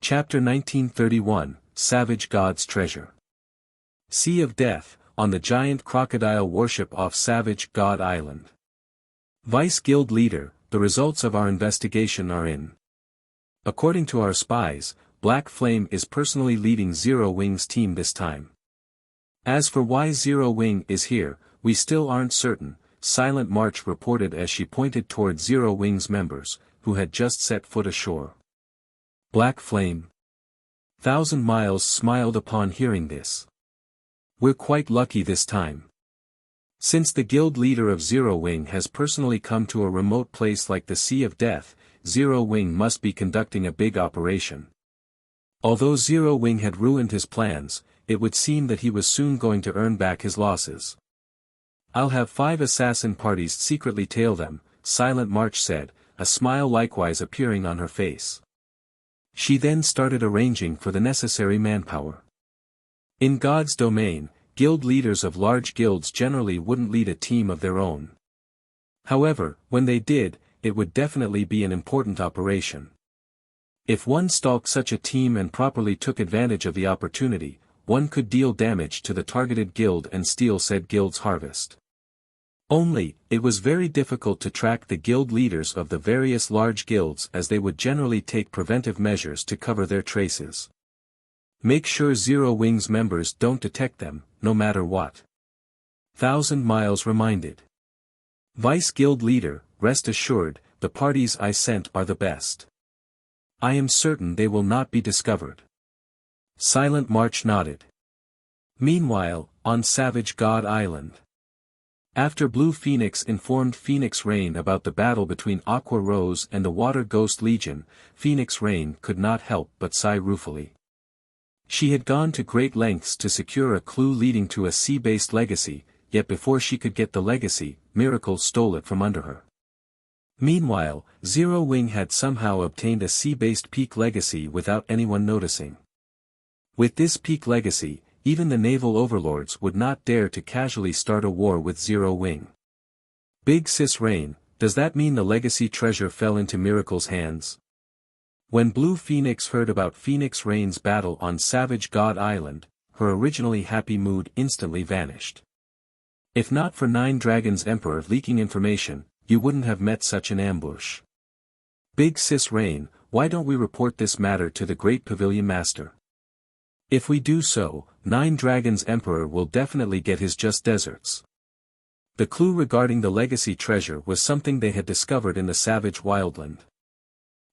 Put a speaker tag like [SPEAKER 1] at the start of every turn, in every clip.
[SPEAKER 1] Chapter 1931, Savage God's Treasure. Sea of Death, on the giant crocodile worship off Savage God Island. Vice Guild Leader, the results of our investigation are in. According to our spies, Black Flame is personally leading Zero Wing's team this time. As for why Zero Wing is here, we still aren't certain, Silent March reported as she pointed toward Zero Wing's members, who had just set foot ashore. Black Flame. 1,000 Miles smiled upon hearing this. We're quite lucky this time. Since the guild leader of Zero Wing has personally come to a remote place like the Sea of Death, Zero Wing must be conducting a big operation. Although Zero Wing had ruined his plans, it would seem that he was soon going to earn back his losses. I'll have 5 assassin parties secretly tail them, Silent March said, a smile likewise appearing on her face. She then started arranging for the necessary manpower. In God's domain, guild leaders of large guilds generally wouldn't lead a team of their own. However, when they did, it would definitely be an important operation. If one stalked such a team and properly took advantage of the opportunity, one could deal damage to the targeted guild and steal said guild's harvest. Only, it was very difficult to track the guild leaders of the various large guilds as they would generally take preventive measures to cover their traces. Make sure Zero Wing's members don't detect them, no matter what. 1,000 Miles reminded. Vice Guild Leader, rest assured, the parties I sent are the best. I am certain they will not be discovered. Silent March nodded. Meanwhile, on Savage God Island. After Blue Phoenix informed Phoenix Rain about the battle between Aqua Rose and the Water Ghost Legion, Phoenix Rain could not help but sigh ruefully. She had gone to great lengths to secure a clue leading to a sea-based legacy, yet before she could get the legacy, Miracle stole it from under her. Meanwhile, Zero Wing had somehow obtained a sea-based peak legacy without anyone noticing. With this peak legacy, even the naval overlords would not dare to casually start a war with Zero Wing. Big Sis Rain, does that mean the legacy treasure fell into Miracle's hands? When Blue Phoenix heard about Phoenix Rain's battle on Savage God Island, her originally happy mood instantly vanished. If not for 9 Dragons Emperor leaking information, you wouldn't have met such an ambush. Big Sis Rain, why don't we report this matter to the Great Pavilion Master? If we do so, 9 Dragons Emperor will definitely get his just deserts. The clue regarding the legacy treasure was something they had discovered in the Savage Wildland.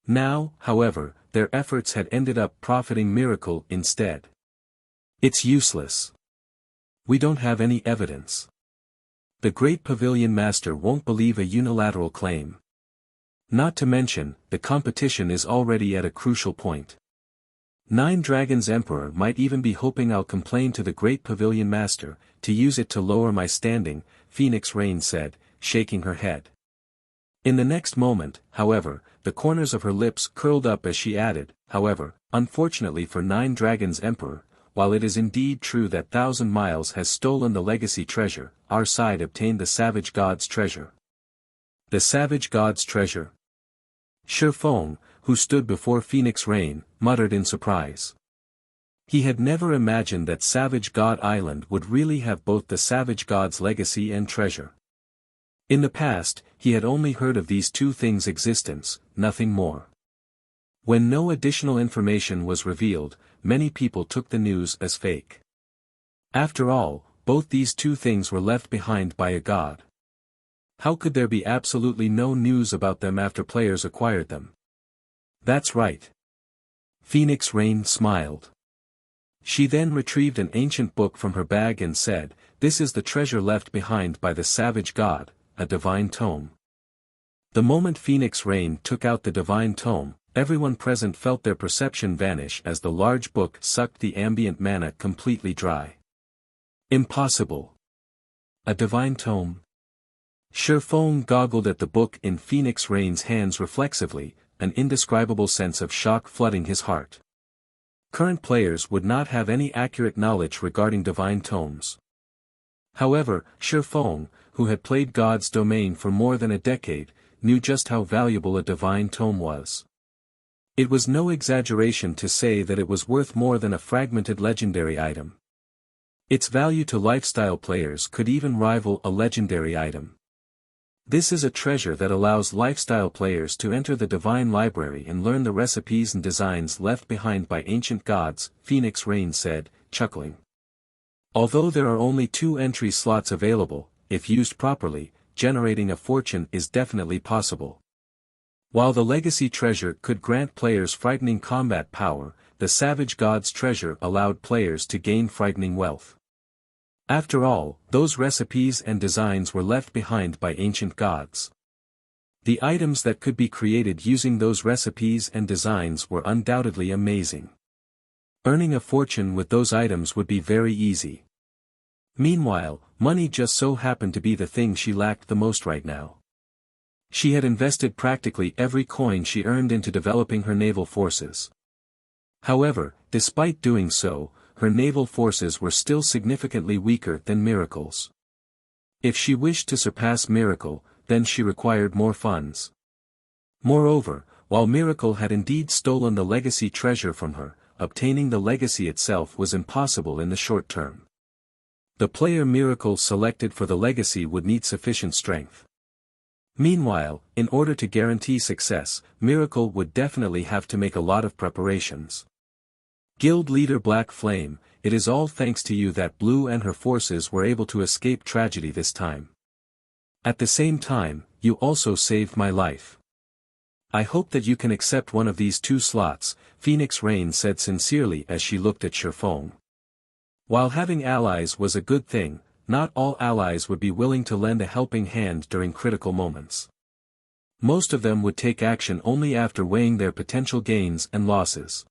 [SPEAKER 1] Now, however, their efforts had ended up profiting Miracle instead. It's useless. We don't have any evidence. The Great Pavilion Master won't believe a unilateral claim. Not to mention, the competition is already at a crucial point. 9 Dragons Emperor might even be hoping I'll complain to the Great Pavilion Master, to use it to lower my standing, Phoenix Rain said, shaking her head. In the next moment, however, the corners of her lips curled up as she added, however, unfortunately for 9 Dragons Emperor, while it is indeed true that 1,000 Miles has stolen the legacy treasure, our side obtained the Savage God's treasure. The Savage God's treasure? Feng, who stood before Phoenix Rain, muttered in surprise. He had never imagined that Savage God Island would really have both the Savage God's legacy and treasure. In the past, he had only heard of these 2 things' existence, nothing more. When no additional information was revealed, many people took the news as fake. After all, both these 2 things were left behind by a god. How could there be absolutely no news about them after players acquired them? That's right. Phoenix Rain smiled. She then retrieved an ancient book from her bag and said, "This is the treasure left behind by the Savage God, a divine tome." The moment Phoenix Rain took out the divine tome, everyone present felt their perception vanish as the large book sucked the ambient mana completely dry. Impossible. A divine tome? Feng goggled at the book in Phoenix Rain's hands reflexively, an indescribable sense of shock flooding his heart. Current players would not have any accurate knowledge regarding divine tomes. However, Feng, who had played God's Domain for more than a decade, knew just how valuable a divine tome was. It was no exaggeration to say that it was worth more than a fragmented legendary item. Its value to lifestyle players could even rival a legendary item. This is a treasure that allows lifestyle players to enter the Divine Library and learn the recipes and designs left behind by ancient gods, Phoenix Rain said, chuckling. Although there are only 2 entry slots available, if used properly, generating a fortune is definitely possible. While the Legacy Treasure could grant players frightening combat power, the Savage God's Treasure allowed players to gain frightening wealth. After all, those recipes and designs were left behind by ancient gods. The items that could be created using those recipes and designs were undoubtedly amazing. Earning a fortune with those items would be very easy. Meanwhile, money just so happened to be the thing she lacked the most right now. She had invested practically every coin she earned into developing her naval forces. However, despite doing so, her naval forces were still significantly weaker than Miracle's. If she wished to surpass Miracle, then she required more funds. Moreover, while Miracle had indeed stolen the Legacy Treasure from her, obtaining the legacy itself was impossible in the short term. The player Miracle selected for the legacy would need sufficient strength. Meanwhile, in order to guarantee success, Miracle would definitely have to make a lot of preparations. Guild leader Black Flame, it is all thanks to you that Blue and her forces were able to escape tragedy this time. At the same time, you also saved my life. I hope that you can accept one of these 2 slots, Phoenix Rain said sincerely as she looked at Feng. While having allies was a good thing, not all allies would be willing to lend a helping hand during critical moments. Most of them would take action only after weighing their potential gains and losses.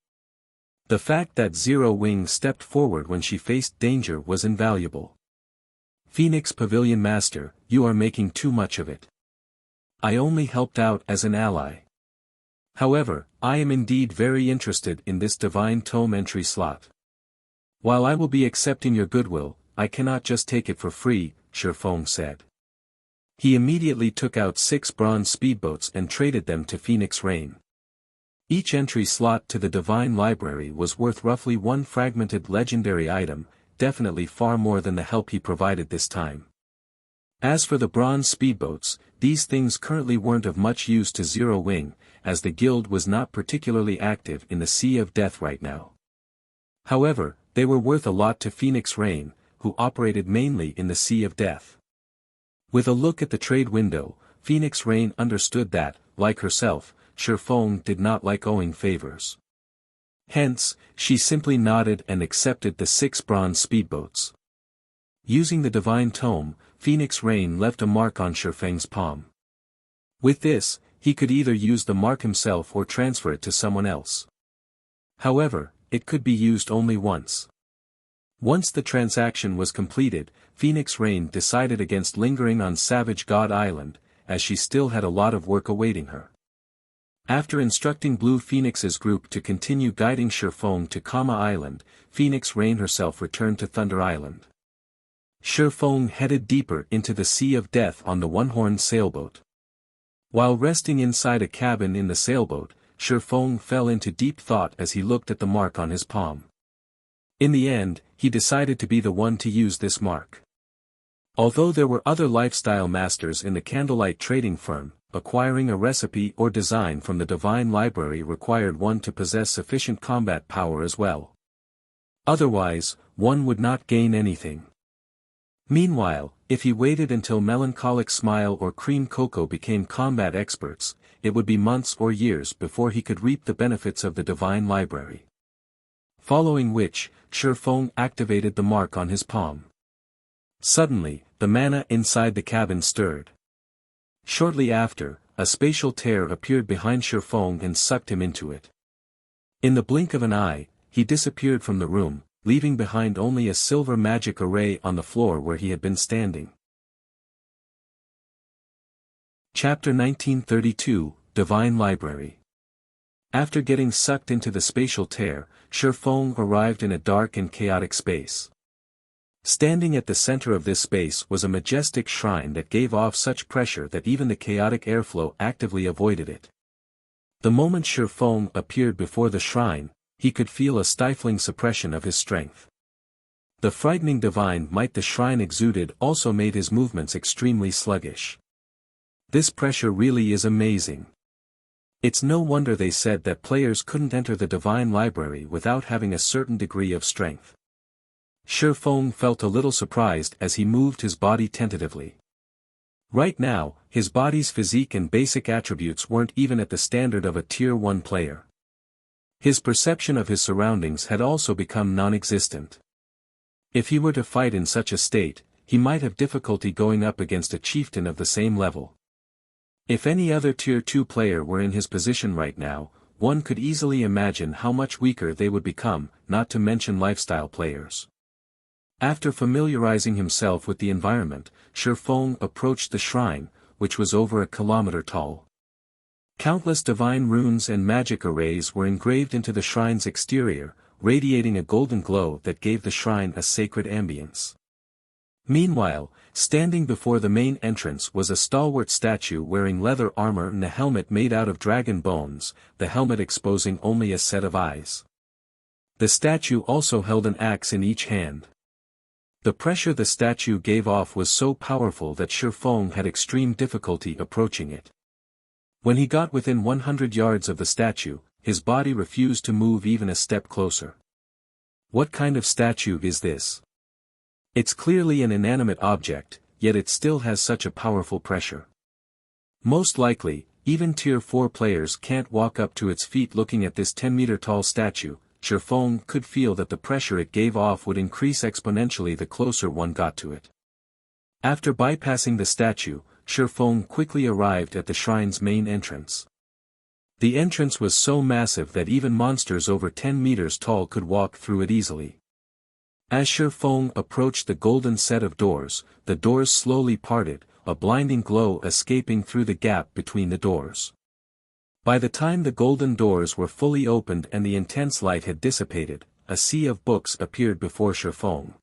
[SPEAKER 1] The fact that Zero Wing stepped forward when she faced danger was invaluable. Phoenix Pavilion Master, you are making too much of it. I only helped out as an ally. However, I am indeed very interested in this Divine Tome entry slot. While I will be accepting your goodwill, I cannot just take it for free, Feng said. He immediately took out 6 bronze speedboats and traded them to Phoenix Rain. Each entry slot to the Divine Library was worth roughly 1 fragmented legendary item, definitely far more than the help he provided this time. As for the bronze speedboats, these things currently weren't of much use to Zero Wing, as the guild was not particularly active in the Sea of Death right now. However, they were worth a lot to Phoenix Rain, who operated mainly in the Sea of Death. With a look at the trade window, Phoenix Rain understood that, like herself, Feng did not like owing favors. Hence, she simply nodded and accepted the 6 bronze speedboats. Using the Divine Tome, Phoenix Rain left a mark on Feng's palm. With this, he could either use the mark himself or transfer it to someone else. However, it could be used only once. Once the transaction was completed, Phoenix Rain decided against lingering on Savage God Island, as she still had a lot of work awaiting her. After instructing Blue Phoenix's group to continue guiding Feng to Kama Island, Phoenix Rain herself returned to Thunder Island. Feng headed deeper into the Sea of Death on the one-horned sailboat. While resting inside a cabin in the sailboat, Feng fell into deep thought as he looked at the mark on his palm. In the end, he decided to be the one to use this mark. Although there were other lifestyle masters in the Candlelight trading firm, acquiring a recipe or design from the Divine Library required one to possess sufficient combat power as well. Otherwise, one would not gain anything. Meanwhile, if he waited until Melancholic Smile or Cream Cocoa became combat experts, it would be months or years before he could reap the benefits of the Divine Library. Following which, Feng activated the mark on his palm. Suddenly, the mana inside the cabin stirred. Shortly after, a spatial tear appeared behind Feng and sucked him into it. In the blink of an eye, he disappeared from the room, leaving behind only a silver magic array on the floor where he had been standing. Chapter 1932, Divine Library. After getting sucked into the spatial tear, Feng arrived in a dark and chaotic space. Standing at the center of this space was a majestic shrine that gave off such pressure that even the chaotic airflow actively avoided it. The moment Feng appeared before the shrine, he could feel a stifling suppression of his strength. The frightening divine might the shrine exuded also made his movements extremely sluggish. This pressure really is amazing. It's no wonder they said that players couldn't enter the divine library without having a certain degree of strength. Feng felt a little surprised as he moved his body tentatively. Right now, his body's physique and basic attributes weren't even at the standard of a Tier 1 player. His perception of his surroundings had also become non-existent. If he were to fight in such a state, he might have difficulty going up against a chieftain of the same level. If any other Tier 2 player were in his position right now, one could easily imagine how much weaker they would become, not to mention lifestyle players. After familiarizing himself with the environment, Feng approached the shrine, which was over a kilometer tall. Countless divine runes and magic arrays were engraved into the shrine's exterior, radiating a golden glow that gave the shrine a sacred ambience. Meanwhile, standing before the main entrance was a stalwart statue wearing leather armor and a helmet made out of dragon bones, the helmet exposing only a set of eyes. The statue also held an axe in each hand. The pressure the statue gave off was so powerful that Feng had extreme difficulty approaching it. When he got within 100 yards of the statue, his body refused to move even a step closer. What kind of statue is this? It's clearly an inanimate object, yet it still has such a powerful pressure. Most likely, even Tier 4 players can't walk up to its feet looking at this 10-meter-tall statue. Feng could feel that the pressure it gave off would increase exponentially the closer one got to it. After bypassing the statue, Feng quickly arrived at the shrine's main entrance. The entrance was so massive that even monsters over 10 meters tall could walk through it easily. As Feng approached the golden set of doors, the doors slowly parted, a blinding glow escaping through the gap between the doors. By the time the golden doors were fully opened and the intense light had dissipated, a sea of books appeared before Feng.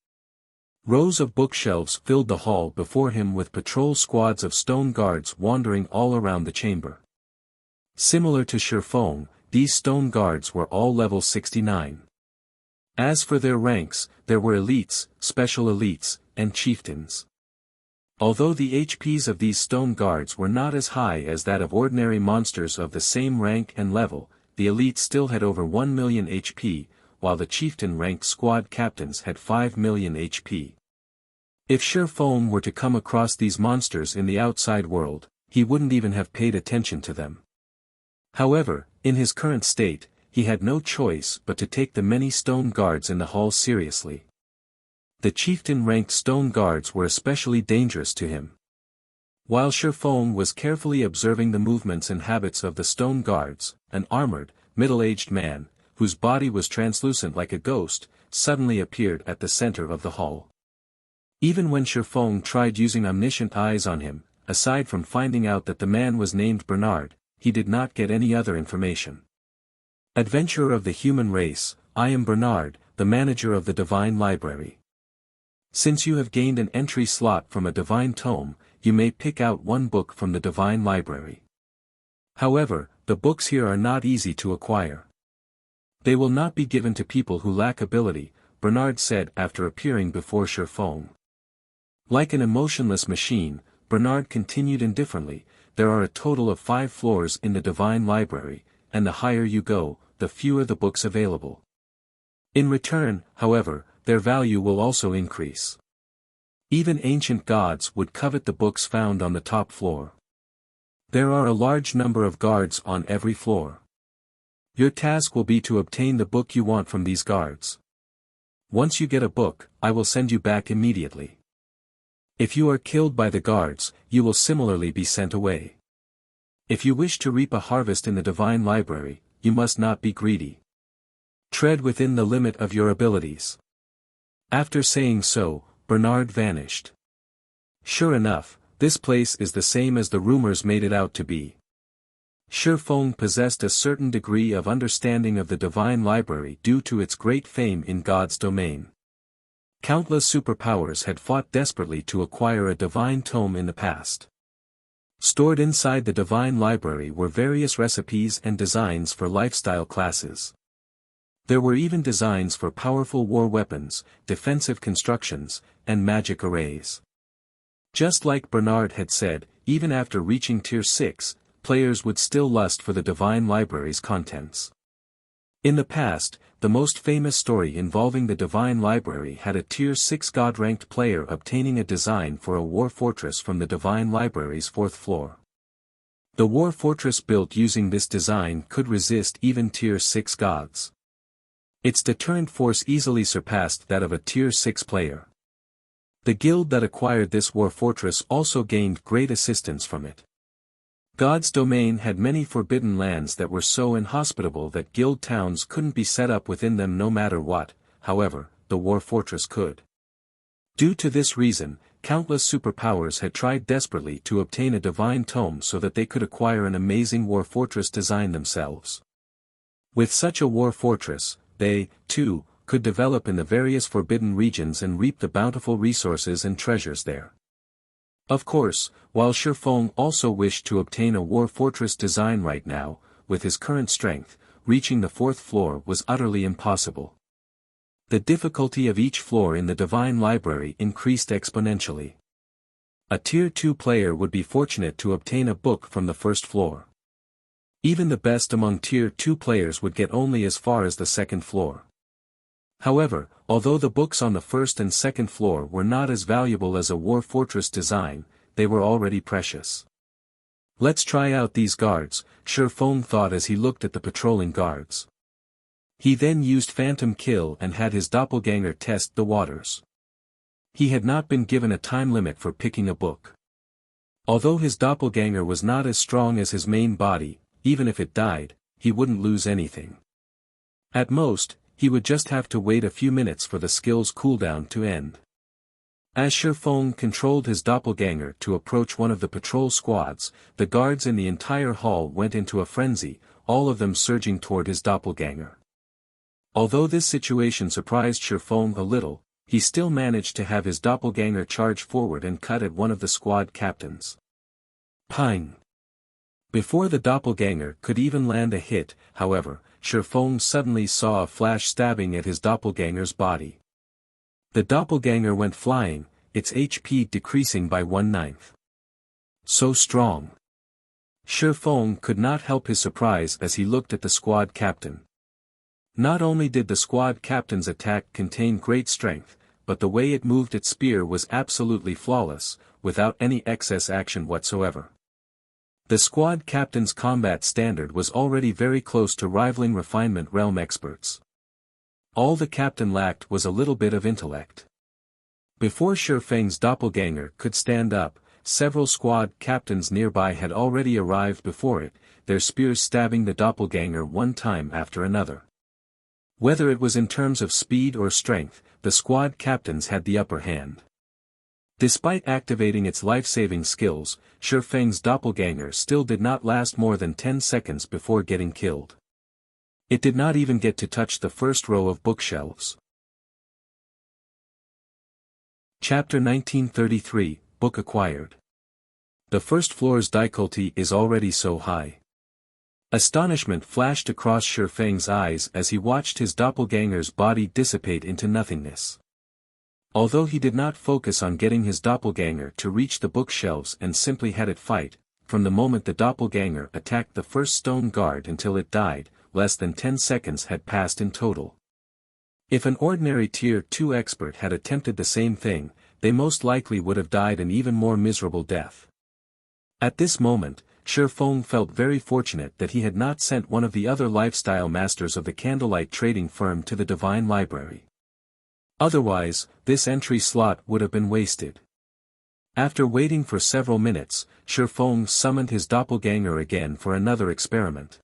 [SPEAKER 1] Rows of bookshelves filled the hall before him with patrol squads of stone guards wandering all around the chamber. Similar to Feng, these stone guards were all level 69. As for their ranks, there were elites, special elites, and chieftains. Although the HPs of these stone guards were not as high as that of ordinary monsters of the same rank and level, the elites still had over 1 million HP, while the chieftain-ranked squad captains had 5 million HP. If Feng were to come across these monsters in the outside world, he wouldn't even have paid attention to them. However, in his current state, he had no choice but to take the many stone guards in the hall seriously. The chieftain-ranked stone guards were especially dangerous to him. While Feng was carefully observing the movements and habits of the stone guards, an armored, middle-aged man, whose body was translucent like a ghost, suddenly appeared at the center of the hall. Even when Feng tried using omniscient eyes on him, aside from finding out that the man was named Bernard, he did not get any other information. Adventurer of the human race, I am Bernard, the manager of the Divine Library. Since you have gained an entry slot from a divine tome, you may pick out one book from the Divine Library. However, the books here are not easy to acquire. They will not be given to people who lack ability, Bernard said after appearing before Feng. Like an emotionless machine, Bernard continued indifferently, there are a total of 5 floors in the Divine Library, and the higher you go, the fewer the books available. In return, however, their value will also increase. Even ancient gods would covet the books found on the top floor. There are a large number of guards on every floor. Your task will be to obtain the book you want from these guards. Once you get a book, I will send you back immediately. If you are killed by the guards, you will similarly be sent away. If you wish to reap a harvest in the Divine Library, you must not be greedy. Tread within the limit of your abilities. After saying so, Bernard vanished. Sure enough, this place is the same as the rumors made it out to be. Feng possessed a certain degree of understanding of the Divine Library due to its great fame in God's domain. Countless superpowers had fought desperately to acquire a divine tome in the past. Stored inside the Divine Library were various recipes and designs for lifestyle classes. There were even designs for powerful war weapons, defensive constructions, and magic arrays. Just like Bernard had said, even after reaching Tier 6, players would still lust for the Divine Library's contents. In the past, the most famous story involving the Divine Library had a Tier 6 God-ranked player obtaining a design for a war fortress from the Divine Library's 4th floor. The war fortress built using this design could resist even Tier 6 gods. Its deterrent force easily surpassed that of a Tier 6 player. The guild that acquired this war fortress also gained great assistance from it. God's domain had many forbidden lands that were so inhospitable that guild towns couldn't be set up within them no matter what. However, the war fortress could. Due to this reason, countless superpowers had tried desperately to obtain a divine tome so that they could acquire an amazing war fortress design themselves. With such a war fortress, they, too, could develop in the various forbidden regions and reap the bountiful resources and treasures there. Of course, while Feng also wished to obtain a war fortress design right now, with his current strength, reaching the 4th floor was utterly impossible. The difficulty of each floor in the Divine Library increased exponentially. A Tier 2 player would be fortunate to obtain a book from the 1st floor. Even the best among Tier 2 players would get only as far as the 2nd floor. However, although the books on the 1st and 2nd floor were not as valuable as a war fortress design, they were already precious. Let's try out these guards, Feng thought as he looked at the patrolling guards. He then used Phantom Kill and had his doppelganger test the waters. He had not been given a time limit for picking a book. Although his doppelganger was not as strong as his main body, even if it died, he wouldn't lose anything. At most, he would just have to wait a few minutes for the skill's cooldown to end. As Feng controlled his doppelganger to approach one of the patrol squads, the guards in the entire hall went into a frenzy, all of them surging toward his doppelganger. Although this situation surprised Feng a little, he still managed to have his doppelganger charge forward and cut at one of the squad captains. Ping! Before the doppelganger could even land a hit, however, Feng suddenly saw a flash stabbing at his doppelganger's body. The doppelganger went flying, its HP decreasing by 1/9. So strong. Feng could not help his surprise as he looked at the squad captain. Not only did the squad captain's attack contain great strength, but the way it moved its spear was absolutely flawless, without any excess action whatsoever. The squad captain's combat standard was already very close to rivaling refinement realm experts. All the captain lacked was a little bit of intellect. Before Feng's doppelganger could stand up, several squad captains nearby had already arrived before it, their spears stabbing the doppelganger one time after another. Whether it was in terms of speed or strength, the squad captains had the upper hand. Despite activating its life-saving skills, Feng's doppelganger still did not last more than 10 seconds before getting killed. It did not even get to touch the first row of bookshelves. Chapter 1933, Book Acquired. The first floor's difficulty is already so high. Astonishment flashed across Feng's eyes as he watched his doppelganger's body dissipate into nothingness. Although he did not focus on getting his doppelganger to reach the bookshelves and simply had it fight, from the moment the doppelganger attacked the first stone guard until it died, less than 10 seconds had passed in total. If an ordinary Tier 2 expert had attempted the same thing, they most likely would have died an even more miserable death. At this moment, Feng felt very fortunate that he had not sent one of the other lifestyle masters of the candlelight trading firm to the Divine Library. Otherwise, this entry slot would have been wasted. After waiting for several minutes, Feng summoned his doppelganger again for another experiment.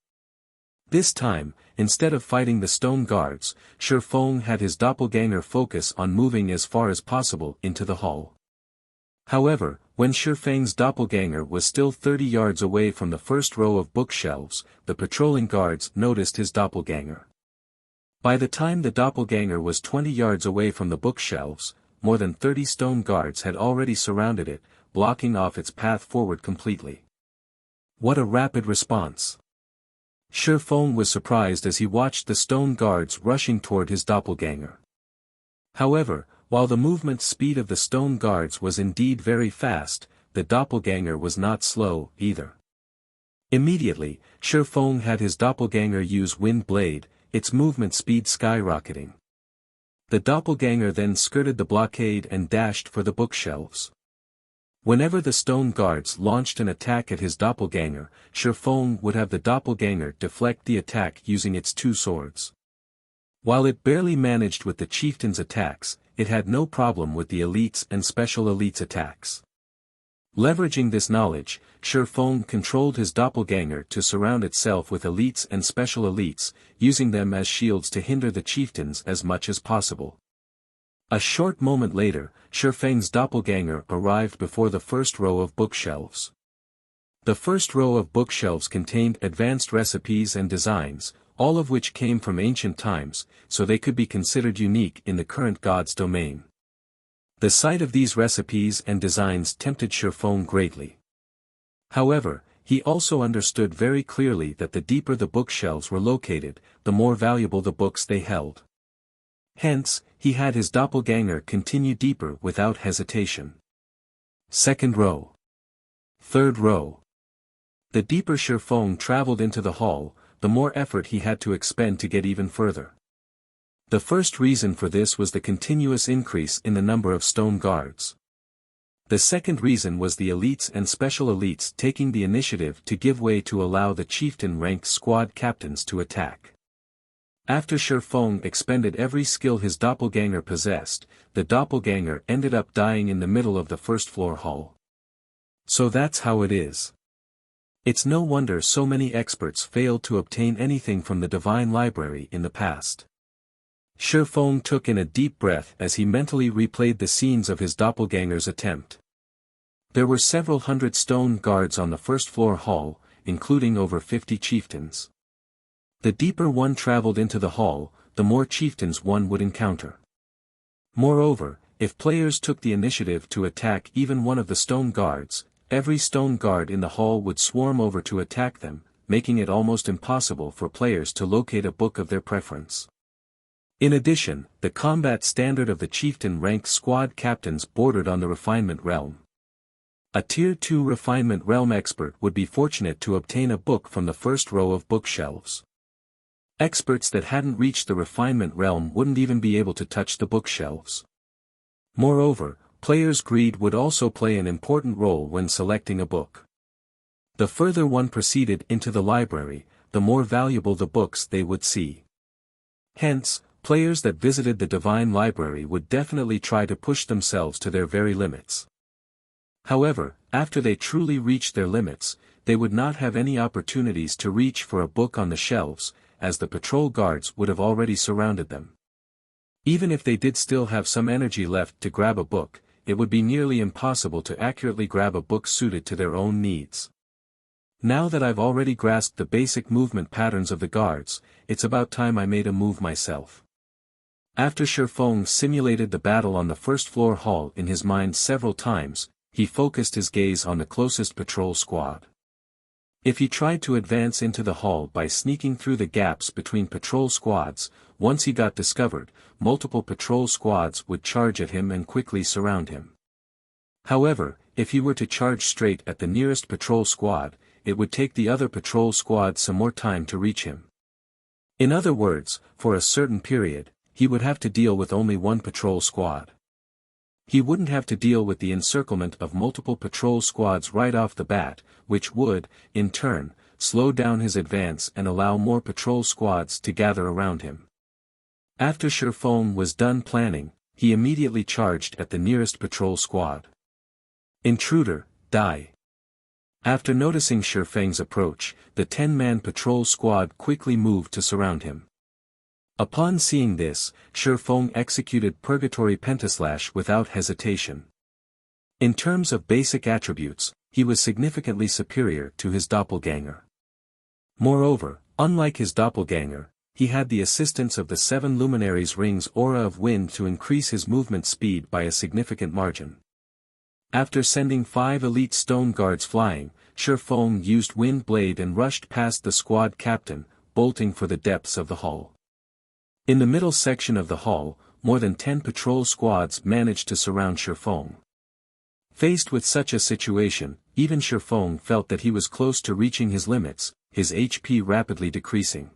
[SPEAKER 1] This time, instead of fighting the stone guards, Feng had his doppelganger focus on moving as far as possible into the hall. However, when Feng's doppelganger was still 30 yards away from the first row of bookshelves, the patrolling guards noticed his doppelganger. By the time the doppelganger was 20 yards away from the bookshelves, more than 30 stone guards had already surrounded it, blocking off its path forward completely. What a rapid response! Feng was surprised as he watched the stone guards rushing toward his doppelganger. However, while the movement speed of the stone guards was indeed very fast, the doppelganger was not slow, either. Immediately, Feng had his doppelganger use Wind Blade, its movement speed skyrocketing. The doppelganger then skirted the blockade and dashed for the bookshelves. Whenever the stone guards launched an attack at his doppelganger, Feng would have the doppelganger deflect the attack using its two swords. While it barely managed with the chieftain's attacks, it had no problem with the elites and special elites' attacks. Leveraging this knowledge, Feng controlled his doppelganger to surround itself with elites and special elites, using them as shields to hinder the chieftains as much as possible. A short moment later, Feng's doppelganger arrived before the first row of bookshelves. The first row of bookshelves contained advanced recipes and designs, all of which came from ancient times, so they could be considered unique in the current god's domain. The sight of these recipes and designs tempted Feng greatly. However, he also understood very clearly that the deeper the bookshelves were located, the more valuable the books they held. Hence, he had his doppelganger continue deeper without hesitation. Second row. Third row. The deeper Feng traveled into the hall, the more effort he had to expend to get even further. The first reason for this was the continuous increase in the number of stone guards. The second reason was the elites and special elites taking the initiative to give way to allow the chieftain-ranked squad captains to attack. After Feng expended every skill his doppelganger possessed, the doppelganger ended up dying in the middle of the first-floor hall. So that's how it is. It's no wonder so many experts failed to obtain anything from the Divine Library in the past. Feng took in a deep breath as he mentally replayed the scenes of his doppelganger's attempt. There were several hundred stone guards on the first-floor hall, including over 50 chieftains. The deeper one traveled into the hall, the more chieftains one would encounter. Moreover, if players took the initiative to attack even one of the stone guards, every stone guard in the hall would swarm over to attack them, making it almost impossible for players to locate a book of their preference. In addition, the combat standard of the chieftain-ranked squad captains bordered on the refinement realm. A Tier 2 refinement realm expert would be fortunate to obtain a book from the first row of bookshelves. Experts that hadn't reached the refinement realm wouldn't even be able to touch the bookshelves. Moreover, players' greed would also play an important role when selecting a book. The further one proceeded into the library, the more valuable the books they would see. Hence, players that visited the Divine Library would definitely try to push themselves to their very limits. However, after they truly reached their limits, they would not have any opportunities to reach for a book on the shelves, as the patrol guards would have already surrounded them. Even if they did still have some energy left to grab a book, it would be nearly impossible to accurately grab a book suited to their own needs. Now that I've already grasped the basic movement patterns of the guards, it's about time I made a move myself. After Feng simulated the battle on the first-floor hall in his mind several times, he focused his gaze on the closest patrol squad. If he tried to advance into the hall by sneaking through the gaps between patrol squads, once he got discovered, multiple patrol squads would charge at him and quickly surround him. However, if he were to charge straight at the nearest patrol squad, it would take the other patrol squad some more time to reach him. In other words, for a certain period, he would have to deal with only one patrol squad. He wouldn't have to deal with the encirclement of multiple patrol squads right off the bat, which would, in turn, slow down his advance and allow more patrol squads to gather around him. After Feng was done planning, he immediately charged at the nearest patrol squad. Intruder, die. After noticing Feng's approach, the 10-man patrol squad quickly moved to surround him. Upon seeing this, Feng executed Purgatory Pentaslash without hesitation. In terms of basic attributes, he was significantly superior to his doppelganger. Moreover, unlike his doppelganger, he had the assistance of the 7 Luminaries' Ring's aura of wind to increase his movement speed by a significant margin. After sending 5 elite stone guards flying, Feng used Wind Blade and rushed past the squad captain, bolting for the depths of the hall. In the middle section of the hall, more than 10 patrol squads managed to surround Feng. Faced with such a situation, even Feng felt that he was close to reaching his limits, his HP rapidly decreasing.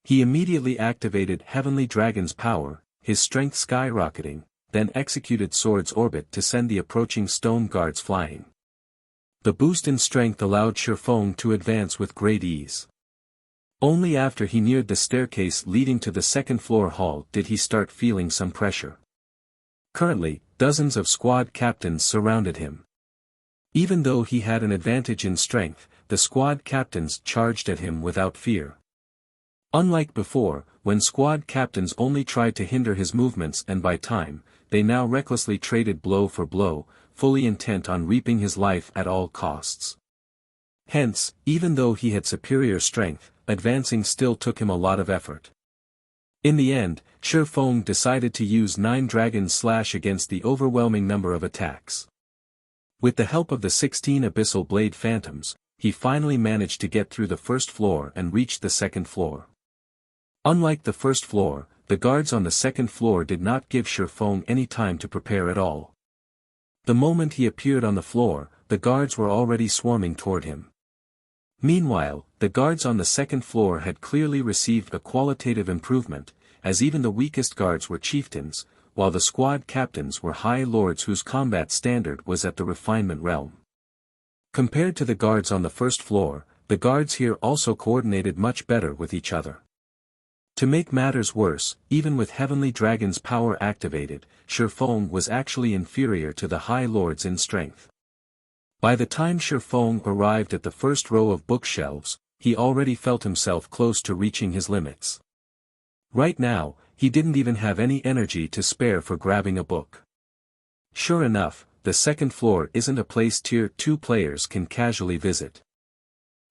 [SPEAKER 1] He immediately activated Heavenly Dragon's power, his strength skyrocketing, then executed Sword's Orbit to send the approaching stone guards flying. The boost in strength allowed Feng to advance with great ease. Only after he neared the staircase leading to the second-floor hall did he start feeling some pressure. Currently, dozens of squad captains surrounded him. Even though he had an advantage in strength, the squad captains charged at him without fear. Unlike before, when squad captains only tried to hinder his movements and buy time, they now recklessly traded blow for blow, fully intent on reaping his life at all costs. Hence, even though he had superior strength, advancing still took him a lot of effort. In the end, Feng decided to use 9 Dragon Slash against the overwhelming number of attacks. With the help of the 16 Abyssal Blade Phantoms, he finally managed to get through the first floor and reach the second floor. Unlike the first floor, the guards on the second floor did not give Feng any time to prepare at all. The moment he appeared on the floor, the guards were already swarming toward him. Meanwhile, the guards on the second floor had clearly received a qualitative improvement, as even the weakest guards were chieftains, while the squad captains were high lords whose combat standard was at the refinement realm. Compared to the guards on the first floor, the guards here also coordinated much better with each other. To make matters worse, even with Heavenly Dragon's power activated, Feng was actually inferior to the High Lords in strength. By the time Feng arrived at the first row of bookshelves, he already felt himself close to reaching his limits. Right now, he didn't even have any energy to spare for grabbing a book. Sure enough, the second floor isn't a place Tier 2 players can casually visit.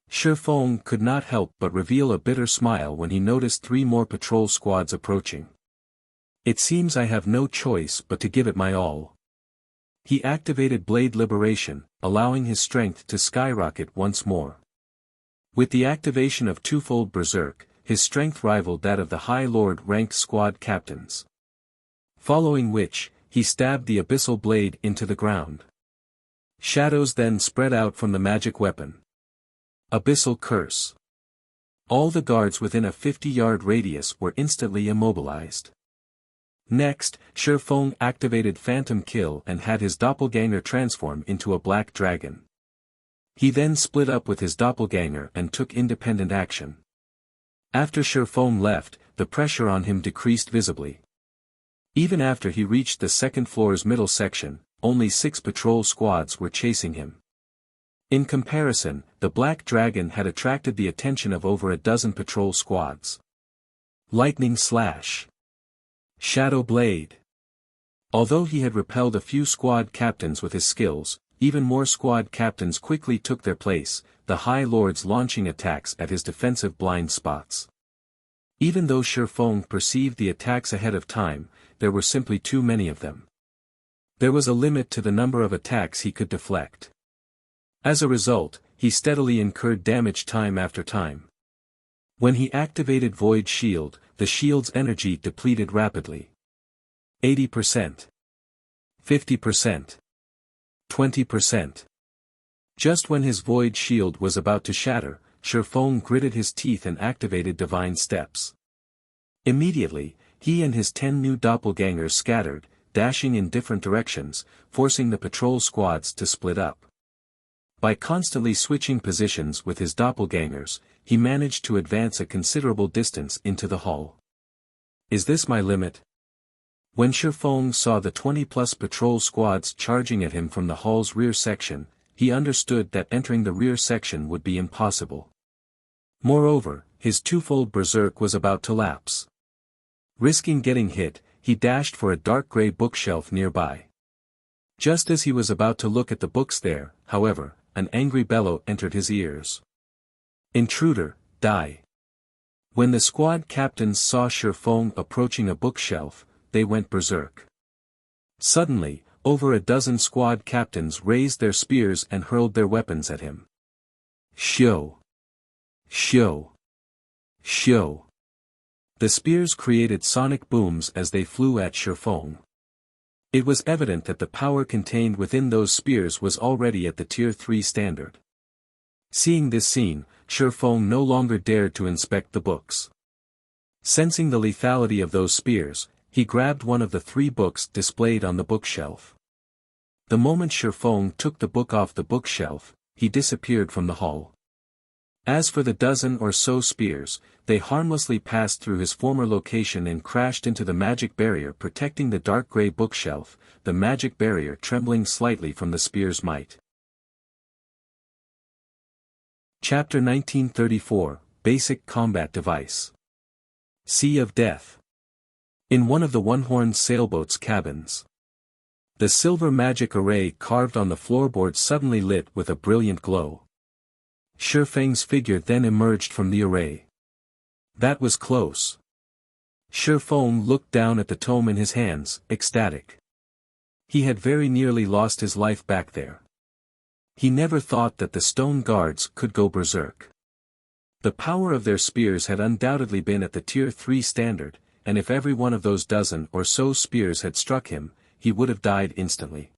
[SPEAKER 1] Feng could not help but reveal a bitter smile when he noticed 3 more patrol squads approaching. It seems I have no choice but to give it my all. He activated Blade Liberation, allowing his strength to skyrocket once more. With the activation of Twofold Berserk, his strength rivaled that of the High Lord-ranked squad captains. Following which, he stabbed the Abyssal Blade into the ground. Shadows then spread out from the magic weapon. Abyssal Curse. All the guards within a 50-yard radius were instantly immobilized. Next, Feng activated Phantom Kill and had his doppelganger transform into a black dragon. He then split up with his doppelganger and took independent action. After Feng left, the pressure on him decreased visibly. Even after he reached the second floor's middle section, only 6 patrol squads were chasing him. In comparison, the Black Dragon had attracted the attention of over a dozen patrol squads. Lightning Slash. Shadow Blade. Although he had repelled a few squad captains with his skills, even more squad captains quickly took their place, the High Lords launching attacks at his defensive blind spots. Even though Feng perceived the attacks ahead of time, there were simply too many of them. There was a limit to the number of attacks he could deflect. As a result, he steadily incurred damage time after time. When he activated Void Shield, the shield's energy depleted rapidly. 80%. 50%. 20%. Just when his Void Shield was about to shatter, Feng gritted his teeth and activated Divine Steps. Immediately, he and his 10 new doppelgangers scattered, dashing in different directions, forcing the patrol squads to split up. By constantly switching positions with his doppelgangers, he managed to advance a considerable distance into the hall. Is this my limit? When Feng saw the 20-plus patrol squads charging at him from the hall's rear section, he understood that entering the rear section would be impossible. Moreover, his twofold berserk was about to lapse. Risking getting hit, he dashed for a dark gray bookshelf nearby. Just as he was about to look at the books there, however, an angry bellow entered his ears. Intruder, die. When the squad captains saw Feng approaching a bookshelf, they went berserk. Suddenly, over a dozen squad captains raised their spears and hurled their weapons at him. Shio. Shio. Shio. The spears created sonic booms as they flew at Feng. It was evident that the power contained within those spears was already at the Tier 3 standard. Seeing this scene, Feng no longer dared to inspect the books. Sensing the lethality of those spears, he grabbed one of the 3 books displayed on the bookshelf. The moment Feng took the book off the bookshelf, he disappeared from the hall. As for the dozen or so spears, they harmlessly passed through his former location and crashed into the magic barrier protecting the dark gray bookshelf, the magic barrier trembling slightly from the spear's might. Chapter 1934, Basic Combat Device. Sea of Death. In one of the one-horned sailboat's cabins. The silver magic array carved on the floorboard suddenly lit with a brilliant glow. Feng's figure then emerged from the array. That was close. Feng looked down at the tome in his hands, ecstatic. He had very nearly lost his life back there. He never thought that the stone guards could go berserk. The power of their spears had undoubtedly been at the Tier 3 standard, and if every one of those dozen or so spears had struck him, he would have died instantly.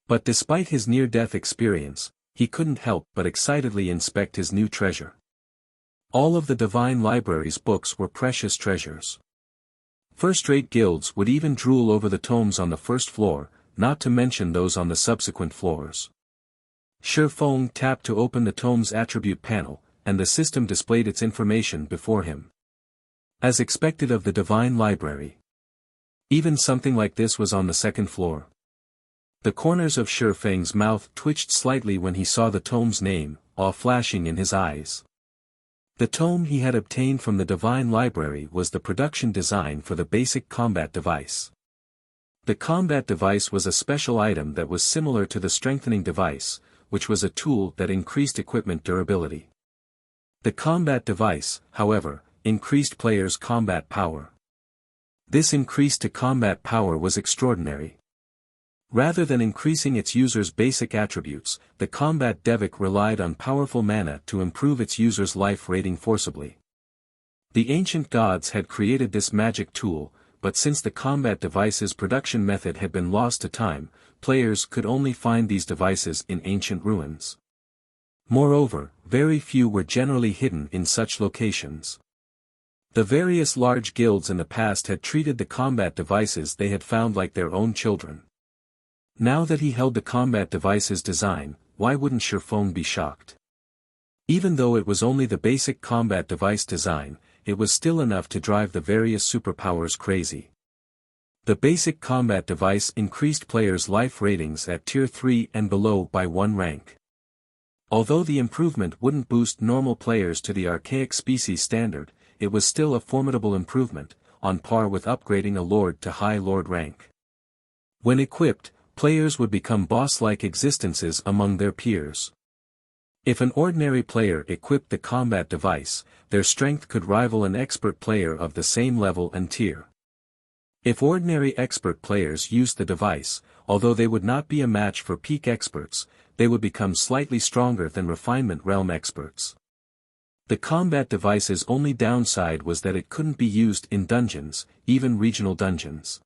[SPEAKER 1] But despite his near-death experience, he couldn't help but excitedly inspect his new treasure. All of the Divine Library's books were precious treasures. First-rate guilds would even drool over the tomes on the first floor, not to mention those on the subsequent floors. Feng tapped to open the tome's attribute panel, and the system displayed its information before him. As expected of the Divine Library. Even something like this was on the second floor. The corners of Feng's mouth twitched slightly when he saw the tome's name, awe flashing in his eyes. The tome he had obtained from the Divine Library was the production design for the basic combat device. The combat device was a special item that was similar to the strengthening device, which was a tool that increased equipment durability. The combat device, however, increased players' combat power. This increase to combat power was extraordinary. Rather than increasing its user's basic attributes, the combat device relied on powerful mana to improve its user's life rating forcibly. The ancient gods had created this magic tool, but since the combat device's production method had been lost to time, players could only find these devices in ancient ruins. Moreover, very few were generally hidden in such locations. The various large guilds in the past had treated the combat devices they had found like their own children. Now that he held the combat device's design, why wouldn't Feng be shocked? Even though it was only the basic combat device design, it was still enough to drive the various superpowers crazy. The basic combat device increased players' life ratings at Tier 3 and below by 1 rank. Although the improvement wouldn't boost normal players to the archaic species standard, it was still a formidable improvement, on par with upgrading a lord to high lord rank. When equipped, players would become boss-like existences among their peers. If an ordinary player equipped the combat device, their strength could rival an expert player of the same level and tier. If ordinary expert players used the device, although they would not be a match for peak experts, they would become slightly stronger than refinement realm experts. The combat device's only downside was that it couldn't be used in dungeons, even regional dungeons.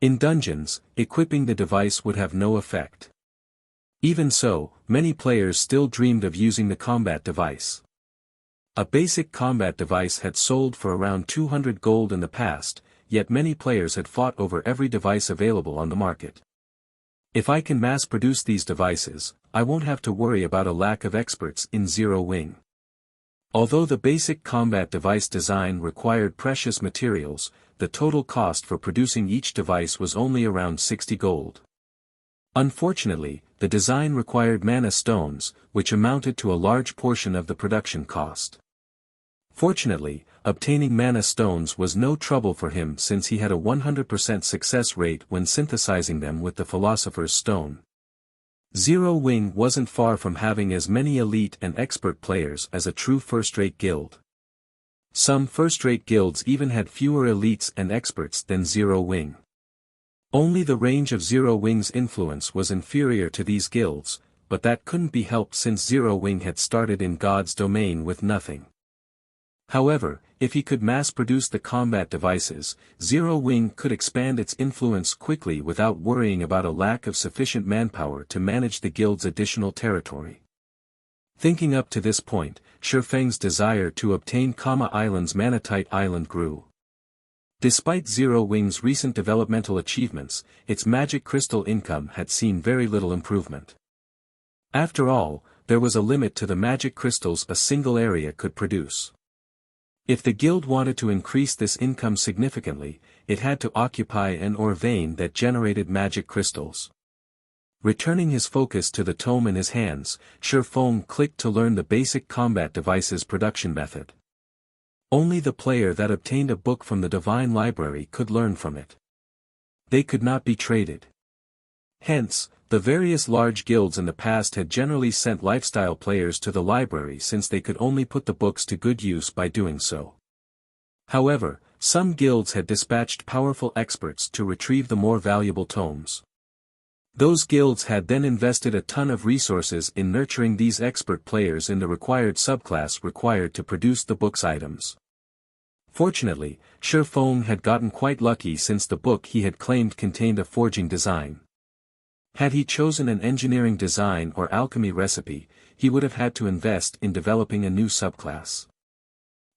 [SPEAKER 1] In dungeons, equipping the device would have no effect. Even so, many players still dreamed of using the combat device. A basic combat device had sold for around 200 gold in the past, yet many players had fought over every device available on the market. If I can mass-produce these devices, I won't have to worry about a lack of experts in Zero Wing. Although the basic combat device design required precious materials, the total cost for producing each device was only around 60 gold. Unfortunately, the design required mana stones, which amounted to a large portion of the production cost. Fortunately, obtaining mana stones was no trouble for him since he had a 100% success rate when synthesizing them with the Philosopher's Stone. Zero Wing wasn't far from having as many elite and expert players as a true first-rate guild. Some first-rate guilds even had fewer elites and experts than Zero Wing. Only the range of Zero Wing's influence was inferior to these guilds, but that couldn't be helped since Zero Wing had started in God's domain with nothing. However, if he could mass-produce the combat devices, Zero Wing could expand its influence quickly without worrying about a lack of sufficient manpower to manage the guild's additional territory. Thinking up to this point, Feng's desire to obtain Kama Island's Manatite Island grew. Despite Zero Wing's recent developmental achievements, its magic crystal income had seen very little improvement. After all, there was a limit to the magic crystals a single area could produce. If the guild wanted to increase this income significantly, it had to occupy an ore vein that generated magic crystals. Returning his focus to the tome in his hands, Feng clicked to learn the basic combat devices production method. Only the player that obtained a book from the Divine Library could learn from it. They could not be traded. Hence, the various large guilds in the past had generally sent lifestyle players to the library since they could only put the books to good use by doing so. However, some guilds had dispatched powerful experts to retrieve the more valuable tomes. Those guilds had then invested a ton of resources in nurturing these expert players in the required subclass required to produce the book's items. Fortunately, Feng had gotten quite lucky since the book he had claimed contained a forging design. Had he chosen an engineering design or alchemy recipe, he would have had to invest in developing a new subclass.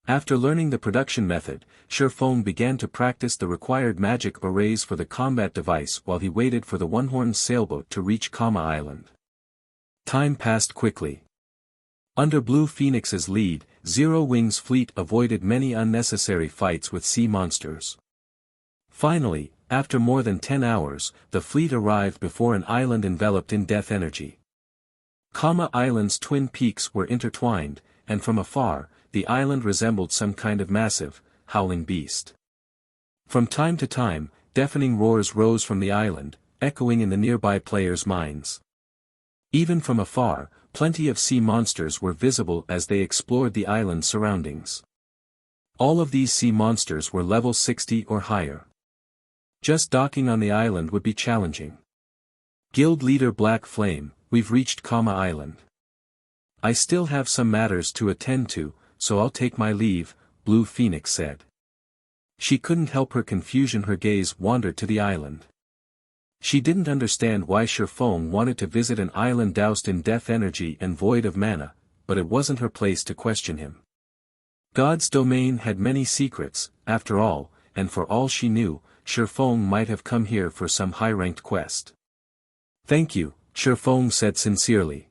[SPEAKER 1] After learning the production method, Feng began to practice the required magic arrays for the combat device while he waited for the one-horned sailboat to reach Kama Island. Time passed quickly. Under Blue Phoenix's lead, Zero Wing's fleet avoided many unnecessary fights with sea monsters. Finally, after more than 10 hours, the fleet arrived before an island enveloped in death energy. Kama Island's twin peaks were intertwined, and from afar, the island resembled some kind of massive, howling beast. From time to time, deafening roars rose from the island, echoing in the nearby players' minds. Even from afar, plenty of sea monsters were visible as they explored the island's surroundings. All of these sea monsters were level 60 or higher. Just docking on the island would be challenging. Guild leader Black Flame, we've reached Kama Island. I still have some matters to attend to, so I'll take my leave, Blue Phoenix said. She couldn't help her confusion. Her gaze wandered to the island. She didn't understand why Feng wanted to visit an island doused in death energy and void of mana, but it wasn't her place to question him. God's domain had many secrets, after all, and for all she knew, Feng might have come here for some high-ranked quest. Thank you, Feng said sincerely.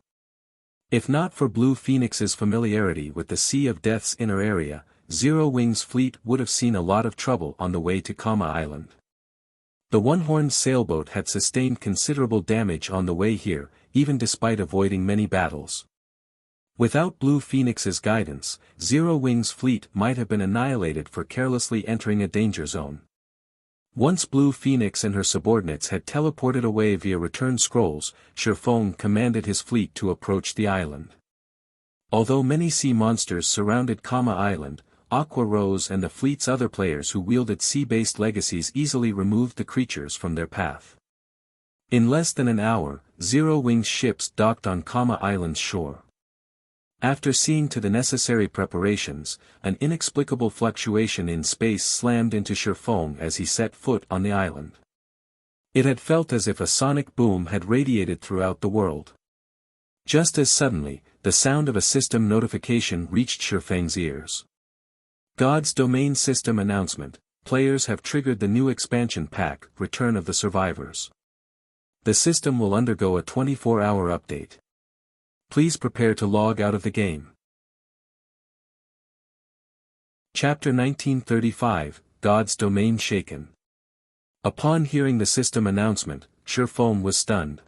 [SPEAKER 1] If not for Blue Phoenix's familiarity with the Sea of Death's inner area, Zero Wing's fleet would have seen a lot of trouble on the way to Kama Island. The one-horned sailboat had sustained considerable damage on the way here, even despite avoiding many battles. Without Blue Phoenix's guidance, Zero Wing's fleet might have been annihilated for carelessly entering a danger zone. Once Blue Phoenix and her subordinates had teleported away via return scrolls, Feng commanded his fleet to approach the island. Although many sea monsters surrounded Kama Island, Aqua Rose and the fleet's other players who wielded sea-based legacies easily removed the creatures from their path. In less than an hour, Zero Wing's ships docked on Kama Island's shore. After seeing to the necessary preparations, an inexplicable fluctuation in space slammed into Feng as he set foot on the island. It had felt as if a sonic boom had radiated throughout the world. Just as suddenly, the sound of a system notification reached Feng's ears. God's Domain System Announcement, players have triggered the new expansion pack, Return of the Survivors. The system will undergo a 24-hour update. Please prepare to log out of the game. Chapter 1935, God's Domain Shaken. Upon hearing the system announcement, Feng was stunned.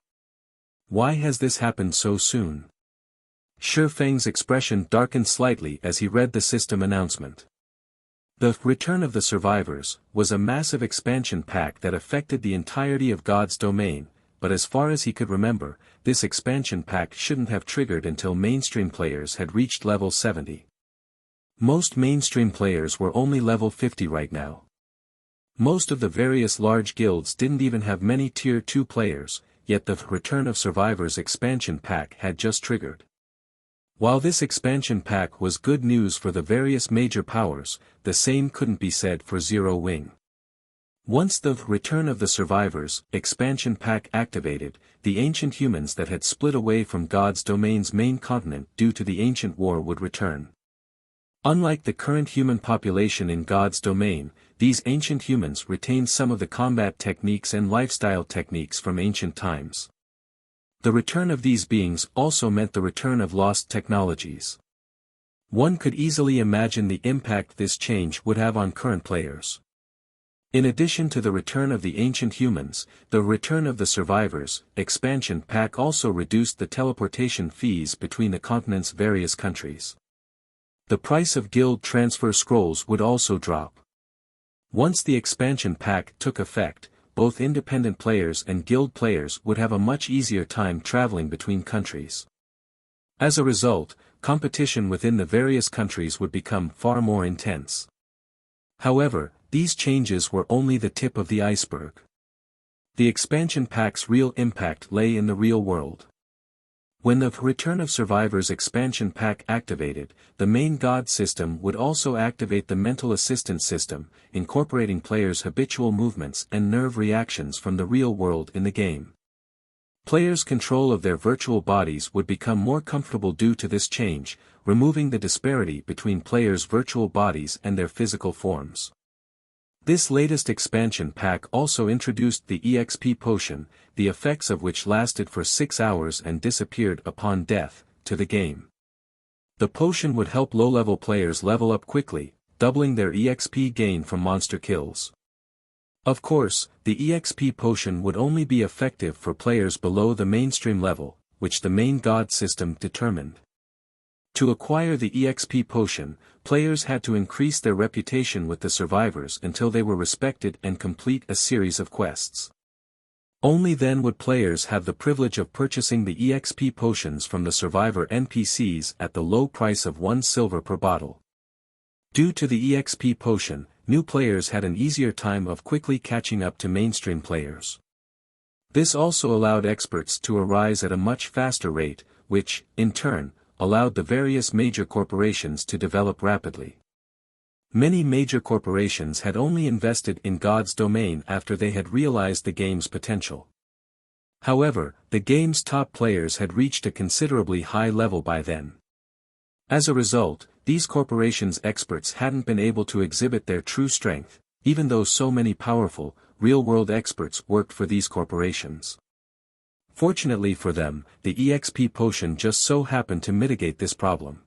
[SPEAKER 1] Why has this happened so soon? Feng's expression darkened slightly as he read the system announcement. The Return of the Survivors was a massive expansion pack that affected the entirety of God's domain, but as far as he could remember, this expansion pack shouldn't have triggered until mainstream players had reached level 70. Most mainstream players were only level 50 right now. Most of the various large guilds didn't even have many tier 2 players, yet the Return of Survivors expansion pack had just triggered. While this expansion pack was good news for the various major powers, the same couldn't be said for Zero Wing. Once the Return of the Survivors expansion pack activated, the ancient humans that had split away from God's domain's main continent due to the ancient war would return. Unlike the current human population in God's domain, these ancient humans retained some of the combat techniques and lifestyle techniques from ancient times. The return of these beings also meant the return of lost technologies. One could easily imagine the impact this change would have on current players. In addition to the return of the ancient humans, the Return of the Survivors expansion pack also reduced the teleportation fees between the continent's various countries. The price of guild transfer scrolls would also drop. Once the expansion pack took effect, both independent players and guild players would have a much easier time traveling between countries. As a result, competition within the various countries would become far more intense. However, these changes were only the tip of the iceberg. The expansion pack's real impact lay in the real world. When the Return of Survivors expansion pack activated, the main God system would also activate the mental assistance system, incorporating players' habitual movements and nerve reactions from the real world in the game. Players' control of their virtual bodies would become more comfortable due to this change, removing the disparity between players' virtual bodies and their physical forms. This latest expansion pack also introduced the EXP potion, the effects of which lasted for 6 hours and disappeared upon death, to the game. The potion would help low-level players level up quickly, doubling their EXP gain from monster kills. Of course, the EXP potion would only be effective for players below the mainstream level, which the main God system determined. To acquire the EXP potion, players had to increase their reputation with the survivors until they were respected and complete a series of quests. Only then would players have the privilege of purchasing the EXP potions from the survivor NPCs at the low price of 1 silver per bottle. Due to the EXP potion, new players had an easier time of quickly catching up to mainstream players. This also allowed experts to arise at a much faster rate, which, in turn, allowed the various major corporations to develop rapidly. Many major corporations had only invested in God's domain after they had realized the game's potential. However, the game's top players had reached a considerably high level by then. As a result, these corporations' experts hadn't been able to exhibit their true strength, even though so many powerful, real-world experts worked for these corporations. Fortunately for them, the EXP potion just so happened to mitigate this problem.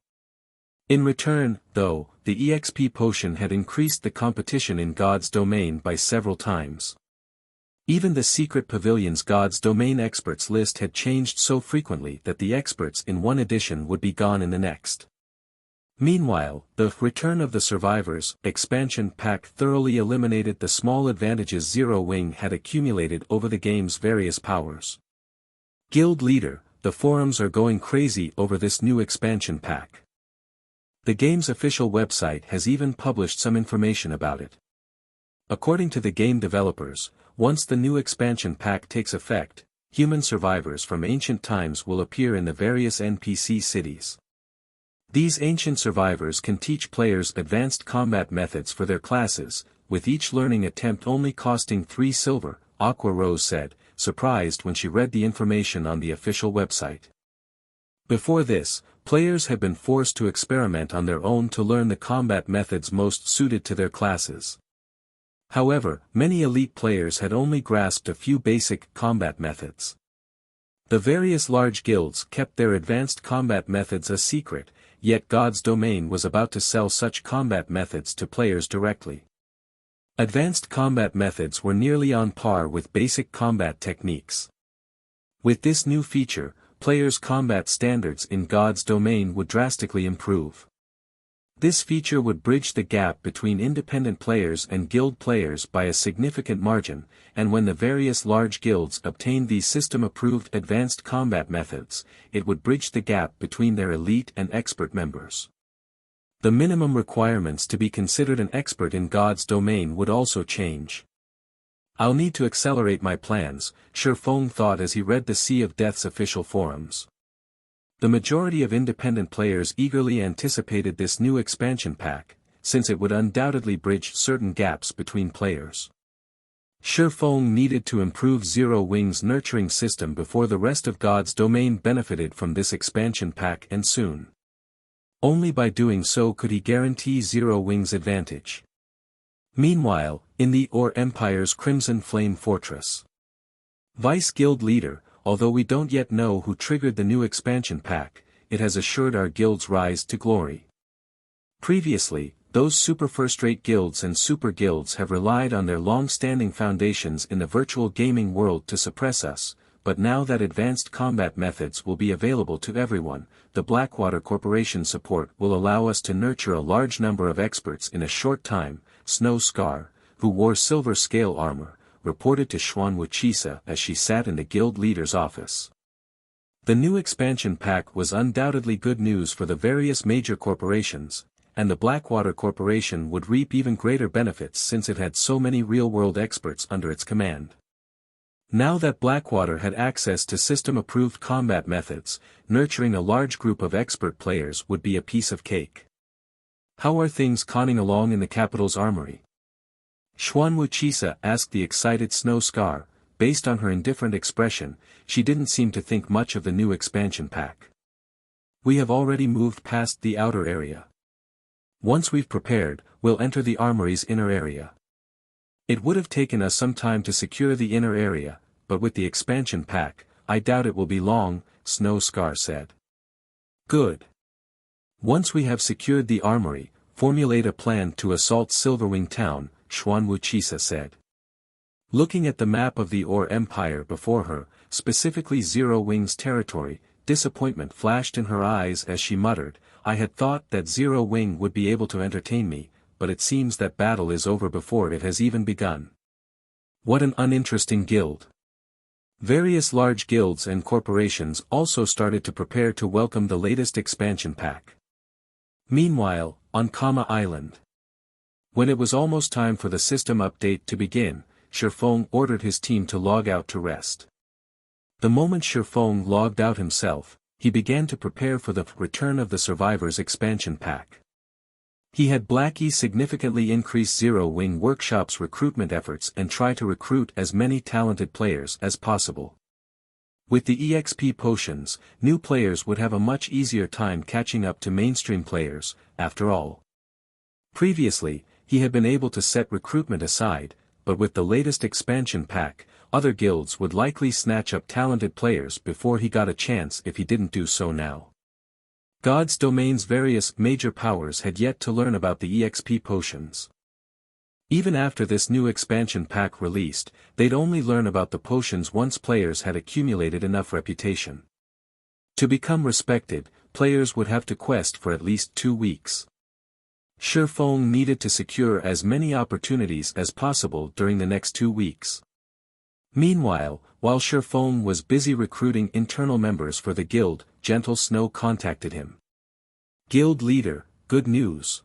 [SPEAKER 1] In return, though, the EXP potion had increased the competition in God's domain by several times. Even the secret pavilion's God's domain experts list had changed so frequently that the experts in one edition would be gone in the next. Meanwhile, the Return of the Survivors expansion pack thoroughly eliminated the small advantages Zero Wing had accumulated over the game's various powers. Guild Leader, the forums are going crazy over this new expansion pack. The game's official website has even published some information about it. According to the game developers, once the new expansion pack takes effect, human survivors from ancient times will appear in the various NPC cities. These ancient survivors can teach players advanced combat methods for their classes, with each learning attempt only costing 3 silver, Aqua Rose said, surprised when she read the information on the official website. Before this, players had been forced to experiment on their own to learn the combat methods most suited to their classes. However, many elite players had only grasped a few basic combat methods. The various large guilds kept their advanced combat methods a secret, yet God's domain was about to sell such combat methods to players directly. Advanced combat methods were nearly on par with basic combat techniques. With this new feature, players' combat standards in God's domain would drastically improve. This feature would bridge the gap between independent players and guild players by a significant margin, and when the various large guilds obtained these system-approved advanced combat methods, it would bridge the gap between their elite and expert members. The minimum requirements to be considered an expert in God's domain would also change. I'll need to accelerate my plans, Feng thought as he read the Sea of Death's official forums. The majority of independent players eagerly anticipated this new expansion pack, since it would undoubtedly bridge certain gaps between players. Feng needed to improve Zero Wing's nurturing system before the rest of God's domain benefited from this expansion pack, and soon. Only by doing so could he guarantee Zero Wing's advantage. Meanwhile, in the Or Empire's Crimson Flame Fortress. Vice Guild Leader, although we don't yet know who triggered the new expansion pack, it has assured our guild's rise to glory. Previously, those super first-rate guilds and super guilds have relied on their long-standing foundations in the virtual gaming world to suppress us, but now that advanced combat methods will be available to everyone, the Blackwater Corporation support will allow us to nurture a large number of experts in a short time. Snow Scar, who wore silver scale armor, reported to Wuxia as she sat in the guild leader's office. The new expansion pack was undoubtedly good news for the various major corporations, and the Blackwater Corporation would reap even greater benefits since it had so many real-world experts under its command. Now that Blackwater had access to system-approved combat methods, nurturing a large group of expert players would be a piece of cake. How are things conning along in the capital's armory? Wuxia asked the excited Snow Scar. Based on her indifferent expression, she didn't seem to think much of the new expansion pack. We have already moved past the outer area. Once we've prepared, we'll enter the armory's inner area. It would have taken us some time to secure the inner area, but with the expansion pack, I doubt it will be long, Snow Scar said. Good. Once we have secured the armory, formulate a plan to assault Silverwing Town, Wuxia said. Looking at the map of the Or Empire before her, specifically Zero Wing's territory, disappointment flashed in her eyes as she muttered, I had thought that Zero Wing would be able to entertain me, but it seems that battle is over before it has even begun. What an uninteresting guild. Various large guilds and corporations also started to prepare to welcome the latest expansion pack. Meanwhile, on Kama Island. When it was almost time for the system update to begin, Feng ordered his team to log out to rest. The moment Feng logged out himself, he began to prepare for the return of the Survivors expansion pack. He had Blackie significantly increase Zero Wing Workshop's recruitment efforts and try to recruit as many talented players as possible. With the EXP potions, new players would have a much easier time catching up to mainstream players, after all. Previously, he had been able to set recruitment aside, but with the latest expansion pack, other guilds would likely snatch up talented players before he got a chance if he didn't do so now. God's domain's various major powers had yet to learn about the EXP potions. Even after this new expansion pack released, they'd only learn about the potions once players had accumulated enough reputation. To become respected, players would have to quest for at least 2 weeks. Feng needed to secure as many opportunities as possible during the next 2 weeks. Meanwhile, while Feng was busy recruiting internal members for the guild, Gentle Snow contacted him. Guild leader, good news.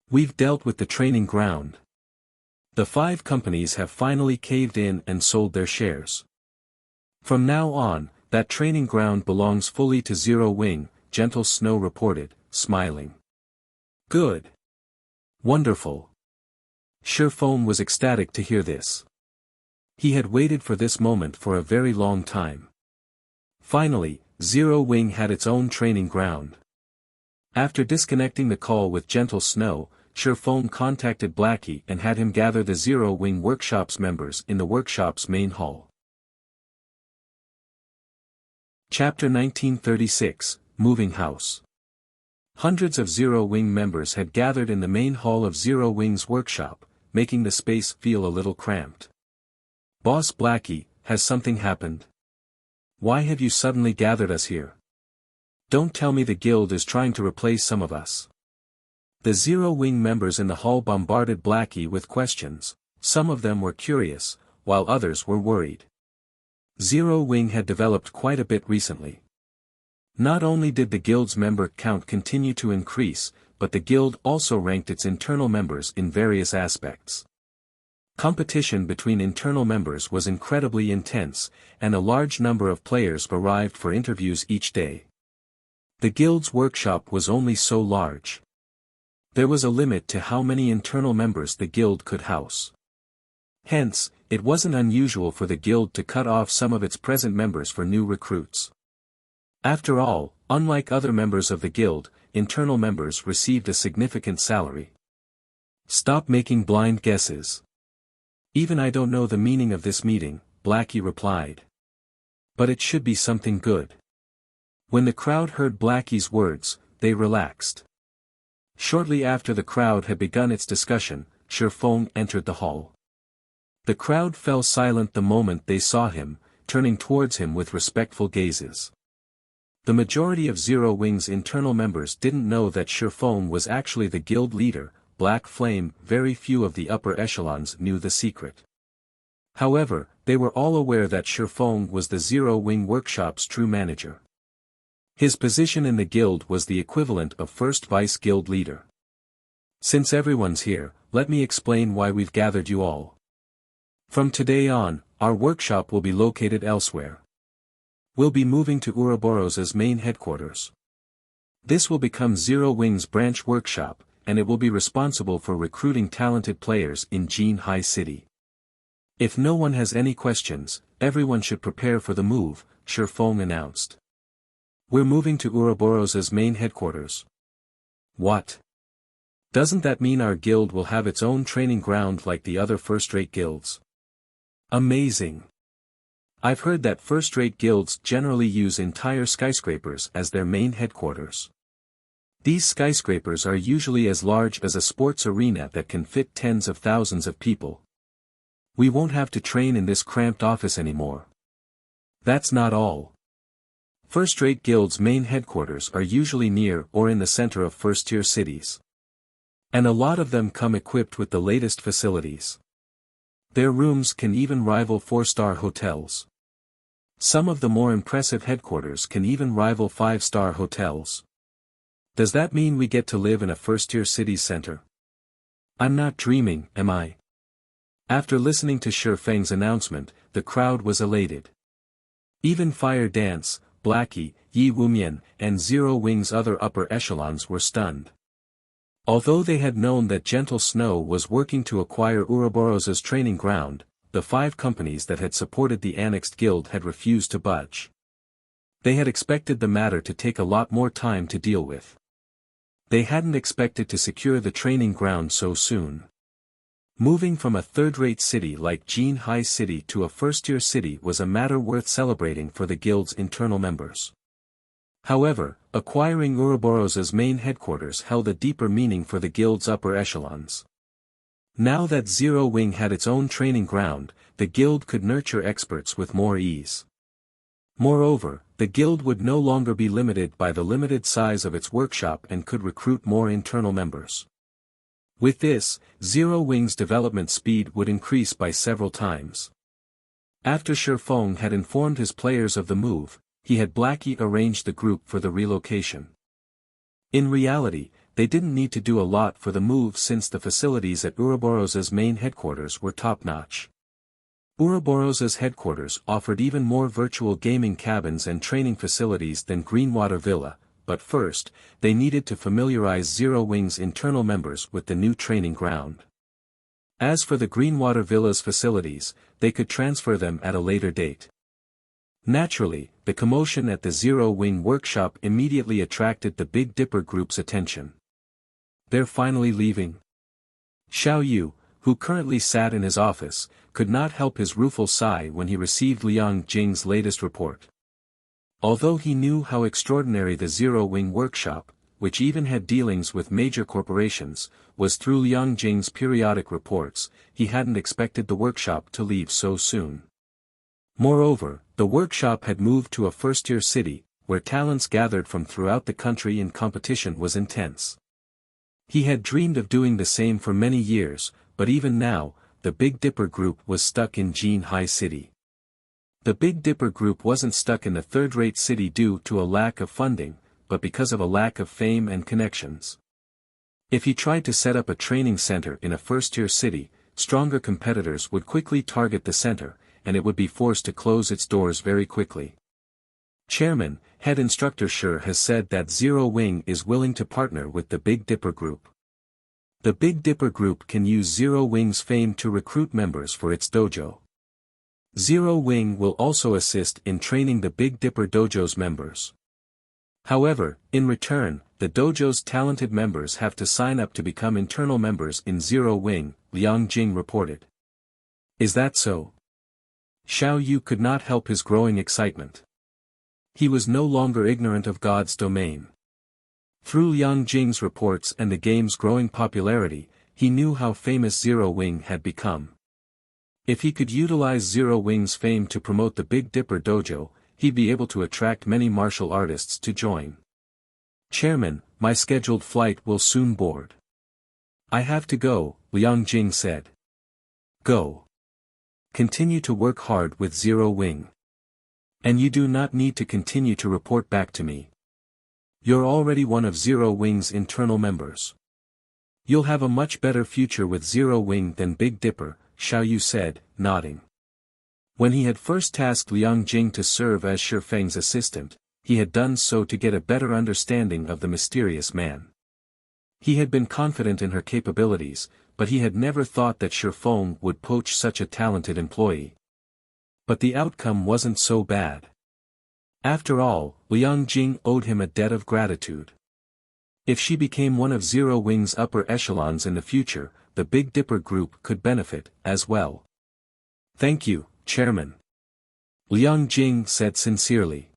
[SPEAKER 1] We've dealt with the training ground. The 5 companies have finally caved in and sold their shares. From now on, that training ground belongs fully to Zero Wing, Gentle Snow reported, smiling. Good. Wonderful. Feng was ecstatic to hear this. He had waited for this moment for a very long time. Finally, Zero Wing had its own training ground. After disconnecting the call with Gentle Snow, Feng contacted Blackie and had him gather the Zero Wing Workshop's members in the workshop's main hall. Chapter 1936, Moving House. Hundreds of Zero Wing members had gathered in the main hall of Zero Wing's workshop, making the space feel a little cramped. Boss Blackie, has something happened? Why have you suddenly gathered us here? Don't tell me the guild is trying to replace some of us. The Zero Wing members in the hall bombarded Blackie with questions. Some of them were curious, while others were worried. Zero Wing had developed quite a bit recently. Not only did the guild's member count continue to increase, but the guild also ranked its internal members in various aspects. Competition between internal members was incredibly intense, and a large number of players arrived for interviews each day. The guild's workshop was only so large. There was a limit to how many internal members the guild could house. Hence, it wasn't unusual for the guild to cut off some of its present members for new recruits. After all, unlike other members of the guild, internal members received a significant salary. Stop making blind guesses. Even I don't know the meaning of this meeting, Blackie replied. But it should be something good. When the crowd heard Blackie's words, they relaxed. Shortly after the crowd had begun its discussion, Feng entered the hall. The crowd fell silent the moment they saw him, turning towards him with respectful gazes. The majority of Zero Wing's internal members didn't know that Feng was actually the guild leader, Black Flame. Very few of the upper echelons knew the secret. However, they were all aware that Feng was the Zero Wing workshop's true manager. His position in the guild was the equivalent of first vice guild leader. Since everyone's here, let me explain why we've gathered you all. From today on, our workshop will be located elsewhere. We'll be moving to Ouroboros's main headquarters. This will become Zero Wing's branch workshop, and it will be responsible for recruiting talented players in Jinhai City. If no one has any questions, everyone should prepare for the move, Feng announced. We're moving to Ouroboros's main headquarters. What? Doesn't that mean our guild will have its own training ground like the other first-rate guilds? Amazing. I've heard that first-rate guilds generally use entire skyscrapers as their main headquarters. These skyscrapers are usually as large as a sports arena that can fit tens of thousands of people. We won't have to train in this cramped office anymore. That's not all. First-rate guilds' main headquarters are usually near or in the center of first-tier cities. And a lot of them come equipped with the latest facilities. Their rooms can even rival 4-star hotels. Some of the more impressive headquarters can even rival 5-star hotels. Does that mean we get to live in a first-tier city's center? I'm not dreaming, am I? After listening to Feng's announcement, the crowd was elated. Even Fire Dance, Blackie, Yi Wumian, and Zero Wing's other upper echelons were stunned. Although they had known that Gentle Snow was working to acquire Ouroboros's training ground, the 5 companies that had supported the annexed guild had refused to budge. They had expected the matter to take a lot more time to deal with. They hadn't expected to secure the training ground so soon. Moving from a third-rate city like Jinhai City to a first-tier city was a matter worth celebrating for the guild's internal members. However, acquiring Ouroboros's main headquarters held a deeper meaning for the guild's upper echelons. Now that Zero Wing had its own training ground, the guild could nurture experts with more ease. Moreover, the guild would no longer be limited by the limited size of its workshop and could recruit more internal members. With this, Zero Wing's development speed would increase by several times. After Feng had informed his players of the move, he had Blackie arrange the group for the relocation. In reality, they didn't need to do a lot for the move since the facilities at Ouroboros's main headquarters were top-notch. Ouroboros's headquarters offered even more virtual gaming cabins and training facilities than Greenwater Villa, but first, they needed to familiarize Zero Wing's internal members with the new training ground. As for the Greenwater Villa's facilities, they could transfer them at a later date. Naturally, the commotion at the Zero Wing workshop immediately attracted the Big Dipper group's attention. They're finally leaving. Xiao Yu, who currently sat in his office, could not help his rueful sigh when he received Liang Jing's latest report. Although he knew how extraordinary the Zero Wing workshop, which even had dealings with major corporations, was through Liang Jing's periodic reports, he hadn't expected the workshop to leave so soon. Moreover, the workshop had moved to a first-tier city, where talents gathered from throughout the country and competition was intense. He had dreamed of doing the same for many years, but even now, the Big Dipper Group was stuck in Jinhai City. The Big Dipper Group wasn't stuck in the third-rate city due to a lack of funding, but because of a lack of fame and connections. If he tried to set up a training center in a first-tier city, stronger competitors would quickly target the center, and it would be forced to close its doors very quickly. Chairman, head instructor Sure has said that Zero Wing is willing to partner with the Big Dipper Group. The Big Dipper Group can use Zero Wing's fame to recruit members for its dojo. Zero Wing will also assist in training the Big Dipper Dojo's members. However, in return, the dojo's talented members have to sign up to become internal members in Zero Wing, Liang Jing reported. Is that so? Xiao Yu could not help his growing excitement. He was no longer ignorant of God's domain. Through Liang Jing's reports and the game's growing popularity, he knew how famous Zero Wing had become. If he could utilize Zero Wing's fame to promote the Big Dipper Dojo, he'd be able to attract many martial artists to join. Chairman, my scheduled flight will soon board. I have to go, Liang Jing said. Go. Continue to work hard with Zero Wing. And you do not need to continue to report back to me. You're already one of Zero Wing's internal members. You'll have a much better future with Zero Wing than Big Dipper, Xiao Yu said, nodding. When he had first tasked Liang Jing to serve as Shi Feng's assistant, he had done so to get a better understanding of the mysterious man. He had been confident in her capabilities, but he had never thought that Shi Feng would poach such a talented employee. But the outcome wasn't so bad. After all, Liang Jing owed him a debt of gratitude. If she became one of Zero Wing's upper echelons in the future, the Big Dipper Group could benefit, as well. Thank you, Chairman. Liang Jing said sincerely.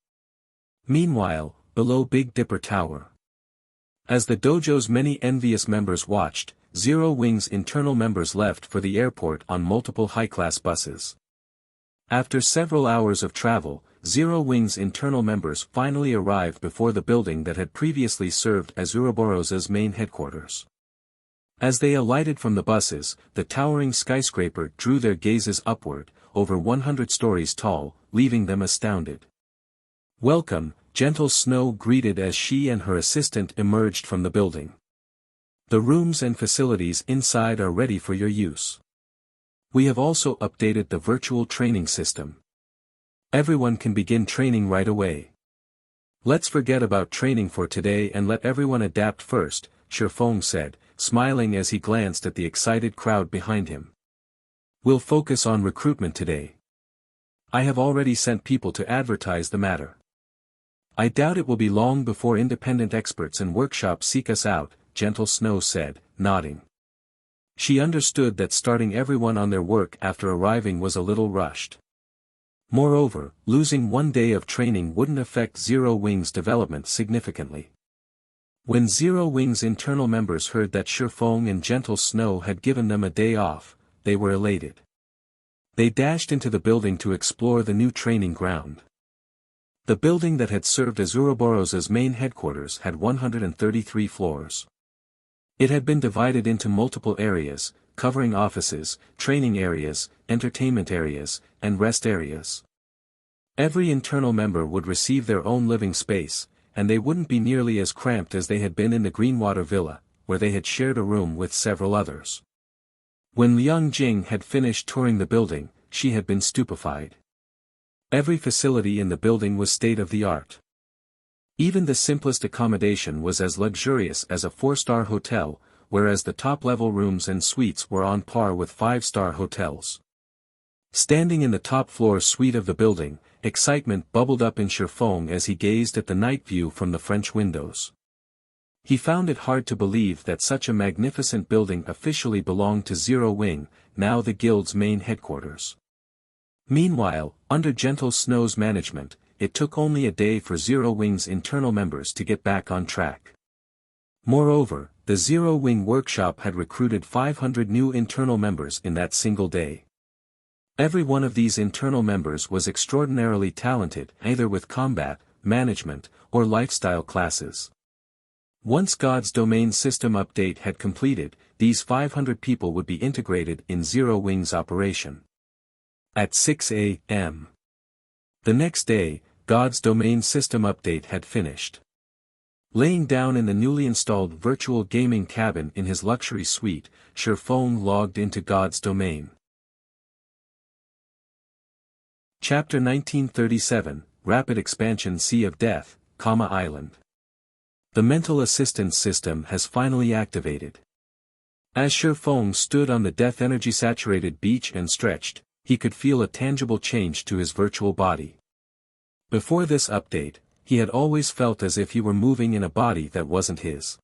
[SPEAKER 1] Meanwhile, below Big Dipper Tower. As the dojo's many envious members watched, Zero Wing's internal members left for the airport on multiple high-class buses. After several hours of travel, Zero Wing's internal members finally arrived before the building that had previously served as Ouroboros's main headquarters. As they alighted from the buses, the towering skyscraper drew their gazes upward, over 100 stories tall, leaving them astounded. Welcome, Gentle Snow greeted as she and her assistant emerged from the building. The rooms and facilities inside are ready for your use. We have also updated the virtual training system. Everyone can begin training right away. Let's forget about training for today and let everyone adapt first, Shi Feng said, smiling as he glanced at the excited crowd behind him. We'll focus on recruitment today. I have already sent people to advertise the matter. I doubt it will be long before independent experts and workshops seek us out, Gentle Snow said, nodding. She understood that starting everyone on their work after arriving was a little rushed. Moreover, losing one day of training wouldn't affect Zero Wing's development significantly. When Zero Wing's internal members heard that Shi Feng and Gentle Snow had given them a day off, they were elated. They dashed into the building to explore the new training ground. The building that had served as Ouroboros's main headquarters had 133 floors. It had been divided into multiple areas, covering offices, training areas, entertainment areas, and rest areas. Every internal member would receive their own living space, and they wouldn't be nearly as cramped as they had been in the Greenwater Villa, where they had shared a room with several others. When Liang Jing had finished touring the building, she had been stupefied. Every facility in the building was state-of-the-art. Even the simplest accommodation was as luxurious as a 4-star hotel, whereas the top-level rooms and suites were on par with 5-star hotels. Standing in the top-floor suite of the building, excitement bubbled up in Shi Feng as he gazed at the night view from the French windows. He found it hard to believe that such a magnificent building officially belonged to Zero Wing, now the guild's main headquarters. Meanwhile, under Gentle Snow's management, it took only a day for Zero Wing's internal members to get back on track. Moreover, the Zero Wing workshop had recruited 500 new internal members in that single day. Every one of these internal members was extraordinarily talented, either with combat, management, or lifestyle classes. Once God's domain system update had completed, these 500 people would be integrated in Zero Wing's operation. At 6 a.m. the next day, God's domain system update had finished. Laying down in the newly installed virtual gaming cabin in his luxury suite, Feng logged into God's domain. Chapter 1937, Rapid Expansion Sea of Death, Island. The mental assistance system has finally activated. As Feng stood on the death energy-saturated beach and stretched, he could feel a tangible change to his virtual body. Before this update, he had always felt as if he were moving in a body that wasn't his.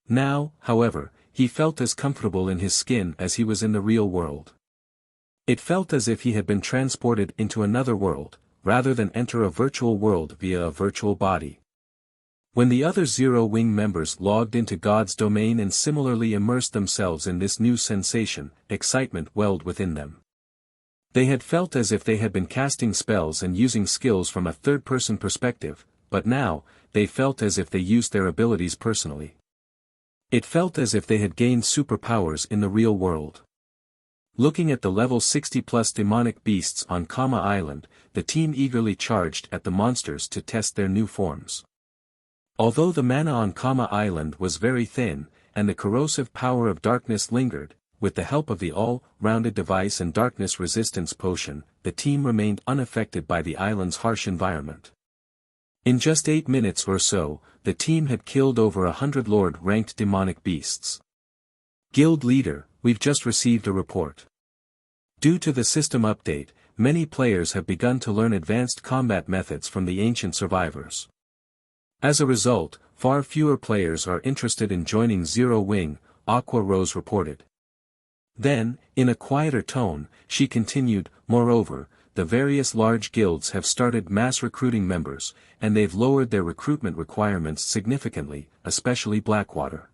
[SPEAKER 1] Now, however, he felt as comfortable in his skin as he was in the real world. It felt as if he had been transported into another world, rather than enter a virtual world via a virtual body. When the other Zero Wing members logged into God's domain and similarly immersed themselves in this new sensation, excitement welled within them. They had felt as if they had been casting spells and using skills from a third-person perspective, but now, they felt as if they used their abilities personally. It felt as if they had gained superpowers in the real world. Looking at the level 60+ demonic beasts on Island, the team eagerly charged at the monsters to test their new forms. Although the mana on Island was very thin, and the corrosive power of darkness lingered, with the help of the all-rounded device and darkness resistance potion, the team remained unaffected by the island's harsh environment. In just 8 minutes or so, the team had killed over 100 Lord-ranked demonic beasts. Guild Leader, we've just received a report. Due to the system update, many players have begun to learn advanced combat methods from the ancient survivors. As a result, far fewer players are interested in joining Zero Wing, Aqua Rose reported. Then, in a quieter tone, she continued, moreover, the various large guilds have started mass recruiting members, and they've lowered their recruitment requirements significantly, especially Blackwater.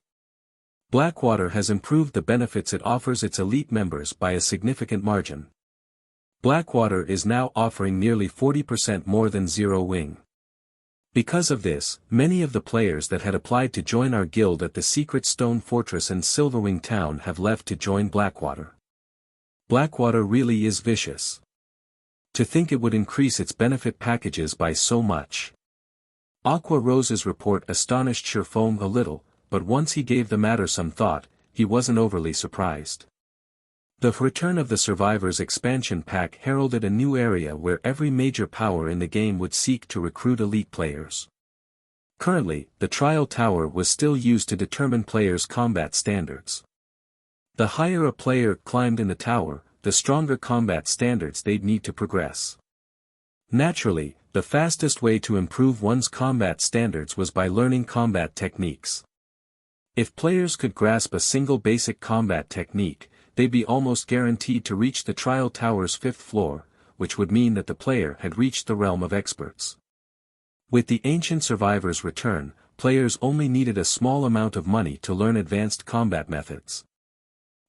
[SPEAKER 1] Blackwater has improved the benefits it offers its elite members by a significant margin. Blackwater is now offering nearly 40% more than Zero Wing. Because of this, many of the players that had applied to join our guild at the Secret Stone Fortress and Silverwing Town have left to join Blackwater. Blackwater really is vicious. To think it would increase its benefit packages by so much. Aqua Rose's report astonished Feng a little, but once he gave the matter some thought, he wasn't overly surprised. The return of the Survivors expansion pack heralded a new area where every major power in the game would seek to recruit elite players. Currently, the Trial Tower was still used to determine players' combat standards. The higher a player climbed in the tower, the stronger combat standards they'd need to progress. Naturally, the fastest way to improve one's combat standards was by learning combat techniques. If players could grasp a single basic combat technique, they'd be almost guaranteed to reach the Trial Tower's 5th floor, which would mean that the player had reached the realm of experts. With the ancient survivors' return, players only needed a small amount of money to learn advanced combat methods.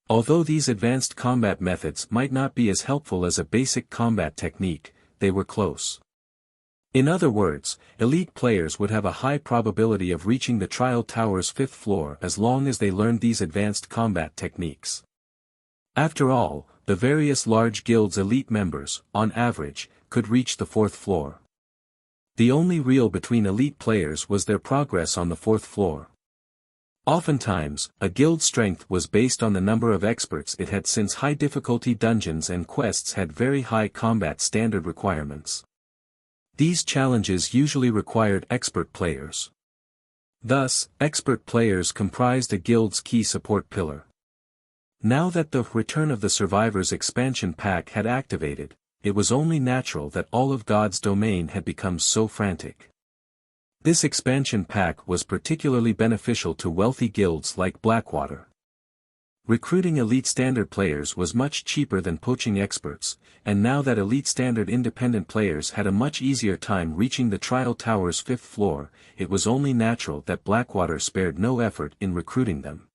[SPEAKER 1] Although these advanced combat methods might not be as helpful as a basic combat technique, they were close. In other words, elite players would have a high probability of reaching the Trial Tower's 5th floor as long as they learned these advanced combat techniques. After all, the various large guilds' elite members, on average, could reach the 4th floor. The only real between elite players was their progress on the 4th floor. Oftentimes, a guild's strength was based on the number of experts it had, since high-difficulty dungeons and quests had very high combat standard requirements. These challenges usually required expert players. Thus, expert players comprised a guild's key support pillar. Now that the return of the Survivors expansion pack had activated, it was only natural that all of God's domain had become so frantic. This expansion pack was particularly beneficial to wealthy guilds like Blackwater. Recruiting elite standard players was much cheaper than poaching experts, and now that elite standard independent players had a much easier time reaching the Trial Tower's 5th floor, it was only natural that Blackwater spared no effort in recruiting them.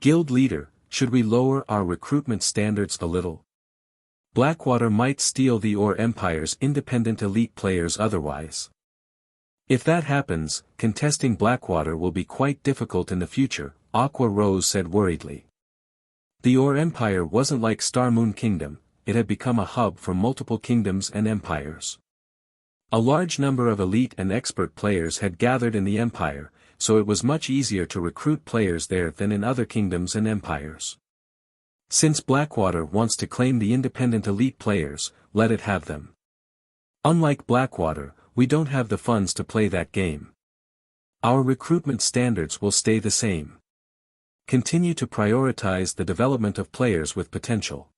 [SPEAKER 1] Guild Leader, should we lower our recruitment standards a little? Blackwater might steal the Ore Empire's independent elite players otherwise. If that happens, contesting Blackwater will be quite difficult in the future, Aqua Rose said worriedly. The Ore Empire wasn't like Star Moon Kingdom, it had become a hub for multiple kingdoms and empires. A large number of elite and expert players had gathered in the empire, so it was much easier to recruit players there than in other kingdoms and empires. Since Blackwater wants to claim the independent elite players, let it have them. Unlike Blackwater, we don't have the funds to play that game. Our recruitment standards will stay the same. Continue to prioritize the development of players with potential.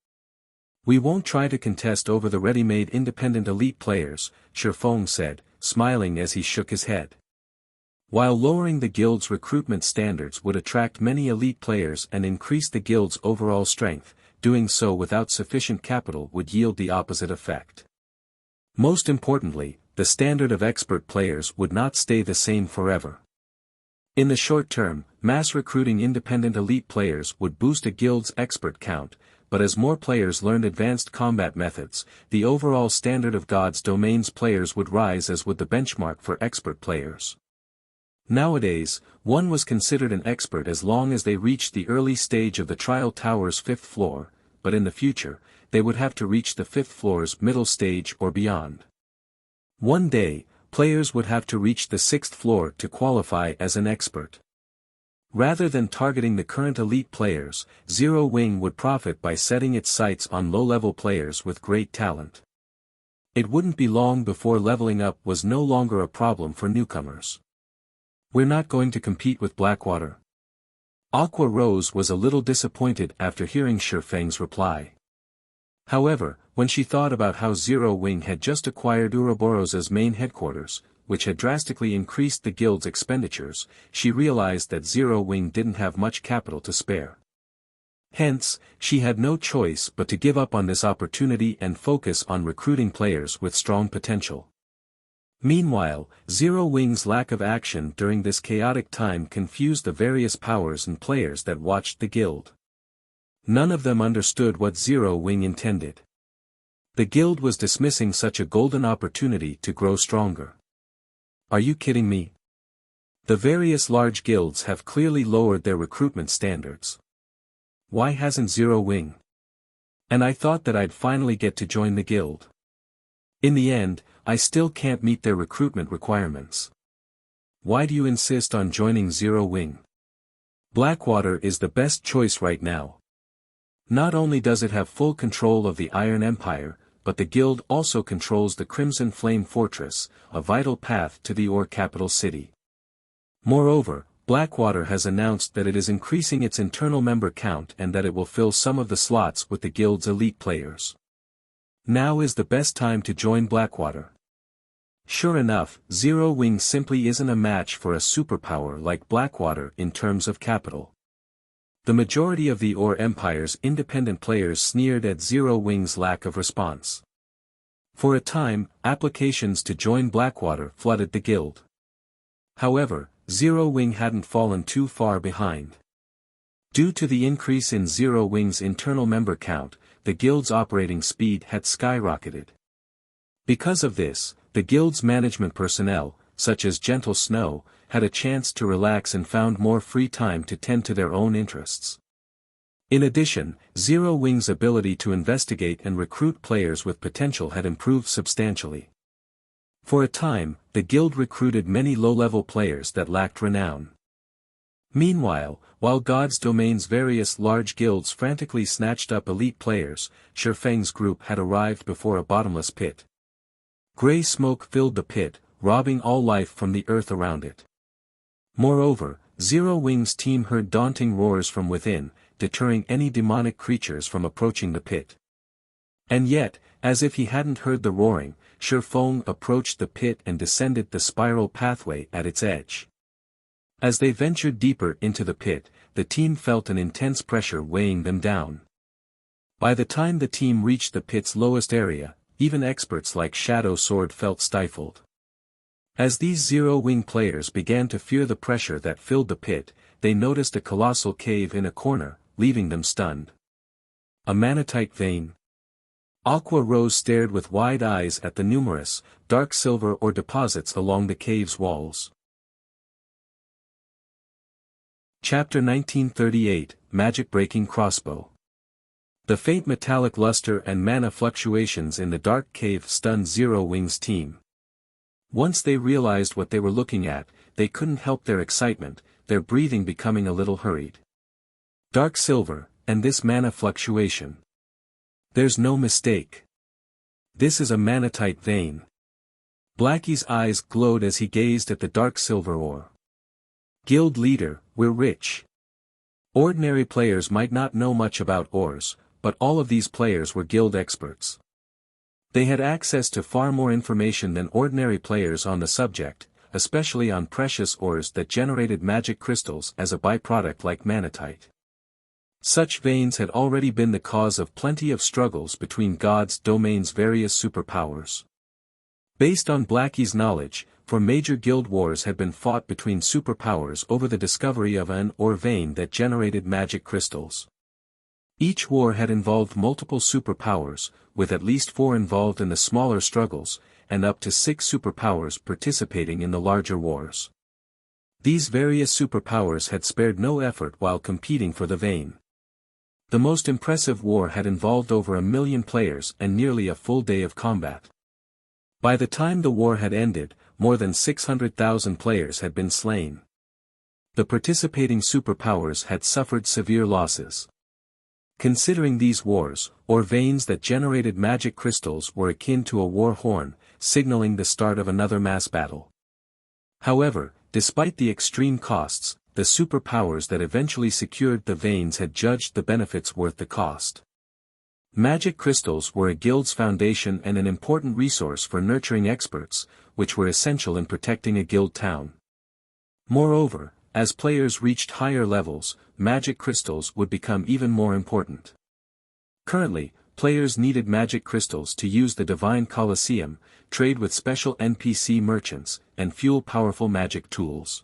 [SPEAKER 1] We won't try to contest over the ready-made independent elite players, Feng said, smiling as he shook his head. While lowering the guild's recruitment standards would attract many elite players and increase the guild's overall strength, doing so without sufficient capital would yield the opposite effect. Most importantly, the standard of expert players would not stay the same forever. In the short term, mass recruiting independent elite players would boost a guild's expert count, but as more players learned advanced combat methods, the overall standard of God's domains players would rise, as would the benchmark for expert players. Nowadays, one was considered an expert as long as they reached the early stage of the Trial Tower's 5th floor, but in the future, they would have to reach the 5th floor's middle stage or beyond. One day, players would have to reach the 6th floor to qualify as an expert. Rather than targeting the current elite players, Zero Wing would profit by setting its sights on low-level players with great talent. It wouldn't be long before leveling up was no longer a problem for newcomers. We're not going to compete with Blackwater. Aqua Rose was a little disappointed after hearing Feng's reply. However, when she thought about how Zero Wing had just acquired Ouroboros's main headquarters, which had drastically increased the guild's expenditures, she realized that Zero Wing didn't have much capital to spare. Hence, she had no choice but to give up on this opportunity and focus on recruiting players with strong potential. Meanwhile, Zero Wing's lack of action during this chaotic time confused the various powers and players that watched the guild. None of them understood what Zero Wing intended. The guild was dismissing such a golden opportunity to grow stronger. Are you kidding me? The various large guilds have clearly lowered their recruitment standards. Why hasn't Zero Wing? And I thought that I'd finally get to join the guild. In the end, I still can't meet their recruitment requirements. Why do you insist on joining Zero Wing? Blackwater is the best choice right now. Not only does it have full control of the Iron Empire, but the guild also controls the Crimson Flame Fortress, a vital path to the Ore capital city. Moreover, Blackwater has announced that it is increasing its internal member count and that it will fill some of the slots with the guild's elite players. Now is the best time to join Blackwater. Sure enough, Zero Wing simply isn't a match for a superpower like Blackwater in terms of capital. The majority of the Ore Empire's independent players sneered at Zero Wing's lack of response. For a time, applications to join Blackwater flooded the guild. However, Zero Wing hadn't fallen too far behind. Due to the increase in Zero Wing's internal member count, the guild's operating speed had skyrocketed. Because of this, the guild's management personnel, such as Gentle Snow, had a chance to relax and found more free time to tend to their own interests. In addition, Zero Wing's ability to investigate and recruit players with potential had improved substantially. For a time, the guild recruited many low-level players that lacked renown. Meanwhile, while God's Domain's various large guilds frantically snatched up elite players, Feng's group had arrived before a bottomless pit. Gray smoke filled the pit, robbing all life from the earth around it. Moreover, Zero Wing's team heard daunting roars from within, deterring any demonic creatures from approaching the pit. And yet, as if he hadn't heard the roaring, Feng approached the pit and descended the spiral pathway at its edge. As they ventured deeper into the pit, the team felt an intense pressure weighing them down. By the time the team reached the pit's lowest area, even experts like Shadow Sword felt stifled. As these Zero Wing players began to fear the pressure that filled the pit, they noticed a colossal cave in a corner, leaving them stunned. A manatite vein. Aqua Rose stared with wide eyes at the numerous, dark silver ore deposits along the cave's walls. Chapter 1938, Magicbreaking Crossbow. The faint metallic luster and mana fluctuations in the dark cave stunned Zero Wing's team. Once they realized what they were looking at, they couldn't help their excitement, their breathing becoming a little hurried. Dark silver, and this mana fluctuation. There's no mistake. This is a manatite vein. Blackie's eyes glowed as he gazed at the dark silver ore. Guild leader, we're rich. Ordinary players might not know much about ores, but all of these players were guild experts. They had access to far more information than ordinary players on the subject, especially on precious ores that generated magic crystals as a byproduct like manatite. Such veins had already been the cause of plenty of struggles between God's domain's various superpowers. Based on Blackie's knowledge, for major guild wars had been fought between superpowers over the discovery of an ore vein that generated magic crystals. Each war had involved multiple superpowers, with at least 4 involved in the smaller struggles, and up to 6 superpowers participating in the larger wars. These various superpowers had spared no effort while competing for the vein. The most impressive war had involved over 1 million players and nearly a full day of combat. By the time the war had ended, more than 600,000 players had been slain. The participating superpowers had suffered severe losses. Considering these wars, ore veins that generated magic crystals were akin to a war horn, signaling the start of another mass battle. However, despite the extreme costs, the superpowers that eventually secured the veins had judged the benefits worth the cost. Magic crystals were a guild's foundation and an important resource for nurturing experts, which were essential in protecting a guild town. Moreover, as players reached higher levels, magic crystals would become even more important. Currently, players needed magic crystals to use the Divine Colosseum, trade with special NPC merchants, and fuel powerful magic tools.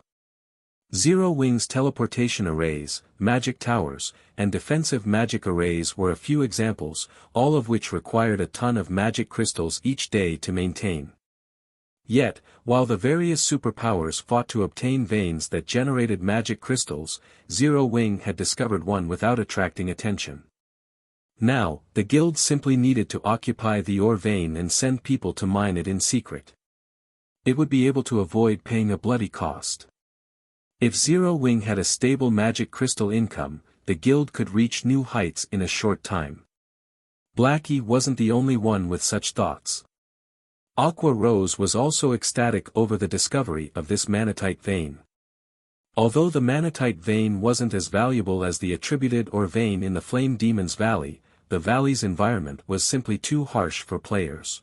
[SPEAKER 1] Zero Wing's teleportation arrays, magic towers, and defensive magic arrays were a few examples, all of which required a ton of magic crystals each day to maintain. Yet, while the various superpowers fought to obtain veins that generated magic crystals, Zero Wing had discovered one without attracting attention. Now, the guild simply needed to occupy the ore vein and send people to mine it in secret. It would be able to avoid paying a bloody cost. If Zero Wing had a stable magic crystal income, the guild could reach new heights in a short time. Blackie wasn't the only one with such thoughts. Aqua Rose was also ecstatic over the discovery of this manatite vein. Although the manatite vein wasn't as valuable as the attributed ore vein in the Flame Demon's Valley, the valley's environment was simply too harsh for players.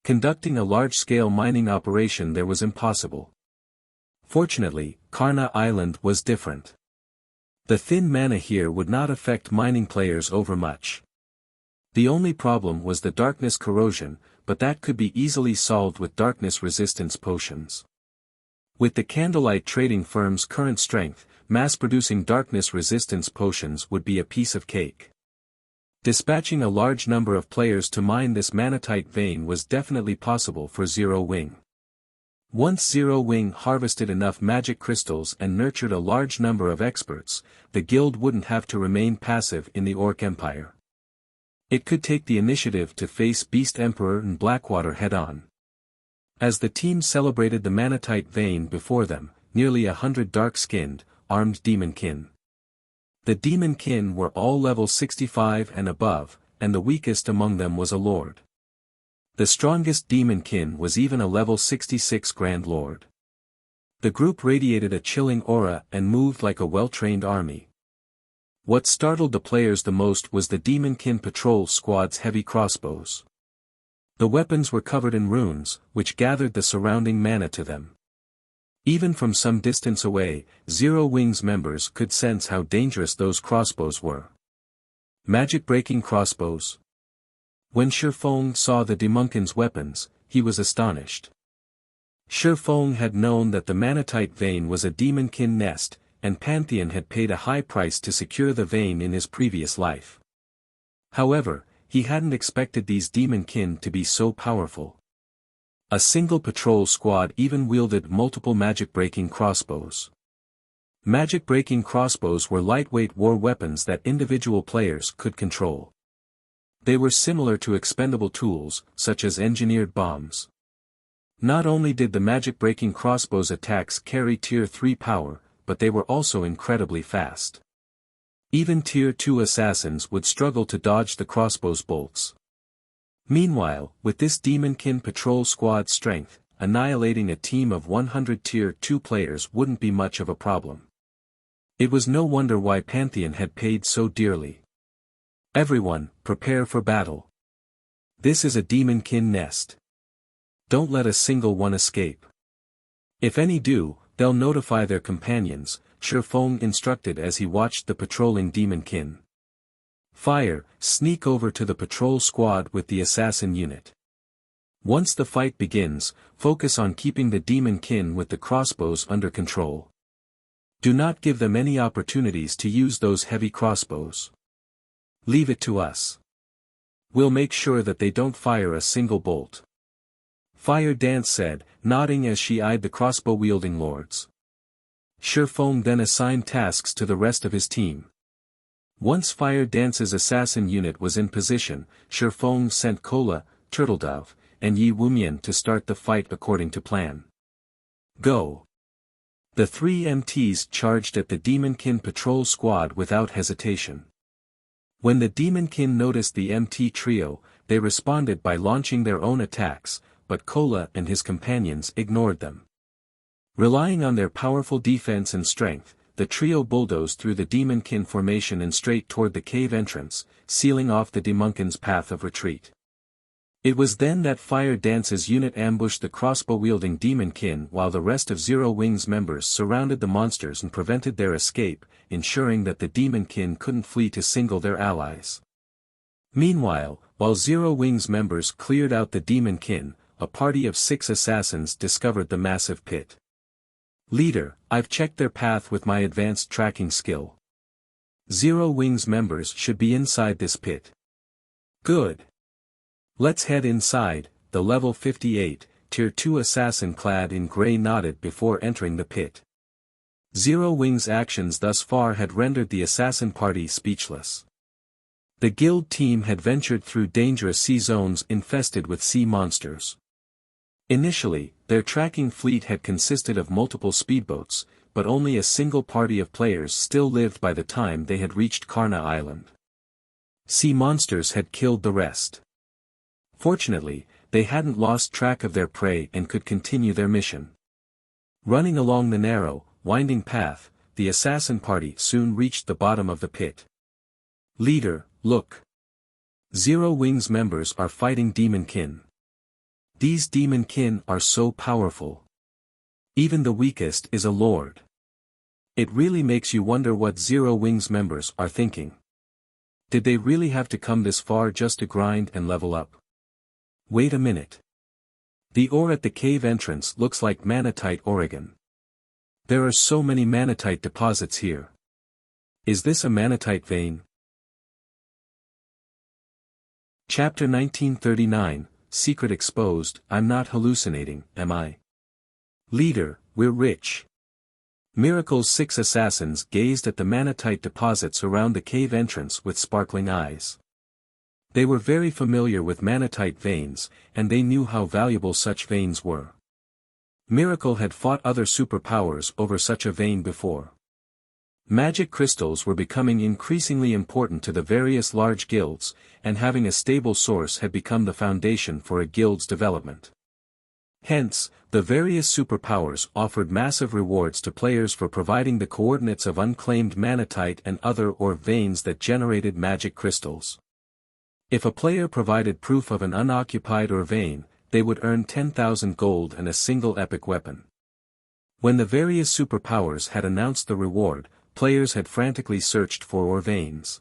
[SPEAKER 1] Conducting a large-scale mining operation there was impossible. Fortunately, Karna Island was different. The thin mana here would not affect mining players overmuch. The only problem was the darkness corrosion, but that could be easily solved with darkness resistance potions. With the candlelight trading firm's current strength, mass-producing darkness resistance potions would be a piece of cake. Dispatching a large number of players to mine this manatite vein was definitely possible for Zero Wing. Once Zero Wing harvested enough magic crystals and nurtured a large number of experts, the guild wouldn't have to remain passive in the Orc Empire. It could take the initiative to face Beast Emperor and Blackwater head-on. As the team celebrated the manatite vein before them, nearly 100 dark-skinned, armed Demonkin. The Demonkin were all level 65 and above, and the weakest among them was a lord. The strongest Demonkin was even a level 66 Grand Lord. The group radiated a chilling aura and moved like a well-trained army. What startled the players the most was the Demonkin patrol squad's heavy crossbows. The weapons were covered in runes, which gathered the surrounding mana to them. Even from some distance away, Zero Wing's members could sense how dangerous those crossbows were. Magic-breaking crossbows. When Feng saw the Demonkin's weapons, he was astonished. Feng had known that the manatite vein was a Demonkin nest, and Pantheon had paid a high price to secure the vein in his previous life. However, he hadn't expected these Demonkin to be so powerful. A single patrol squad even wielded multiple magic-breaking crossbows. Magic-breaking crossbows were lightweight war weapons that individual players could control. They were similar to expendable tools, such as engineered bombs. Not only did the magic-breaking crossbow's attacks carry Tier 3 power, but they were also incredibly fast. Even Tier 2 assassins would struggle to dodge the crossbow's bolts. Meanwhile, with this Demonkin patrol squad strength, annihilating a team of 100 Tier 2 players wouldn't be much of a problem. It was no wonder why Pantheon had paid so dearly. Everyone, prepare for battle. This is a Demonkin nest. Don't let a single one escape. If any do, they'll notify their companions, Feng instructed as he watched the patrolling Demonkin. Fire, sneak over to the patrol squad with the assassin unit. Once the fight begins, focus on keeping the Demonkin with the crossbows under control. Do not give them any opportunities to use those heavy crossbows. Leave it to us. We'll make sure that they don't fire a single bolt. Fire Dance said, nodding as she eyed the crossbow-wielding lords. Feng then assigned tasks to the rest of his team. Once Fire Dance's assassin unit was in position, Feng sent Kola, Turtledove, and Yi Wumian to start the fight according to plan. Go! The three MTs charged at the Demonkin patrol squad without hesitation. When the Demonkin noticed the MT trio, they responded by launching their own attacks, but Kola and his companions ignored them. Relying on their powerful defense and strength, the trio bulldozed through the Demonkin formation and straight toward the cave entrance, sealing off the Demonkin's path of retreat. It was then that Fire Dance's unit ambushed the crossbow-wielding Demonkin while the rest of Zero Wing's members surrounded the monsters and prevented their escape, ensuring that the Demonkin couldn't flee to single their allies. Meanwhile, while Zero Wing's members cleared out the Demonkin, a party of 6 assassins discovered the massive pit. Leader, I've checked their path with my advanced tracking skill. Zero Wing's members should be inside this pit. Good. Let's head inside, the level 58, Tier 2 assassin clad in grey nodded before entering the pit. Zero Wing's actions thus far had rendered the assassin party speechless. The guild team had ventured through dangerous sea zones infested with sea monsters. Initially, their tracking fleet had consisted of multiple speedboats, but only a single party of players still lived by the time they had reached Karna Island. Sea monsters had killed the rest. Fortunately, they hadn't lost track of their prey and could continue their mission. Running along the narrow, winding path, the assassin party soon reached the bottom of the pit. Leader, look. Zero Wing's members are fighting Demonkin. These Demonkin are so powerful. Even the weakest is a lord. It really makes you wonder what Zero Wing's members are thinking. Did they really have to come this far just to grind and level up? Wait a minute. The ore at the cave entrance looks like Manatite, Oregon. There are so many Manatite deposits here. Is this a Manatite vein? Chapter 1939, Secret Exposed. I'm not hallucinating, am I? Leader, we're rich. Miracle's 6 assassins gazed at the Manatite deposits around the cave entrance with sparkling eyes. They were very familiar with Manatite veins, and they knew how valuable such veins were. Miracle had fought other superpowers over such a vein before. Magic crystals were becoming increasingly important to the various large guilds, and having a stable source had become the foundation for a guild's development. Hence, the various superpowers offered massive rewards to players for providing the coordinates of unclaimed Manatite and other ore veins that generated magic crystals. If a player provided proof of an unoccupied ore vein, they would earn 10,000 gold and a single epic weapon. When the various superpowers had announced the reward, players had frantically searched for ore veins.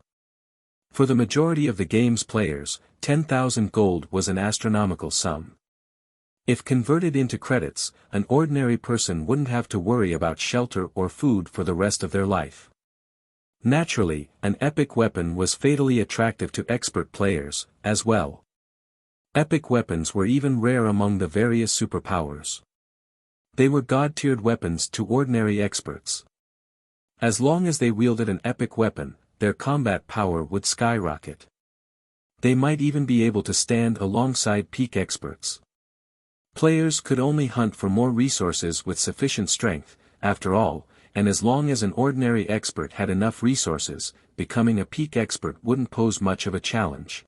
[SPEAKER 1] For the majority of the game's players, 10,000 gold was an astronomical sum. If converted into credits, an ordinary person wouldn't have to worry about shelter or food for the rest of their life. Naturally, an epic weapon was fatally attractive to expert players, as well. Epic weapons were even rare among the various superpowers. They were god-tiered weapons to ordinary experts. As long as they wielded an epic weapon, their combat power would skyrocket. They might even be able to stand alongside peak experts. Players could only hunt for more resources with sufficient strength, after all, and as long as an ordinary expert had enough resources, becoming a peak expert wouldn't pose much of a challenge.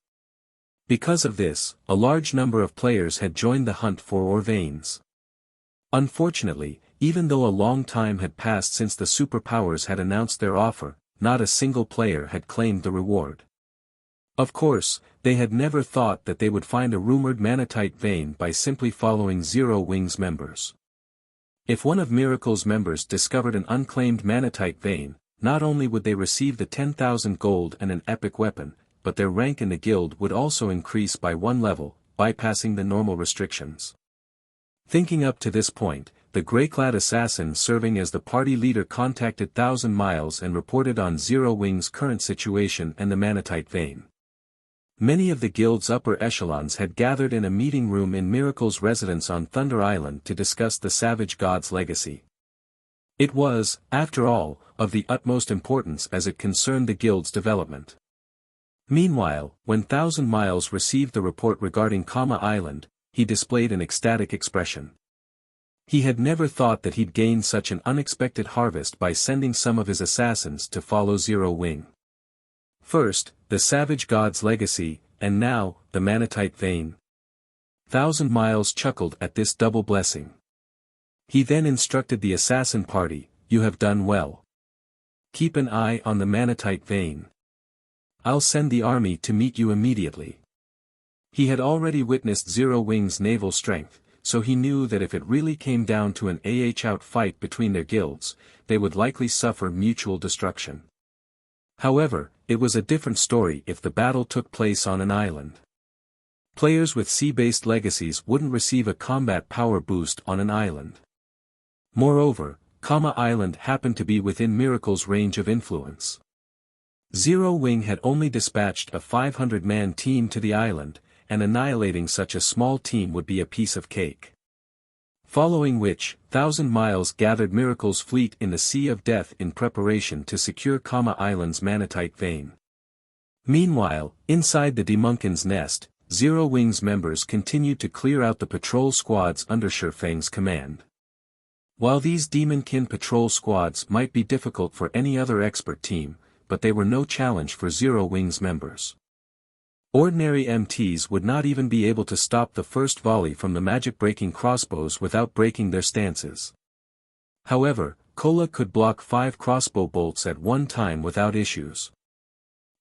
[SPEAKER 1] Because of this, a large number of players had joined the hunt for ore veins. Unfortunately, even though a long time had passed since the superpowers had announced their offer, not a single player had claimed the reward. Of course, they had never thought that they would find a rumored manatite vein by simply following Zero Wing's members. If one of Miracle's members discovered an unclaimed manatite vein, not only would they receive the 10,000 gold and an epic weapon, but their rank in the guild would also increase by one level, bypassing the normal restrictions. Thinking up to this point, the grey-clad assassin serving as the party leader contacted 1,000 Miles and reported on Zero Wing's current situation and the manatite vein. Many of the guild's upper echelons had gathered in a meeting room in Miracle's residence on Thunder Island to discuss the Savage God's legacy. It was, after all, of the utmost importance as it concerned the guild's development. Meanwhile, when 1,000 Miles received the report regarding Kama Island, he displayed an ecstatic expression. He had never thought that he'd gain such an unexpected harvest by sending some of his assassins to follow Zero Wing. First, the Savage God's legacy, and now, the manatite vein. 1,000 Miles chuckled at this double blessing. He then instructed the assassin party, "You have done well. Keep an eye on the manatite vein. I'll send the army to meet you immediately." He had already witnessed Zero Wing's naval strength, so he knew that if it really came down to an out fight between their guilds, they would likely suffer mutual destruction. However, it was a different story if the battle took place on an island. Players with sea-based legacies wouldn't receive a combat power boost on an island. Moreover, Kama Island happened to be within Miracle's range of influence. Zero Wing had only dispatched a 500-man team to the island, and annihilating such a small team would be a piece of cake. Following which, 1,000 Miles gathered Miracle's fleet in the Sea of Death in preparation to secure Kama Island's manatite vein. Meanwhile, inside the Demonkin's nest, Zero Wing's members continued to clear out the patrol squads under Feng's command. While these Demonkin patrol squads might be difficult for any other expert team, but they were no challenge for Zero Wing's members. Ordinary MTs would not even be able to stop the first volley from the magic-breaking crossbows without breaking their stances. However, Kola could block 5 crossbow bolts at one time without issues.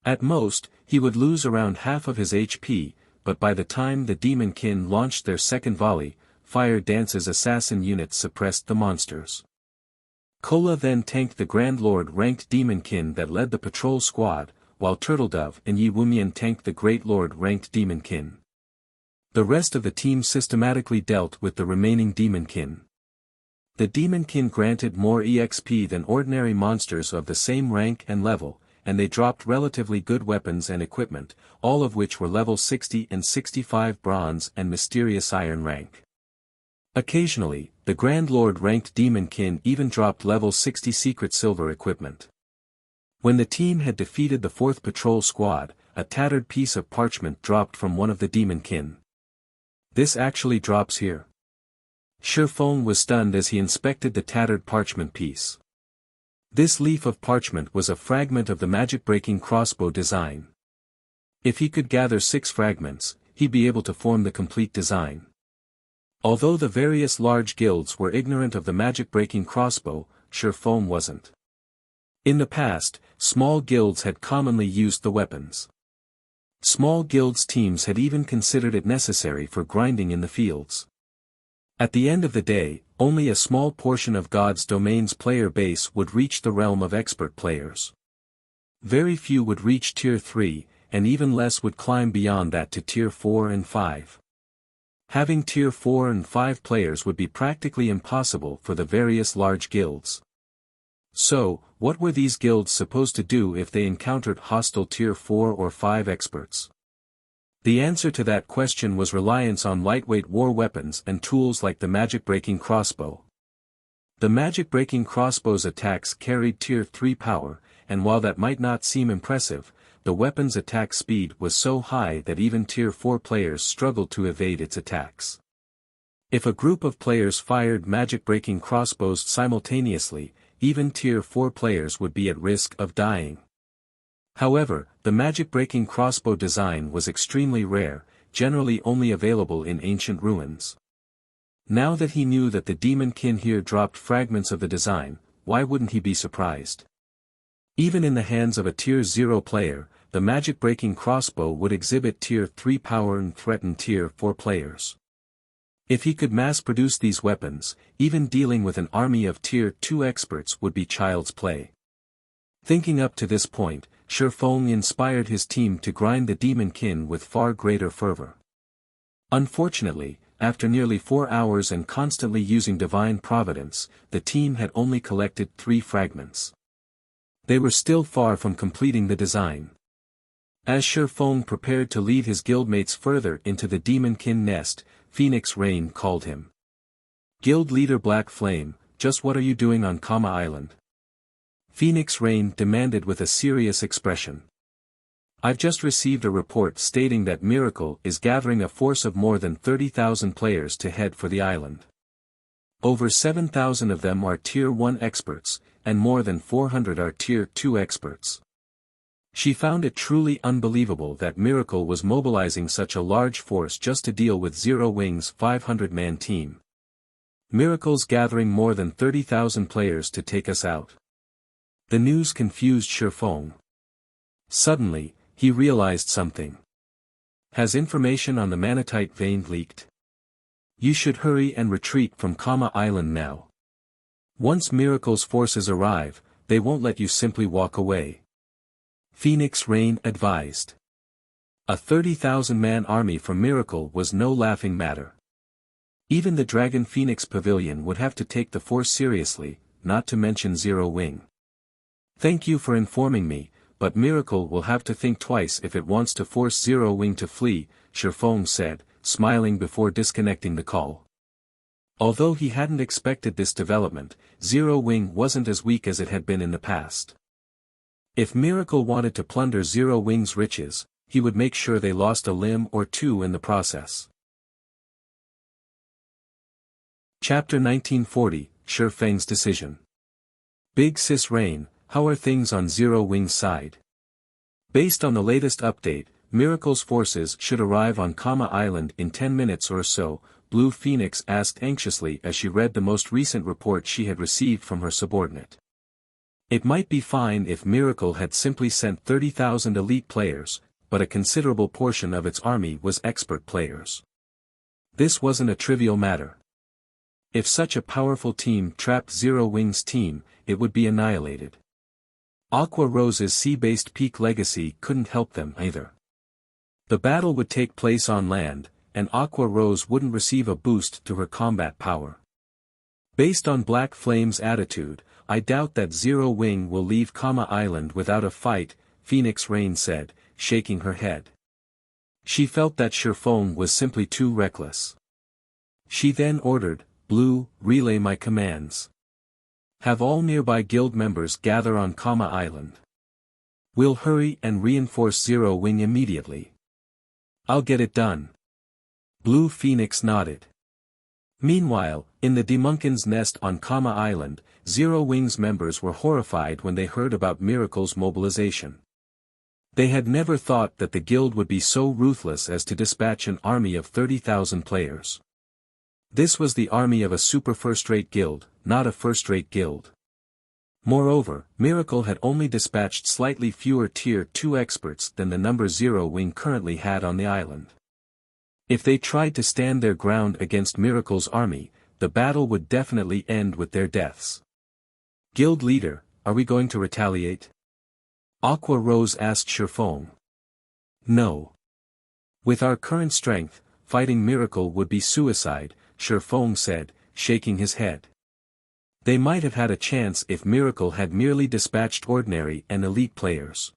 [SPEAKER 1] At most, he would lose around half of his HP, but by the time the Demonkin launched their second volley, Fire Dance's assassin units suppressed the monsters. Kola then tanked the Grand Lord-ranked Demonkin that led the patrol squad, while Turtledove and Yi Wumian tanked the Great Lord-ranked Demonkin. The rest of the team systematically dealt with the remaining Demonkin. The Demonkin granted more EXP than ordinary monsters of the same rank and level, and they dropped relatively good weapons and equipment, all of which were level 60 and 65 bronze and mysterious iron rank. Occasionally, the Grand Lord-ranked Demonkin even dropped level 60 secret silver equipment. When the team had defeated the 4th patrol squad, a tattered piece of parchment dropped from one of the Demonkin. "This actually drops here." Feng was stunned as he inspected the tattered parchment piece. This leaf of parchment was a fragment of the magic-breaking crossbow design. If he could gather 6 fragments, he'd be able to form the complete design. Although the various large guilds were ignorant of the magic-breaking crossbow, Feng wasn't. In the past, small guilds had commonly used the weapons. Small guilds' teams had even considered it necessary for grinding in the fields. At the end of the day, only a small portion of God's domain's player base would reach the realm of expert players. Very few would reach Tier 3, and even less would climb beyond that to Tier 4 and 5. Having Tier 4 and 5 players would be practically impossible for the various large guilds. So, what were these guilds supposed to do if they encountered hostile Tier 4 or 5 experts? The answer to that question was reliance on lightweight war weapons and tools like the magic-breaking crossbow. The magic-breaking crossbow's attacks carried Tier 3 power, and while that might not seem impressive, the weapon's attack speed was so high that even Tier 4 players struggled to evade its attacks. If a group of players fired magic-breaking crossbows simultaneously, even Tier 4 players would be at risk of dying. However, the magic-breaking crossbow design was extremely rare, generally only available in ancient ruins. Now that he knew that the Demonkin here dropped fragments of the design, why wouldn't he be surprised? Even in the hands of a Tier 0 player, the magic-breaking crossbow would exhibit Tier 3 power and threaten Tier 4 players. If he could mass-produce these weapons, even dealing with an army of Tier 2 experts would be child's play. Thinking up to this point, Feng inspired his team to grind the Demonkin with far greater fervor. Unfortunately, after nearly 4 hours and constantly using divine providence, the team had only collected 3 fragments. They were still far from completing the design. As Feng prepared to lead his guildmates further into the Demonkin nest, Phoenix Rain called him. Guild leader Black Flame, just what are you doing on Kama Island? Phoenix Rain demanded with a serious expression. I've just received a report stating that Miracle is gathering a force of more than 30,000 players to head for the island. Over 7,000 of them are Tier 1 experts, and more than 400 are Tier 2 experts. She found it truly unbelievable that Miracle was mobilizing such a large force just to deal with Zero Wing's 500-man team. Miracle's gathering more than 30,000 players to take us out. The news confused Feng. Suddenly, he realized something. Has information on the Manatite vein leaked? You should hurry and retreat from Kama Island now. Once Miracle's forces arrive, they won't let you simply walk away. Phoenix Rain advised. A 30,000-man army from Miracle was no laughing matter. Even the Dragon Phoenix Pavilion would have to take the force seriously, not to mention Zero Wing. Thank you for informing me, but Miracle will have to think twice if it wants to force Zero Wing to flee, Feng said, smiling before disconnecting the call. Although he hadn't expected this development, Zero Wing wasn't as weak as it had been in the past. If Miracle wanted to plunder Zero Wing's riches, he would make sure they lost a limb or two in the process. Chapter 1940, Feng's Decision. Big Sis Rain, how are things on Zero Wing's side? Based on the latest update, Miracle's forces should arrive on Kama Island in 10 minutes or so, Blue Phoenix asked anxiously as she read the most recent report she had received from her subordinate. It might be fine if Miracle had simply sent 30,000 elite players, but a considerable portion of its army was expert players. This wasn't a trivial matter. If such a powerful team trapped Zero Wing's team, it would be annihilated. Aqua Rose's sea-based peak legacy couldn't help them either. The battle would take place on land, and Aqua Rose wouldn't receive a boost to her combat power. Based on Black Flame's attitude, I doubt that Zero Wing will leave Kama Island without a fight, Phoenix Rain said, shaking her head. She felt that Feng was simply too reckless. She then ordered, Blue, relay my commands. Have all nearby guild members gather on Kama Island. We'll hurry and reinforce Zero Wing immediately. I'll get it done. Blue Phoenix nodded. Meanwhile, in the Demonkin's nest on Kama Island, Zero Wing's members were horrified when they heard about Miracle's mobilization. They had never thought that the guild would be so ruthless as to dispatch an army of 30,000 players. This was the army of a super first-rate guild, not a first-rate guild. Moreover, Miracle had only dispatched slightly fewer Tier 2 experts than the number Zero Wing currently had on the island. If they tried to stand their ground against Miracle's army, the battle would definitely end with their deaths. Guild leader, are we going to retaliate? Aqua Rose asked Feng. No. With our current strength, fighting Miracle would be suicide, Feng said, shaking his head. They might have had a chance if Miracle had merely dispatched ordinary and elite players.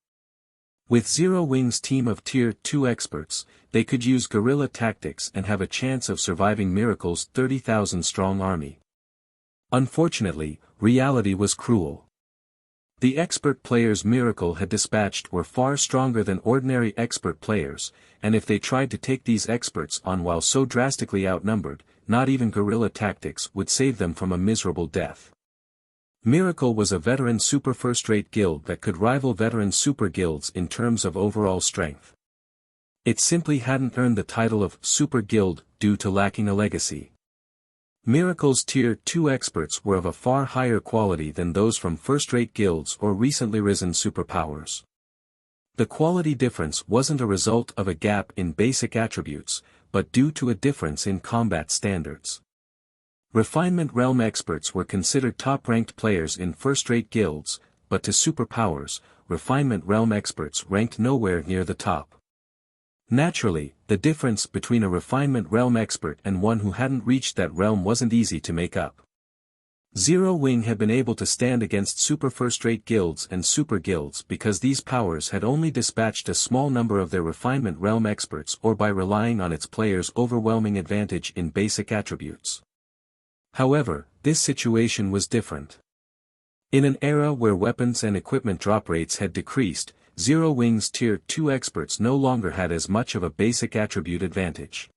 [SPEAKER 1] With Zero Wing's team of Tier 2 experts, they could use guerrilla tactics and have a chance of surviving Miracle's 30,000-strong army. Unfortunately, reality was cruel. The expert players Miracle had dispatched were far stronger than ordinary expert players, and if they tried to take these experts on while so drastically outnumbered, not even guerrilla tactics would save them from a miserable death. Miracle was a veteran super first-rate guild that could rival veteran super guilds in terms of overall strength. It simply hadn't earned the title of super guild due to lacking a legacy. Miracle's Tier 2 experts were of a far higher quality than those from first-rate guilds or recently risen superpowers. The quality difference wasn't a result of a gap in basic attributes, but due to a difference in combat standards. Refinement Realm experts were considered top-ranked players in first-rate guilds, but to superpowers, Refinement Realm experts ranked nowhere near the top. Naturally, the difference between a Refinement Realm expert and one who hadn't reached that realm wasn't easy to make up. Zero Wing had been able to stand against super first-rate guilds and super guilds because these powers had only dispatched a small number of their Refinement Realm experts or by relying on its players' overwhelming advantage in basic attributes. However, this situation was different. In an era where weapons and equipment drop rates had decreased, Zero Wing's Tier 2 experts no longer had as much of a basic attribute advantage.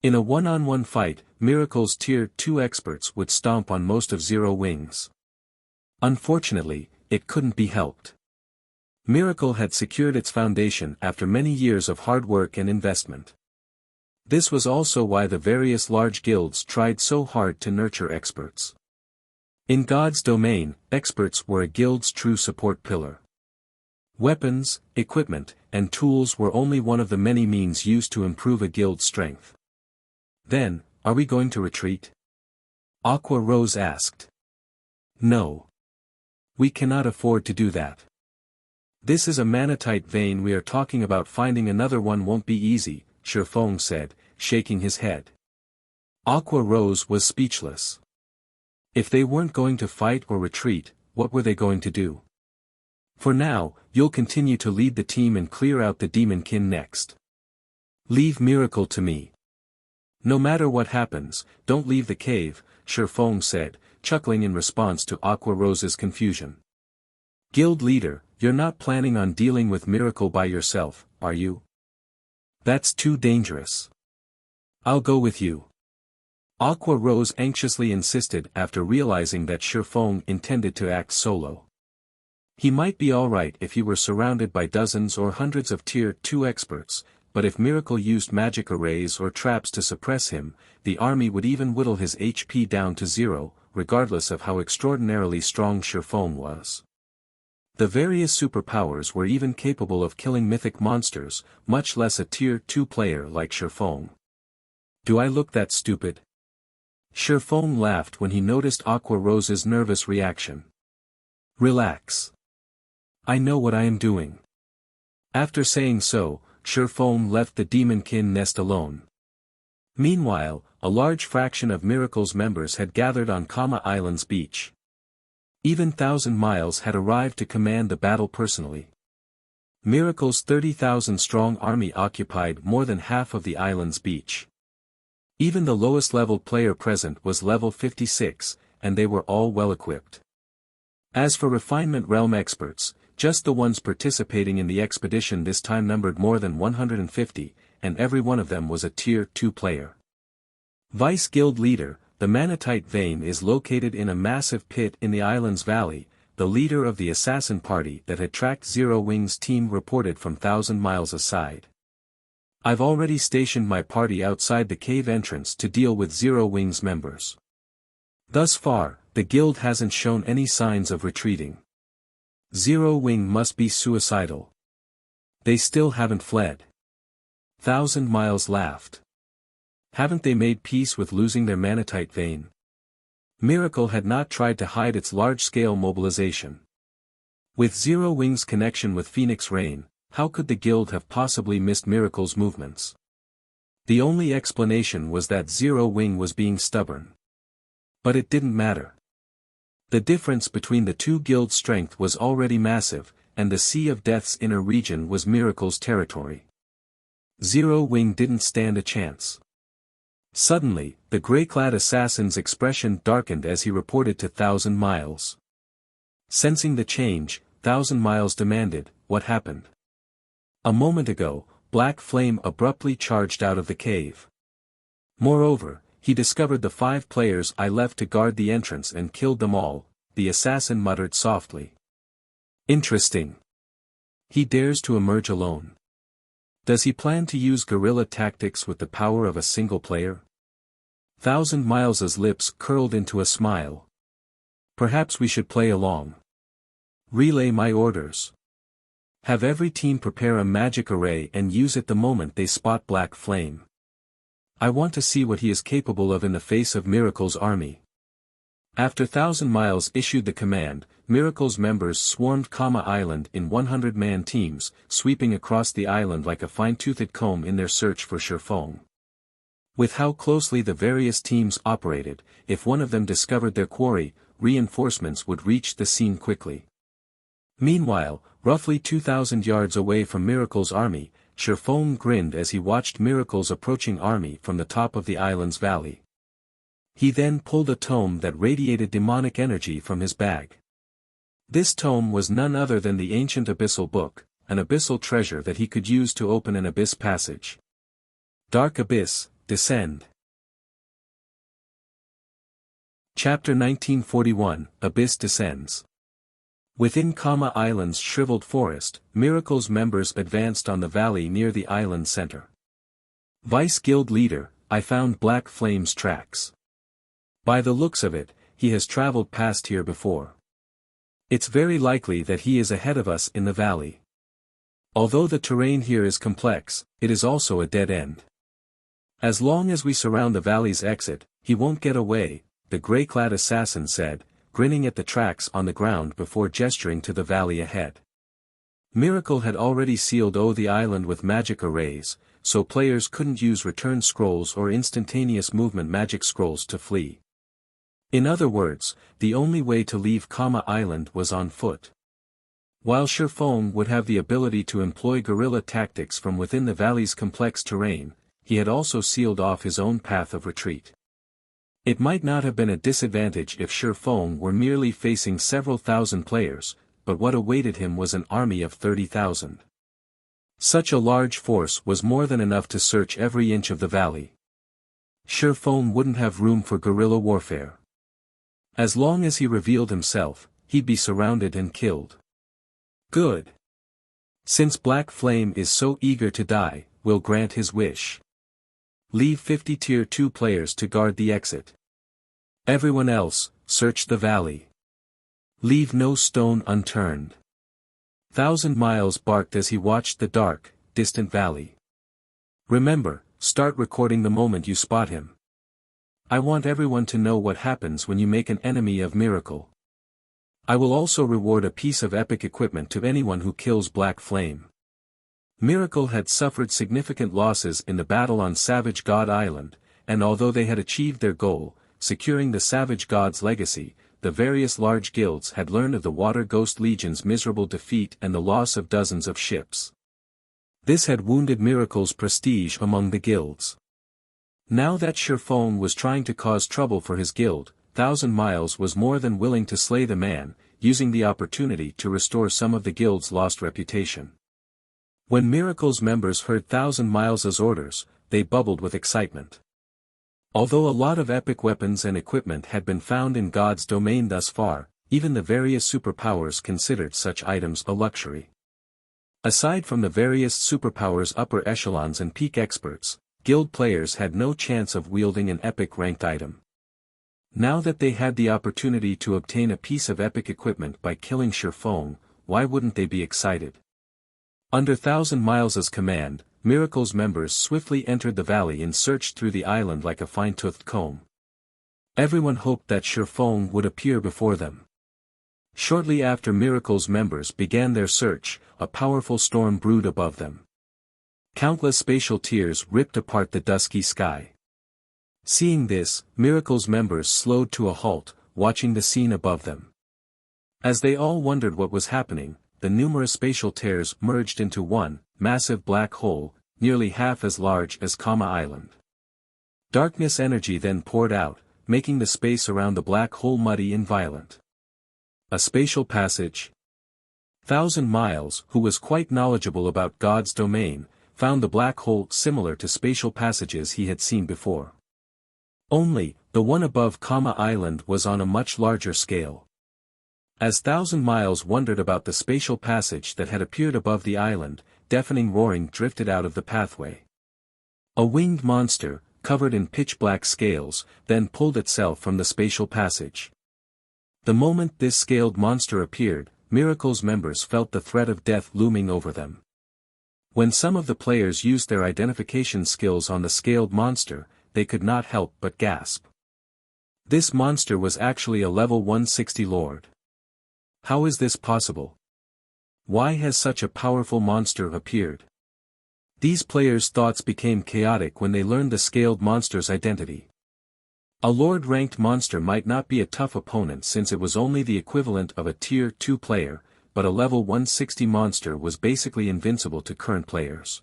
[SPEAKER 1] In a one-on-one fight, Miracle's Tier 2 experts would stomp on most of Zero Wing's. Unfortunately, it couldn't be helped. Miracle had secured its foundation after many years of hard work and investment. This was also why the various large guilds tried so hard to nurture experts. In God's domain, experts were a guild's true support pillar. Weapons, equipment, and tools were only one of the many means used to improve a guild's strength. Then, are we going to retreat? Aqua Rose asked. No. We cannot afford to do that. This is a manatite vein we are talking about, finding another one won't be easy, Feng said, shaking his head. Aqua Rose was speechless. If they weren't going to fight or retreat, what were they going to do? For now, you'll continue to lead the team and clear out the Demonkin next. Leave Miracle to me. No matter what happens, don't leave the cave, Feng said, chuckling in response to Aqua Rose's confusion. Guild leader, you're not planning on dealing with Miracle by yourself, are you? That's too dangerous. I'll go with you. Aqua Rose anxiously insisted after realizing that Feng intended to act solo. He might be alright if he were surrounded by dozens or hundreds of Tier 2 experts, but if Miracle used magic arrays or traps to suppress him, the army would even whittle his HP down to zero, regardless of how extraordinarily strong Feng was. The various superpowers were even capable of killing mythic monsters, much less a Tier 2 player like Feng. Do I look that stupid? Feng laughed when he noticed Aqua Rose's nervous reaction. Relax. I know what I am doing. After saying so, Feng left the Demonkin nest alone. Meanwhile, a large fraction of Miracle's members had gathered on Kama Island's beach. Even 1,000 Miles had arrived to command the battle personally. Miracle's 30,000-strong army occupied more than half of the island's beach. Even the lowest-level player present was level 56, and they were all well-equipped. As for Refinement Realm experts, just the ones participating in the expedition this time numbered more than 150, and every one of them was a Tier 2 player. Vice Guild Leader, the Manatite Vein is located in a massive pit in the island's valley. The leader of the assassin party that had tracked Zero Wing's team reported from 1,000 Miles aside. I've already stationed my party outside the cave entrance to deal with Zero Wing's members. Thus far, the guild hasn't shown any signs of retreating. Zero Wing must be suicidal. They still haven't fled. 1,000 Miles laughed. Haven't they made peace with losing their Manatite Vein? Miracle had not tried to hide its large-scale mobilization. With Zero Wing's connection with Phoenix Rain, how could the guild have possibly missed Miracle's movements? The only explanation was that Zero Wing was being stubborn. But it didn't matter. The difference between the two guilds' strength was already massive, and the Sea of Death's inner region was Miracle's territory. Zero Wing didn't stand a chance. Suddenly, the gray-clad assassin's expression darkened as he reported to 1,000 Miles. Sensing the change, 1,000 Miles demanded, "What happened?" A moment ago, black flame abruptly charged out of the cave. Moreover, he discovered the 5 players I left to guard the entrance and killed them all, the assassin muttered softly. Interesting. He dares to emerge alone. Does he plan to use guerrilla tactics with the power of a single player? 1,000 Miles's lips curled into a smile. Perhaps we should play along. Relay my orders. Have every team prepare a magic array and use it the moment they spot Black Flame. I want to see what he is capable of in the face of Miracle's army. After 1,000 Miles issued the command, Miracle's members swarmed Kama Island in 100-man teams, sweeping across the island like a fine-toothed comb in their search for Feng. With how closely the various teams operated, if one of them discovered their quarry, reinforcements would reach the scene quickly. Meanwhile, roughly 2,000 yards away from Miracle's army, Feng grinned as he watched Miracle's approaching army from the top of the island's valley. He then pulled a tome that radiated demonic energy from his bag. This tome was none other than the ancient abyssal book, an abyssal treasure that he could use to open an abyss passage. Dark Abyss, Descend. Chapter 1941, Abyss Descends. Within Kama Island's shriveled forest, Miracle's members advanced on the valley near the island center. Vice Guild Leader, I found Black Flame's tracks. By the looks of it, he has traveled past here before. It's very likely that he is ahead of us in the valley. Although the terrain here is complex, it is also a dead end. As long as we surround the valley's exit, he won't get away, the gray-clad assassin said, grinning at the tracks on the ground before gesturing to the valley ahead. Miracle had already sealed the island with magic arrays, so players couldn't use return scrolls or instantaneous movement magic scrolls to flee. In other words, the only way to leave Kama Island was on foot. While Feng would have the ability to employ guerrilla tactics from within the valley's complex terrain, he had also sealed off his own path of retreat. It might not have been a disadvantage if Feng were merely facing several thousand players, but what awaited him was an army of 30,000. Such a large force was more than enough to search every inch of the valley. Feng wouldn't have room for guerrilla warfare. As long as he revealed himself, he'd be surrounded and killed. Good. Since Black Flame is so eager to die, we'll grant his wish. Leave 50 Tier 2 players to guard the exit. Everyone else, search the valley. Leave no stone unturned. 1,000 Miles barked as he watched the dark, distant valley. Remember, start recording the moment you spot him. I want everyone to know what happens when you make an enemy of Miracle. I will also reward a piece of epic equipment to anyone who kills Black Flame. Miracle had suffered significant losses in the battle on Savage God Island, and although they had achieved their goal, securing the Savage God's legacy, the various large guilds had learned of the Water Ghost Legion's miserable defeat and the loss of dozens of ships. This had wounded Miracle's prestige among the guilds. Now that Feng was trying to cause trouble for his guild, 1,000 Miles was more than willing to slay the man, using the opportunity to restore some of the guild's lost reputation. When Miracle's members heard 1,000 Miles' orders, they bubbled with excitement. Although a lot of epic weapons and equipment had been found in God's domain thus far, even the various superpowers considered such items a luxury. Aside from the various superpowers upper echelons and peak experts, guild players had no chance of wielding an epic ranked item. Now that they had the opportunity to obtain a piece of epic equipment by killing Feng, why wouldn't they be excited? Under 1,000 Miles' command, Miracle's members swiftly entered the valley and searched through the island like a fine-toothed comb. Everyone hoped that Feng would appear before them. Shortly after Miracle's members began their search, a powerful storm brewed above them. Countless spatial tears ripped apart the dusky sky. Seeing this, Miracle's members slowed to a halt, watching the scene above them. As they all wondered what was happening, the numerous spatial tears merged into one massive black hole, nearly half as large as Kama Island. Darkness energy then poured out, making the space around the black hole muddy and violent. A spatial passage. 1,000 Miles, who was quite knowledgeable about God's domain, found the black hole similar to spatial passages he had seen before. Only, the one above Island was on a much larger scale. As Thousand Miles wondered about the spatial passage that had appeared above the island, deafening roaring drifted out of the pathway. A winged monster, covered in pitch-black scales, then pulled itself from the spatial passage. The moment this scaled monster appeared, Miracle's members felt the threat of death looming over them. When some of the players used their identification skills on the scaled monster, they could not help but gasp. This monster was actually a level 160 lord. How is this possible? Why has such a powerful monster appeared? These players' thoughts became chaotic when they learned the scaled monster's identity. A lord-ranked monster might not be a tough opponent since it was only the equivalent of a tier 2 player, but a level 160 monster was basically invincible to current players.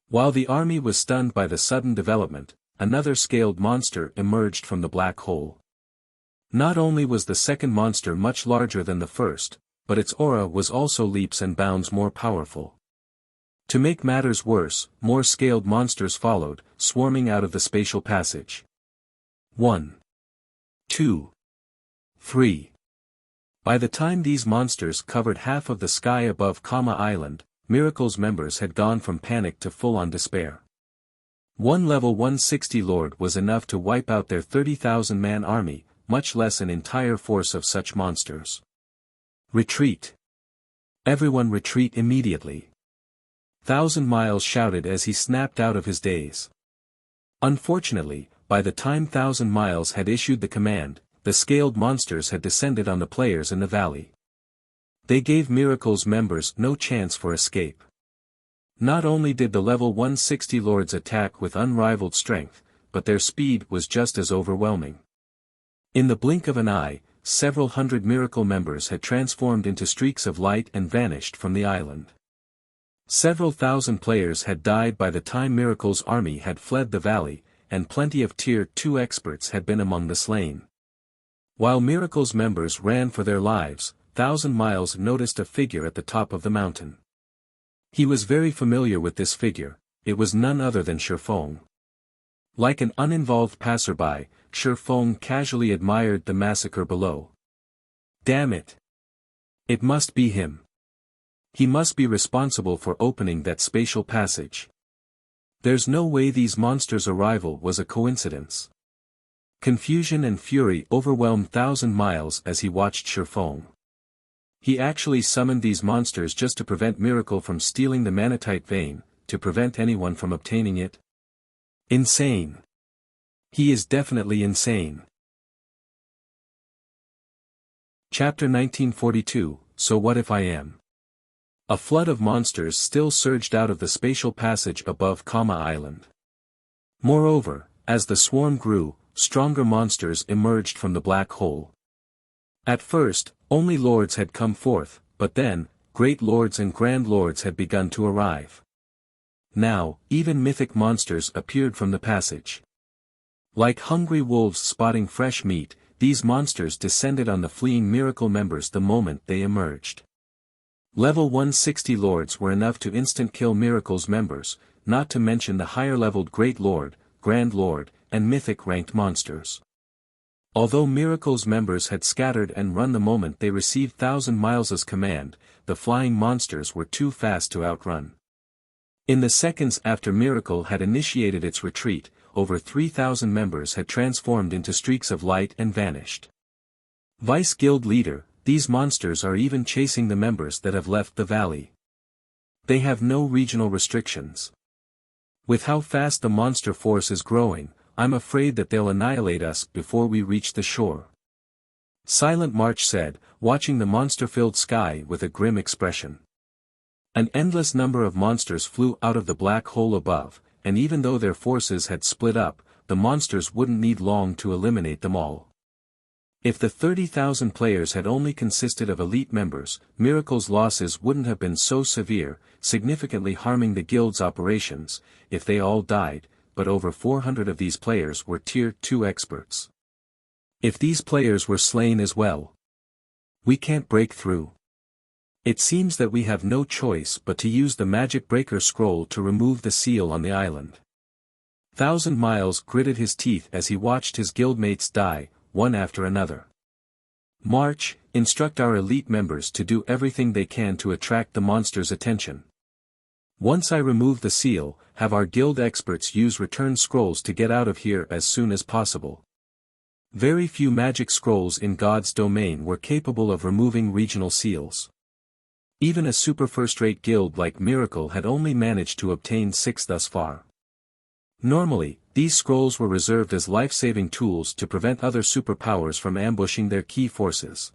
[SPEAKER 1] While the army was stunned by the sudden development, another scaled monster emerged from the black hole. Not only was the second monster much larger than the first, but its aura was also leaps and bounds more powerful. To make matters worse, more scaled monsters followed, swarming out of the spatial passage. 1, 2, 3. By the time these monsters covered half of the sky above Island, Miracle's members had gone from panic to full-on despair. One level 160 lord was enough to wipe out their 30,000-man army, much less an entire force of such monsters. Retreat! Everyone retreat immediately! Thousand Miles shouted as he snapped out of his daze. Unfortunately, by the time Thousand Miles had issued the command, the scaled monsters had descended on the players in the valley. They gave Miracle's members no chance for escape. Not only did the level 160 lords attack with unrivaled strength, but their speed was just as overwhelming. In the blink of an eye, several hundred Miracle members had transformed into streaks of light and vanished from the island. Several thousand players had died by the time Miracle's army had fled the valley, and plenty of Tier 2 experts had been among the slain. While Miracle's members ran for their lives, Thousand Miles noticed a figure at the top of the mountain. He was very familiar with this figure, it was none other than Feng. Like an uninvolved passerby, Feng casually admired the massacre below. Damn it! It must be him. He must be responsible for opening that spatial passage. There's no way these monsters' arrival was a coincidence. Confusion and fury overwhelmed Thousand Miles as he watched Feng. He actually summoned these monsters just to prevent Miracle from stealing the manatite vein, to prevent anyone from obtaining it? Insane. He is definitely insane. Chapter 1942, So What If I Am? A flood of monsters still surged out of the spatial passage above Island. Moreover, as the swarm grew, stronger monsters emerged from the black hole. At first, only lords had come forth, but then, great lords and grand lords had begun to arrive. Now, even mythic monsters appeared from the passage. Like hungry wolves spotting fresh meat, these monsters descended on the fleeing Miracle members the moment they emerged. Level 160 lords were enough to instant-kill Miracle's members, not to mention the higher-leveled Great Lord, Grand Lord, and mythic-ranked monsters. Although Miracle's members had scattered and run the moment they received Thousand Miles's command, the flying monsters were too fast to outrun. In the seconds after Miracle had initiated its retreat, over 3,000 members had transformed into streaks of light and vanished. Vice Guild Leader, these monsters are even chasing the members that have left the valley. They have no regional restrictions. With how fast the monster force is growing, I'm afraid that they'll annihilate us before we reach the shore. Silent March said, watching the monster-filled sky with a grim expression. An endless number of monsters flew out of the black hole above, and even though their forces had split up, the monsters wouldn't need long to eliminate them all. If the 30,000 players had only consisted of elite members, Miracle's losses wouldn't have been so severe, significantly harming the guild's operations, if they all died, but over 400 of these players were Tier 2 experts. If these players were slain as well, we can't break through. It seems that we have no choice but to use the Magicbreaker scroll to remove the seal on the island. Thousand Miles gritted his teeth as he watched his guildmates die, one after another. March, instruct our elite members to do everything they can to attract the monster's attention. Once I remove the seal, have our guild experts use return scrolls to get out of here as soon as possible. Very few magic scrolls in God's domain were capable of removing regional seals. Even a super first-rate guild like Miracle had only managed to obtain 6 thus far. Normally, these scrolls were reserved as life-saving tools to prevent other superpowers from ambushing their key forces.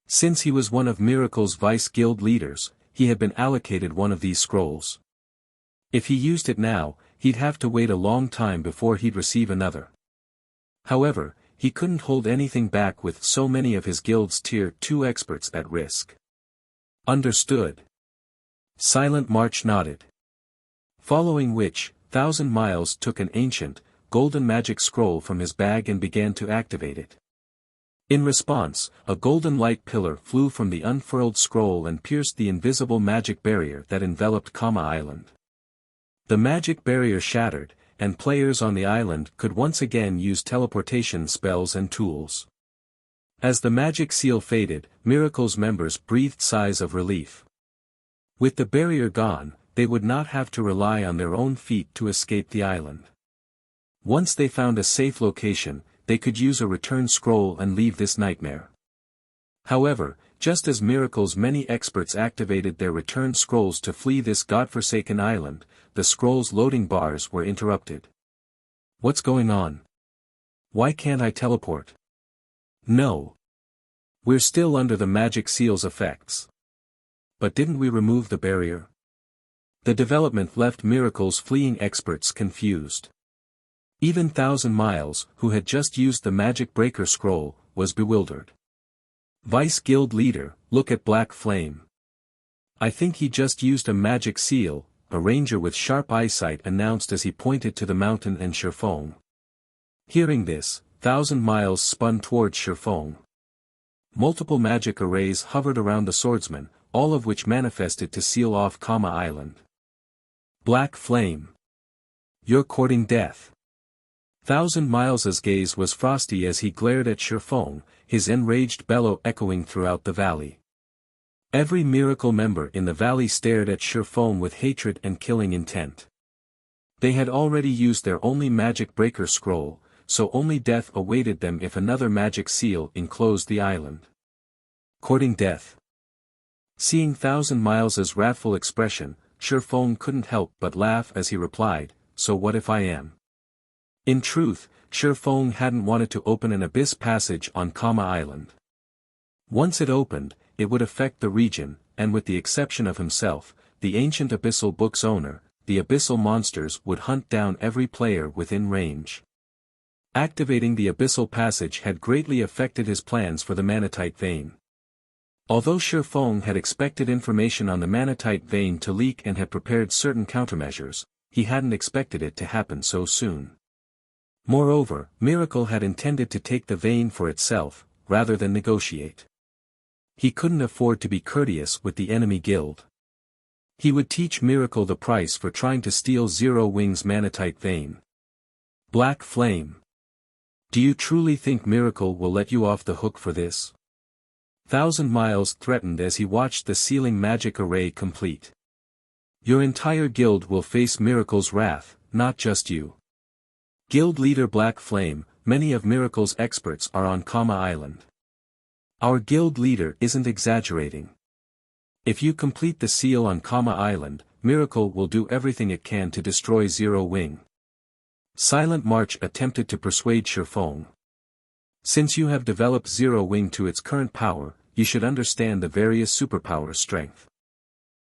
[SPEAKER 1] Since he was one of Miracle's vice guild leaders, he had been allocated one of these scrolls. If he used it now, he'd have to wait a long time before he'd receive another. However, he couldn't hold anything back with so many of his guild's tier 2 experts at risk. Understood. Silent March nodded. Following which, Thousand Miles took an ancient, golden magic scroll from his bag and began to activate it. In response, a golden light pillar flew from the unfurled scroll and pierced the invisible magic barrier that enveloped Kama Island. The magic barrier shattered, and players on the island could once again use teleportation spells and tools. As the magic seal faded, Miracle's members breathed sighs of relief. With the barrier gone, they would not have to rely on their own feet to escape the island. Once they found a safe location, they could use a return scroll and leave this nightmare. However, just as Miracle's many experts activated their return scrolls to flee this godforsaken island, the scroll's loading bars were interrupted. What's going on? Why can't I teleport? No. We're still under the magic seal's effects. But didn't we remove the barrier? The development left Miracle's fleeing experts confused. Even Thousand Miles, who had just used the magic breaker scroll, was bewildered. Vice Guild Leader, look at Black Flame. I think he just used a magic seal, a ranger with sharp eyesight announced as he pointed to the mountain and Feng. Hearing this, Thousand Miles spun towards Feng. Multiple magic arrays hovered around the swordsman, all of which manifested to seal off Kama Island. Black Flame. You're courting death. Thousand Miles's gaze was frosty as he glared at Feng, his enraged bellow echoing throughout the valley. Every Miracle member in the valley stared at Feng with hatred and killing intent. They had already used their only magic breaker scroll, so only death awaited them if another magic seal enclosed the island. Courting death. Seeing Thousand Miles's wrathful expression, Feng couldn't help but laugh as he replied, so what if I am? In truth, Feng hadn't wanted to open an abyss passage on Kama Island. Once it opened, it would affect the region, and with the exception of himself, the ancient abyssal book's owner, the abyssal monsters would hunt down every player within range. Activating the abyssal passage had greatly affected his plans for the manatite vein. Although Feng had expected information on the manatite vein to leak and had prepared certain countermeasures, he hadn't expected it to happen so soon. Moreover, Miracle had intended to take the vein for itself, rather than negotiate. He couldn't afford to be courteous with the enemy guild. He would teach Miracle the price for trying to steal Zero Wing's manatite vein. Black Flame. Do you truly think Miracle will let you off the hook for this? Thousand Miles threatened as he watched the sealing magic array complete. Your entire guild will face Miracle's wrath, not just you. Guild leader Black Flame, many of Miracle's experts are on Kama Island. Our guild leader isn't exaggerating. If you complete the seal on Kama Island, Miracle will do everything it can to destroy Zero Wing. Silent March attempted to persuade Feng. Since you have developed Zero Wing to its current power, you should understand the various superpowers' strength.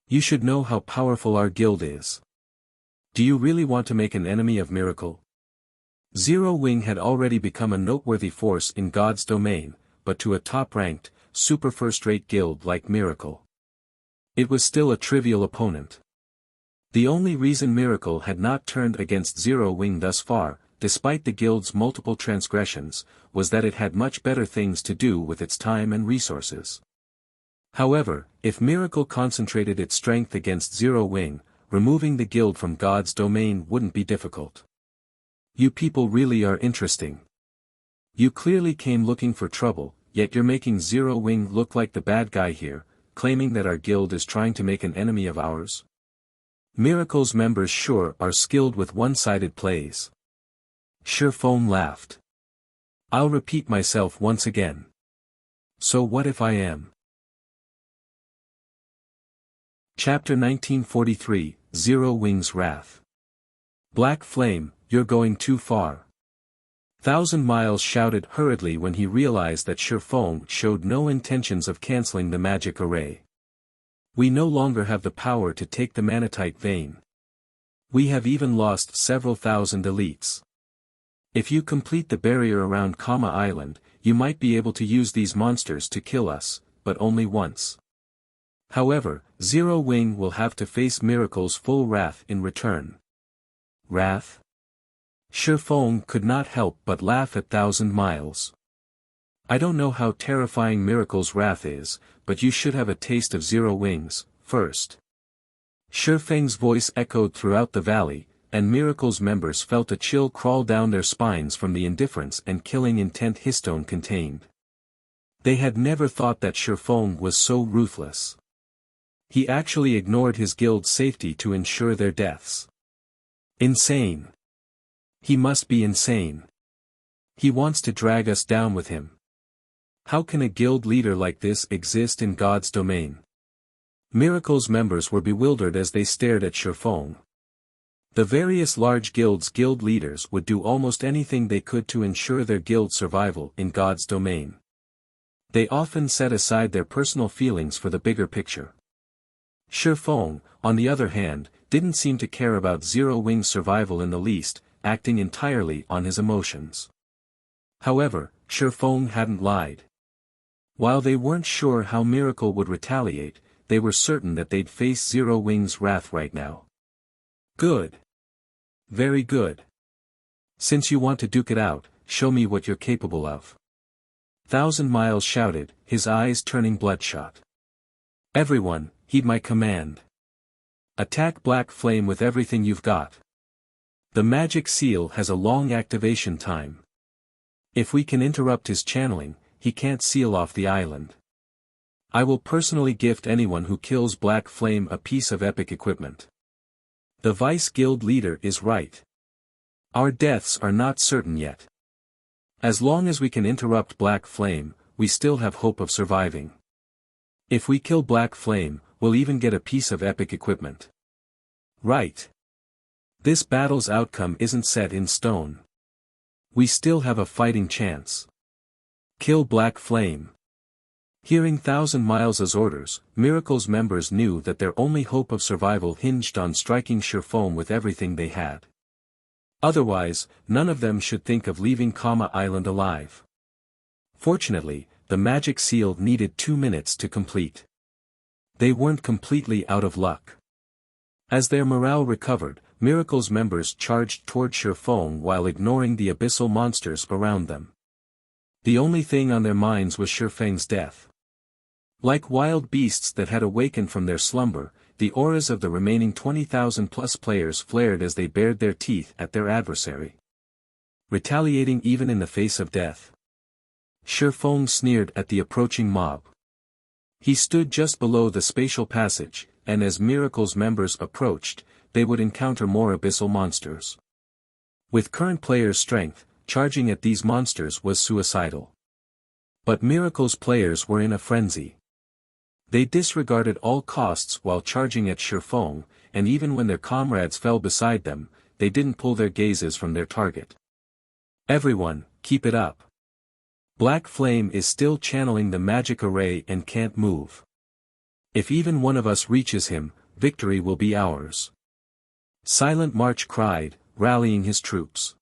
[SPEAKER 1] You should know how powerful our guild is. Do you really want to make an enemy of Miracle? Zero Wing had already become a noteworthy force in God's domain, but to a top-ranked, super first-rate guild like Miracle, it was still a trivial opponent. The only reason Miracle had not turned against Zero Wing thus far, despite the guild's multiple transgressions, was that it had much better things to do with its time and resources. However, if Miracle concentrated its strength against Zero Wing, removing the guild from God's domain wouldn't be difficult. You people really are interesting. You clearly came looking for trouble, yet you're making Zero Wing look like the bad guy here, claiming that our guild is trying to make an enemy of ours. Miracle's members sure are skilled with one-sided plays. Feng laughed. I'll repeat myself once again. So what if I am? Chapter 1943, Zero Wing's Wrath. Black Flame, you're going too far. Thousand Miles shouted hurriedly when he realized that Feng showed no intentions of canceling the magic array. We no longer have the power to take the manatite vein. We have even lost several thousand elites. If you complete the barrier around Kama Island, you might be able to use these monsters to kill us, but only once. However, Zero Wing will have to face Miracle's full wrath in return. Wrath? Feng could not help but laugh at Thousand Miles. I don't know how terrifying Miracle's wrath is, but you should have a taste of Zero Wing's, first. Feng's voice echoed throughout the valley, and Miracle's members felt a chill crawl down their spines from the indifference and killing intent his tone contained. They had never thought that Feng was so ruthless. He actually ignored his guild's safety to ensure their deaths. Insane. He must be insane. He wants to drag us down with him. How can a guild leader like this exist in God's domain? Miracle's members were bewildered as they stared at Feng. The various large guilds' guild leaders would do almost anything they could to ensure their guild's survival in God's domain. They often set aside their personal feelings for the bigger picture. Feng, on the other hand, didn't seem to care about Zero Wing's survival in the least, acting entirely on his emotions. However, Feng hadn't lied. While they weren't sure how Miracle would retaliate, they were certain that they'd face Zero Wing's wrath right now. Good. Very good. Since you want to duke it out, show me what you're capable of. Thousand Miles shouted, his eyes turning bloodshot. Everyone, heed my command. Attack Black Flame with everything you've got. The magic seal has a long activation time. If we can interrupt his channeling, he can't seal off the island. I will personally gift anyone who kills Black Flame a piece of epic equipment. The Vice Guild leader is right. Our deaths are not certain yet. As long as we can interrupt Black Flame, we still have hope of surviving. If we kill Black Flame, we'll even get a piece of epic equipment. Right. This battle's outcome isn't set in stone. We still have a fighting chance. Kill Black Flame. Hearing Thousand Miles' orders, Miracle's members knew that their only hope of survival hinged on striking Feng with everything they had. Otherwise, none of them should think of leaving Kama Island alive. Fortunately, the magic seal needed 2 minutes to complete. They weren't completely out of luck. As their morale recovered, Miracle's members charged toward Feng while ignoring the abyssal monsters around them. The only thing on their minds was Feng's death. Like wild beasts that had awakened from their slumber, the auras of the remaining 20,000 plus players flared as they bared their teeth at their adversary. Retaliating even in the face of death. Feng sneered at the approaching mob. He stood just below the spatial passage, and as Miracle's members approached, they would encounter more abyssal monsters. With current players' strength, charging at these monsters was suicidal. But Miracle's players were in a frenzy. They disregarded all costs while charging at Feng, and even when their comrades fell beside them, they didn't pull their gazes from their target. Everyone, keep it up. Black Flame is still channeling the magic array and can't move. If even one of us reaches him, victory will be ours. Silent March cried, rallying his troops.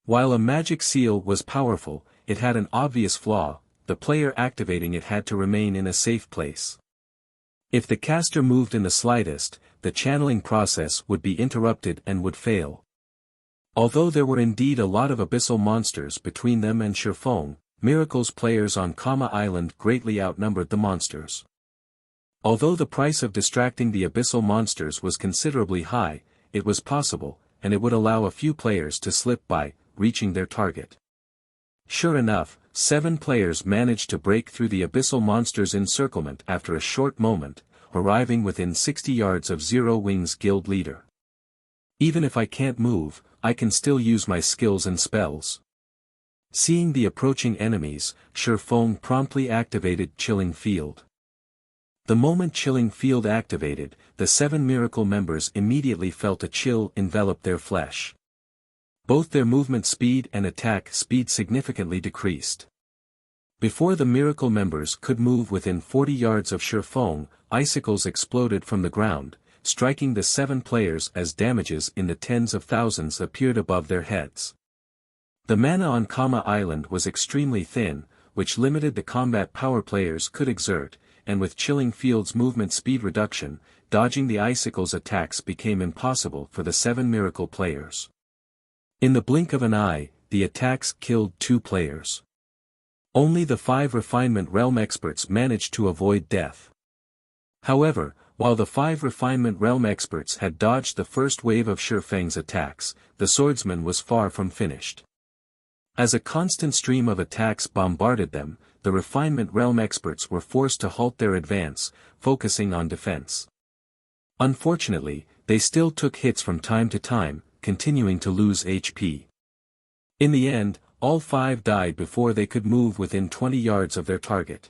[SPEAKER 1] While a magic seal was powerful, it had an obvious flaw: the player activating it had to remain in a safe place. If the caster moved in the slightest, the channeling process would be interrupted and would fail. Although there were indeed a lot of abyssal monsters between them and Feng, Miracle's players on Kama Island greatly outnumbered the monsters. Although the price of distracting the abyssal monsters was considerably high, it was possible, and it would allow a few players to slip by, reaching their target. Sure enough, 7 players managed to break through the abyssal monster's encirclement after a short moment, arriving within 60 yards of Zero Wings guild leader. Even if I can't move, I can still use my skills and spells. Seeing the approaching enemies, Feng promptly activated Chilling Field. The moment Chilling Field activated, the 7 miracle members immediately felt a chill envelop their flesh. Both their movement speed and attack speed significantly decreased. Before the miracle members could move within 40 yards of Feng, icicles exploded from the ground, striking the 7 players as damages in the tens of thousands appeared above their heads. The mana on Kama Island was extremely thin, which limited the combat power players could exert, and with Chilling Field's movement speed reduction, dodging the icicles' attacks became impossible for the 7 miracle players. In the blink of an eye, the attacks killed 2 players. Only the 5 Refinement Realm experts managed to avoid death. However, while the 5 Refinement Realm experts had dodged the first wave of Feng's attacks, the swordsman was far from finished. As a constant stream of attacks bombarded them, the Refinement Realm experts were forced to halt their advance, focusing on defense. Unfortunately, they still took hits from time to time, continuing to lose HP. In the end, all 5 died before they could move within 20 yards of their target.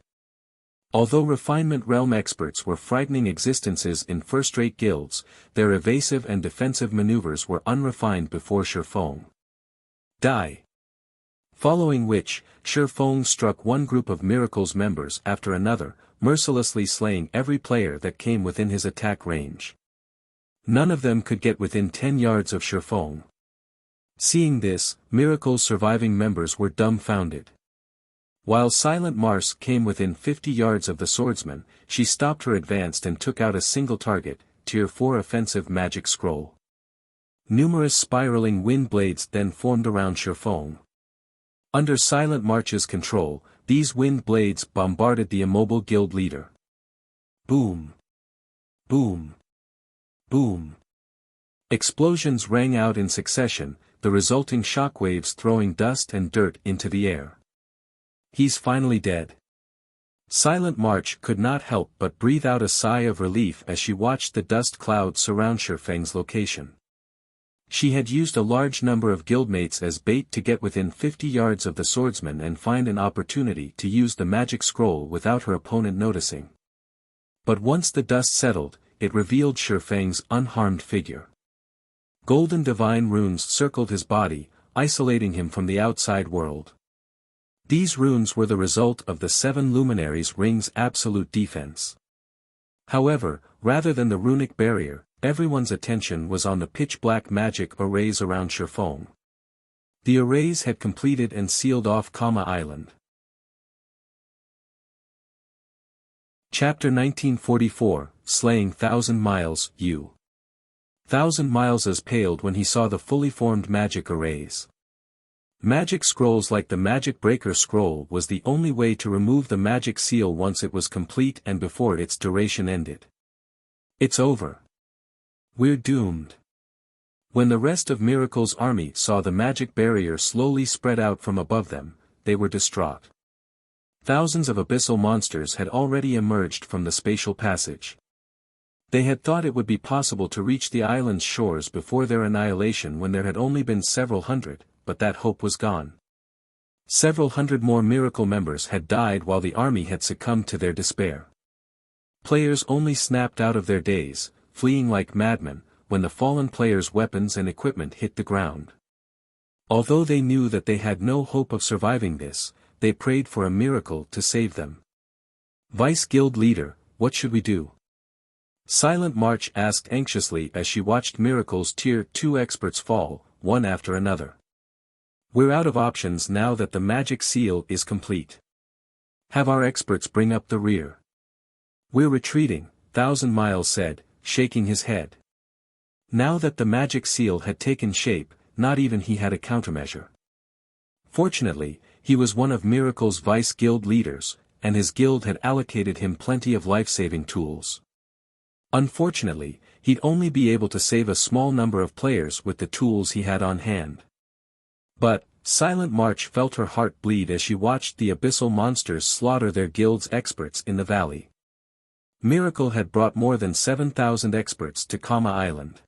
[SPEAKER 1] Although Refinement Realm experts were frightening existences in first-rate guilds, their evasive and defensive maneuvers were unrefined before Feng. Die. Following which, Feng struck one group of Miracles members after another, mercilessly slaying every player that came within his attack range. None of them could get within 10 yards of Feng. Seeing this, Miracle's surviving members were dumbfounded. While Silent Mars came within 50 yards of the swordsman, she stopped her advance and took out a single target, Tier 4 offensive magic scroll. Numerous spiraling wind blades then formed around Feng. Under Silent March's control, these wind blades bombarded the immobile guild leader. Boom! Boom! Boom! Explosions rang out in succession, the resulting shockwaves throwing dust and dirt into the air. He's finally dead. Silent March could not help but breathe out a sigh of relief as she watched the dust cloud surround Feng's location. She had used a large number of guildmates as bait to get within 50 yards of the swordsman and find an opportunity to use the magic scroll without her opponent noticing. But once the dust settled, it revealed Feng's unharmed figure. Golden divine runes circled his body, isolating him from the outside world. These runes were the result of the 7 luminaries' ring's absolute defense. However, rather than the runic barrier, everyone's attention was on the pitch-black magic arrays around Feng. The arrays had completed and sealed off Kama Island. Chapter 1944, Slaying 1,000 Miles, U. 1,000 Miles paled when he saw the fully formed magic arrays. Magic scrolls like the Magicbreaker scroll was the only way to remove the magic seal once it was complete and before its duration ended. It's over. We're doomed. When the rest of Miracle's army saw the magic barrier slowly spread out from above them, they were distraught. Thousands of abyssal monsters had already emerged from the spatial passage. They had thought it would be possible to reach the island's shores before their annihilation when there had only been several hundred, but that hope was gone. Several hundred more Miracle members had died while the army had succumbed to their despair. Players only snapped out of their daze, fleeing like madmen, when the fallen players' weapons and equipment hit the ground. Although they knew that they had no hope of surviving this, they prayed for a miracle to save them. Vice Guild Leader, what should we do? Silent March asked anxiously as she watched Miracle's Tier 2 experts fall, one after another. We're out of options now that the magic seal is complete. Have our experts bring up the rear. We're retreating, 1,000 Miles said, shaking his head. Now that the magic seal had taken shape, not even he had a countermeasure. Fortunately, he was one of Miracle's vice guild leaders, and his guild had allocated him plenty of life-saving tools. Unfortunately, He'd only be able to save a small number of players with the tools he had on hand. But, Silent March felt her heart bleed as she watched the abyssal monsters slaughter their guild's experts in the valley. Miracle had brought more than 7,000 experts to Kama Island.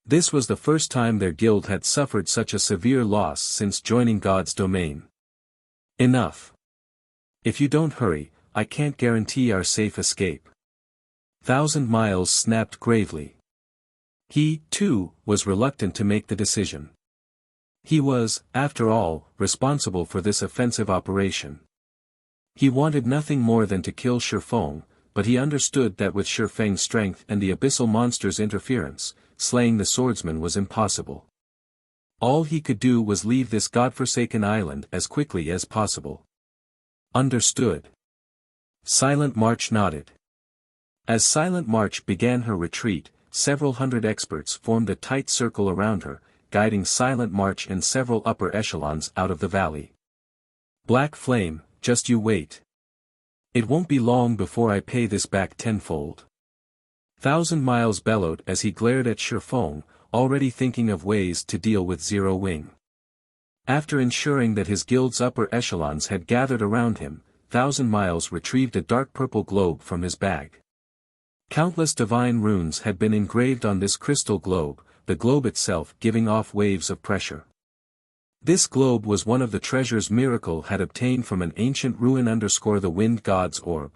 [SPEAKER 1] This was the first time their guild had suffered such a severe loss since joining God's domain. Enough. If you don't hurry, I can't guarantee our safe escape. 1,000 Miles snapped gravely. He, too, was reluctant to make the decision. He was, after all, responsible for this offensive operation. He wanted nothing more than to kill Feng, but he understood that with Feng's strength and the abyssal monster's interference, slaying the swordsman was impossible. All he could do was leave this godforsaken island as quickly as possible. Understood. Silent March nodded. As Silent March began her retreat, several hundred experts formed a tight circle around her, guiding Silent March and several upper echelons out of the valley. Black Flame, just you wait. It won't be long before I pay this back tenfold. 1,000 Miles bellowed as he glared at Feng, already thinking of ways to deal with Zero Wing. After ensuring that his guild's upper echelons had gathered around him, 1,000 Miles retrieved a dark purple globe from his bag. Countless divine runes had been engraved on this crystal globe, the globe itself giving off waves of pressure. This globe was one of the treasures Miracle had obtained from an ancient ruin _the Wind God's Orb.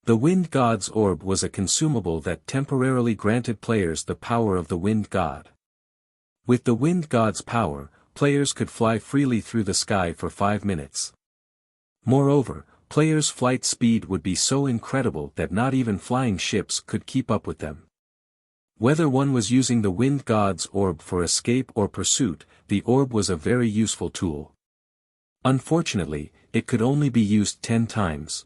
[SPEAKER 1] The Wind God's Orb was a consumable that temporarily granted players the power of the Wind God. With the Wind God's power, players could fly freely through the sky for 5 minutes. Moreover, players' flight speed would be so incredible that not even flying ships could keep up with them. Whether one was using the Wind God's Orb for escape or pursuit, the orb was a very useful tool. Unfortunately, it could only be used 10 times.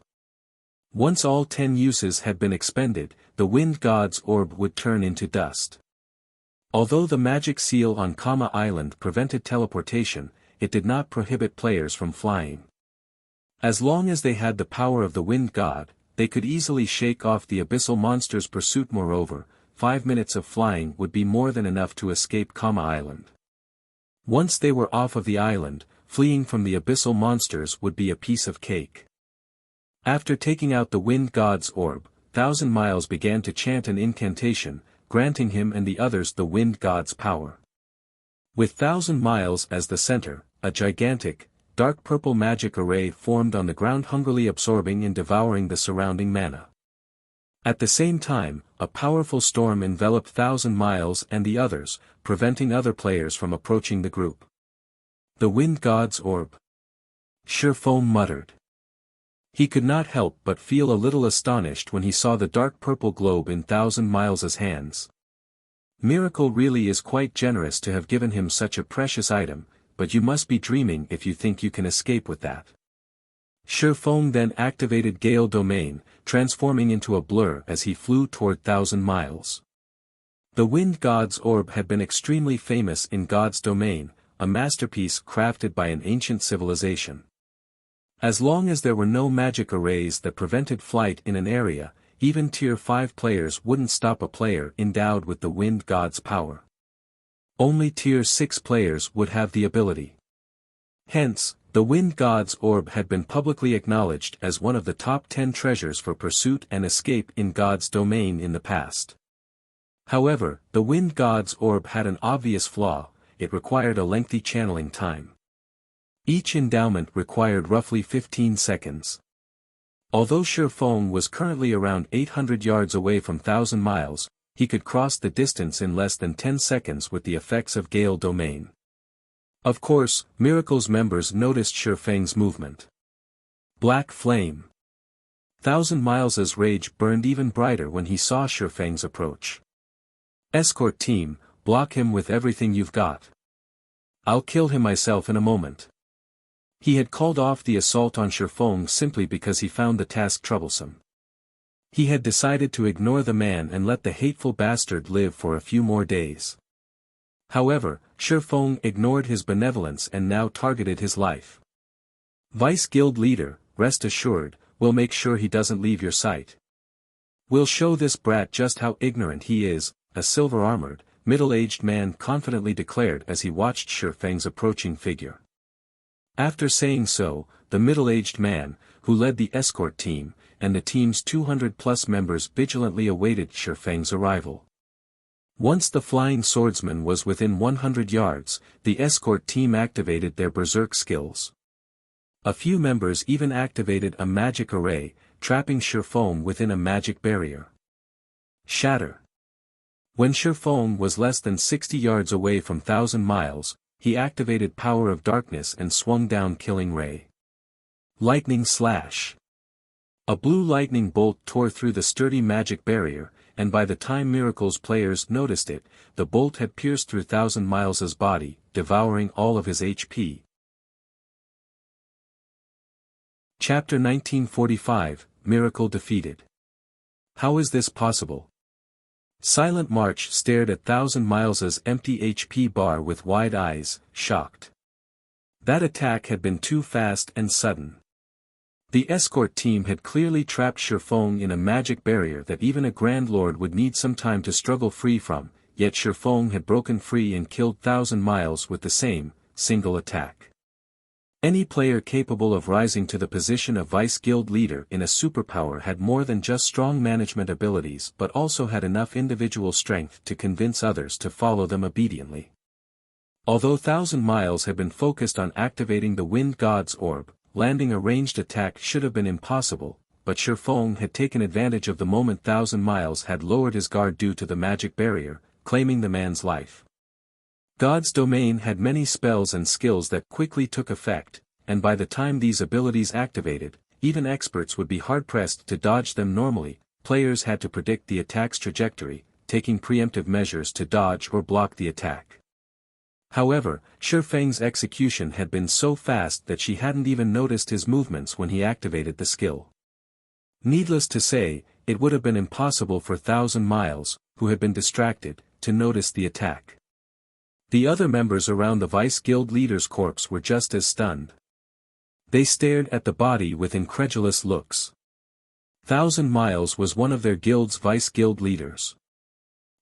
[SPEAKER 1] Once all 10 uses had been expended, the Wind God's Orb would turn into dust. Although the magic seal on Kama Island prevented teleportation, it did not prohibit players from flying. As long as they had the power of the Wind God, they could easily shake off the abyssal monster's pursuit. Moreover, 5 minutes of flying would be more than enough to escape Kama Island. Once they were off of the island, fleeing from the abyssal monsters would be a piece of cake. After taking out the Wind God's Orb, 1,000 Miles began to chant an incantation, granting him and the others the Wind God's power. With 1,000 Miles as the center, a gigantic, dark purple magic array formed on the ground, hungrily absorbing and devouring the surrounding mana. At the same time, a powerful storm enveloped 1,000 Miles and the others, preventing other players from approaching the group. The Wind God's Orb. Feng muttered. He could not help but feel a little astonished when he saw the dark purple globe in 1,000 Miles' hands. Miracle really is quite generous to have given him such a precious item, but you must be dreaming if you think you can escape with that. Feng then activated Gale Domain, transforming into a blur as he flew toward 1,000 Miles. The Wind God's Orb had been extremely famous in God's domain, a masterpiece crafted by an ancient civilization. As long as there were no magic arrays that prevented flight in an area, even Tier 5 players wouldn't stop a player endowed with the Wind God's power. Only Tier 6 players would have the ability. Hence, the Wind God's Orb had been publicly acknowledged as one of the top 10 treasures for pursuit and escape in God's domain in the past. However, the Wind God's Orb had an obvious flaw: it required a lengthy channeling time. Each endowment required roughly 15 seconds. Although Feng was currently around 800 yards away from 1,000 Miles, he could cross the distance in less than 10 seconds with the effects of Gale Domain. Of course, Miracle's members noticed Feng's movement. Black Flame. 1,000 Miles' rage burned even brighter when he saw Feng's approach. Escort team, block him with everything you've got. I'll kill him myself in a moment. He had called off the assault on Feng simply because he found the task troublesome. He had decided to ignore the man and let the hateful bastard live for a few more days. However, Feng ignored his benevolence and now targeted his life. Vice Guild Leader, rest assured, we'll make sure he doesn't leave your sight. "We'll show this brat just how ignorant he is," a silver-armored, middle-aged man confidently declared as he watched Feng's approaching figure. After saying so, the middle-aged man, who led the escort team, and the team's 200-plus members vigilantly awaited Feng's arrival. Once the flying swordsman was within 100 yards, the escort team activated their berserk skills. A few members even activated a magic array, trapping Feng within a magic barrier. Shatter. When Feng was less than 60 yards away from Thousand Miles, he activated Power of Darkness and swung down Killing Ray. Lightning Slash. A blue lightning bolt tore through the sturdy magic barrier, and by the time Miracle's players noticed it, the bolt had pierced through Thousand Miles' body, devouring all of his HP. Chapter 1945, Miracle Defeated. How is this possible? Silent March stared at Thousand Miles' empty HP bar with wide eyes, shocked. That attack had been too fast and sudden. The escort team had clearly trapped Feng in a magic barrier that even a Grand Lord would need some time to struggle free from, yet Feng had broken free and killed Thousand Miles with the same, single attack. Any player capable of rising to the position of Vice Guild leader in a superpower had more than just strong management abilities but also had enough individual strength to convince others to follow them obediently. Although Thousand Miles had been focused on activating the Wind God's Orb, landing a ranged attack should have been impossible, but Feng had taken advantage of the moment Thousand Miles had lowered his guard due to the magic barrier, claiming the man's life. God's domain had many spells and skills that quickly took effect, and by the time these abilities activated, even experts would be hard-pressed to dodge them normally. Players had to predict the attack's trajectory, taking preemptive measures to dodge or block the attack. However, Feng's execution had been so fast that she hadn't even noticed his movements when he activated the skill. Needless to say, it would have been impossible for Thousand Miles, who had been distracted, to notice the attack. The other members around the Vice Guild leader's corpse were just as stunned. They stared at the body with incredulous looks. Thousand Miles was one of their guild's Vice Guild leaders.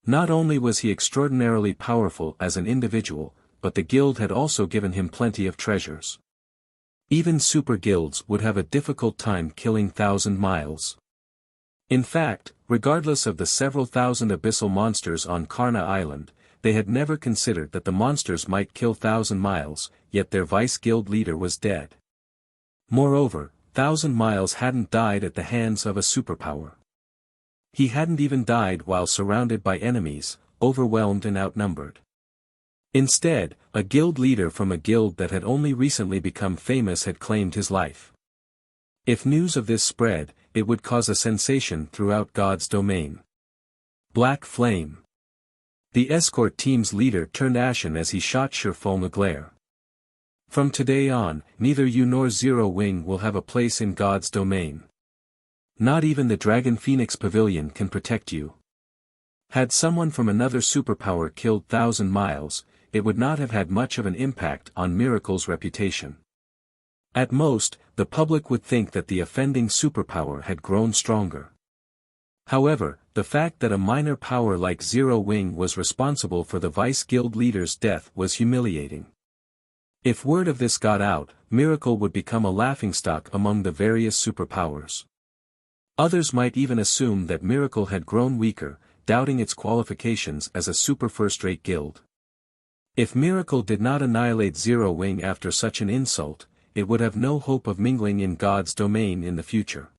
[SPEAKER 1] Not only was he extraordinarily powerful as an individual, but the guild had also given him plenty of treasures. Even super guilds would have a difficult time killing Thousand Miles. In fact, regardless of the several thousand abyssal monsters on Karna Island, they had never considered that the monsters might kill Thousand Miles, yet their Vice Guild leader was dead. Moreover, Thousand Miles hadn't died at the hands of a superpower. He hadn't even died while surrounded by enemies, overwhelmed and outnumbered. Instead, a guild leader from a guild that had only recently become famous had claimed his life. If news of this spread, it would cause a sensation throughout God's domain. Black Flame. The escort team's leader turned ashen as he shot Feng a glare. From today on, neither you nor Zero Wing will have a place in God's domain. Not even the Dragon Phoenix Pavilion can protect you. Had someone from another superpower killed Thousand Miles, it would not have had much of an impact on Miracle's reputation. At most, the public would think that the offending superpower had grown stronger. However, the fact that a minor power like Zero Wing was responsible for the Vice Guild leader's death was humiliating. If word of this got out, Miracle would become a laughingstock among the various superpowers. Others might even assume that Miracle had grown weaker, doubting its qualifications as a super first-rate guild. If Miracle did not annihilate Zero Wing after such an insult, it would have no hope of mingling in God's domain in the future.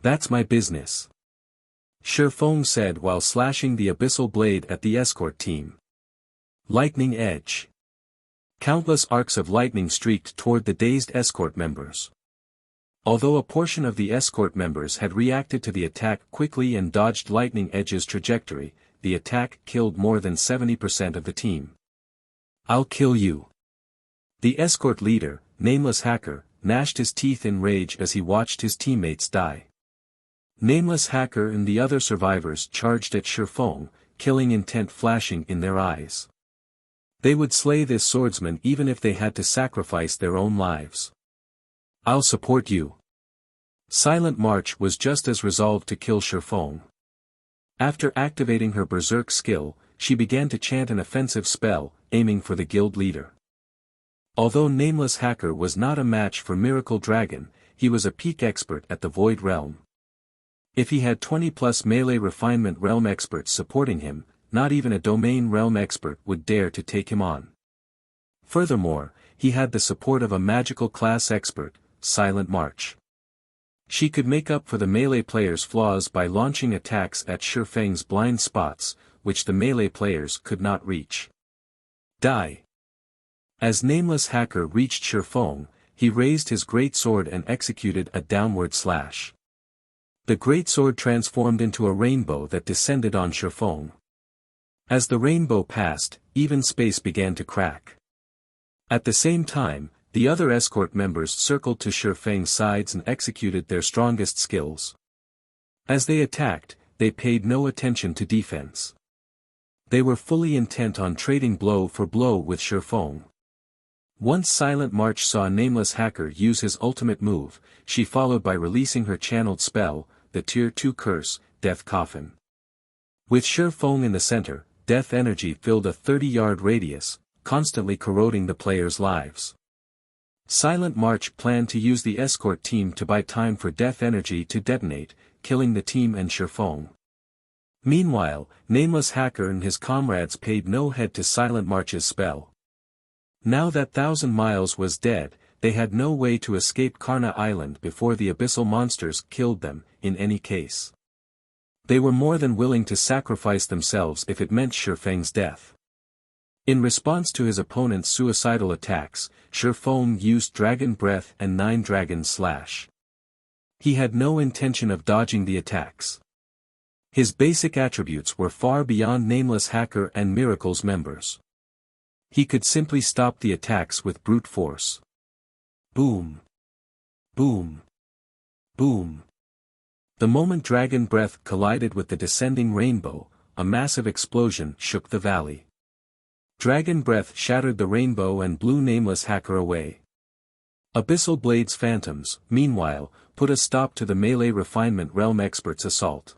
[SPEAKER 1] That's my business, Feng said while slashing the abyssal blade at the escort team. Lightning Edge. Countless arcs of lightning streaked toward the dazed escort members. Although a portion of the escort members had reacted to the attack quickly and dodged Lightning Edge's trajectory, the attack killed more than 70% of the team. I'll kill you. The escort leader, Nameless Hacker, gnashed his teeth in rage as he watched his teammates die. Nameless Hacker and the other survivors charged at Feng, killing intent flashing in their eyes. They would slay this swordsman even if they had to sacrifice their own lives. I'll support you. Silent March was just as resolved to kill Feng. After activating her berserk skill, she began to chant an offensive spell, aiming for the guild leader. Although Nameless Hacker was not a match for Miracle Dragon, he was a peak expert at the Void Realm. If he had 20+ melee refinement realm experts supporting him, not even a domain realm expert would dare to take him on. Furthermore, he had the support of a magical class expert, Silent March. She could make up for the melee player's flaws by launching attacks at Feng's blind spots, which the melee players could not reach. Die. As Nameless Hacker reached Feng, he raised his greatsword and executed a downward slash. The greatsword transformed into a rainbow that descended on Feng. As the rainbow passed, even space began to crack. At the same time, the other escort members circled to Feng's sides and executed their strongest skills. As they attacked, they paid no attention to defense. They were fully intent on trading blow for blow with Feng. Once Silent March saw Nameless Hacker use his ultimate move, she followed by releasing her channeled spell, the Tier 2 curse, Death Coffin. With Feng in the center, death energy filled a 30-yard radius, constantly corroding the players' lives. Silent March planned to use the escort team to buy time for death energy to detonate, killing the team and Feng. Meanwhile, Nameless Hacker and his comrades paid no heed to Silent March's spell. Now that 1,000 Miles was dead, they had no way to escape Karna Island before the abyssal monsters killed them, in any case. They were more than willing to sacrifice themselves if it meant Feng's death. In response to his opponent's suicidal attacks, Feng used Dragon Breath and 9 Dragon Slash. He had no intention of dodging the attacks. His basic attributes were far beyond Nameless Hacker and Miracle's members. He could simply stop the attacks with brute force. Boom. Boom. Boom. The moment Dragon Breath collided with the descending rainbow, a massive explosion shook the valley. Dragon Breath shattered the rainbow and blew Nameless Hacker away. Abyssal Blade's phantoms, meanwhile, put a stop to the melee refinement realm expert's assault.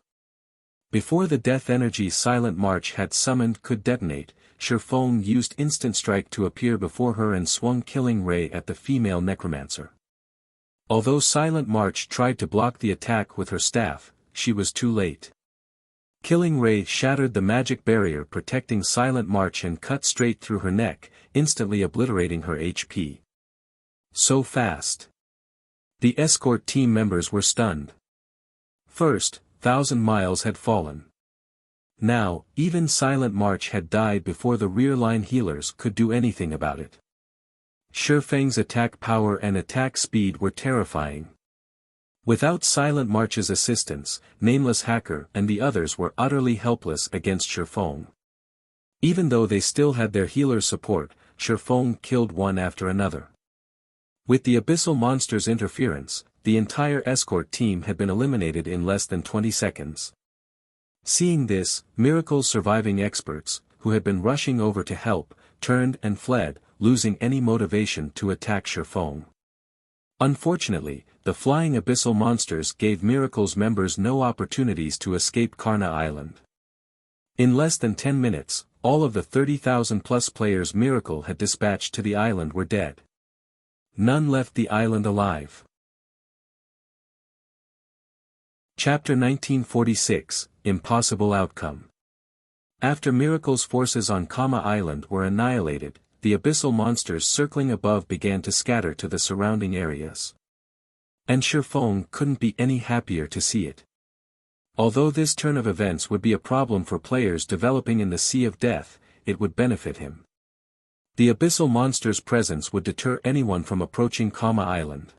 [SPEAKER 1] Before the death energy Silent March had summoned could detonate, Feng used Instant Strike to appear before her and swung Killing Ray at the female necromancer. Although Silent March tried to block the attack with her staff, she was too late. Killing Ray shattered the magic barrier protecting Silent March and cut straight through her neck, instantly obliterating her HP. So fast. The escort team members were stunned. First, 1,000 Miles had fallen. Now, even Silent March had died before the rear-line healers could do anything about it. Feng's attack power and attack speed were terrifying. Without Silent March's assistance, Nameless Hacker and the others were utterly helpless against Feng. Even though they still had their healer support, Feng killed one after another. With the abyssal monster's interference, the entire escort team had been eliminated in less than 20 seconds. Seeing this, Miracle's surviving experts, who had been rushing over to help, turned and fled, losing any motivation to attack Feng. Unfortunately, the flying abyssal monsters gave Miracle's members no opportunities to escape Karna Island. In less than 10 minutes, all of the 30,000+ players Miracle had dispatched to the island were dead. None left the island alive. Chapter 1946, Impossible Outcome. After Miracle's forces on Kama Island were annihilated, the abyssal monsters circling above began to scatter to the surrounding areas. And Feng couldn't be any happier to see it. Although this turn of events would be a problem for players developing in the Sea of Death, it would benefit him. The abyssal monster's presence would deter anyone from approaching Kama Island.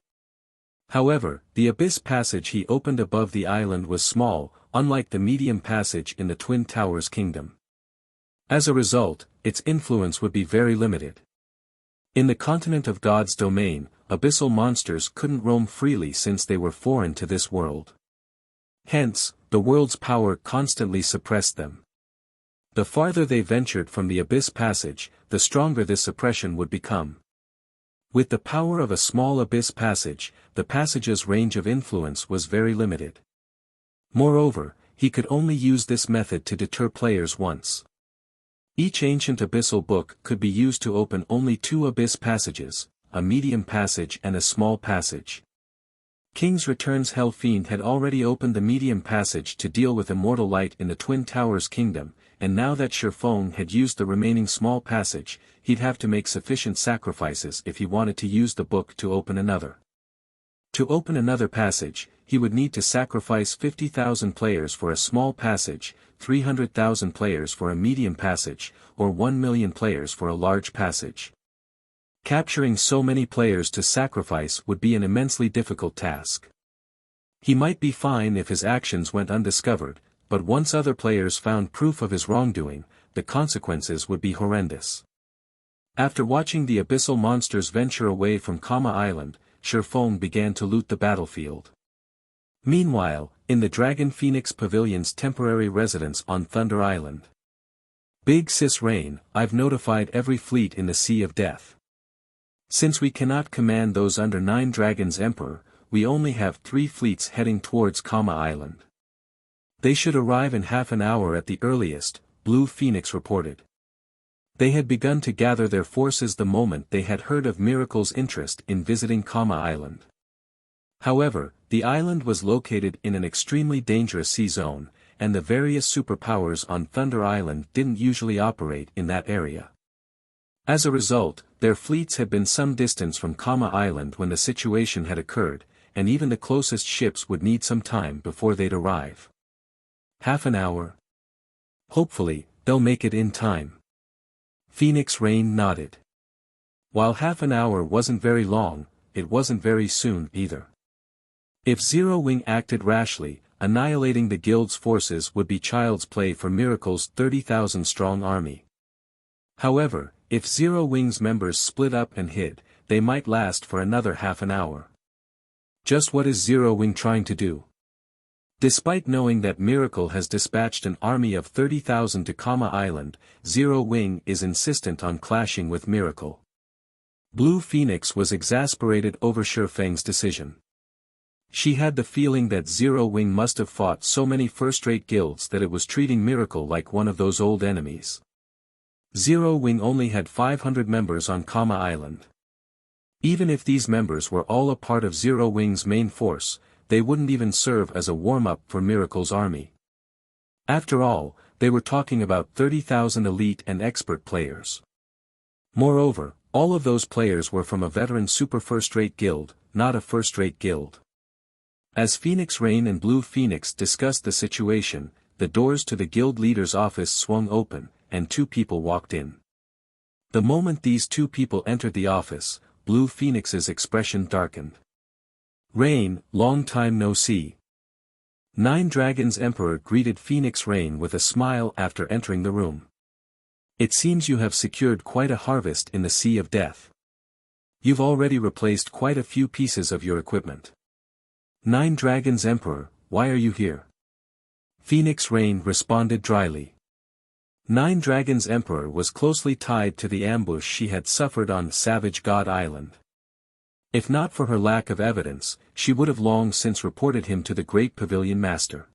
[SPEAKER 1] However, the abyss passage he opened above the island was small, unlike the medium passage in the Twin Towers Kingdom. As a result, its influence would be very limited. In the continent of God's domain, abyssal monsters couldn't roam freely since they were foreign to this world. Hence, the world's power constantly suppressed them. The farther they ventured from the abyss passage, the stronger this suppression would become. With the power of a small abyss passage, the passage's range of influence was very limited. Moreover, he could only use this method to deter players once. Each ancient abyssal book could be used to open only 2 abyss passages, a medium passage and a small passage. King's Return's Hellfiend had already opened the medium passage to deal with immortal light in the Twin Towers Kingdom, and now that Feng had used the remaining small passage, he'd have to make sufficient sacrifices if he wanted to use the book to open another. To open another passage, he would need to sacrifice 50,000 players for a small passage, 300,000 players for a medium passage, or 1 million players for a large passage. Capturing so many players to sacrifice would be an immensely difficult task. He might be fine if his actions went undiscovered, but once other players found proof of his wrongdoing, the consequences would be horrendous. After watching the abyssal monsters venture away from Kama Island, Feng began to loot the battlefield. Meanwhile, in the Dragon Phoenix Pavilion's temporary residence on Thunder Island. Big Sis Rain, I've notified every fleet in the Sea of Death. Since we cannot command those under 9 Dragons Emperor, we only have 3 fleets heading towards Kama Island. They should arrive in half an hour at the earliest, Blue Phoenix reported. They had begun to gather their forces the moment they had heard of Miracle's interest in visiting Kama Island. However, the island was located in an extremely dangerous sea zone, and the various superpowers on Thunder Island didn't usually operate in that area. As a result, their fleets had been some distance from Kama Island when the situation had occurred, and even the closest ships would need some time before they'd arrive. Half an hour? Hopefully, they'll make it in time. Phoenix Rain nodded. While half an hour wasn't very long, it wasn't very soon either. If Zero Wing acted rashly, annihilating the guild's forces would be child's play for Miracle's 30,000-strong army. However, if Zero Wing's members split up and hid, they might last for another half an hour. Just what is Zero Wing trying to do? Despite knowing that Miracle has dispatched an army of 30,000 to Kama Island, Zero Wing is insistent on clashing with Miracle. Blue Phoenix was exasperated over Feng's decision. She had the feeling that Zero Wing must have fought so many first-rate guilds that it was treating Miracle like one of those old enemies. Zero Wing only had 500 members on Kama Island. Even if these members were all a part of Zero Wing's main force, they wouldn't even serve as a warm-up for Miracle's army. After all, they were talking about 30,000 elite and expert players. Moreover, all of those players were from a veteran super first-rate guild, not a first-rate guild. As Phoenix Rain and Blue Phoenix discussed the situation, the doors to the guild leader's office swung open, and 2 people walked in. The moment these 2 people entered the office, Blue Phoenix's expression darkened. Rain, long time no see. 9 Dragons Emperor greeted Phoenix Rain with a smile after entering the room. It seems you have secured quite a harvest in the Sea of Death. You've already replaced quite a few pieces of your equipment. 9 Dragons Emperor, why are you here? Phoenix Rain responded dryly. 9 Dragons Emperor was closely tied to the ambush she had suffered on Savage God Island. If not for her lack of evidence, she would have long since reported him to the Great Pavilion Master.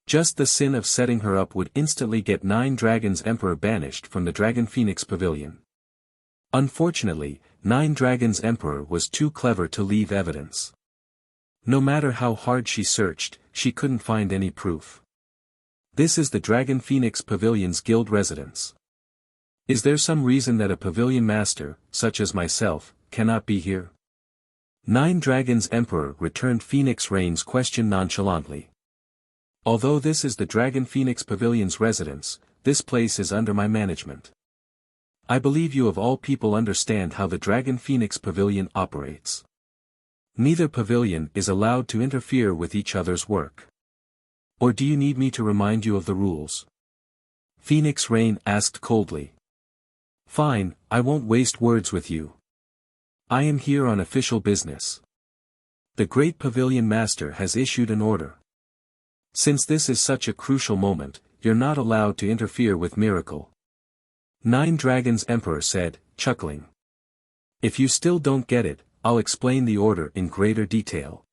[SPEAKER 1] Just the sin of setting her up would instantly get 9 Dragons Emperor banished from the Dragon Phoenix Pavilion. Unfortunately, 9 Dragons Emperor was too clever to leave evidence. No matter how hard she searched, she couldn't find any proof. This is the Dragon Phoenix Pavilion's guild residence. Is there some reason that a pavilion master, such as myself, cannot be here? 9 Dragons Emperor returned Phoenix Rain's question nonchalantly. Although this is the Dragon Phoenix Pavilion's residence, this place is under my management. I believe you of all people understand how the Dragon Phoenix Pavilion operates. Neither pavilion is allowed to interfere with each other's work. Or do you need me to remind you of the rules? Phoenix Rain asked coldly. Fine, I won't waste words with you. I am here on official business. The Great Pavilion Master has issued an order. Since this is such a crucial moment, you're not allowed to interfere with Miracle. 9 Dragons Emperor said, chuckling. If you still don't get it, I'll explain the order in greater detail.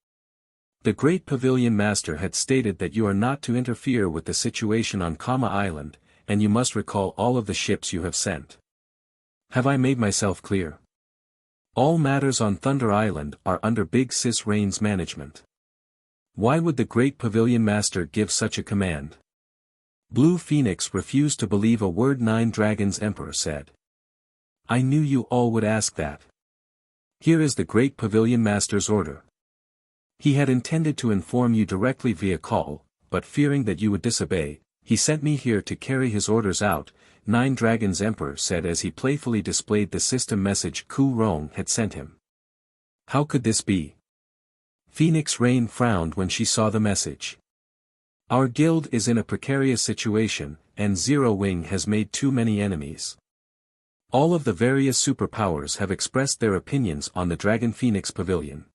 [SPEAKER 1] The Great Pavilion Master had stated that you are not to interfere with the situation on Kama Island, and you must recall all of the ships you have sent. Have I made myself clear? All matters on Thunder Island are under Big Sis Rain's management. Why would the Great Pavilion Master give such a command? Blue Phoenix refused to believe a word Nine Dragons Emperor said. I knew you all would ask that. Here is the Great Pavilion Master's order. He had intended to inform you directly via call, but fearing that you would disobey, he sent me here to carry his orders out, Nine Dragons Emperor said as he playfully displayed the system message Ku Rong had sent him. How could this be? Phoenix Rain frowned when she saw the message. Our guild is in a precarious situation, and Zero Wing has made too many enemies. All of the various superpowers have expressed their opinions on the Dragon Phoenix Pavilion.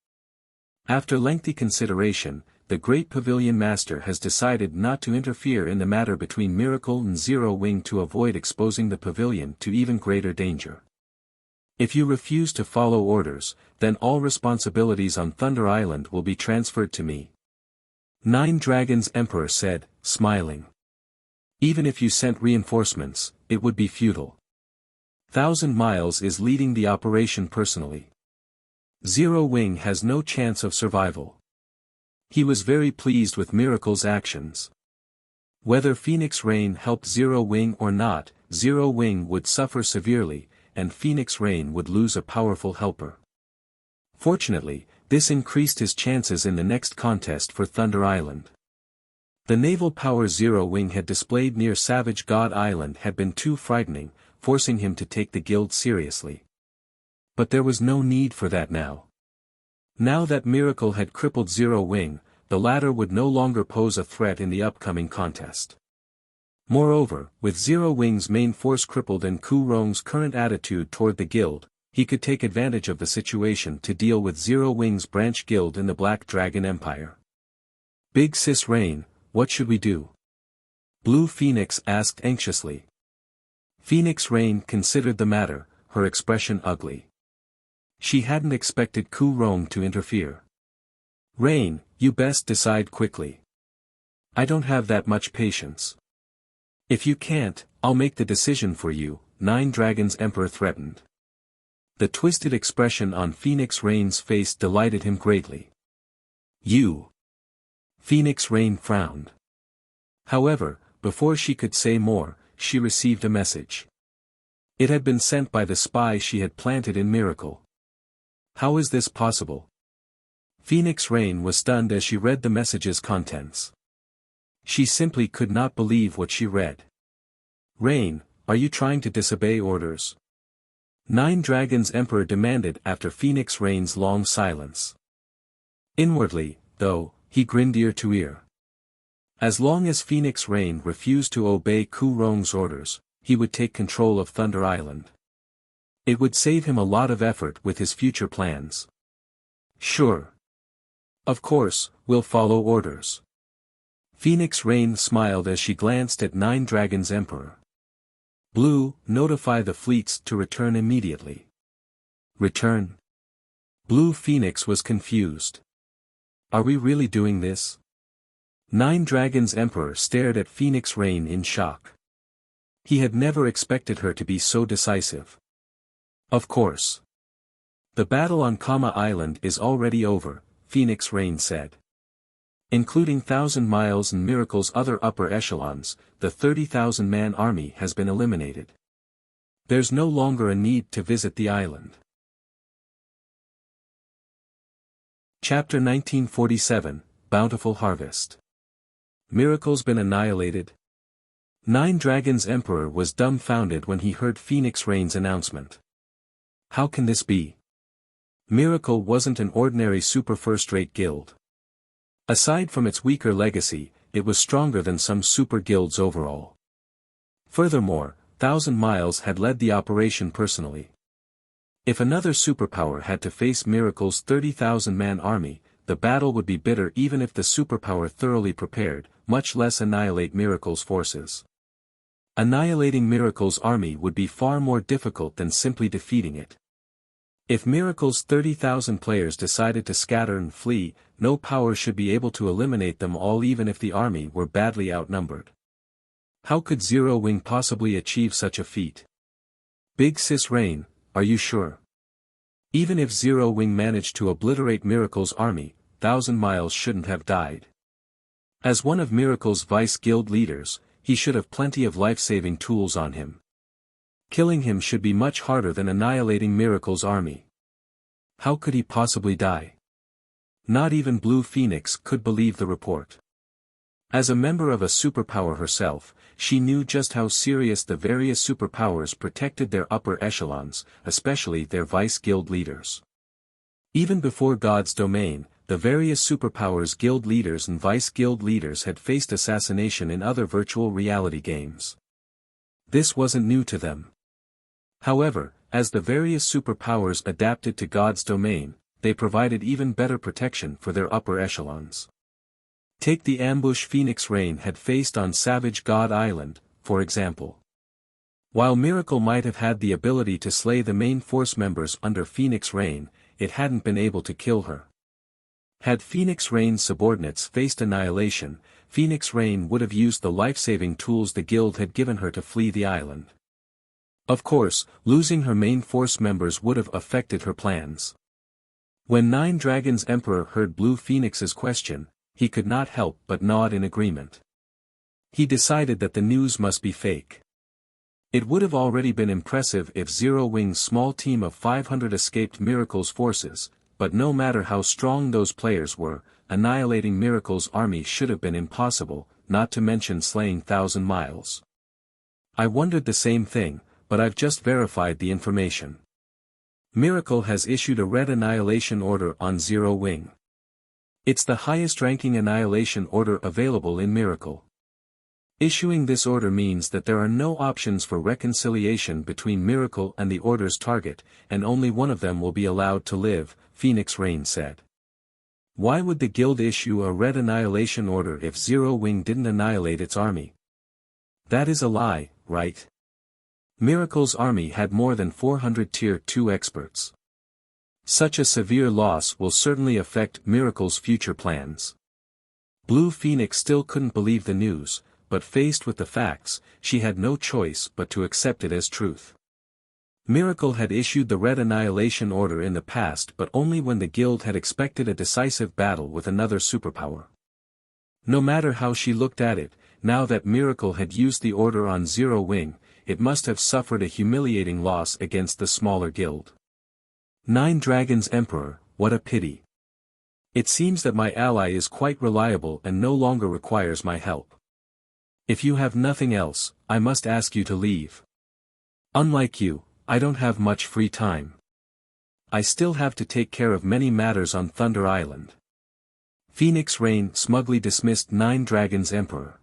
[SPEAKER 1] After lengthy consideration, the Great Pavilion Master has decided not to interfere in the matter between Miracle and Zero Wing to avoid exposing the pavilion to even greater danger. If you refuse to follow orders, then all responsibilities on Thunder Island will be transferred to me. Nine Dragons Emperor said, smiling. Even if you sent reinforcements, it would be futile. 1,000 Miles is leading the operation personally. Zero Wing has no chance of survival. He was very pleased with Miracle's actions. Whether Phoenix Rain helped Zero Wing or not, Zero Wing would suffer severely, and Phoenix Rain would lose a powerful helper. Fortunately, this increased his chances in the next contest for Thunder Island. The naval power Zero Wing had displayed near Savage God Island had been too frightening, forcing him to take the guild seriously. But there was no need for that now. Now that Miracle had crippled Zero Wing, the latter would no longer pose a threat in the upcoming contest. Moreover, with Zero Wing's main force crippled and Ku Rong's current attitude toward the guild, he could take advantage of the situation to deal with Zero Wing's branch guild in the Black Dragon Empire. Big Sis Rain, what should we do? Blue Phoenix asked anxiously. Phoenix Rain considered the matter, her expression ugly. She hadn't expected Ku Rong to interfere. Rain, you best decide quickly. I don't have that much patience. If you can't, I'll make the decision for you, Nine Dragons Emperor threatened. The twisted expression on Phoenix Rain's face delighted him greatly. You. Phoenix Rain frowned. However, before she could say more, she received a message. It had been sent by the spy she had planted in Miracle. How is this possible? Phoenix Rain was stunned as she read the message's contents. She simply could not believe what she read. Rain, are you trying to disobey orders? Nine Dragons Emperor demanded after Phoenix Rain's long silence. Inwardly, though, he grinned ear to ear. As long as Phoenix Rain refused to obey Ku Rong's orders, he would take control of Thunder Island. It would save him a lot of effort with his future plans. Sure. Of course, we'll follow orders. Phoenix Rain smiled as she glanced at Nine Dragons Emperor. Blue, notify the fleets to return immediately. Return? Blue Phoenix was confused. Are we really doing this? Nine Dragons Emperor stared at Phoenix Rain in shock. He had never expected her to be so decisive. Of course. The battle on Kama Island is already over, Phoenix Rain said. Including 1,000 Miles and Miracle's other upper echelons, the 30,000-man army has been eliminated. There's no longer a need to visit the island. Chapter 1947, Bountiful Harvest. Miracle's been annihilated? Nine Dragons Emperor was dumbfounded when he heard Phoenix Rain's announcement. How can this be? Miracle wasn't an ordinary super first-rate guild. Aside from its weaker legacy, it was stronger than some super guilds overall. Furthermore, 1,000 Miles had led the operation personally. If another superpower had to face Miracle's 30,000-man army, the battle would be bitter even if the superpower thoroughly prepared, much less annihilate Miracle's forces. Annihilating Miracle's army would be far more difficult than simply defeating it. If Miracle's 30,000 players decided to scatter and flee, no power should be able to eliminate them all even if the army were badly outnumbered. How could Zero Wing possibly achieve such a feat? Big Sis Rain, are you sure? Even if Zero Wing managed to obliterate Miracle's army, 1,000 Miles shouldn't have died. As one of Miracle's Vice Guild leaders, he should have plenty of life-saving tools on him. Killing him should be much harder than annihilating Miracle's army. How could he possibly die? Not even Blue Phoenix could believe the report. As a member of a superpower herself, she knew just how serious the various superpowers protected their upper echelons, especially their Vice Guild leaders. Even before God's domain, the various superpowers guild leaders and Vice Guild leaders had faced assassination in other virtual reality games. This wasn't new to them. However, as the various superpowers adapted to God's domain, they provided even better protection for their upper echelons. Take the ambush Phoenix Rain had faced on Savage God Island, for example. While Miracle might have had the ability to slay the main force members under Phoenix Rain, it hadn't been able to kill her. Had Phoenix Rain's subordinates faced annihilation, Phoenix Rain would have used the life-saving tools the guild had given her to flee the island. Of course, losing her main force members would have affected her plans. When Nine Dragons Emperor heard Blue Phoenix's question, he could not help but nod in agreement. He decided that the news must be fake. It would have already been impressive if Zero Wing's small team of 500 escaped Miracle's forces, but no matter how strong those players were, annihilating Miracle's army should have been impossible, not to mention slaying 1,000 Miles. I wondered the same thing, but I've just verified the information. Miracle has issued a red annihilation order on Zero Wing. It's the highest-ranking annihilation order available in Miracle. Issuing this order means that there are no options for reconciliation between Miracle and the order's target, and only one of them will be allowed to live, Phoenix Rain said. Why would the guild issue a red annihilation order if Zero Wing didn't annihilate its army? That is a lie, right? Miracle's army had more than 400 Tier 2 experts. Such a severe loss will certainly affect Miracle's future plans. Blue Phoenix still couldn't believe the news, but faced with the facts, she had no choice but to accept it as truth. Miracle had issued the red annihilation order in the past but only when the guild had expected a decisive battle with another superpower. No matter how she looked at it, now that Miracle had used the order on Zero Wing, it must have suffered a humiliating loss against the smaller guild. Nine Dragons Emperor, what a pity. It seems that my ally is quite reliable and no longer requires my help. If you have nothing else, I must ask you to leave. Unlike you, I don't have much free time. I still have to take care of many matters on Thunder Island. Phoenix Rain smugly dismissed Nine Dragons Emperor.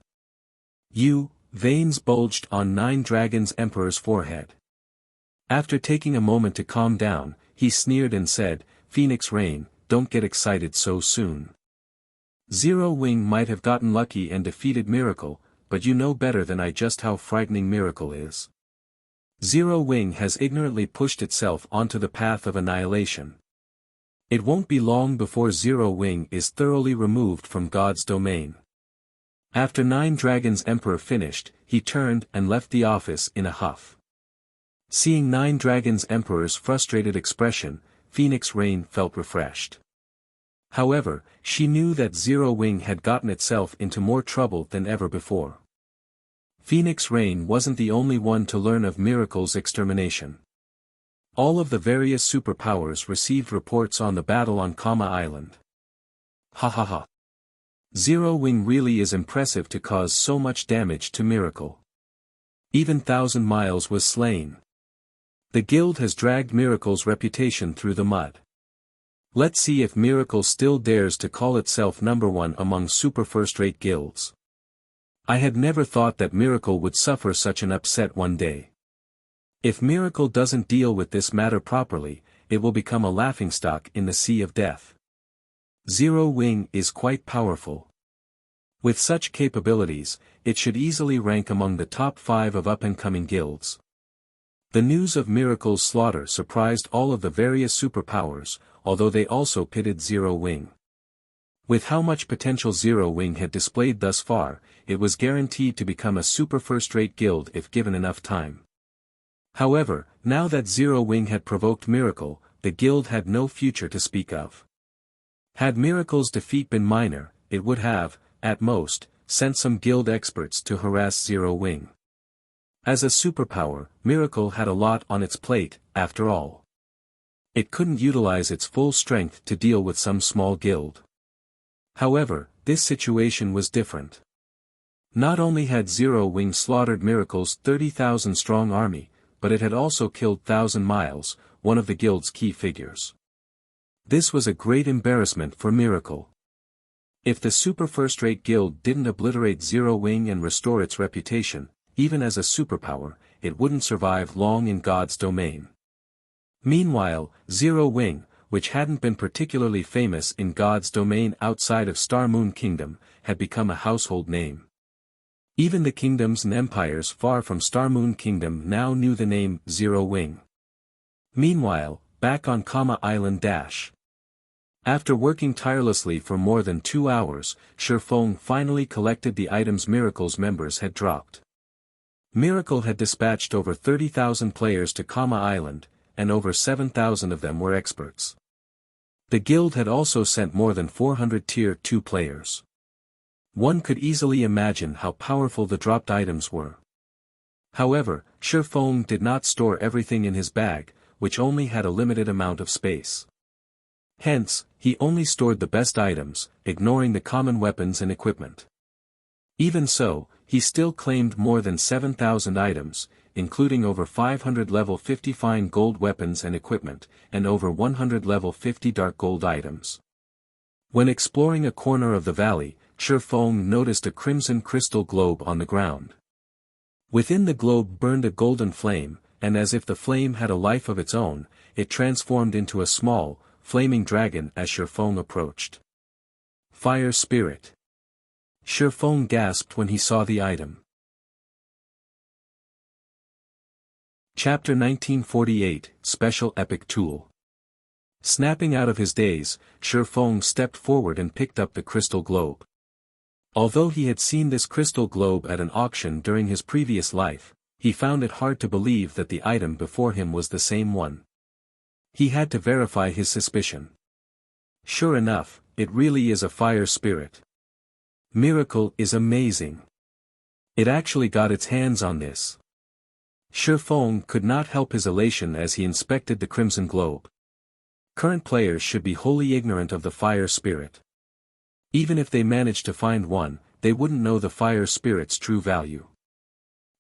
[SPEAKER 1] Veins bulged on Nine Dragons Emperor's forehead. After taking a moment to calm down, he sneered and said, Phoenix Rain, don't get excited so soon. Zero Wing might have gotten lucky and defeated Miracle, but you know better than I just how frightening Miracle is. Zero Wing has ignorantly pushed itself onto the path of annihilation. It won't be long before Zero Wing is thoroughly removed from God's domain. After Nine Dragons Emperor finished, he turned and left the office in a huff. Seeing Nine Dragons Emperor's frustrated expression, Phoenix Rain felt refreshed. However, she knew that Zero Wing had gotten itself into more trouble than ever before. Phoenix Rain wasn't the only one to learn of Miracle's extermination. All of the various superpowers received reports on the battle on Kama Island. Ha ha ha. Zero Wing really is impressive to cause so much damage to Miracle. Even 1,000 Miles was slain. The guild has dragged Miracle's reputation through the mud. Let's see if Miracle still dares to call itself #1 among super first-rate guilds. I had never thought that Miracle would suffer such an upset one day. If Miracle doesn't deal with this matter properly, it will become a laughingstock in the sea of death. Zero Wing is quite powerful. With such capabilities, it should easily rank among the top 5 of up-and-coming guilds. The news of Miracle's slaughter surprised all of the various superpowers, although they also pitted Zero Wing. With how much potential Zero Wing had displayed thus far, it was guaranteed to become a super first-rate guild if given enough time. However, now that Zero Wing had provoked Miracle, the guild had no future to speak of. Had Miracle's defeat been minor, it would have, at most, sent some guild experts to harass Zero Wing. As a superpower, Miracle had a lot on its plate, after all. It couldn't utilize its full strength to deal with some small guild. However, this situation was different. Not only had Zero Wing slaughtered Miracle's 30,000-strong army, but it had also killed 1,000 Miles, one of the guild's key figures. This was a great embarrassment for Miracle. If the super first-rate guild didn't obliterate Zero Wing and restore its reputation, even as a superpower, it wouldn't survive long in God's domain. Meanwhile, Zero Wing, which hadn't been particularly famous in God's domain outside of Star Moon Kingdom, had become a household name. Even the kingdoms and empires far from Star Moon Kingdom now knew the name Zero Wing. Meanwhile, back on Kama Island Dash. After working tirelessly for more than 2 hours, Feng finally collected the items Miracle's members had dropped. Miracle had dispatched over 30,000 players to Kama Island, and over 7,000 of them were experts. The guild had also sent more than 400 Tier 2 players. One could easily imagine how powerful the dropped items were. However, Feng did not store everything in his bag, which only had a limited amount of space. Hence, he only stored the best items, ignoring the common weapons and equipment. Even so, he still claimed more than 7,000 items, including over 500 level 50 fine gold weapons and equipment, and over 100 level 50 dark gold items. When exploring a corner of the valley, Feng noticed a crimson crystal globe on the ground. Within the globe burned a golden flame, and as if the flame had a life of its own, it transformed into a small, flaming dragon as Feng approached. Fire Spirit. Feng gasped when he saw the item. Chapter 1948, Special Epic Tool. Snapping out of his daze, Feng stepped forward and picked up the crystal globe. Although he had seen this crystal globe at an auction during his previous life, he found it hard to believe that the item before him was the same one. He had to verify his suspicion. Sure enough, it really is a fire spirit. Miracle is amazing. It actually got its hands on this. Feng could not help his elation as he inspected the crimson globe. Current players should be wholly ignorant of the fire spirit. Even if they managed to find one, they wouldn't know the fire spirit's true value.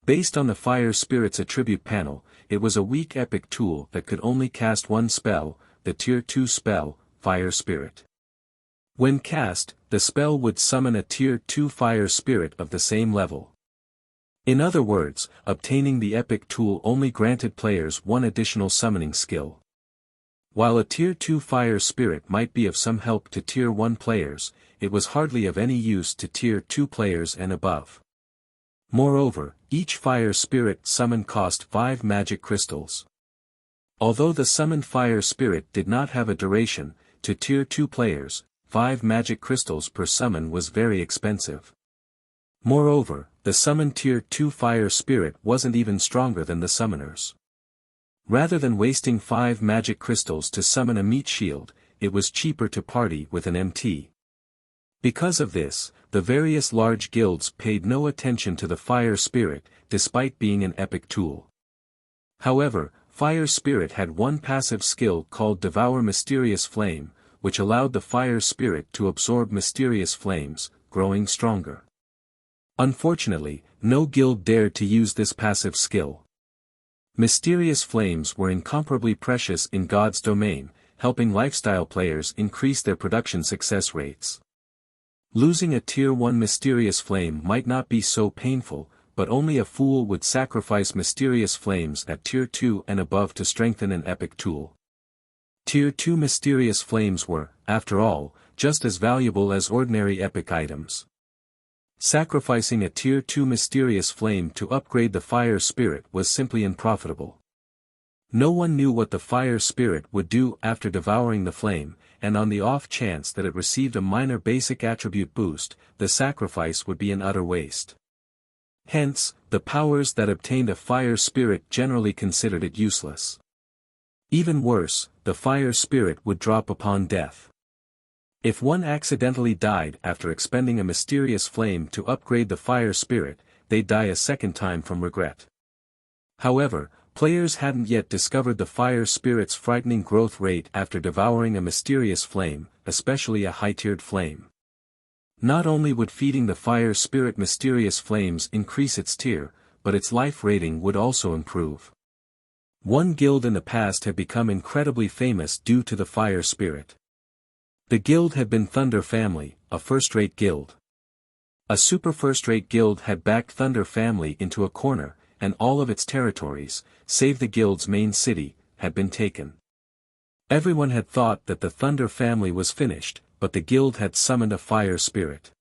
[SPEAKER 1] Based on the fire spirit's attribute panel, it was a weak epic tool that could only cast one spell, the Tier 2 spell, Fire Spirit. When cast, the spell would summon a Tier 2 fire spirit of the same level. In other words, obtaining the epic tool only granted players one additional summoning skill. While a Tier 2 fire spirit might be of some help to Tier 1 players, it was hardly of any use to Tier 2 players and above. Moreover, each fire spirit summon cost 5 magic crystals. Although the summoned fire spirit did not have a duration, to Tier 2 players, 5 magic crystals per summon was very expensive. Moreover, the summoned Tier 2 fire spirit wasn't even stronger than the summoners. Rather than wasting 5 magic crystals to summon a meat shield, it was cheaper to party with an MT. Because of this, the various large guilds paid no attention to the fire spirit, despite being an epic tool. However, Fire Spirit had one passive skill called Devour Mysterious Flame, which allowed the fire spirit to absorb mysterious flames, growing stronger. Unfortunately, no guild dared to use this passive skill. Mysterious flames were incomparably precious in God's domain, helping lifestyle players increase their production success rates. Losing a Tier 1 mysterious flame might not be so painful, but only a fool would sacrifice mysterious flames at Tier 2 and above to strengthen an epic tool. Tier 2 mysterious flames were, after all, just as valuable as ordinary epic items. Sacrificing a Tier 2 mysterious flame to upgrade the fire spirit was simply unprofitable. No one knew what the fire spirit would do after devouring the flame, and on the off chance that it received a minor basic attribute boost, the sacrifice would be an utter waste. Hence, the powers that obtained a fire spirit generally considered it useless. Even worse, the fire spirit would drop upon death. If one accidentally died after expending a mysterious flame to upgrade the fire spirit, they'd die a second time from regret. However, players hadn't yet discovered the fire spirit's frightening growth rate after devouring a mysterious flame, especially a high-tiered flame. Not only would feeding the fire spirit mysterious flames increase its tier, but its life rating would also improve. One guild in the past had become incredibly famous due to the fire spirit. The guild had been Thunder Family, a first-rate guild. A super first-rate guild had backed Thunder Family into a corner, and all of its territories, save the guild's main city, had been taken. Everyone had thought that the Thunder Family was finished, but the guild had summoned a fire spirit.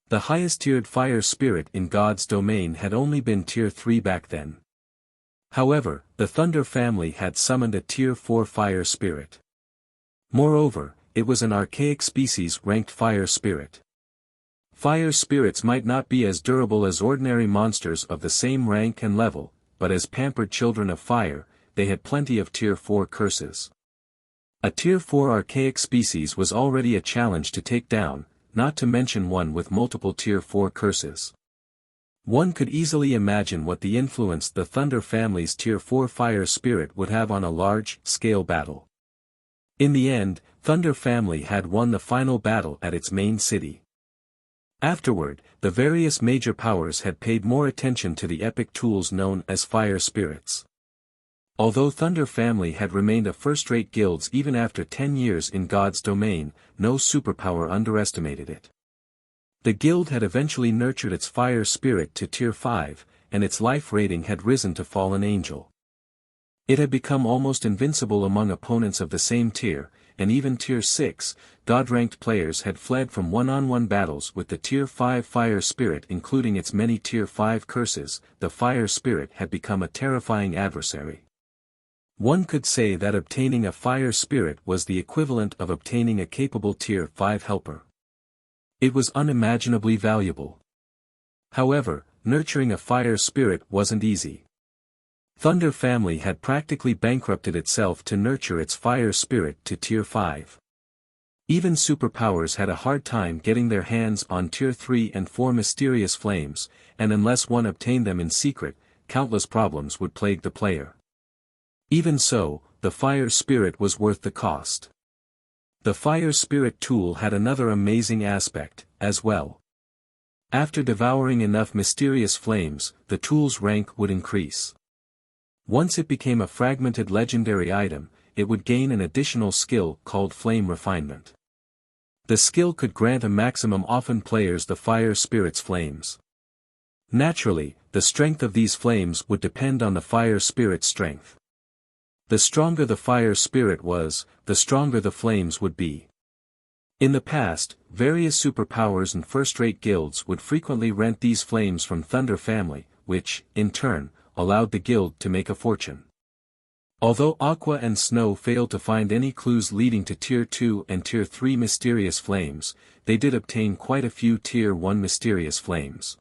[SPEAKER 1] The highest-tiered fire spirit in God's domain had only been tier 3 back then. However, the Thunder Family had summoned a tier 4 fire spirit. Moreover, it was an archaic species-ranked fire spirit. Fire spirits might not be as durable as ordinary monsters of the same rank and level, but as pampered children of fire, they had plenty of tier 4 curses. A tier 4 archaic species was already a challenge to take down, not to mention one with multiple tier 4 curses. One could easily imagine what the influence the Thunder Family's tier 4 fire spirit would have on a large-scale battle. In the end, Thunder Family had won the final battle at its main city. Afterward, the various major powers had paid more attention to the epic tools known as fire spirits. Although Thunder Family had remained a first-rate guild even after 10 years in God's domain, no superpower underestimated it. The guild had eventually nurtured its fire spirit to tier 5, and its life rating had risen to fallen angel. It had become almost invincible among opponents of the same tier, and even tier 6, God-ranked players had fled from one-on-one battles with the tier 5 fire spirit including its many tier 5 curses. The fire spirit had become a terrifying adversary. One could say that obtaining a fire spirit was the equivalent of obtaining a capable tier 5 helper. It was unimaginably valuable. However, nurturing a fire spirit wasn't easy. Thunder Family had practically bankrupted itself to nurture its fire spirit to tier 5. Even superpowers had a hard time getting their hands on tier 3 and 4 mysterious flames, and unless one obtained them in secret, countless problems would plague the player. Even so, the fire spirit was worth the cost. The fire spirit tool had another amazing aspect, as well. After devouring enough mysterious flames, the tool's rank would increase. Once it became a fragmented legendary item, it would gain an additional skill called Flame Refinement. The skill could grant a maximum often players the fire spirit's flames. Naturally, the strength of these flames would depend on the fire spirit's strength. The stronger the fire spirit was, the stronger the flames would be. In the past, various superpowers and first-rate guilds would frequently rent these flames from Thunder Family, which, in turn, allowed the guild to make a fortune. Although Aqua and Snow failed to find any clues leading to tier 2 and tier 3 mysterious flames, they did obtain quite a few tier 1 mysterious flames.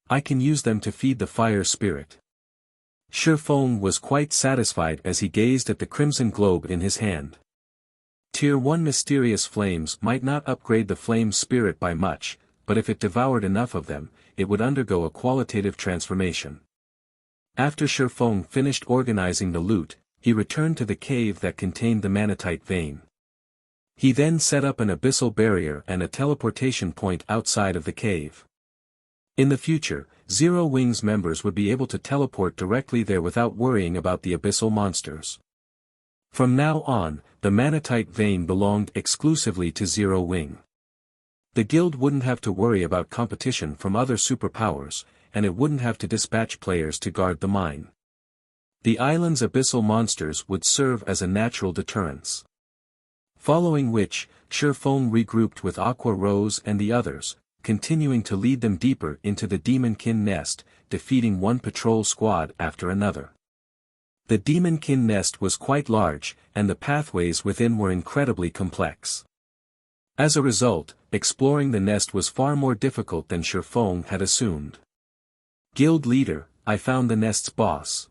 [SPEAKER 1] I can use them to feed the fire spirit. Feng was quite satisfied as he gazed at the crimson globe in his hand. Tier 1 mysterious flames might not upgrade the flame spirit by much, but if it devoured enough of them, it would undergo a qualitative transformation. After Feng finished organizing the loot, he returned to the cave that contained the manatite vein. He then set up an abyssal barrier and a teleportation point outside of the cave. In the future, Zero Wings members would be able to teleport directly there without worrying about the abyssal monsters. From now on, the manatite vein belonged exclusively to Zero Wing. The guild wouldn't have to worry about competition from other superpowers, and it wouldn't have to dispatch players to guard the mine. The island's abyssal monsters would serve as a natural deterrence. Following which, Feng regrouped with Aqua Rose and the others, continuing to lead them deeper into the Demonkin nest, defeating one patrol squad after another. The Demonkin nest was quite large, and the pathways within were incredibly complex. As a result, exploring the nest was far more difficult than Feng had assumed. Guild leader, I found the nest's boss.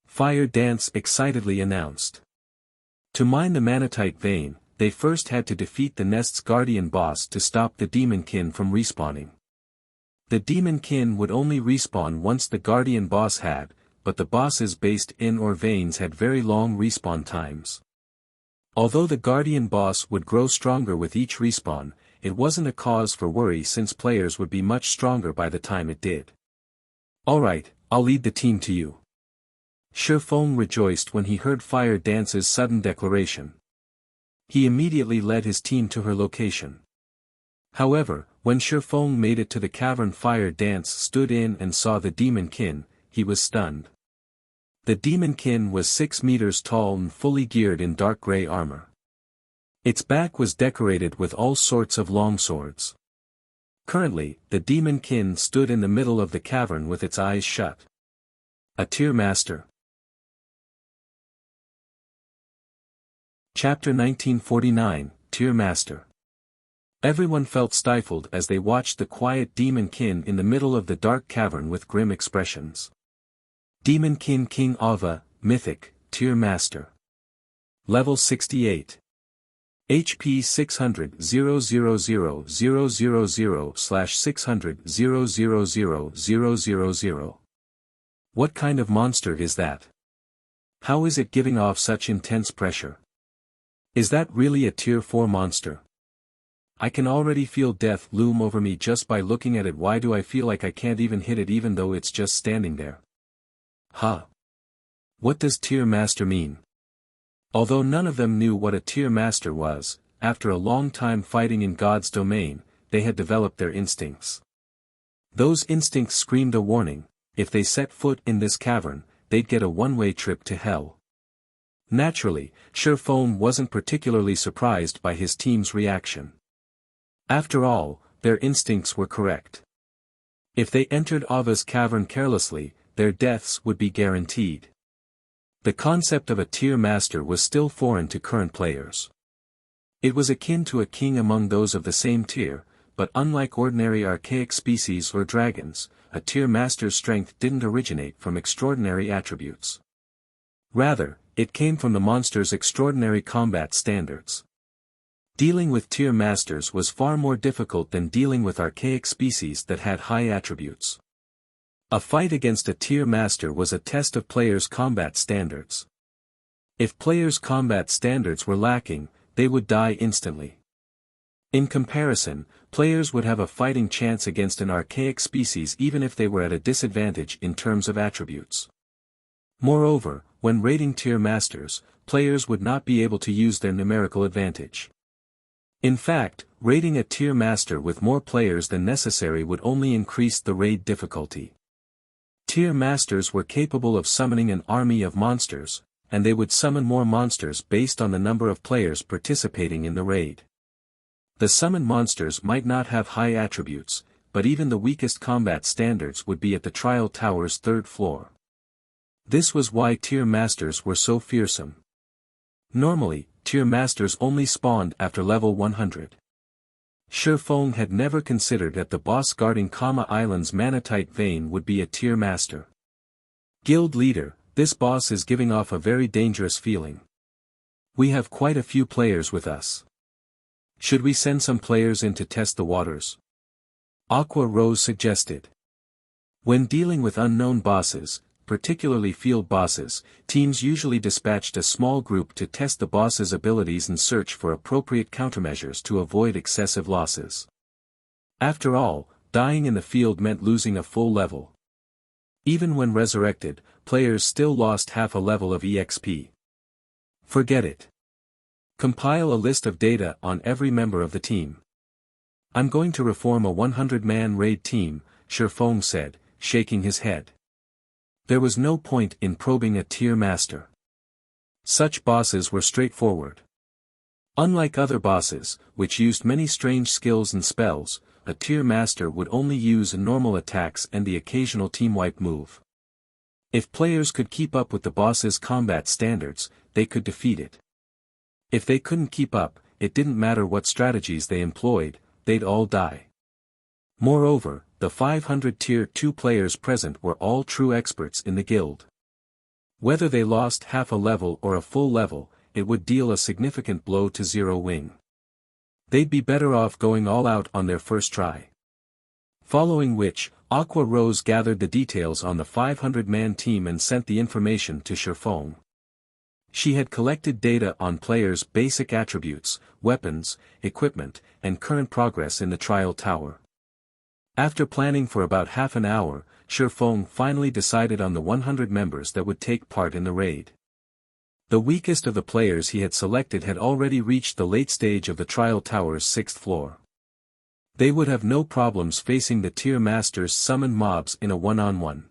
[SPEAKER 1] Fire Dance excitedly announced. To mine the manatite vein, they first had to defeat the nest's guardian boss to stop the Demonkin from respawning. The Demonkin would only respawn once the guardian boss had, but the bosses based in or veins had very long respawn times. Although the guardian boss would grow stronger with each respawn, it wasn't a cause for worry since players would be much stronger by the time it did. Alright, I'll lead the team to you. Feng rejoiced when he heard Fire Dance's sudden declaration. He immediately led his team to her location. However, when Feng made it to the cavern Fire Dance stood in and saw the Demonkin, he was stunned. The Demonkin was 6 meters tall and fully geared in dark gray armor. Its back was decorated with all sorts of longswords. Currently, the Demonkin stood in the middle of the cavern with its eyes shut. A tier master. Chapter 1949, Tier Master. Everyone felt stifled as they watched the quiet Demonkin in the middle of the dark cavern with grim expressions. Demonkin King Ava, Mythic, Tier Master. Level 68. HP 600 0000000/600 0000000. What kind of monster is that? How is it giving off such intense pressure? Is that really a Tier 4 monster? I can already feel death loom over me just by looking at it. Why do I feel like I can't even hit it even though it's just standing there? Huh. What does Tier Master mean? Although none of them knew what a Tier Master was, after a long time fighting in God's domain, they had developed their instincts. Those instincts screamed a warning: if they set foot in this cavern, they'd get a one-way trip to hell. Naturally, Feng wasn't particularly surprised by his team's reaction. After all, their instincts were correct. If they entered Ava's cavern carelessly, their deaths would be guaranteed. The concept of a Tier Master was still foreign to current players. It was akin to a king among those of the same tier, but unlike ordinary archaic species or dragons, a Tier Master's strength didn't originate from extraordinary attributes. Rather, it came from the monster's extraordinary combat standards. Dealing with Tier Masters was far more difficult than dealing with archaic species that had high attributes. A fight against a Tier Master was a test of players' combat standards. If players' combat standards were lacking, they would die instantly. In comparison, players would have a fighting chance against an archaic species even if they were at a disadvantage in terms of attributes. Moreover, when raiding Tier Masters, players would not be able to use their numerical advantage. In fact, raiding a Tier Master with more players than necessary would only increase the raid difficulty. Tier Masters were capable of summoning an army of monsters, and they would summon more monsters based on the number of players participating in the raid. The summoned monsters might not have high attributes, but even the weakest combat standards would be at the Trial Tower's 3rd floor. This was why Tier Masters were so fearsome. Normally, Tier Masters only spawned after level 100. Feng had never considered that the boss guarding Kama Island's manatite vein would be a Tier Master. Guild leader, this boss is giving off a very dangerous feeling. We have quite a few players with us. Should we send some players in to test the waters? Aqua Rose suggested. When dealing with unknown bosses, particularly field bosses, teams usually dispatched a small group to test the boss's abilities and search for appropriate countermeasures to avoid excessive losses. After all, dying in the field meant losing a full level. Even when resurrected, players still lost half a level of EXP. Forget it. Compile a list of data on every member of the team. I'm going to reform a 100-man raid team, Feng said, shaking his head. There was no point in probing a Tier Master. Such bosses were straightforward. Unlike other bosses, which used many strange skills and spells, a Tier Master would only use normal attacks and the occasional team wipe move. If players could keep up with the boss's combat standards, they could defeat it. If they couldn't keep up, it didn't matter what strategies they employed, they'd all die. Moreover, the 500 Tier 2 players present were all true experts in the guild. Whether they lost half a level or a full level, it would deal a significant blow to Zero Wing. They'd be better off going all out on their first try. Following which, Aqua Rose gathered the details on the 500-man team and sent the information to Feng. She had collected data on players' basic attributes, weapons, equipment, and current progress in the trial tower. After planning for about half an hour, Feng finally decided on the 100 members that would take part in the raid. The weakest of the players he had selected had already reached the late stage of the trial tower's 6th floor. They would have no problems facing the tier masters' summoned mobs in a one-on-one.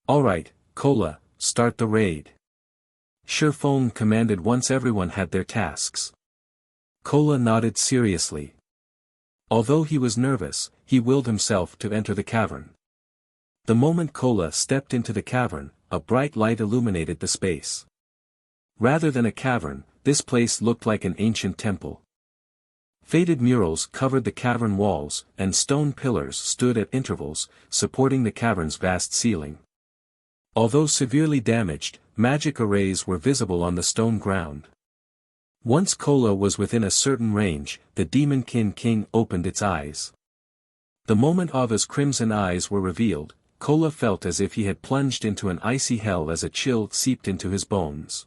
[SPEAKER 1] "Alright, Cola, start the raid." Feng commanded once everyone had their tasks. Cola nodded seriously. Although he was nervous, he willed himself to enter the cavern. The moment Cola stepped into the cavern, a bright light illuminated the space. Rather than a cavern, this place looked like an ancient temple. Faded murals covered the cavern walls, and stone pillars stood at intervals, supporting the cavern's vast ceiling. Although severely damaged, magic arrays were visible on the stone ground. Once Cola was within a certain range, the Demonkin King opened its eyes. The moment Ava's crimson eyes were revealed, Cola felt as if he had plunged into an icy hell as a chill seeped into his bones.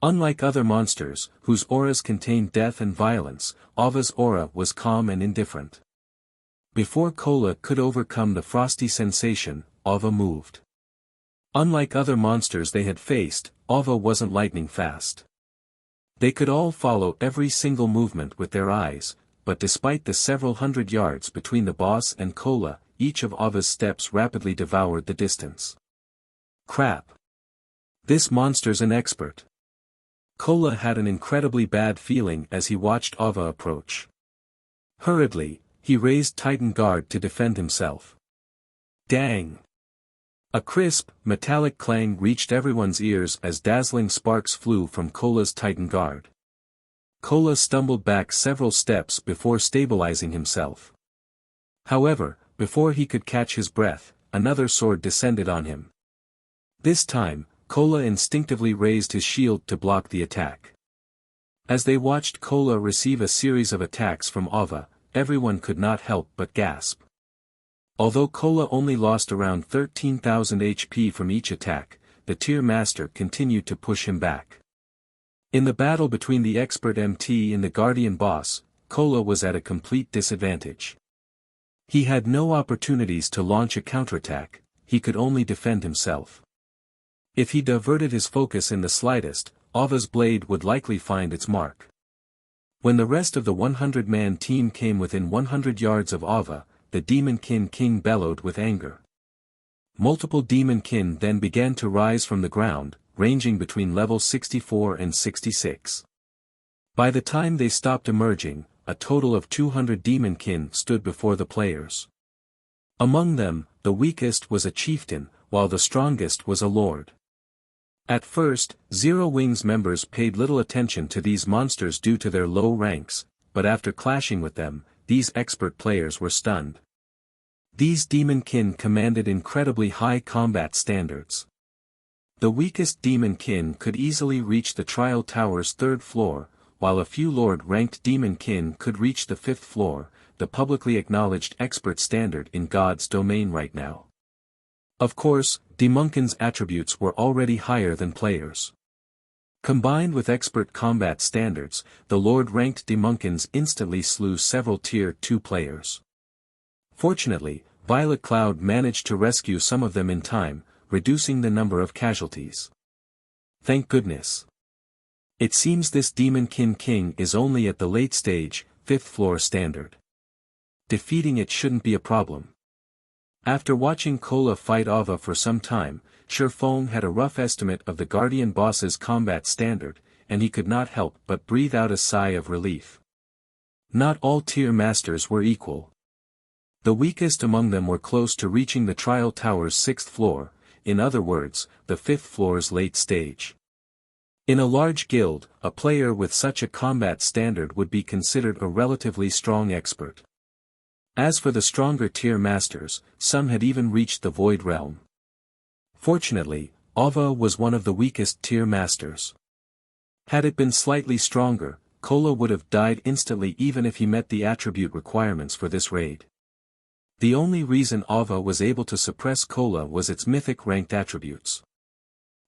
[SPEAKER 1] Unlike other monsters, whose auras contained death and violence, Ava's aura was calm and indifferent. Before Cola could overcome the frosty sensation, Ava moved. Unlike other monsters they had faced, Ava wasn't lightning fast. They could all follow every single movement with their eyes, but despite the several hundred yards between the boss and Cola, each of Ava's steps rapidly devoured the distance. Crap! This monster's an expert. Cola had an incredibly bad feeling as he watched Ava approach. Hurriedly, he raised Titan Guard to defend himself. Dang! A crisp, metallic clang reached everyone's ears as dazzling sparks flew from Cola's Titan Guard. Cola stumbled back several steps before stabilizing himself. However, before he could catch his breath, another sword descended on him. This time, Cola instinctively raised his shield to block the attack. As they watched Cola receive a series of attacks from Ava, everyone could not help but gasp. Although Cola only lost around 13,000 HP from each attack, the tier master continued to push him back. In the battle between the expert MT and the guardian boss, Cola was at a complete disadvantage. He had no opportunities to launch a counterattack, he could only defend himself. If he diverted his focus in the slightest, Ava's blade would likely find its mark. When the rest of the 100-man team came within 100 yards of Ava, the Demonkin King bellowed with anger. Multiple Demonkin then began to rise from the ground, ranging between level 64 and 66. By the time they stopped emerging, a total of 200 Demonkin stood before the players. Among them, the weakest was a chieftain, while the strongest was a lord. At first, Zero Wing's members paid little attention to these monsters due to their low ranks, but after clashing with them, these expert players were stunned. These Demonkin commanded incredibly high combat standards. The weakest Demonkin could easily reach the trial tower's 3rd floor, while a few Lord-ranked Demonkin could reach the 5th floor, the publicly acknowledged expert standard in God's domain right now. Of course, Demonkin's attributes were already higher than players. Combined with expert combat standards, the Lord-ranked Demonkins instantly slew several Tier 2 players. Fortunately, Violet Cloud managed to rescue some of them in time, reducing the number of casualties. Thank goodness. It seems this Demonkin King is only at the late stage, 5th floor standard. Defeating it shouldn't be a problem. After watching Cola fight Ava for some time, Feng had a rough estimate of the Guardian boss's combat standard, and he could not help but breathe out a sigh of relief. Not all tier masters were equal. The weakest among them were close to reaching the trial tower's 6th floor, in other words, the 5th floor's late stage. In a large guild, a player with such a combat standard would be considered a relatively strong expert. As for the stronger tier masters, some had even reached the Void Realm. Fortunately, Ava was one of the weakest tier masters. Had it been slightly stronger, Kola would have died instantly even if he met the attribute requirements for this raid. The only reason Ava was able to suppress Kola was its mythic ranked attributes.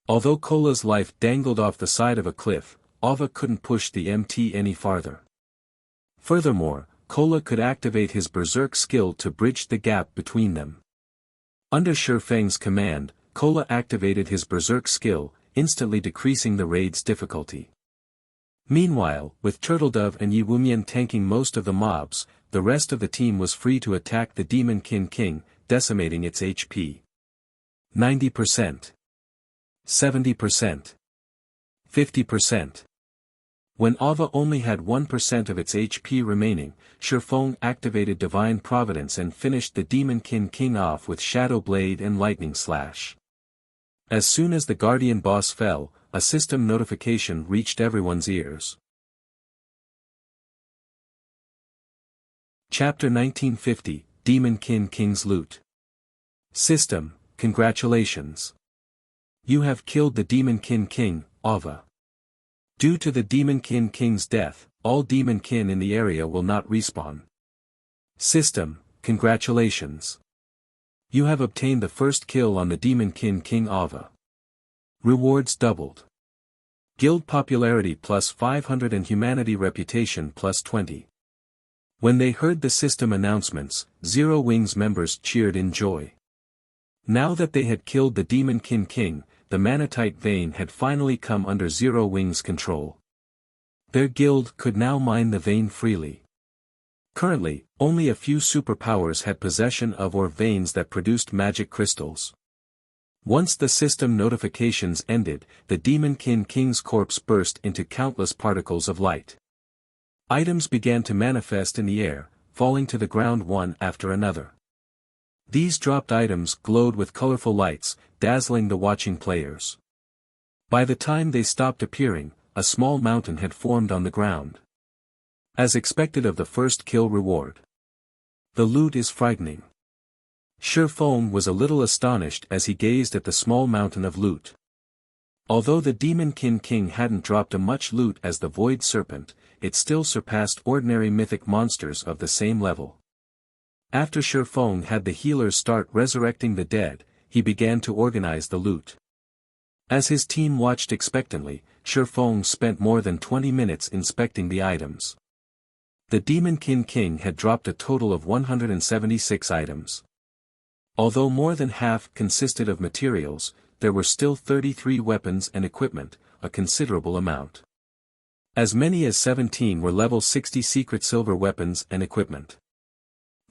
[SPEAKER 1] Although Kola's life dangled off the side of a cliff, Ava couldn't push the MT any farther. Furthermore, Kola could activate his Berserk skill to bridge the gap between them. Under Feng's command, Kola activated his Berserk skill, instantly decreasing the raid's difficulty. Meanwhile, with Turtledove and Yiwumian tanking most of the mobs, the rest of the team was free to attack the Demonkin King, decimating its HP. 90%. 70%. 50%. When Ava only had 1% of its HP remaining, Feng activated Divine Providence and finished the Demonkin King off with Shadow Blade and Lightning Slash. As soon as the Guardian boss fell, a system notification reached everyone's ears. Chapter 1950, Demonkin King's Loot. System, congratulations. You have killed the Demonkin King, Ava. Due to the Demonkin King's death, all Demonkin in the area will not respawn. System, congratulations. You have obtained the first kill on the Demonkin King Ava. Rewards doubled. Guild popularity plus 500 and humanity reputation plus 20. When they heard the system announcements, Zero Wings members cheered in joy. Now that they had killed the Demonkin King, the Manatite vein had finally come under Zero Wings' control. Their guild could now mine the vein freely. Currently, only a few superpowers had possession of or veins that produced magic crystals. Once the system notifications ended, the Demonkin King's corpse burst into countless particles of light. Items began to manifest in the air, falling to the ground one after another. These dropped items glowed with colorful lights, dazzling the watching players. By the time they stopped appearing, a small mountain had formed on the ground. As expected of the first kill reward. The loot is frightening. Feng was a little astonished as he gazed at the small mountain of loot. Although the Demonkin King hadn't dropped as much loot as the Void Serpent, it still surpassed ordinary mythic monsters of the same level. After Feng had the healers start resurrecting the dead, he began to organize the loot. As his team watched expectantly, Feng spent more than 20 minutes inspecting the items. The Demonkin King had dropped a total of 176 items. Although more than half consisted of materials, there were still 33 weapons and equipment, a considerable amount. As many as 17 were level 60 secret silver weapons and equipment.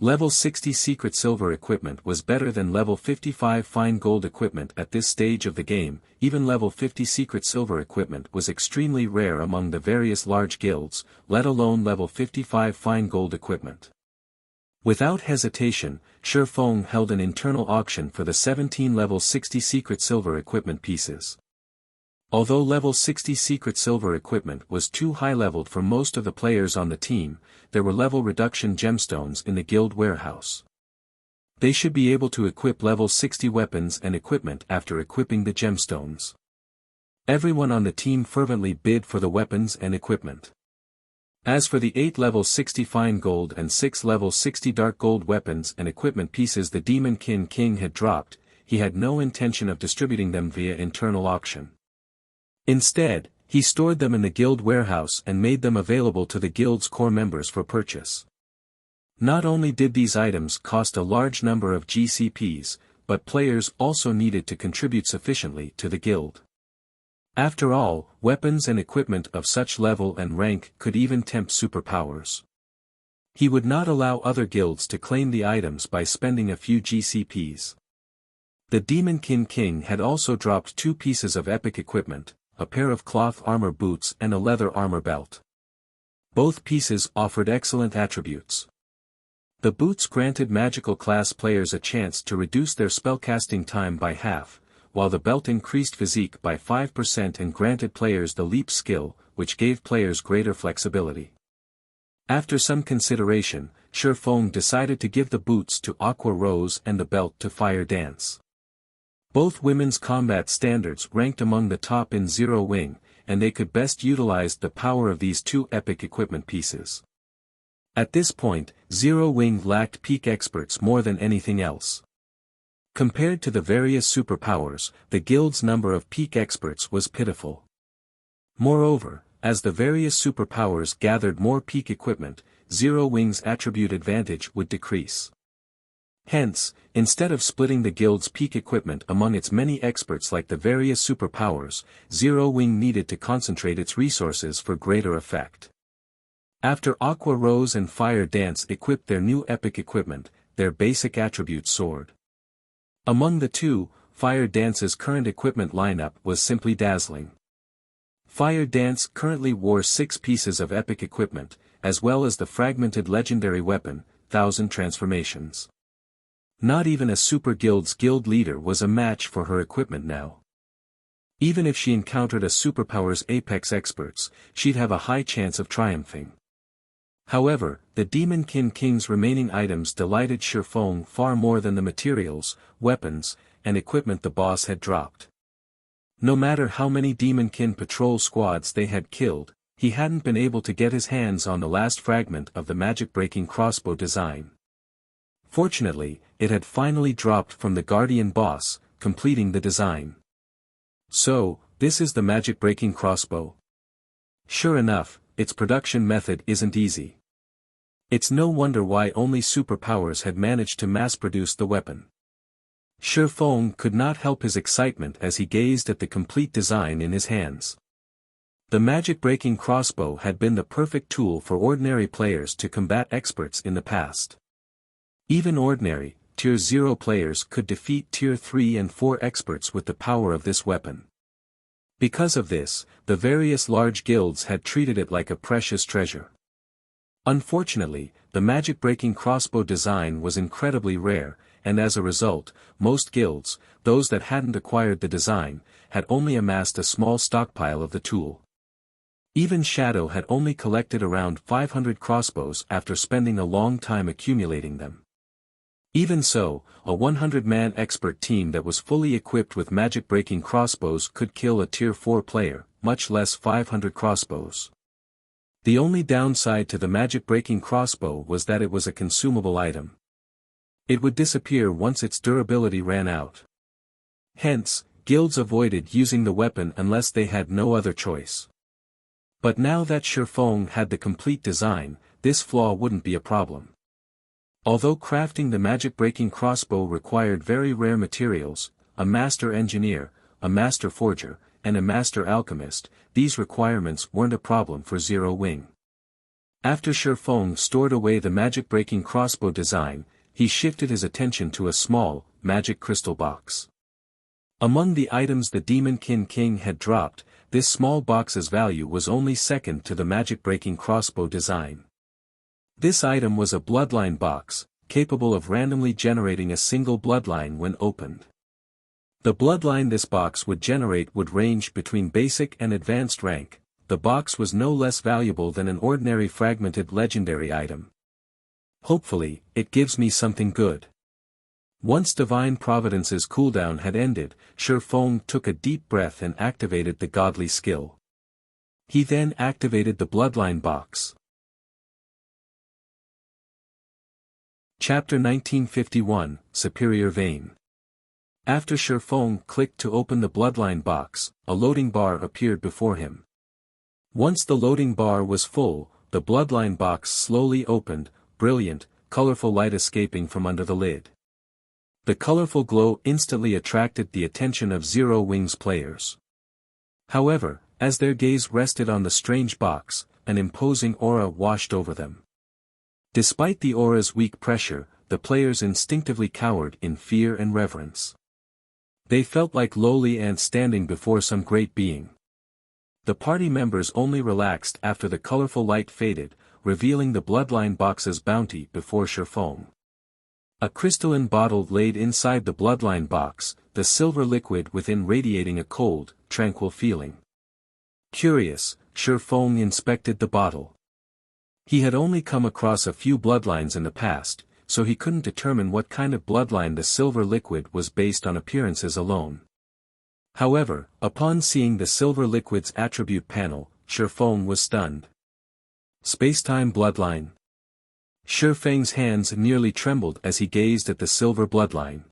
[SPEAKER 1] Level 60 secret silver equipment was better than level 55 fine gold equipment at this stage of the game. Even level 50 secret silver equipment was extremely rare among the various large guilds, let alone level 55 fine gold equipment. Without hesitation, Feng held an internal auction for the 17 level 60 secret silver equipment pieces. Although level 60 secret silver equipment was too high-leveled for most of the players on the team, there were level reduction gemstones in the guild warehouse. They should be able to equip level 60 weapons and equipment after equipping the gemstones. Everyone on the team fervently bid for the weapons and equipment. As for the 8 level 60 fine gold and 6 level 60 dark gold weapons and equipment pieces the Demonkin King had dropped, he had no intention of distributing them via internal auction. Instead, he stored them in the guild warehouse and made them available to the guild's core members for purchase. Not only did these items cost a large number of GCPs, but players also needed to contribute sufficiently to the guild. After all, weapons and equipment of such level and rank could even tempt superpowers. He would not allow other guilds to claim the items by spending a few GCPs. The Demonkin King had also dropped 2 pieces of epic equipment, a pair of cloth armor boots and a leather armor belt. Both pieces offered excellent attributes. The boots granted magical class players a chance to reduce their spellcasting time by half, while the belt increased physique by 5% and granted players the leap skill, which gave players greater flexibility. After some consideration, Feng decided to give the boots to Aqua Rose and the belt to Fire Dance. Both women's combat standards ranked among the top in Zero Wing, and they could best utilize the power of these two epic equipment pieces. At this point, Zero Wing lacked peak experts more than anything else. Compared to the various superpowers, the guild's number of peak experts was pitiful. Moreover, as the various superpowers gathered more peak equipment, Zero Wing's attribute advantage would decrease. Hence, instead of splitting the guild's peak equipment among its many experts like the various superpowers, Zero Wing needed to concentrate its resources for greater effect. After Aqua Rose and Fire Dance equipped their new epic equipment, their basic attributes soared. Among the two, Fire Dance's current equipment lineup was simply dazzling. Fire Dance currently wore 6 pieces of epic equipment, as well as the fragmented legendary weapon, 1000 Transformations. Not even a super guild's guild leader was a match for her equipment now. Even if she encountered a superpower's apex experts, she'd have a high chance of triumphing. However, the Demonkin King's remaining items delighted Feng far more than the materials, weapons, and equipment the boss had dropped. No matter how many Demonkin patrol squads they had killed, he hadn't been able to get his hands on the last fragment of the Magicbreaking crossbow design. Fortunately, it had finally dropped from the Guardian boss, completing the design. So, this is the Magicbreaking crossbow. Sure enough, its production method isn't easy. It's no wonder why only superpowers had managed to mass-produce the weapon. Feng could not help his excitement as he gazed at the complete design in his hands. The Magicbreaking crossbow had been the perfect tool for ordinary players to combat experts in the past. Even ordinary, Tier 0 players could defeat Tier 3 and 4 experts with the power of this weapon. Because of this, the various large guilds had treated it like a precious treasure. Unfortunately, the Magicbreaking crossbow design was incredibly rare, and as a result, most guilds, those that hadn't acquired the design, had only amassed a small stockpile of the tool. Even Shadow had only collected around 500 crossbows after spending a long time accumulating them. Even so, a 100-man expert team that was fully equipped with Magicbreaking crossbows could kill a Tier 4 player, much less 500 crossbows. The only downside to the Magicbreaking crossbow was that it was a consumable item. It would disappear once its durability ran out. Hence, guilds avoided using the weapon unless they had no other choice. But now that Feng had the complete design, this flaw wouldn't be a problem. Although crafting the Magicbreaking crossbow required very rare materials, a master engineer, a master forger, and a master alchemist, these requirements weren't a problem for Zero Wing. After Feng stored away the Magicbreaking crossbow design, he shifted his attention to a small, magic crystal box. Among the items the Demonkin King had dropped, this small box's value was only second to the Magicbreaking crossbow design. This item was a bloodline box, capable of randomly generating a single bloodline when opened. The bloodline this box would generate would range between basic and advanced rank. The box was no less valuable than an ordinary fragmented legendary item. Hopefully, it gives me something good. Once Divine Providence's cooldown had ended, Feng took a deep breath and activated the godly skill. He then activated the bloodline box. Chapter 1951, Superior Vein. After Feng clicked to open the bloodline box, a loading bar appeared before him. Once the loading bar was full, the bloodline box slowly opened, brilliant, colorful light escaping from under the lid. The colorful glow instantly attracted the attention of Zero Wing's players. However, as their gaze rested on the strange box, an imposing aura washed over them. Despite the aura's weak pressure, the players instinctively cowered in fear and reverence. They felt like lowly ants standing before some great being. The party members only relaxed after the colorful light faded, revealing the bloodline box's bounty before Feng. A crystalline bottle laid inside the bloodline box, the silver liquid within radiating a cold, tranquil feeling. Curious, Feng inspected the bottle. He had only come across a few bloodlines in the past, so he couldn't determine what kind of bloodline the silver liquid was based on appearances alone. However, upon seeing the silver liquid's attribute panel, Feng was stunned. Spacetime bloodline. Feng's hands nearly trembled as he gazed at the silver bloodline.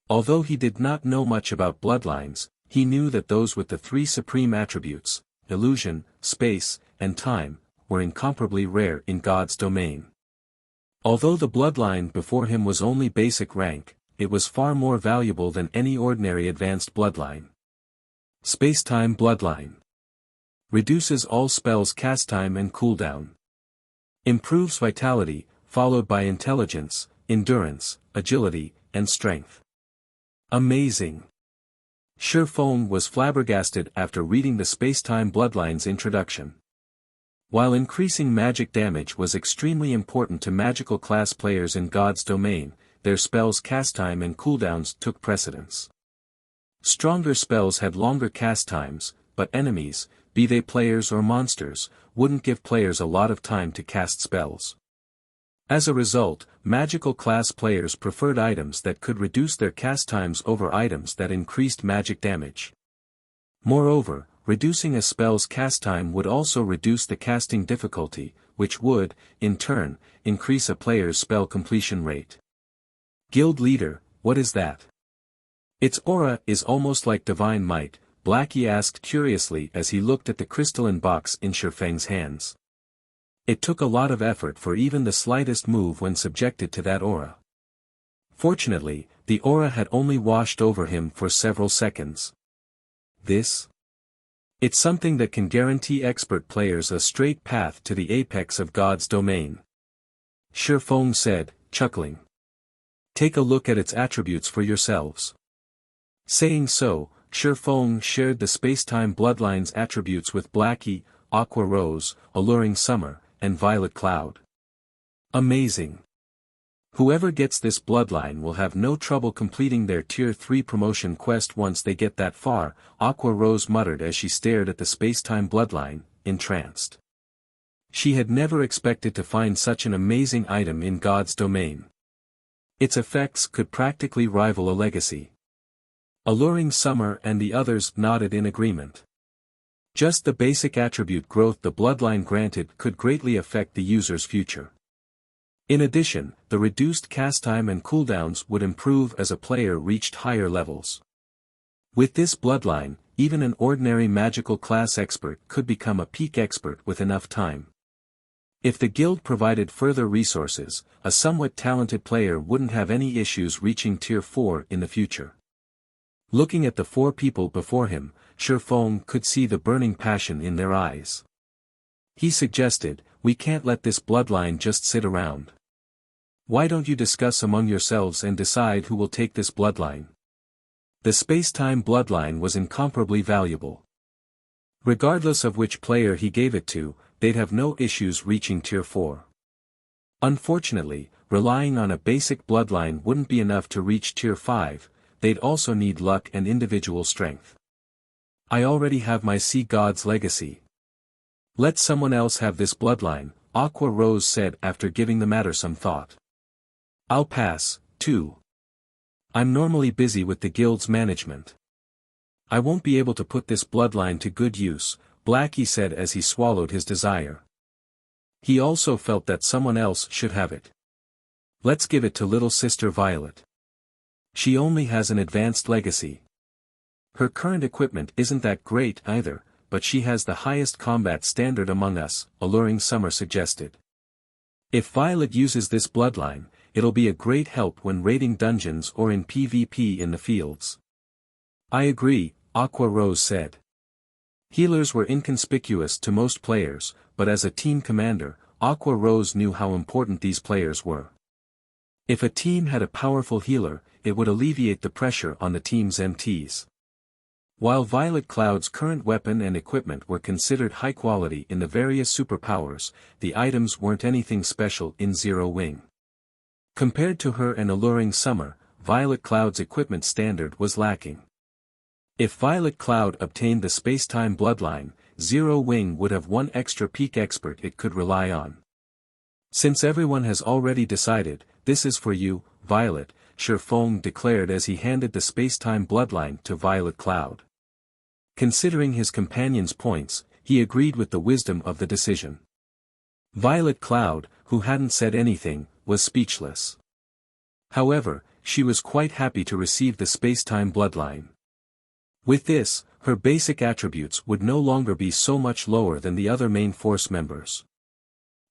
[SPEAKER 1] Although he did not know much about bloodlines, he knew that those with the three supreme attributes, illusion, space, and time, were incomparably rare in God's domain. Although the bloodline before him was only basic rank, it was far more valuable than any ordinary advanced bloodline. Spacetime bloodline. Reduces all spells cast time and cooldown. Improves vitality, followed by intelligence, endurance, agility, and strength. Amazing! Feng was flabbergasted after reading the Spacetime Bloodline's introduction. While increasing magic damage was extremely important to magical class players in God's domain, their spells' cast time and cooldowns took precedence. Stronger spells had longer cast times, but enemies, be they players or monsters, wouldn't give players a lot of time to cast spells. As a result, magical class players preferred items that could reduce their cast times over items that increased magic damage. Moreover, reducing a spell's cast time would also reduce the casting difficulty, which would, in turn, increase a player's spell completion rate. Guild Leader, what is that? Its aura is almost like divine might, Blackie asked curiously as he looked at the crystalline box in Feng's hands. It took a lot of effort for even the slightest move when subjected to that aura. Fortunately, the aura had only washed over him for several seconds. This? It's something that can guarantee expert players a straight path to the apex of God's domain. Feng said, chuckling. Take a look at its attributes for yourselves. Saying so, Feng shared the Spacetime Bloodline's attributes with Blackie, Aqua Rose, Alluring Summer, and Violet Cloud. Amazing! Whoever gets this bloodline will have no trouble completing their Tier 3 promotion quest once they get that far, Aqua Rose muttered as she stared at the Spacetime Bloodline, entranced. She had never expected to find such an amazing item in God's domain. Its effects could practically rival a legacy. Alluring Summer and the others nodded in agreement. Just the basic attribute growth the bloodline granted could greatly affect the user's future. In addition, the reduced cast time and cooldowns would improve as a player reached higher levels. With this bloodline, even an ordinary magical class expert could become a peak expert with enough time. If the guild provided further resources, a somewhat talented player wouldn't have any issues reaching Tier 4 in the future. Looking at the four people before him, Feng could see the burning passion in their eyes. He suggested, we can't let this bloodline just sit around. Why don't you discuss among yourselves and decide who will take this bloodline? The Spacetime Bloodline was incomparably valuable. Regardless of which player he gave it to, they'd have no issues reaching Tier 4. Unfortunately, relying on a basic bloodline wouldn't be enough to reach Tier 5, they'd also need luck and individual strength. I already have my Sea God's legacy. Let someone else have this bloodline, Aqua Rose said after giving the matter some thought. I'll pass, too. I'm normally busy with the guild's management. I won't be able to put this bloodline to good use, Blackie said as he swallowed his desire. He also felt that someone else should have it. Let's give it to little sister Violet. She only has an advanced legacy. Her current equipment isn't that great either, but she has the highest combat standard among us, Alluring Summer suggested. If Violet uses this bloodline, it'll be a great help when raiding dungeons or in PvP in the fields. I agree, Aqua Rose said. Healers were inconspicuous to most players, but as a team commander, Aqua Rose knew how important these players were. If a team had a powerful healer, it would alleviate the pressure on the team's MTs. While Violet Cloud's current weapon and equipment were considered high quality in the various superpowers, the items weren't anything special in Zero Wing. Compared to her and Alluring Summer, Violet Cloud's equipment standard was lacking. If Violet Cloud obtained the space-time bloodline, Zero Wing would have one extra peak expert it could rely on. Since everyone has already decided, this is for you, Violet, Feng declared as he handed the space-time bloodline to Violet Cloud. Considering his companion's points, he agreed with the wisdom of the decision. Violet Cloud, who hadn't said anything, was speechless. However, she was quite happy to receive the space-time bloodline. With this, her basic attributes would no longer be so much lower than the other main force members.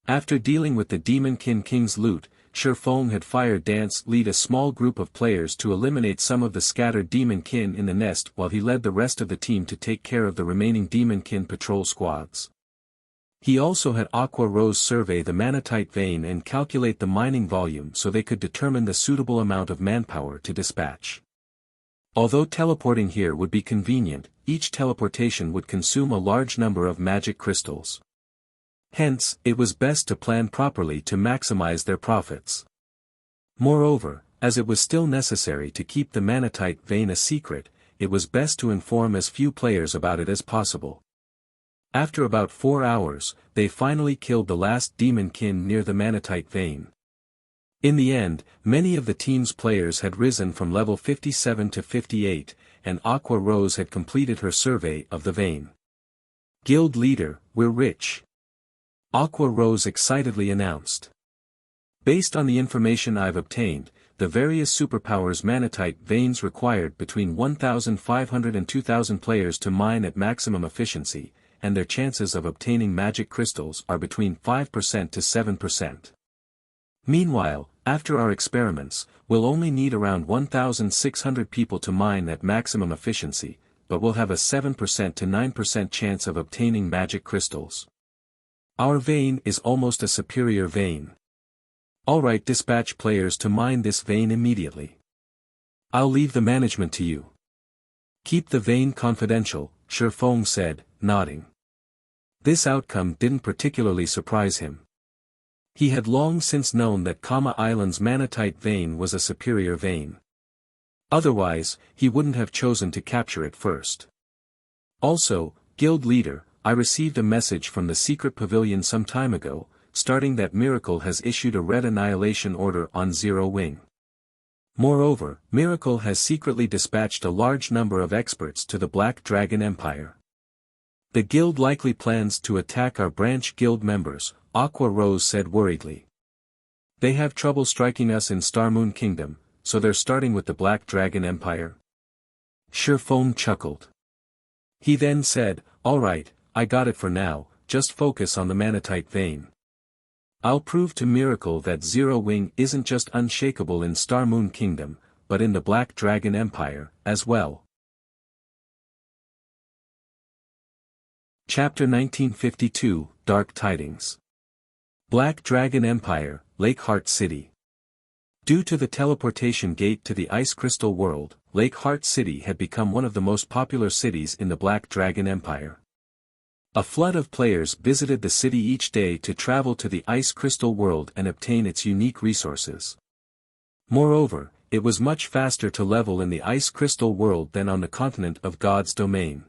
[SPEAKER 1] After dealing with the Demonkin King's loot, Feng had fired Dance lead a small group of players to eliminate some of the scattered Demonkin in the nest while he led the rest of the team to take care of the remaining Demonkin patrol squads. He also had Aqua Rose survey the manatite vein and calculate the mining volume so they could determine the suitable amount of manpower to dispatch. Although teleporting here would be convenient, each teleportation would consume a large number of magic crystals. Hence, it was best to plan properly to maximize their profits. Moreover, as it was still necessary to keep the manatite vein a secret, it was best to inform as few players about it as possible. After about 4 hours, they finally killed the last Demonkin near the manatite vein. In the end, many of the team's players had risen from level 57 to 58, and Aqua Rose had completed her survey of the vein. Guild leader, we're rich. Aqua Rose excitedly announced. Based on the information I've obtained, the various superpowers manatite veins required between 1,500 and 2,000 players to mine at maximum efficiency, and their chances of obtaining magic crystals are between 5% to 7%. Meanwhile, after our experiments, we'll only need around 1,600 people to mine at maximum efficiency, but we'll have a 7% to 9% chance of obtaining magic crystals. Our vein is almost a superior vein. Alright, dispatch players to mine this vein immediately. I'll leave the management to you. Keep the vein confidential, Feng said, nodding. This outcome didn't particularly surprise him. He had long since known that Kama Island's manatite vein was a superior vein. Otherwise, he wouldn't have chosen to capture it first. Also, guild leader, I received a message from the secret pavilion some time ago, stating that Miracle has issued a red annihilation order on Zero Wing. Moreover, Miracle has secretly dispatched a large number of experts to the Black Dragon Empire. The guild likely plans to attack our branch guild members, Aqua Rose said worriedly. They have trouble striking us in Starmoon Kingdom, so they're starting with the Black Dragon Empire? Feng chuckled. He then said, alright, I got it for now, just focus on the manatite vein. I'll prove to Miracle that Zero Wing isn't just unshakable in Starmoon Kingdom, but in the Black Dragon Empire, as well. Chapter 1952, Dark Tidings. Black Dragon Empire, Lakeheart City. Due to the teleportation gate to the Ice Crystal World, Lakeheart City had become one of the most popular cities in the Black Dragon Empire. A flood of players visited the city each day to travel to the Ice Crystal World and obtain its unique resources. Moreover, it was much faster to level in the Ice Crystal World than on the continent of God's domain.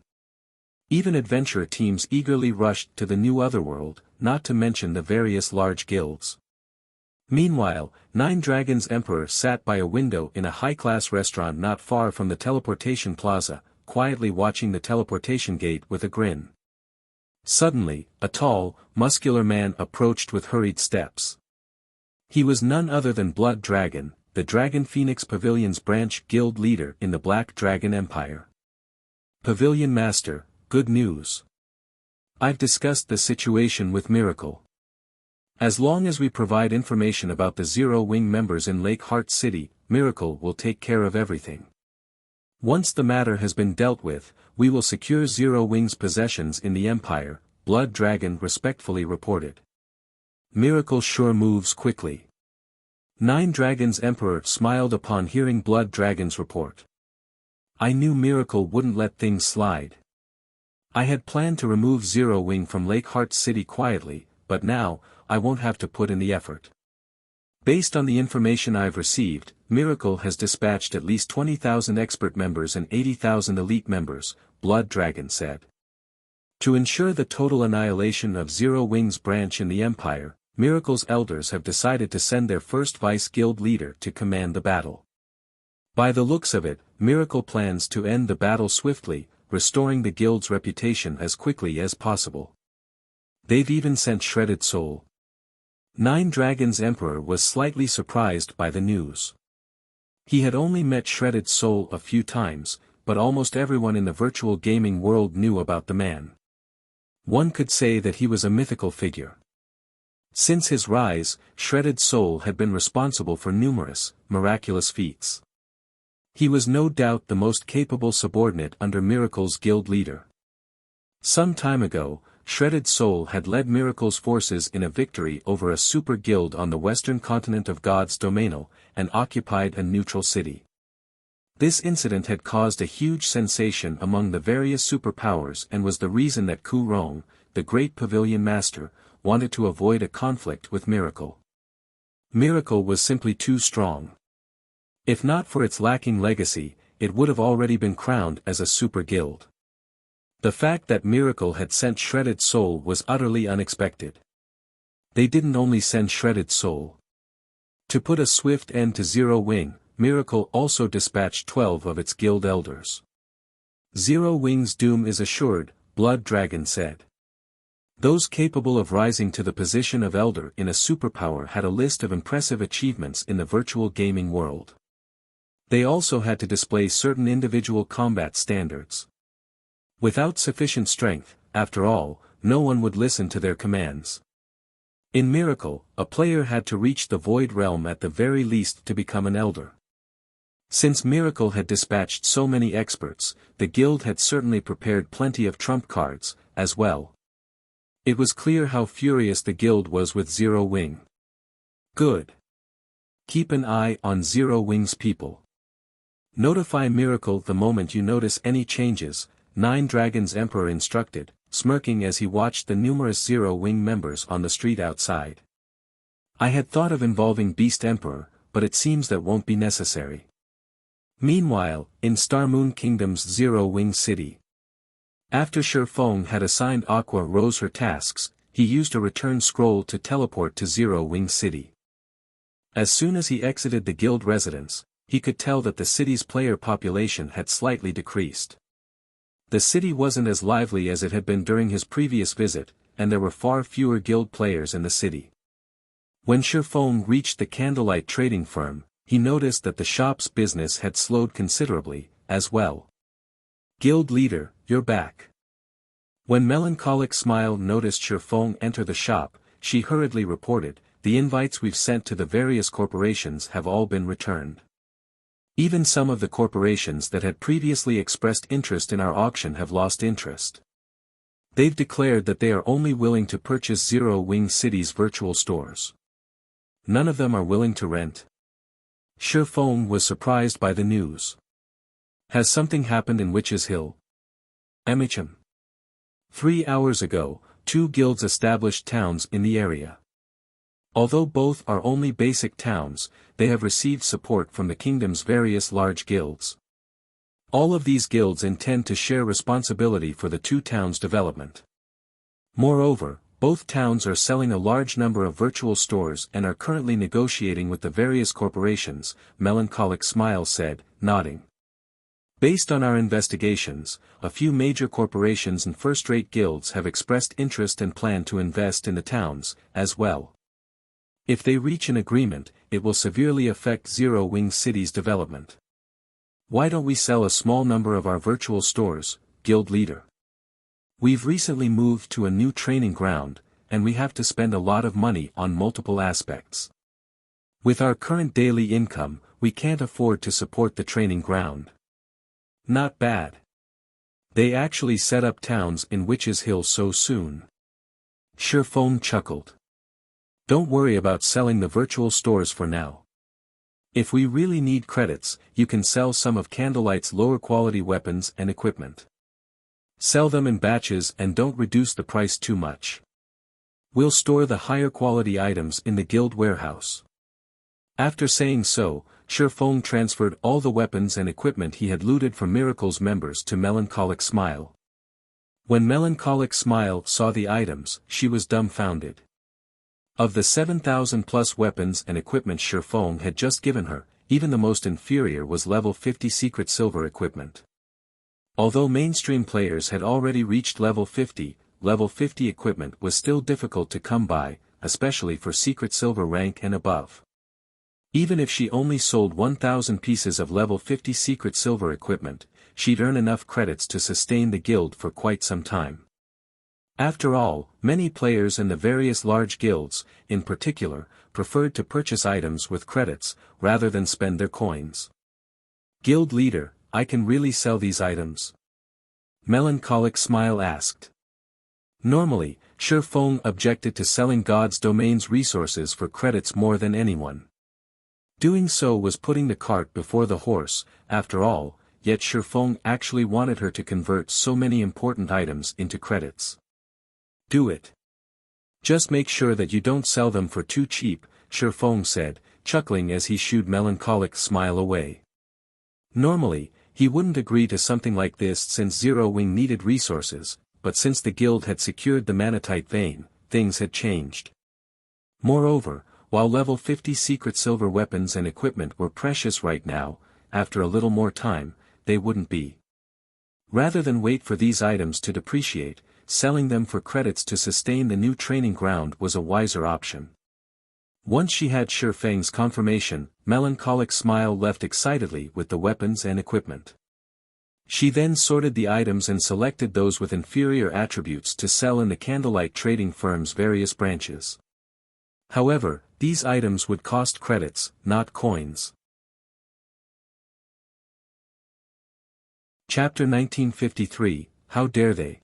[SPEAKER 1] Even adventurer teams eagerly rushed to the new Otherworld, not to mention the various large guilds. Meanwhile, Nine Dragons Emperor sat by a window in a high-class restaurant not far from the teleportation plaza, quietly watching the teleportation gate with a grin. Suddenly, a tall, muscular man approached with hurried steps. He was none other than Blood Dragon, the Dragon Phoenix Pavilion's branch guild leader in the Black Dragon Empire. Pavilion Master, good news. I've discussed the situation with Miracle. As long as we provide information about the Zero Wing members in Lakeheart City, Miracle will take care of everything. Once the matter has been dealt with, we will secure Zero Wing's possessions in the Empire, Blood Dragon respectfully reported. Miracle sure moves quickly. Nine Dragons Emperor smiled upon hearing Blood Dragon's report. I knew Miracle wouldn't let things slide. I had planned to remove Zero Wing from Lakeheart City quietly, but now, I won't have to put in the effort. Based on the information I've received, Miracle has dispatched at least 20,000 expert members and 80,000 elite members, Blood Dragon said. To ensure the total annihilation of Zero Wing's branch in the Empire, Miracle's elders have decided to send their first vice guild leader to command the battle. By the looks of it, Miracle plans to end the battle swiftly, restoring the guild's reputation as quickly as possible. They've even sent Shredded Soul. Nine Dragons Emperor was slightly surprised by the news. He had only met Shredded Soul a few times, but almost everyone in the virtual gaming world knew about the man. One could say that he was a mythical figure. Since his rise, Shredded Soul had been responsible for numerous, miraculous feats. He was no doubt the most capable subordinate under Miracle's guild leader. Some time ago, Shredded Soul had led Miracle's forces in a victory over a super guild on the western continent of God's Domainal, and occupied a neutral city. This incident had caused a huge sensation among the various superpowers and was the reason that Ku Rong, the great pavilion master, wanted to avoid a conflict with Miracle. Miracle was simply too strong. If not for its lacking legacy, it would have already been crowned as a super guild. The fact that Miracle had sent Shredded Soul was utterly unexpected. They didn't only send Shredded Soul. To put a swift end to Zero Wing, Miracle also dispatched 12 of its guild elders. Zero Wing's doom is assured, Blood Dragon said. Those capable of rising to the position of elder in a superpower had a list of impressive achievements in the virtual gaming world. They also had to display certain individual combat standards. Without sufficient strength, after all, no one would listen to their commands. In Miracle, a player had to reach the Void Realm at the very least to become an elder. Since Miracle had dispatched so many experts, the guild had certainly prepared plenty of trump cards, as well. It was clear how furious the guild was with Zero Wing. Good. Keep an eye on Zero Wing's people. Notify Miracle the moment you notice any changes, Nine Dragons Emperor instructed, smirking as he watched the numerous Zero Wing members on the street outside. I had thought of involving Beast Emperor, but it seems that won't be necessary. Meanwhile, in Star Moon Kingdom's Zero Wing City. After Feng had assigned Aqua Rose her tasks, he used a return scroll to teleport to Zero Wing City. As soon as he exited the guild residence, he could tell that the city's player population had slightly decreased. The city wasn't as lively as it had been during his previous visit, and there were far fewer guild players in the city. When Feng reached the candlelight trading firm, he noticed that the shop's business had slowed considerably, as well. Guild leader, you're back. When Melancholic Smile noticed Feng enter the shop, she hurriedly reported, the invites we've sent to the various corporations have all been returned. Even some of the corporations that had previously expressed interest in our auction have lost interest. They've declared that they are only willing to purchase Zero Wing City's virtual stores. None of them are willing to rent. Feng was surprised by the news. Has something happened in Witch's Hill? Amicham. 3 hours ago, 2 guilds established towns in the area. Although both are only basic towns, they have received support from the kingdom's various large guilds. All of these guilds intend to share responsibility for the 2 towns' development. Moreover, both towns are selling a large number of virtual stores and are currently negotiating with the various corporations, Melancholic Smile said, nodding. Based on our investigations, a few major corporations and first-rate guilds have expressed interest and plan to invest in the towns, as well. If they reach an agreement, it will severely affect Zero Wing City's development. Why don't we sell a small number of our virtual stores, guild leader? We've recently moved to a new training ground, and we have to spend a lot of money on multiple aspects. With our current daily income, we can't afford to support the training ground. Not bad. They actually set up towns in Witch's Hill so soon. Feng chuckled. Don't worry about selling the virtual stores for now. If we really need credits, you can sell some of Candlelight's lower quality weapons and equipment. Sell them in batches and don't reduce the price too much. We'll store the higher quality items in the guild warehouse. After saying so, Feng transferred all the weapons and equipment he had looted from Miracle's members to Melancholic Smile. When Melancholic Smile saw the items, she was dumbfounded. Of the 7,000 plus weapons and equipment Feng had just given her, even the most inferior was level 50 secret silver equipment. Although mainstream players had already reached level 50 equipment was still difficult to come by, especially for secret silver rank and above. Even if she only sold 1,000 pieces of level 50 secret silver equipment, she'd earn enough credits to sustain the guild for quite some time. After all, many players in the various large guilds, in particular, preferred to purchase items with credits, rather than spend their coins. Guild leader, I can really sell these items? Melancholic Smile asked. Normally, Feng objected to selling God's domain's resources for credits more than anyone. Doing so was putting the cart before the horse, after all, yet Feng actually wanted her to convert so many important items into credits. Do it. Just make sure that you don't sell them for too cheap, Feng said, chuckling as he shooed Melancholic Smile away. Normally, he wouldn't agree to something like this since Zero Wing needed resources, but since the guild had secured the Manatite vein, things had changed. Moreover, while level 50 secret silver weapons and equipment were precious right now, after a little more time, they wouldn't be. Rather than wait for these items to depreciate, selling them for credits to sustain the new training ground was a wiser option. Once she had Feng's confirmation, Melancholic Smile left excitedly with the weapons and equipment. She then sorted the items and selected those with inferior attributes to sell in the Candlelight trading firm's various branches. However, these items would cost credits, not coins. Chapter 1953, How Dare They?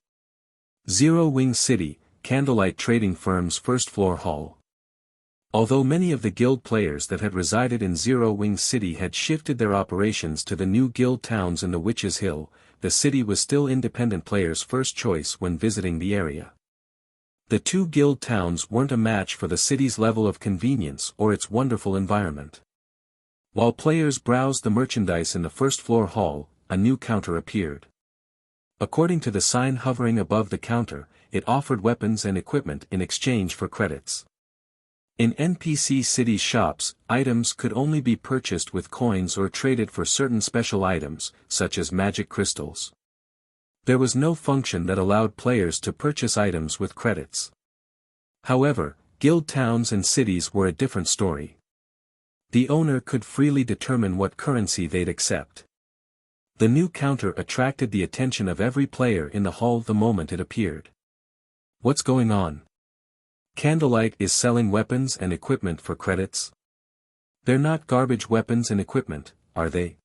[SPEAKER 1] Zero Wing City, Candlelight Trading Firm's first floor hall. Although many of the guild players that had resided in Zero Wing City had shifted their operations to the new guild towns in the Witch's Hill, the city was still independent players' first choice when visiting the area. The two guild towns weren't a match for the city's level of convenience or its wonderful environment. While players browsed the merchandise in the first floor hall, a new counter appeared. According to the sign hovering above the counter, it offered weapons and equipment in exchange for credits. In NPC City shops, items could only be purchased with coins or traded for certain special items, such as magic crystals. There was no function that allowed players to purchase items with credits. However, guild towns and cities were a different story. The owner could freely determine what currency they'd accept. The new counter attracted the attention of every player in the hall the moment it appeared. What's going on? Candlelight is selling weapons and equipment for credits? They're not garbage weapons and equipment, are they?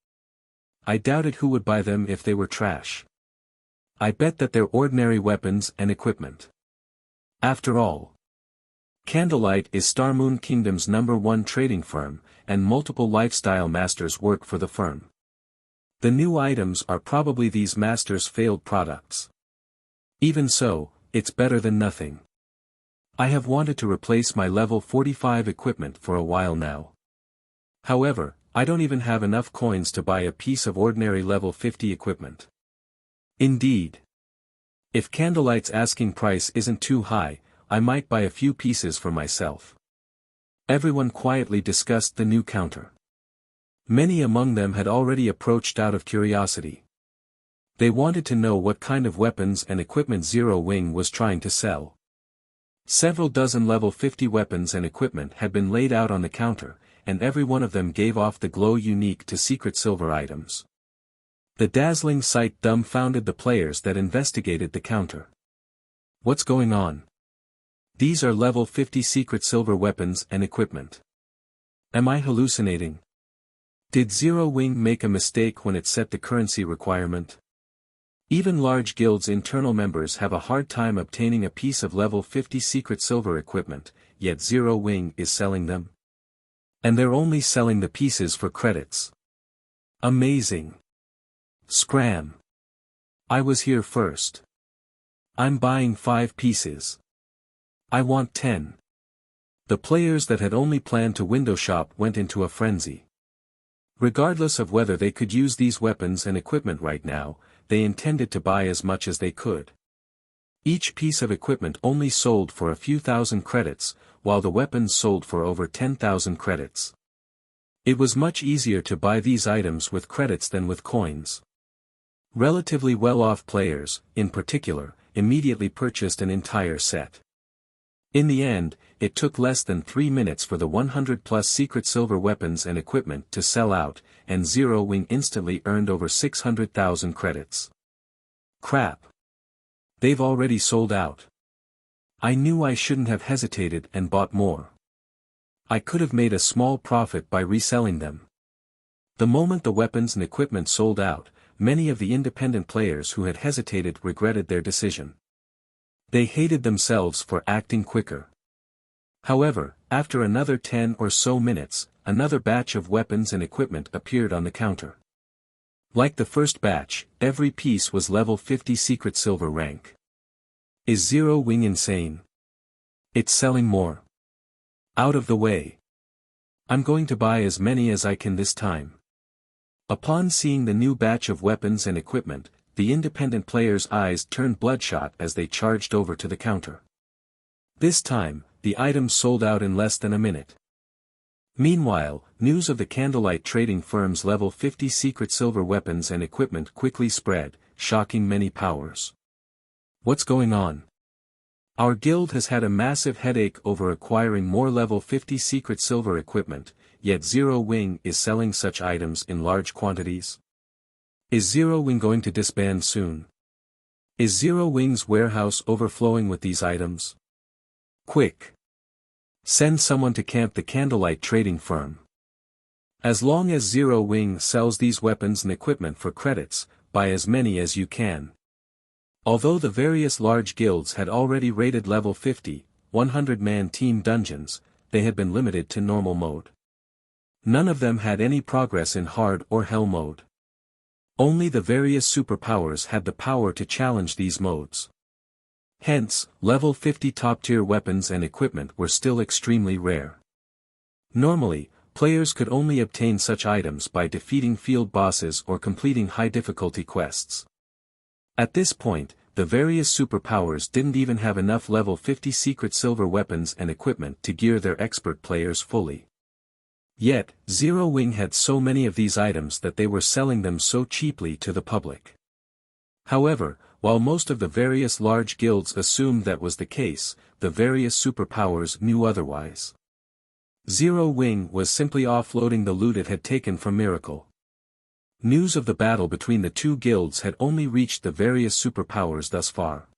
[SPEAKER 1] I doubted who would buy them if they were trash. I bet that they're ordinary weapons and equipment. After all, Candlelight is Starmoon Kingdom's #1 trading firm, and multiple lifestyle masters work for the firm. The new items are probably these masters' failed products. Even so, it's better than nothing. I have wanted to replace my level 45 equipment for a while now. However, I don't even have enough coins to buy a piece of ordinary level 50 equipment. Indeed. If Candlelight's asking price isn't too high, I might buy a few pieces for myself. Everyone quietly discussed the new counter. Many among them had already approached out of curiosity. They wanted to know what kind of weapons and equipment Zero Wing was trying to sell. Several dozen level 50 weapons and equipment had been laid out on the counter, and every one of them gave off the glow unique to secret silver items. The dazzling sight dumbfounded the players that investigated the counter. What's going on? These are level 50 secret silver weapons and equipment. Am I hallucinating? Did Zero Wing make a mistake when it set the currency requirement? Even large guilds' internal members have a hard time obtaining a piece of level 50 secret silver equipment, yet Zero Wing is selling them. And they're only selling the pieces for credits. Amazing. Scram. I was here first. I'm buying 5 pieces. I want 10. The players that had only planned to window shop went into a frenzy. Regardless of whether they could use these weapons and equipment right now, they intended to buy as much as they could. Each piece of equipment only sold for a few thousand credits, while the weapons sold for over 10,000 credits. It was much easier to buy these items with credits than with coins. Relatively well-off players, in particular, immediately purchased an entire set. In the end, it took less than 3 minutes for the 100-plus secret silver weapons and equipment to sell out, and Zero Wing instantly earned over 600,000 credits. Crap. They've already sold out. I knew I shouldn't have hesitated and bought more. I could have made a small profit by reselling them. The moment the weapons and equipment sold out, many of the independent players who had hesitated regretted their decision. They hated themselves for acting quicker. However, after another 10 or so minutes, another batch of weapons and equipment appeared on the counter. Like the first batch, every piece was level 50 secret silver rank. Is Zero Wing insane? It's selling more. Out of the way. I'm going to buy as many as I can this time. Upon seeing the new batch of weapons and equipment, the independent players' eyes turned bloodshot as they charged over to the counter. This time, the items sold out in less than a minute. Meanwhile, news of the Candlelight Trading Firm's level 50 secret silver weapons and equipment quickly spread, shocking many powers. What's going on? Our guild has had a massive headache over acquiring more level 50 secret silver equipment, yet Zero Wing is selling such items in large quantities. Is Zero Wing going to disband soon? Is Zero Wing's warehouse overflowing with these items? Quick! Send someone to camp the Candlelight Trading Firm. As long as Zero Wing sells these weapons and equipment for credits, buy as many as you can. Although the various large guilds had already raided level 50, 100-man team dungeons, they had been limited to normal mode. None of them had any progress in hard or hell mode. Only the various superpowers had the power to challenge these modes. Hence, level 50 top-tier weapons and equipment were still extremely rare. Normally, players could only obtain such items by defeating field bosses or completing high-difficulty quests. At this point, the various superpowers didn't even have enough level 50 secret silver weapons and equipment to gear their expert players fully. Yet, Zero Wing had so many of these items that they were selling them so cheaply to the public. However, while most of the various large guilds assumed that was the case, the various superpowers knew otherwise. Zero Wing was simply offloading the loot it had taken from Miracle. News of the battle between the two guilds had only reached the various superpowers thus far.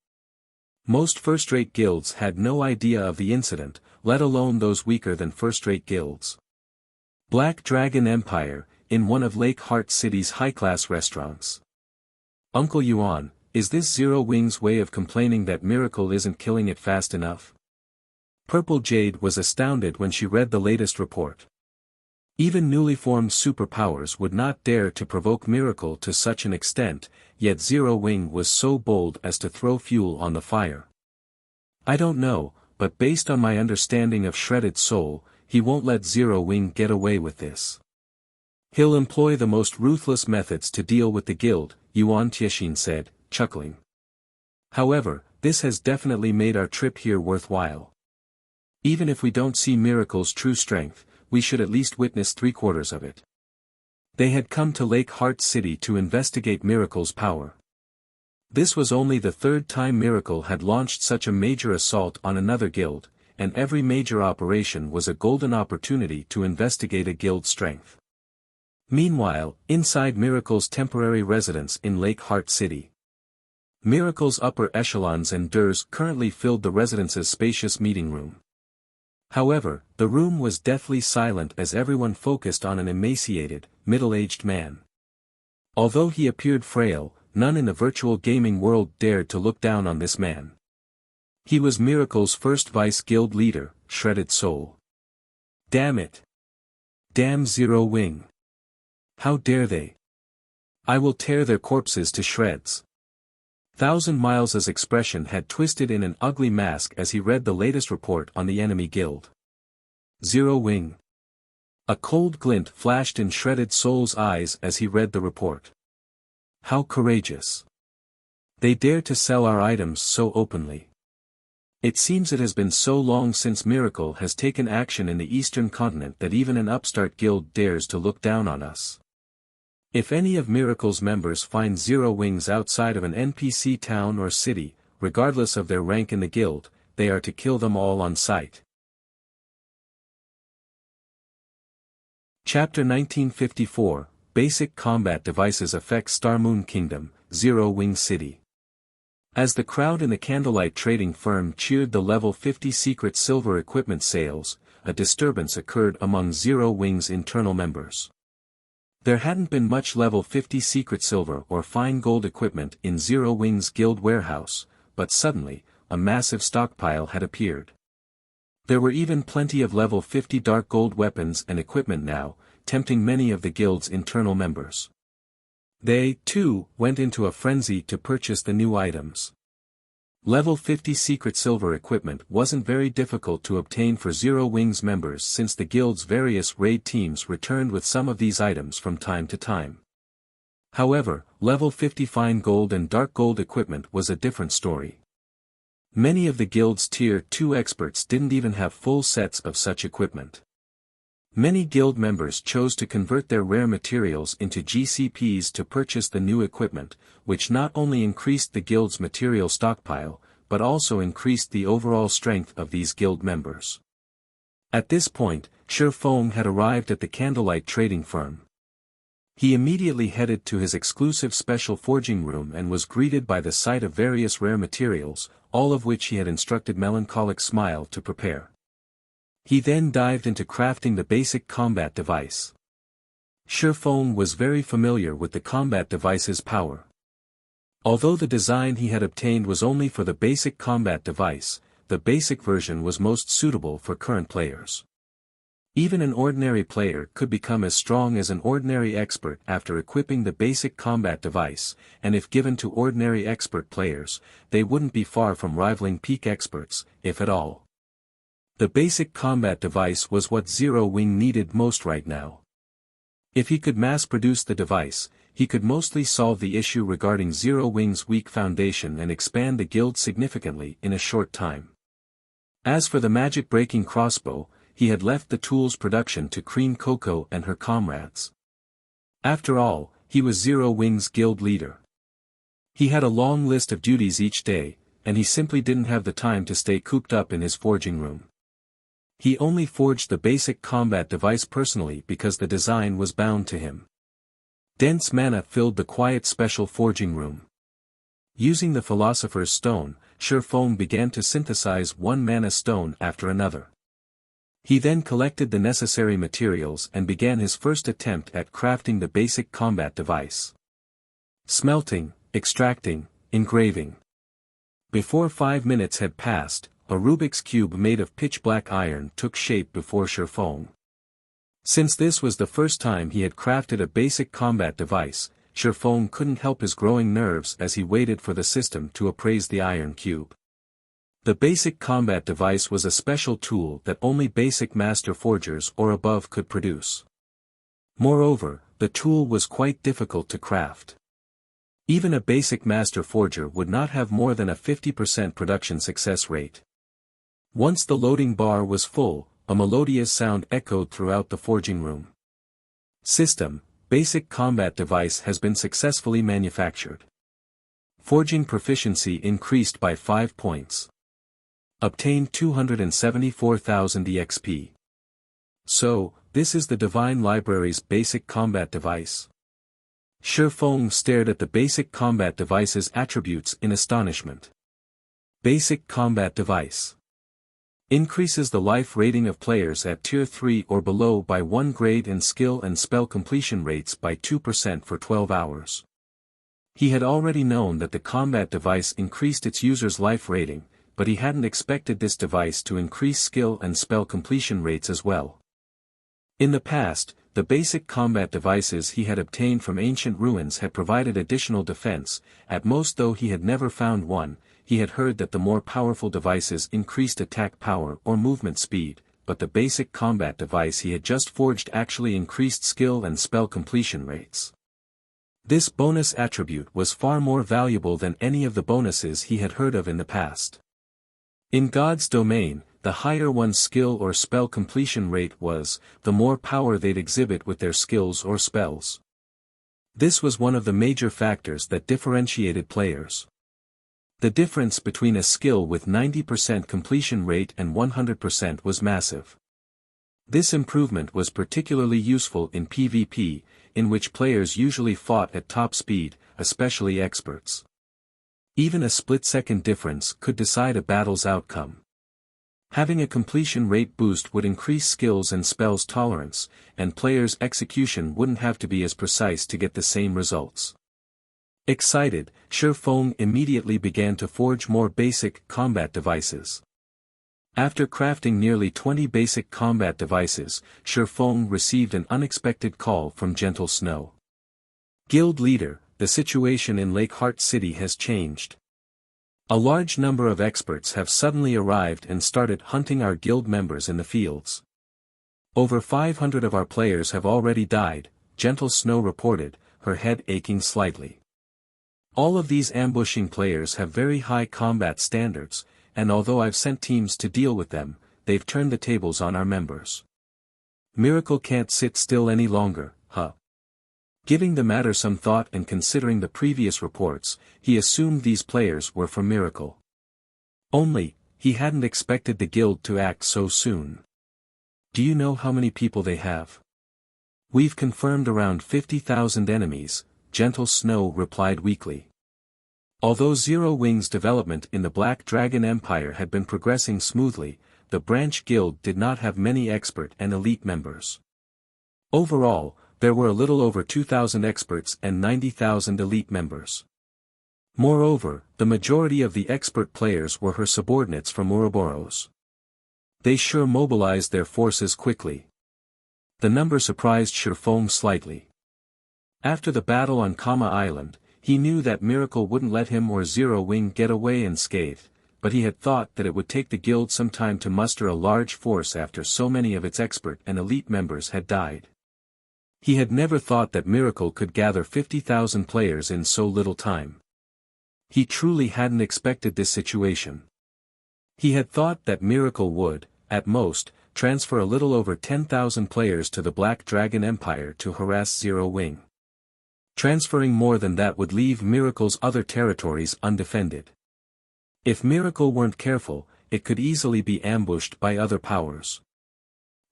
[SPEAKER 1] Most first-rate guilds had no idea of the incident, let alone those weaker than first-rate guilds. Black Dragon Empire, in one of Lake Heart City's high-class restaurants. Uncle Yuan, is this Zero Wing's way of complaining that Miracle isn't killing it fast enough? Purple Jade was astounded when she read the latest report. Even newly formed superpowers would not dare to provoke Miracle to such an extent, yet Zero Wing was so bold as to throw fuel on the fire. I don't know, but based on my understanding of Shredded Soul, he won't let Zero Wing get away with this. He'll employ the most ruthless methods to deal with the guild, Yuan Tiexin said, chuckling. However, this has definitely made our trip here worthwhile. Even if we don't see Miracle's true strength, we should at least witness 3/4 of it. They had come to Lake Heart City to investigate Miracle's power. This was only the third time Miracle had launched such a major assault on another guild, and every major operation was a golden opportunity to investigate a guild's strength. Meanwhile, inside Miracle's temporary residence in Lake Heart City, Miracle's upper echelons and durs currently filled the residence's spacious meeting room. However, the room was deathly silent as everyone focused on an emaciated, middle-aged man. Although he appeared frail, none in the virtual gaming world dared to look down on this man. He was Miracle's first vice guild leader, Shredded Soul. Damn it! Damn Zero Wing! How dare they! I will tear their corpses to shreds. 1,000 Miles' expression had twisted in an ugly mask as he read the latest report on the enemy guild. Zero Wing. A cold glint flashed in Shredded Soul's eyes as he read the report. How courageous. They dare to sell our items so openly. It seems it has been so long since Miracle has taken action in the Eastern continent that even an upstart guild dares to look down on us. If any of Miracle's members find Zero Wings outside of an NPC town or city, regardless of their rank in the guild, they are to kill them all on sight. Chapter 1954, Basic Combat Devices Affect Starmoon Kingdom, Zero Wing City. As the crowd in the Candlelight trading firm cheered the level 50 secret silver equipment sales, a disturbance occurred among Zero Wing's internal members. There hadn't been much level 50 secret silver or fine gold equipment in Zero Wing's guild warehouse, but suddenly, a massive stockpile had appeared. There were even plenty of level 50 dark gold weapons and equipment now, tempting many of the guild's internal members. They, too, went into a frenzy to purchase the new items. Level 50 secret silver equipment wasn't very difficult to obtain for Zero Wings members since the guild's various raid teams returned with some of these items from time to time. However, level 50 fine gold and dark gold equipment was a different story. Many of the guild's tier 2 experts didn't even have full sets of such equipment. Many guild members chose to convert their rare materials into GCPs to purchase the new equipment, which not only increased the guild's material stockpile, but also increased the overall strength of these guild members. At this point, Feng had arrived at the Candlelight trading firm. He immediately headed to his exclusive special forging room and was greeted by the sight of various rare materials, all of which he had instructed Melancholic Smile to prepare. He then dived into crafting the basic combat device. Feng was very familiar with the combat device's power. Although the design he had obtained was only for the basic combat device, the basic version was most suitable for current players. Even an ordinary player could become as strong as an ordinary expert after equipping the basic combat device, and if given to ordinary expert players, they wouldn't be far from rivaling peak experts, if at all. The basic combat device was what Zero Wing needed most right now. If he could mass-produce the device, he could mostly solve the issue regarding Zero Wing's weak foundation and expand the guild significantly in a short time. As for the Magicbreaking crossbow, he had left the tool's production to Cream Coco and her comrades. After all, he was Zero Wing's guild leader. He had a long list of duties each day, and he simply didn't have the time to stay cooped up in his forging room. He only forged the basic combat device personally because the design was bound to him. Dense mana filled the quiet special forging room. Using the Philosopher's Stone, Feng began to synthesize one mana stone after another. He then collected the necessary materials and began his first attempt at crafting the basic combat device. Smelting, extracting, engraving. Before 5 minutes had passed, a Rubik's Cube made of pitch-black iron took shape before Feng. Since this was the first time he had crafted a basic combat device, Feng couldn't help his growing nerves as he waited for the system to appraise the iron cube. The basic combat device was a special tool that only basic master forgers or above could produce. Moreover, the tool was quite difficult to craft. Even a basic master forger would not have more than a 50% production success rate. Once the loading bar was full, a melodious sound echoed throughout the forging room. System: Basic combat device has been successfully manufactured. Forging proficiency increased by 5 points. Obtained 274,000 EXP. So, this is the Divine Library's basic combat device. Feng stared at the basic combat device's attributes in astonishment. Basic combat device. Increases the life rating of players at tier 3 or below by 1 grade and skill and spell completion rates by 2% for 12 hours. He had already known that the combat device increased its user's life rating, but he hadn't expected this device to increase skill and spell completion rates as well. In the past, the basic combat devices he had obtained from ancient ruins had provided additional defense, at most though he had never found one. He had heard that the more powerful devices increased attack power or movement speed, but the basic combat device he had just forged actually increased skill and spell completion rates. This bonus attribute was far more valuable than any of the bonuses he had heard of in the past. In God's domain, the higher one's skill or spell completion rate was, the more power they'd exhibit with their skills or spells. This was one of the major factors that differentiated players. The difference between a skill with 90% completion rate and 100% was massive. This improvement was particularly useful in PvP, in which players usually fought at top speed, especially experts. Even a split-second difference could decide a battle's outcome. Having a completion rate boost would increase skills and spells tolerance, and players' execution wouldn't have to be as precise to get the same results. Excited, Feng immediately began to forge more basic combat devices. After crafting nearly 20 basic combat devices, Feng received an unexpected call from Gentle Snow. Guild leader, the situation in Lake Heart City has changed. A large number of experts have suddenly arrived and started hunting our guild members in the fields. Over 500 of our players have already died, Gentle Snow reported, her head aching slightly. All of these ambushing players have very high combat standards, and although I've sent teams to deal with them, they've turned the tables on our members. Miracle can't sit still any longer, huh? Giving the matter some thought and considering the previous reports, he assumed these players were from Miracle. Only, he hadn't expected the guild to act so soon. Do you know how many people they have? We've confirmed around 50,000 enemies, Gentle Snow replied weakly. Although Zero Wing's development in the Black Dragon Empire had been progressing smoothly, the branch guild did not have many expert and elite members. Overall, there were a little over 2,000 experts and 90,000 elite members. Moreover, the majority of the expert players were her subordinates from Ouroboros. They sure mobilized their forces quickly. The number surprised Feng slightly. After the battle on Kama Island, he knew that Miracle wouldn't let him or Zero Wing get away unscathed, but he had thought that it would take the guild some time to muster a large force after so many of its expert and elite members had died. He had never thought that Miracle could gather 50,000 players in so little time. He truly hadn't expected this situation. He had thought that Miracle would, at most, transfer a little over 10,000 players to the Black Dragon Empire to harass Zero Wing. Transferring more than that would leave Miracle's other territories undefended. If Miracle weren't careful, it could easily be ambushed by other powers.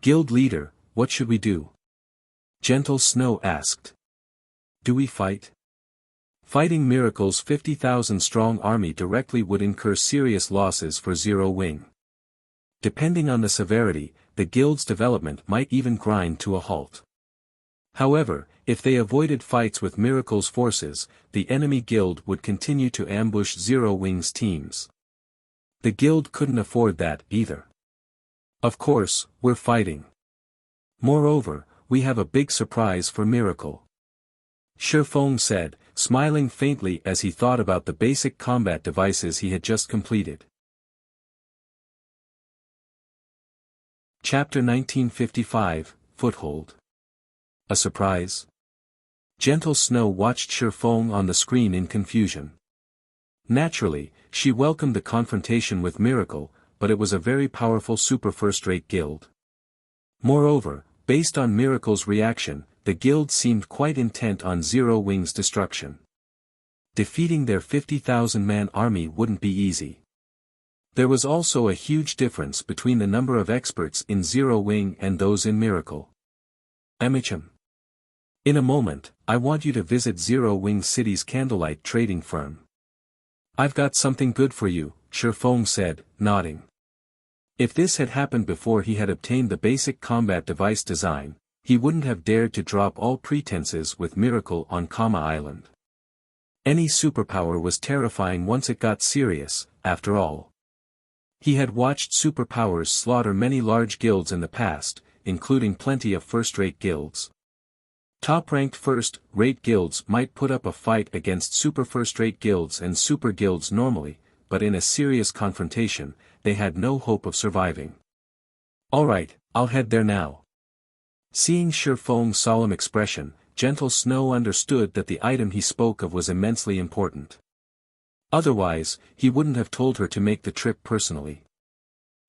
[SPEAKER 1] Guild leader, what should we do? Gentle Snow asked. Do we fight? Fighting Miracle's 50,000-strong army directly would incur serious losses for Zero Wing. Depending on the severity, the guild's development might even grind to a halt. However, if they avoided fights with Miracle's forces, the enemy guild would continue to ambush Zero Wing's teams. The guild couldn't afford that either. Of course, we're fighting. Moreover, we have a big surprise for Miracle. Feng said, smiling faintly as he thought about the basic combat devices he had just completed. Chapter 1955, Foothold. A surprise? Gentle Snow watched Feng on the screen in confusion. Naturally, she welcomed the confrontation with Miracle, but it was a very powerful super first-rate guild. Moreover, based on Miracle's reaction, the guild seemed quite intent on Zero Wing's destruction. Defeating their 50,000-man army wouldn't be easy. There was also a huge difference between the number of experts in Zero Wing and those in Miracle. Amicham. In a moment, I want you to visit Zero Wing City's candlelight trading firm. I've got something good for you, Feng said, nodding. If this had happened before he had obtained the basic combat device design, he wouldn't have dared to drop all pretenses with Miracle on Kama Island. Any superpower was terrifying once it got serious, after all. He had watched superpowers slaughter many large guilds in the past, including plenty of first-rate guilds. Top-ranked first-rate guilds might put up a fight against super first-rate guilds and super guilds normally, but in a serious confrontation, they had no hope of surviving. Alright, I'll head there now. Seeing Feng's solemn expression, Gentle Snow understood that the item he spoke of was immensely important. Otherwise, he wouldn't have told her to make the trip personally.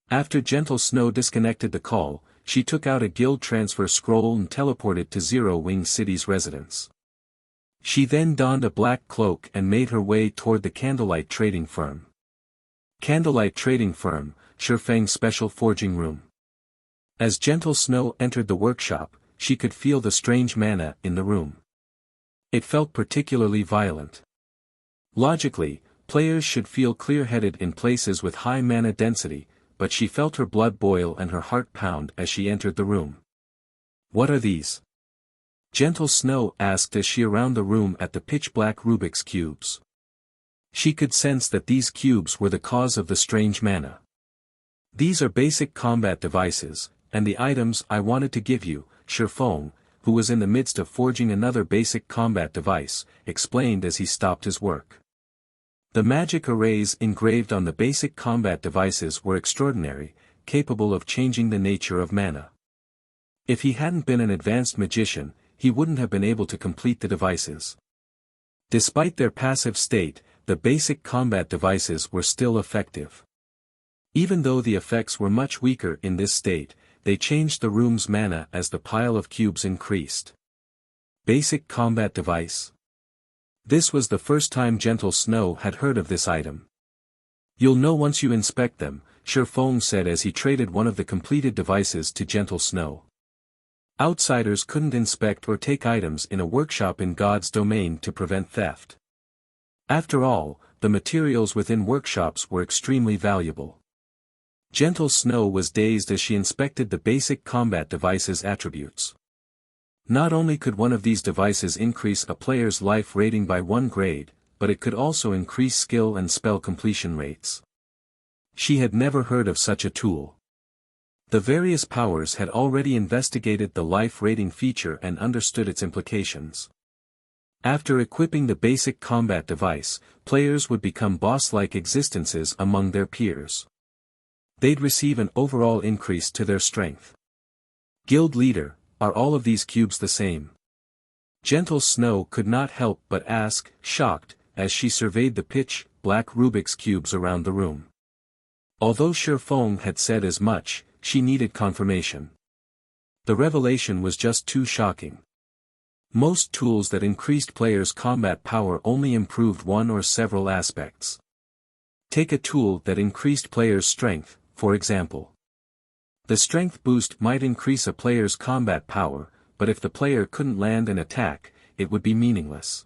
[SPEAKER 1] After Gentle Snow disconnected the call, she took out a guild transfer scroll and teleported to Zero Wing City's residence. She then donned a black cloak and made her way toward the Candlelight Trading Firm. Candlelight Trading Firm, Feng's special forging room. As Gentle Snow entered the workshop, she could feel the strange mana in the room. It felt particularly violent. Logically, players should feel clear-headed in places with high mana density, but she felt her blood boil and her heart pound as she entered the room. What are these? Gentle Snow asked as she around the room at the pitch-black Rubik's cubes. She could sense that these cubes were the cause of the strange mana. These are basic combat devices, and the items I wanted to give you, Feng, who was in the midst of forging another basic combat device, explained as he stopped his work. The magic arrays engraved on the basic combat devices were extraordinary, capable of changing the nature of mana. If he hadn't been an advanced magician, he wouldn't have been able to complete the devices. Despite their passive state, the basic combat devices were still effective. Even though the effects were much weaker in this state, they changed the room's mana as the pile of cubes increased. Basic combat device. This was the first time Gentle Snow had heard of this item. You'll know once you inspect them, Feng said as he traded one of the completed devices to Gentle Snow. Outsiders couldn't inspect or take items in a workshop in God's domain to prevent theft. After all, the materials within workshops were extremely valuable. Gentle Snow was dazed as she inspected the basic combat device's attributes. Not only could one of these devices increase a player's life rating by 1 grade, but it could also increase skill and spell completion rates. She had never heard of such a tool. The various powers had already investigated the life rating feature and understood its implications. After equipping the basic combat device, players would become boss-like existences among their peers. They'd receive an overall increase to their strength. Guild leader, are all of these cubes the same? Gentle Snow could not help but ask, shocked, as she surveyed the pitch-black Rubik's cubes around the room. Although Feng had said as much, she needed confirmation. The revelation was just too shocking. Most tools that increased players' combat power only improved one or several aspects. Take a tool that increased players' strength, for example. The strength boost might increase a player's combat power, but if the player couldn't land an attack, it would be meaningless.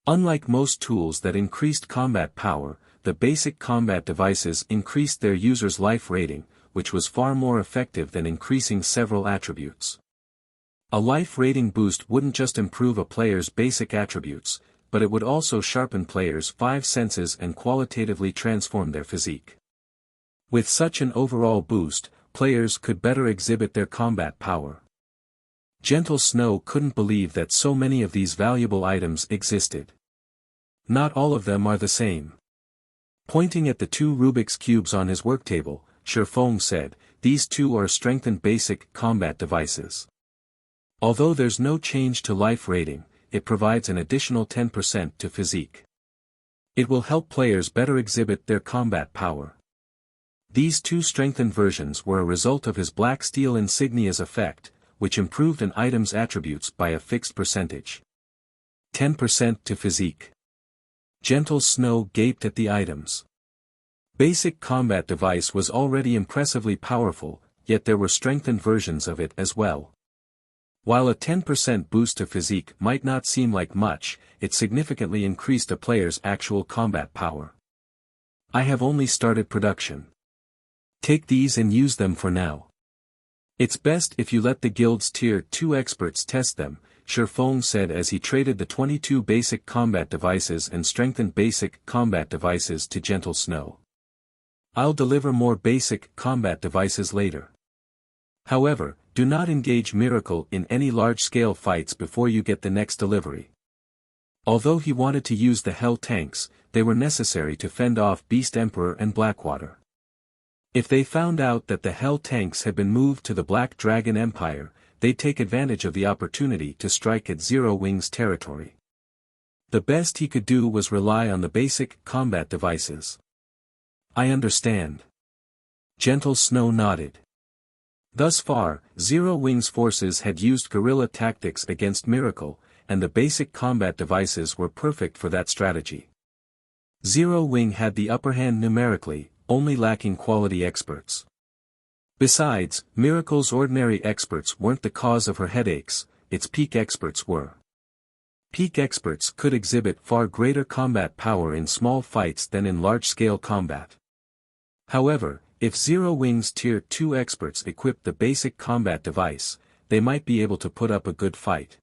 [SPEAKER 1] Unlike most tools that increased combat power, the basic combat devices increased their user's life rating, which was far more effective than increasing several attributes. A life rating boost wouldn't just improve a player's basic attributes, but it would also sharpen players' 5 senses and qualitatively transform their physique. With such an overall boost, players could better exhibit their combat power. Gentle Snow couldn't believe that so many of these valuable items existed. Not all of them are the same. Pointing at the 2 Rubik's cubes on his work table, Feng said, these 2 are strengthened basic combat devices. Although there's no change to life rating, it provides an additional 10% to physique. It will help players better exhibit their combat power. These 2 strengthened versions were a result of his black steel insignia's effect, which improved an item's attributes by a fixed percentage. 10% to physique. Gentle Snow gaped at the items. Basic combat device was already impressively powerful, yet there were strengthened versions of it as well. While a 10% boost to physique might not seem like much, it significantly increased a player's actual combat power. I have only started production. Take these and use them for now. It's best if you let the guild's tier 2 experts test them, Feng said as he traded the 22 basic combat devices and strengthened basic combat devices to Gentle Snow. I'll deliver more basic combat devices later. However, do not engage Miracle in any large-scale fights before you get the next delivery. Although he wanted to use the Hell tanks, they were necessary to fend off Beast Emperor and Blackwater. If they found out that the Hell tanks had been moved to the Black Dragon Empire, they'd take advantage of the opportunity to strike at Zero Wing's territory. The best he could do was rely on the basic combat devices. I understand. Gentle Snow nodded. Thus far, Zero Wing's forces had used guerrilla tactics against Miracle, and the basic combat devices were perfect for that strategy. Zero Wing had the upper hand numerically, only lacking quality experts. Besides, Miracle's ordinary experts weren't the cause of her headaches, its peak experts were. Peak experts could exhibit far greater combat power in small fights than in large-scale combat. However, if Zero Wing's Tier 2 experts equipped the basic combat device, they might be able to put up a good fight.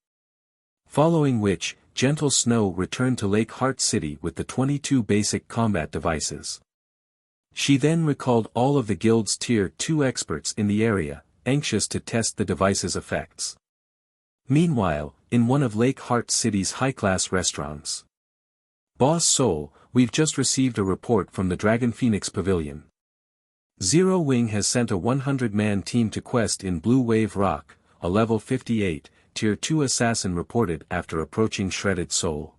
[SPEAKER 1] Following which, Gentle Snow returned to Lake Heart City with the 22 basic combat devices. She then recalled all of the guild's Tier 2 experts in the area, anxious to test the device's effects. Meanwhile, in one of Lake Heart City's high-class restaurants. Boss Soul, we've just received a report from the Dragon Phoenix Pavilion. Zero Wing has sent a 100-man team to quest in Blue Wave Rock, a level 58, Tier 2 assassin reported after approaching Shredded Soul.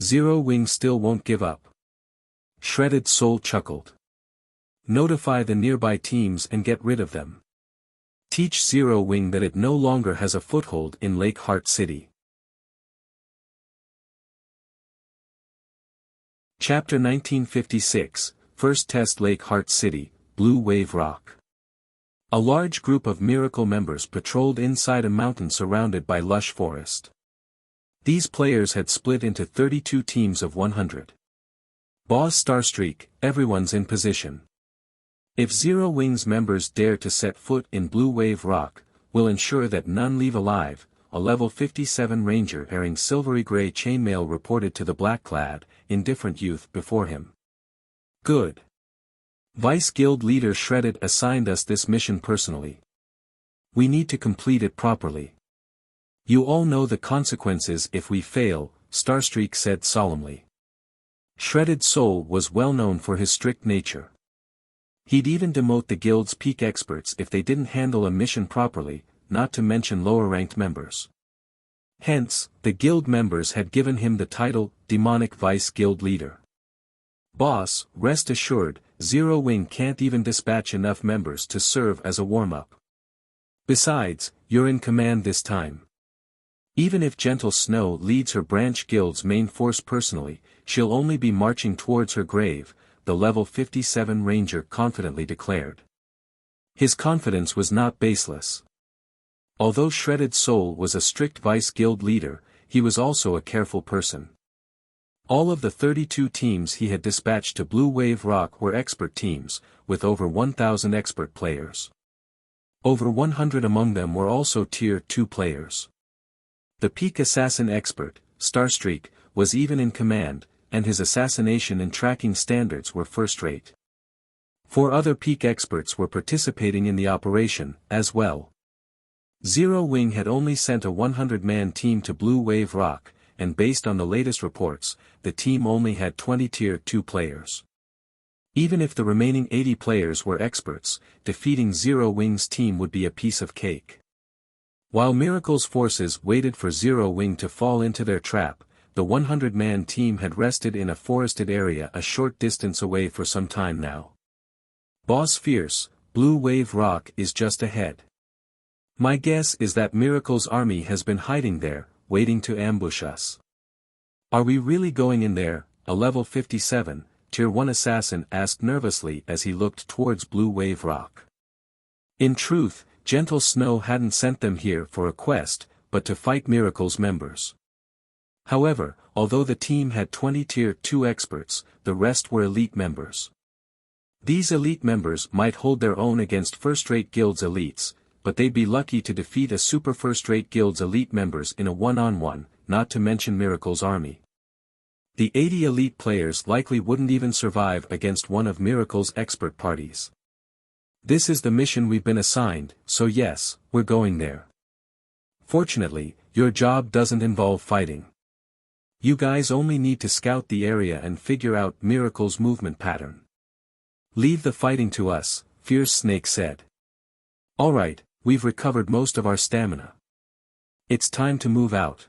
[SPEAKER 1] Zero Wing still won't give up. Shredded Soul chuckled. Notify the nearby teams and get rid of them. Teach Zero Wing that it no longer has a foothold in Lake Heart City. Chapter 1956, First Test Lake Heart City, Blue Wave Rock. A large group of Miracle members patrolled inside a mountain surrounded by lush forest. These players had split into 32 teams of 100. Boss Starstreak, everyone's in position. If Zero Wing's members dare to set foot in Blue Wave Rock, we'll ensure that none leave alive, a level 57 ranger wearing silvery gray chainmail reported to the black-clad, indifferent youth before him. Good. Vice Guild Leader Shredded assigned us this mission personally. We need to complete it properly. You all know the consequences if we fail, Starstreak said solemnly. Shredded Soul was well known for his strict nature. He'd even demote the guild's peak experts if they didn't handle a mission properly, not to mention lower-ranked members. Hence, the guild members had given him the title, Demonic Vice Guild Leader. Boss, rest assured, Zero Wing can't even dispatch enough members to serve as a warm-up. Besides, you're in command this time. Even if Gentle Snow leads her branch guild's main force personally, she'll only be marching towards her grave, the level 57 ranger confidently declared. His confidence was not baseless. Although Shredded Soul was a strict vice guild leader, he was also a careful person. All of the 32 teams he had dispatched to Blue Wave Rock were expert teams, with over 1,000 expert players. Over 100 among them were also Tier 2 players. The peak assassin expert, Starstreak, was even in command, and his assassination and tracking standards were first-rate. 4 other peak experts were participating in the operation, as well. Zero Wing had only sent a 100-man team to Blue Wave Rock, and based on the latest reports, the team only had 20 Tier 2 players. Even if the remaining 80 players were experts, defeating Zero Wing's team would be a piece of cake. While Miracle's forces waited for Zero Wing to fall into their trap, the 100-man team had rested in a forested area a short distance away for some time now. Boss Fierce, Blue Wave Rock is just ahead. My guess is that Miracle's army has been hiding there, waiting to ambush us. Are we really going in there? A level 57, Tier 1 assassin asked nervously as he looked towards Blue Wave Rock. In truth, Gentle Snow hadn't sent them here for a quest, but to fight Miracle's members. However, although the team had 20 Tier 2 experts, the rest were elite members. These elite members might hold their own against first-rate guild's elites, but they'd be lucky to defeat a super first-rate guild's elite members in a one-on-one, not to mention Miracle's army. The 80 elite players likely wouldn't even survive against one of Miracle's expert parties. This is the mission we've been assigned, so yes, we're going there. Fortunately, your job doesn't involve fighting. You guys only need to scout the area and figure out Miracle's movement pattern. Leave the fighting to us, Fierce Snake said. Alright, we've recovered most of our stamina. It's time to move out.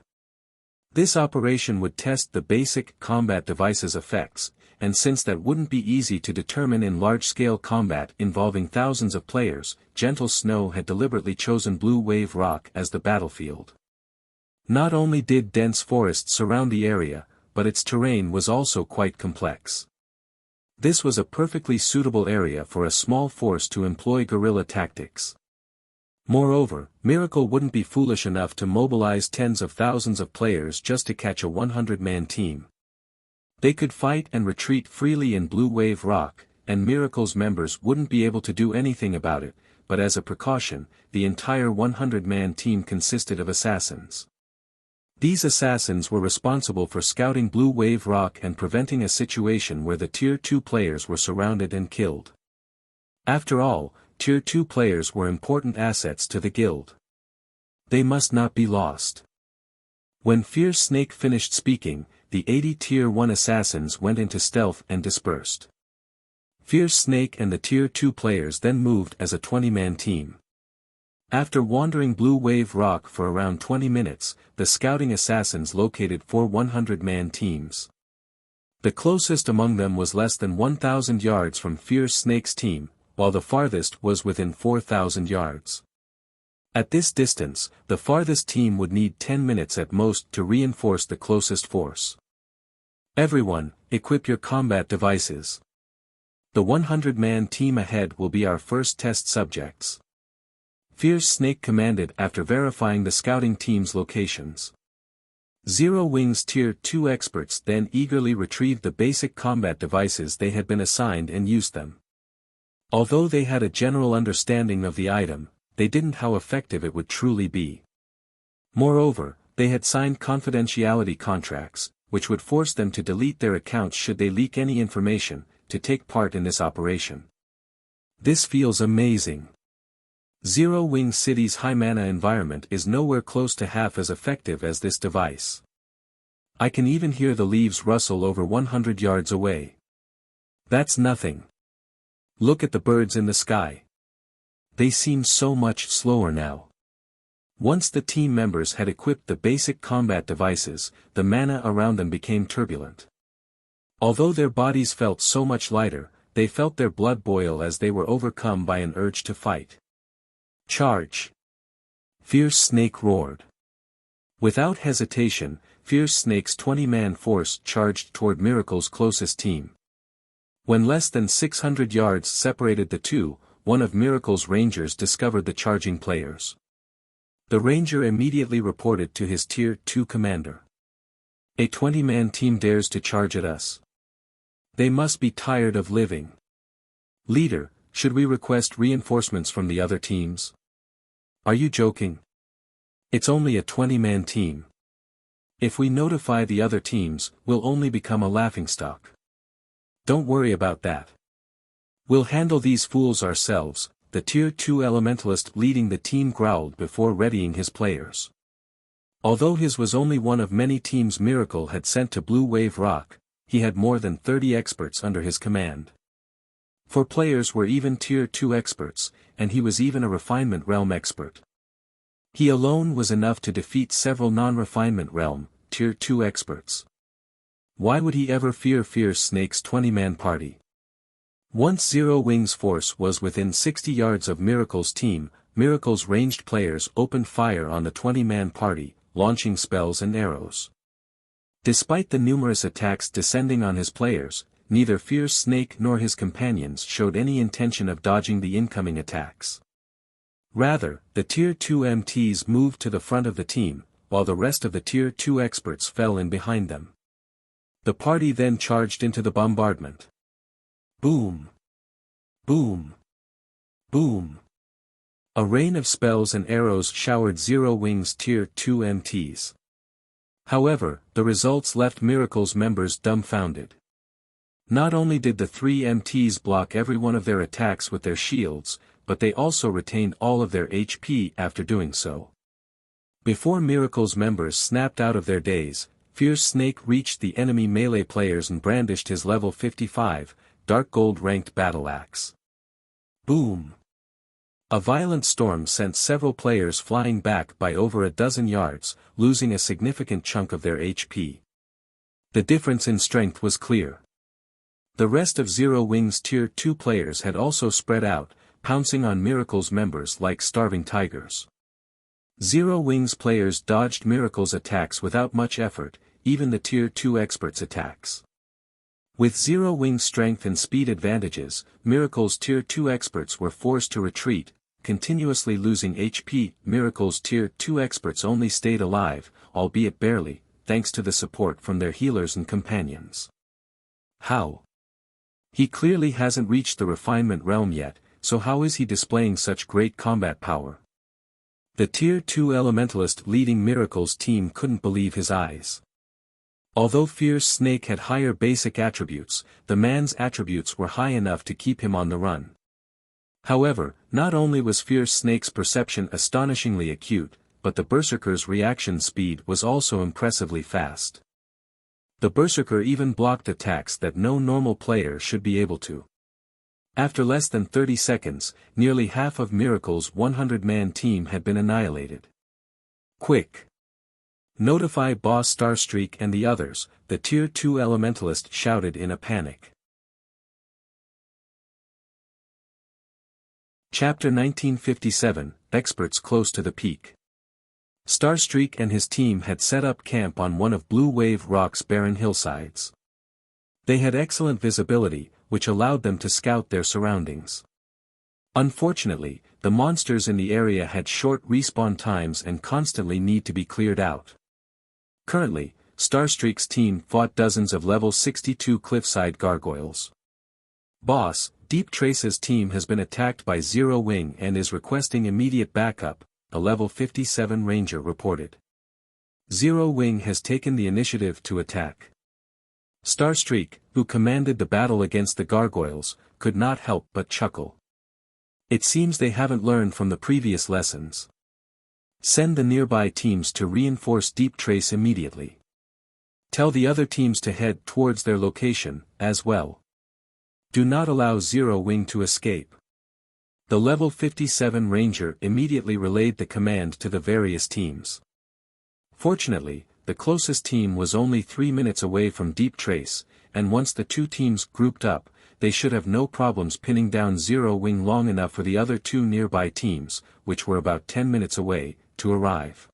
[SPEAKER 1] This operation would test the basic combat device's effects, and since that wouldn't be easy to determine in large-scale combat involving thousands of players, Gentle Snow had deliberately chosen Blue Wave Rock as the battlefield. Not only did dense forests surround the area, but its terrain was also quite complex. This was a perfectly suitable area for a small force to employ guerrilla tactics. Moreover, Miracle wouldn't be foolish enough to mobilize tens of thousands of players just to catch a 100-man team. They could fight and retreat freely in Blue Wave Rock, and Miracle's members wouldn't be able to do anything about it, but as a precaution, the entire 100-man team consisted of assassins. These assassins were responsible for scouting Blue Wave Rock and preventing a situation where the Tier 2 players were surrounded and killed. After all, Tier 2 players were important assets to the guild. They must not be lost. When Fierce Snake finished speaking, the 80 Tier 1 assassins went into stealth and dispersed. Fierce Snake and the Tier 2 players then moved as a 20-man team. After wandering Blue Wave Rock for around 20 minutes, the scouting assassins located 4 100-man teams. The closest among them was less than 1,000 yards from Fierce Snake's team, while the farthest was within 4,000 yards. At this distance, the farthest team would need 10 minutes at most to reinforce the closest force. Everyone, equip your combat devices. The 100-man team ahead will be our first test subjects. Fierce Snake commanded after verifying the scouting team's locations. Zero Wing's Tier 2 experts then eagerly retrieved the basic combat devices they had been assigned and used them. Although they had a general understanding of the item, they didn't how effective it would truly be. Moreover, they had signed confidentiality contracts, which would force them to delete their accounts should they leak any information, to take part in this operation. This feels amazing. Zero Wing City's high mana environment is nowhere close to half as effective as this device. I can even hear the leaves rustle over 100 yards away. That's nothing. Look at the birds in the sky. They seem so much slower now. Once the team members had equipped the basic combat devices, the mana around them became turbulent. Although their bodies felt so much lighter, they felt their blood boil as they were overcome by an urge to fight. Charge! Fierce Snake roared. Without hesitation, Fierce Snake's 20-man force charged toward Miracle's closest team. When less than 600 yards separated the two, one of Miracle's rangers discovered the charging players. The ranger immediately reported to his Tier 2 commander. A 20-man team dares to charge at us. They must be tired of living. Leader, should we request reinforcements from the other teams? Are you joking? It's only a 20-man team. If we notify the other teams, we'll only become a laughingstock. Don't worry about that. We'll handle these fools ourselves, the Tier 2 elementalist leading the team growled before readying his players. Although his was only one of many teams Miracle had sent to Blue Wave Rock, he had more than 30 experts under his command. 4 players were even Tier 2 experts, and he was even a Refinement Realm expert. He alone was enough to defeat several non-Refinement Realm, Tier 2 experts. Why would he ever fear Fierce Snake's 20-man party? Once Zero Wing's force was within 60 yards of Miracle's team, Miracle's ranged players opened fire on the 20-man party, launching spells and arrows. Despite the numerous attacks descending on his players, neither Fierce Snake nor his companions showed any intention of dodging the incoming attacks. Rather, the Tier 2 MTs moved to the front of the team, while the rest of the Tier 2 experts fell in behind them. The party then charged into the bombardment. Boom! Boom! Boom! A rain of spells and arrows showered Zero Wing's Tier 2 MTs. However, the results left Miracle's members dumbfounded. Not only did the 3 MTs block every one of their attacks with their shields, but they also retained all of their HP after doing so. Before Miracle's members snapped out of their daze, Fierce Snake reached the enemy melee players and brandished his level 55, dark gold ranked battle axe. Boom! A violent storm sent several players flying back by over a dozen yards, losing a significant chunk of their HP. The difference in strength was clear. The rest of Zero Wing's Tier 2 players had also spread out, pouncing on Miracle's members like starving tigers. Zero Wing's players dodged Miracle's attacks without much effort, even the Tier 2 experts' attacks. With Zero Wing's strength and speed advantages, Miracle's Tier 2 experts were forced to retreat, continuously losing HP. Miracle's Tier 2 experts only stayed alive, albeit barely, thanks to the support from their healers and companions. How? He clearly hasn't reached the refinement realm yet, so how is he displaying such great combat power? The Tier 2 Elementalist leading Miracle's team couldn't believe his eyes. Although Fierce Snake had higher basic attributes, the man's attributes were high enough to keep him on the run. However, not only was Fierce Snake's perception astonishingly acute, but the Berserker's reaction speed was also impressively fast. The Berserker even blocked attacks that no normal player should be able to. After less than 30 seconds, nearly half of Miracle's 100-man team had been annihilated. Quick! Notify Boss Starstreak and the others, the Tier 2 Elementalist shouted in a panic. Chapter 1957, Experts Close to the Peak. Starstreak and his team had set up camp on one of Blue Wave Rock's barren hillsides. They had excellent visibility, which allowed them to scout their surroundings. Unfortunately, the monsters in the area had short respawn times and constantly need to be cleared out. Currently, Starstreak's team fought dozens of level 62 cliffside gargoyles. Boss, Deep Trace's team has been attacked by Zero Wing and is requesting immediate backup, a level 57 ranger reported. Zero Wing has taken the initiative to attack. Starstreak, who commanded the battle against the gargoyles, could not help but chuckle. It seems they haven't learned from the previous lessons. Send the nearby teams to reinforce Deep Trace immediately. Tell the other teams to head towards their location, as well. Do not allow Zero Wing to escape. The level 57 ranger immediately relayed the command to the various teams. Fortunately, the closest team was only 3 minutes away from Deep Trace, and once the two teams grouped up, they should have no problems pinning down Zero Wing long enough for the other two nearby teams, which were about 10 minutes away, to arrive.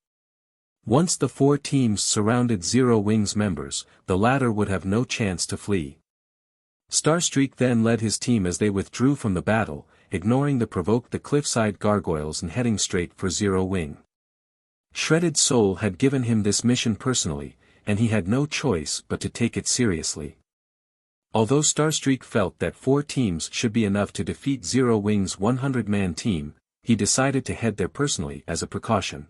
[SPEAKER 1] Once the four teams surrounded Zero Wing's members, the latter would have no chance to flee. Starstreak then led his team as they withdrew from the battle, ignoring the provoked the cliffside gargoyles and heading straight for Zero Wing. Shredded Soul had given him this mission personally, and he had no choice but to take it seriously. Although Starstreak felt that 4 teams should be enough to defeat Zero Wing's 100-man team, he decided to head there personally as a precaution.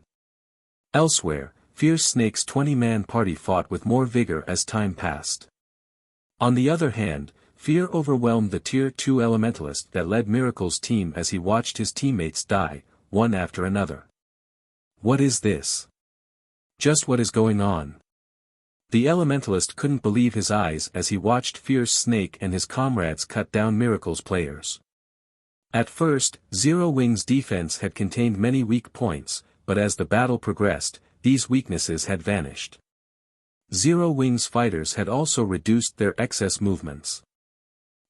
[SPEAKER 1] Elsewhere, Fierce Snake's 20-man party fought with more vigor as time passed. On the other hand, fear overwhelmed the Tier 2 Elementalist that led Miracle's team as he watched his teammates die, one after another. What is this? Just what is going on? The Elementalist couldn't believe his eyes as he watched Fierce Snake and his comrades cut down Miracle's players. At first, Zero Wing's defense had contained many weak points, but as the battle progressed, these weaknesses had vanished. Zero Wing's fighters had also reduced their excess movements.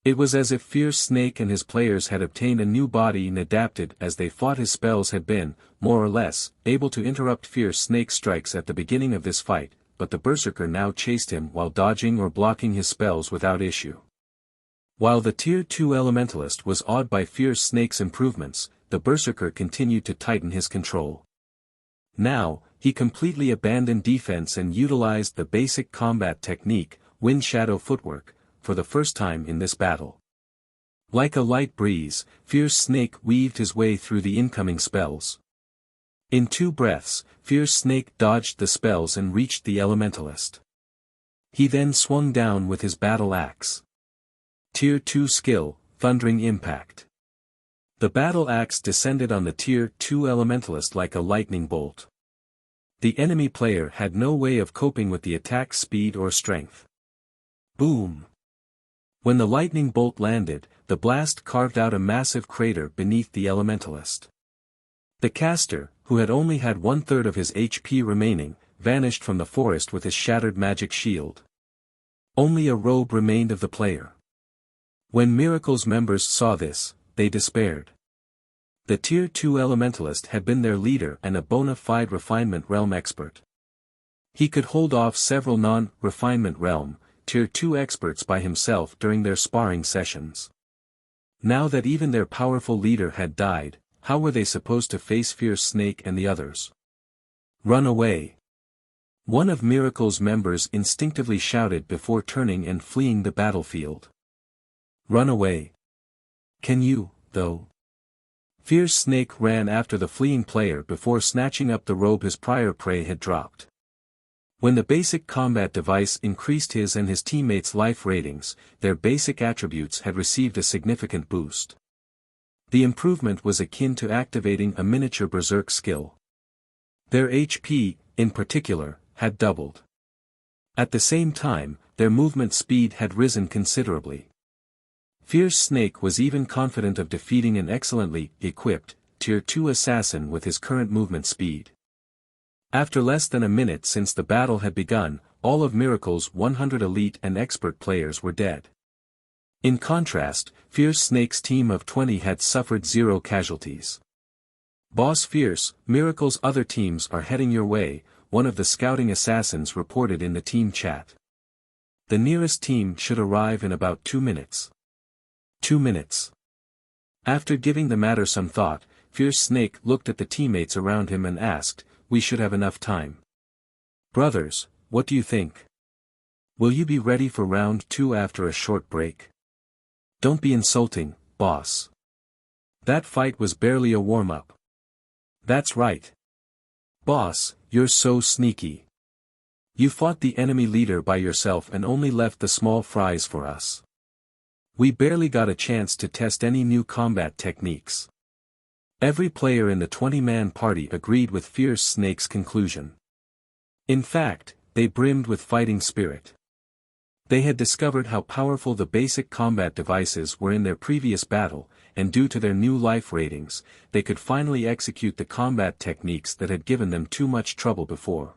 [SPEAKER 1] It was as if Fierce Snake and his players had obtained a new body and adapted as they fought. His spells had been, more or less, able to interrupt Fierce Snake's strikes at the beginning of this fight, but the Berserker now chased him while dodging or blocking his spells without issue. While the Tier 2 Elementalist was awed by Fierce Snake's improvements, the Berserker continued to tighten his control. Now, he completely abandoned defense and utilized the basic combat technique, Wind Shadow Footwork, for the first time in this battle. Like a light breeze, Fierce Snake weaved his way through the incoming spells. In 2 breaths, Fierce Snake dodged the spells and reached the Elementalist. He then swung down with his battle axe. Tier 2 skill, Thundering Impact. The battle axe descended on the Tier 2 Elementalist like a lightning bolt. The enemy player had no way of coping with the attack's speed or strength. Boom! When the lightning bolt landed, the blast carved out a massive crater beneath the elementalist. The caster, who had only had 1/3 of his HP remaining, vanished from the forest with his shattered magic shield. Only a robe remained of the player. When Miracle's members saw this, they despaired. The Tier 2 Elementalist had been their leader and a bona fide refinement realm expert. He could hold off several non-refinement realm, Tier 2 experts by himself during their sparring sessions. Now that even their powerful leader had died, how were they supposed to face Fierce Snake and the others? Run away! One of Miracle's members instinctively shouted before turning and fleeing the battlefield. Run away! Can you, though? Fierce Snake ran after the fleeing player before snatching up the robe his prior prey had dropped. When the basic combat device increased his and his teammates' life ratings, their basic attributes had received a significant boost. The improvement was akin to activating a miniature berserk skill. Their HP, in particular, had doubled. At the same time, their movement speed had risen considerably. Fierce Snake was even confident of defeating an excellently equipped, Tier 2 assassin with his current movement speed. After less than a minute since the battle had begun, all of Miracle's 100 elite and expert players were dead. In contrast, Fierce Snake's team of 20 had suffered 0 casualties. Boss Fierce, Miracle's other teams are heading your way, one of the scouting assassins reported in the team chat. The nearest team should arrive in about 2 minutes. 2 minutes. After giving the matter some thought, Fierce Snake looked at the teammates around him and asked, "We should have enough time. Brothers, what do you think? Will you be ready for round 2 after a short break?" "Don't be insulting, boss. That fight was barely a warm-up." "That's right. Boss, you're so sneaky. You fought the enemy leader by yourself and only left the small fries for us. We barely got a chance to test any new combat techniques." Every player in the 20-man party agreed with Fierce Snake's conclusion. In fact, they brimmed with fighting spirit. They had discovered how powerful the basic combat devices were in their previous battle, and due to their new life ratings, they could finally execute the combat techniques that had given them too much trouble before.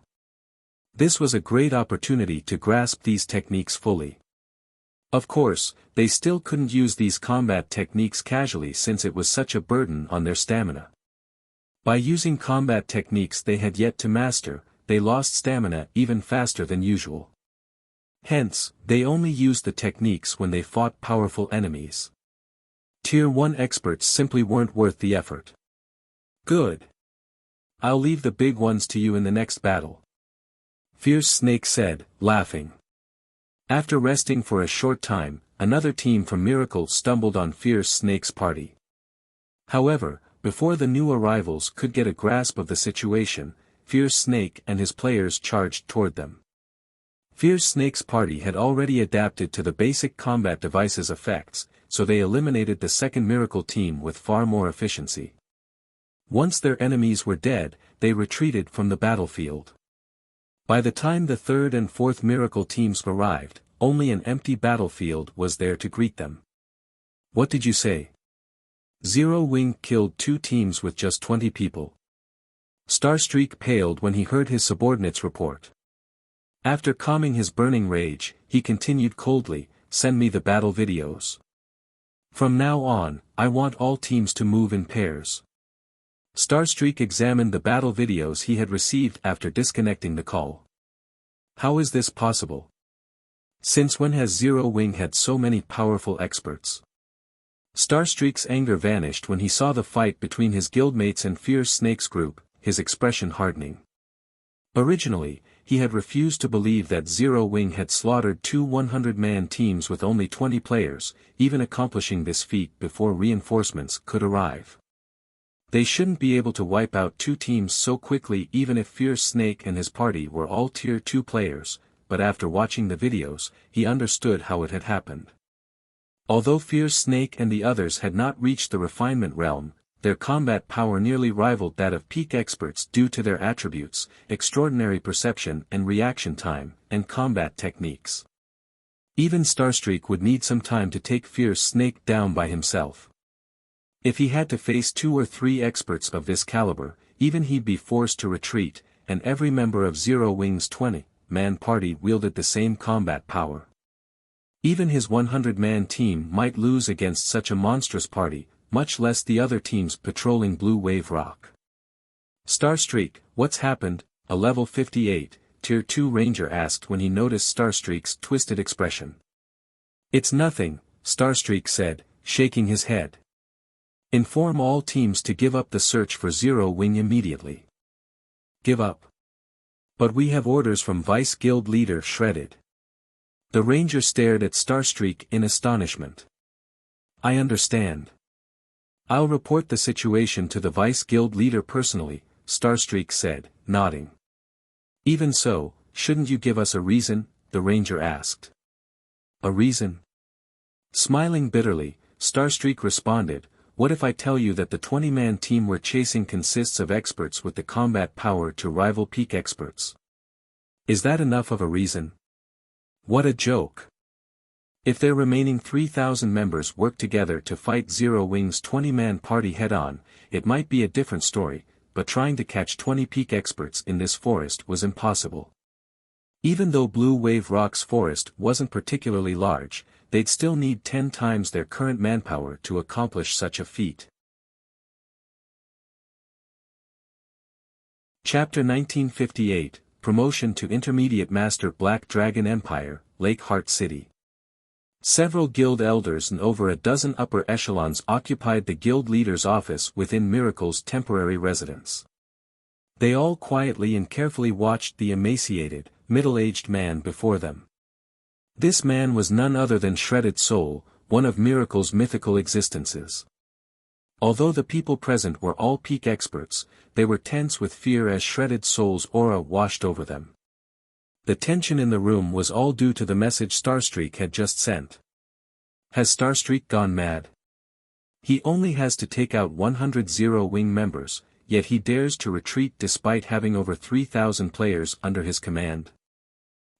[SPEAKER 1] This was a great opportunity to grasp these techniques fully. Of course, they still couldn't use these combat techniques casually since it was such a burden on their stamina. By using combat techniques they had yet to master, they lost stamina even faster than usual. Hence, they only used the techniques when they fought powerful enemies. Tier 1 experts simply weren't worth the effort. "Good. I'll leave the big ones to you in the next battle," Fierce Snake said, laughing. After resting for a short time, another team from Miracle stumbled on Fierce Snake's party. However, before the new arrivals could get a grasp of the situation, Fierce Snake and his players charged toward them. Fierce Snake's party had already adapted to the basic combat device's effects, so they eliminated the second Miracle team with far more efficiency. Once their enemies were dead, they retreated from the battlefield. By the time the third and fourth Miracle teams arrived, only an empty battlefield was there to greet them. "What did you say?" Zero Wing killed 2 teams with just 20 people. Starstreak paled when he heard his subordinates report. After calming his burning rage, he continued coldly, "Send me the battle videos. From now on, I want all teams to move in pairs." Starstreak examined the battle videos he had received after disconnecting the call. "How is this possible? Since when has Zero Wing had so many powerful experts?" Starstreak's anger vanished when he saw the fight between his guildmates and Fierce Snake's group, his expression hardening. Originally, he had refused to believe that Zero Wing had slaughtered 2 100-man teams with only 20 players, even accomplishing this feat before reinforcements could arrive. They shouldn't be able to wipe out 2 teams so quickly even if Fierce Snake and his party were all Tier 2 players, but after watching the videos, he understood how it had happened. Although Fierce Snake and the others had not reached the refinement realm, their combat power nearly rivaled that of peak experts due to their attributes, extraordinary perception and reaction time, and combat techniques. Even Starstreak would need some time to take Fierce Snake down by himself. If he had to face 2 or 3 experts of this caliber, even he'd be forced to retreat, and every member of Zero Wing's 20-man party wielded the same combat power. Even his 100-man team might lose against such a monstrous party, much less the other teams patrolling Blue Wave Rock. Starstreak, what's happened? A level 58, Tier 2 Ranger asked when he noticed Starstreak's twisted expression. It's nothing, Starstreak said, shaking his head. Inform all teams to give up the search for Zero Wing immediately. Give up? But we have orders from Vice Guild Leader Shredded. The Ranger stared at Starstreak in astonishment. I understand. I'll report the situation to the Vice Guild Leader personally, Starstreak said, nodding. Even so, shouldn't you give us a reason? The Ranger asked. A reason? Smiling bitterly, Starstreak responded, what if I tell you that the 20-man team we're chasing consists of experts with the combat power to rival peak experts? Is that enough of a reason? What a joke. If their remaining 3,000 members work together to fight Zero Wing's 20-man party head-on, it might be a different story, but trying to catch 20 peak experts in this forest was impossible. Even though Blue Wave Rock's forest wasn't particularly large, they'd still need 10 times their current manpower to accomplish such a feat. Chapter 1958, Promotion to Intermediate Master. Black Dragon Empire, Lake Heart City. Several guild elders and over a dozen upper echelons occupied the guild leader's office within Miracle's temporary residence. They all quietly and carefully watched the emaciated, middle-aged man before them. This man was none other than Shredded Soul, one of Miracle's mythical existences. Although the people present were all peak experts, they were tense with fear as Shredded Soul's aura washed over them. The tension in the room was all due to the message Starstreak had just sent. Has Starstreak gone mad? He only has to take out 100 Zero Wing members, yet he dares to retreat despite having over 3,000 players under his command.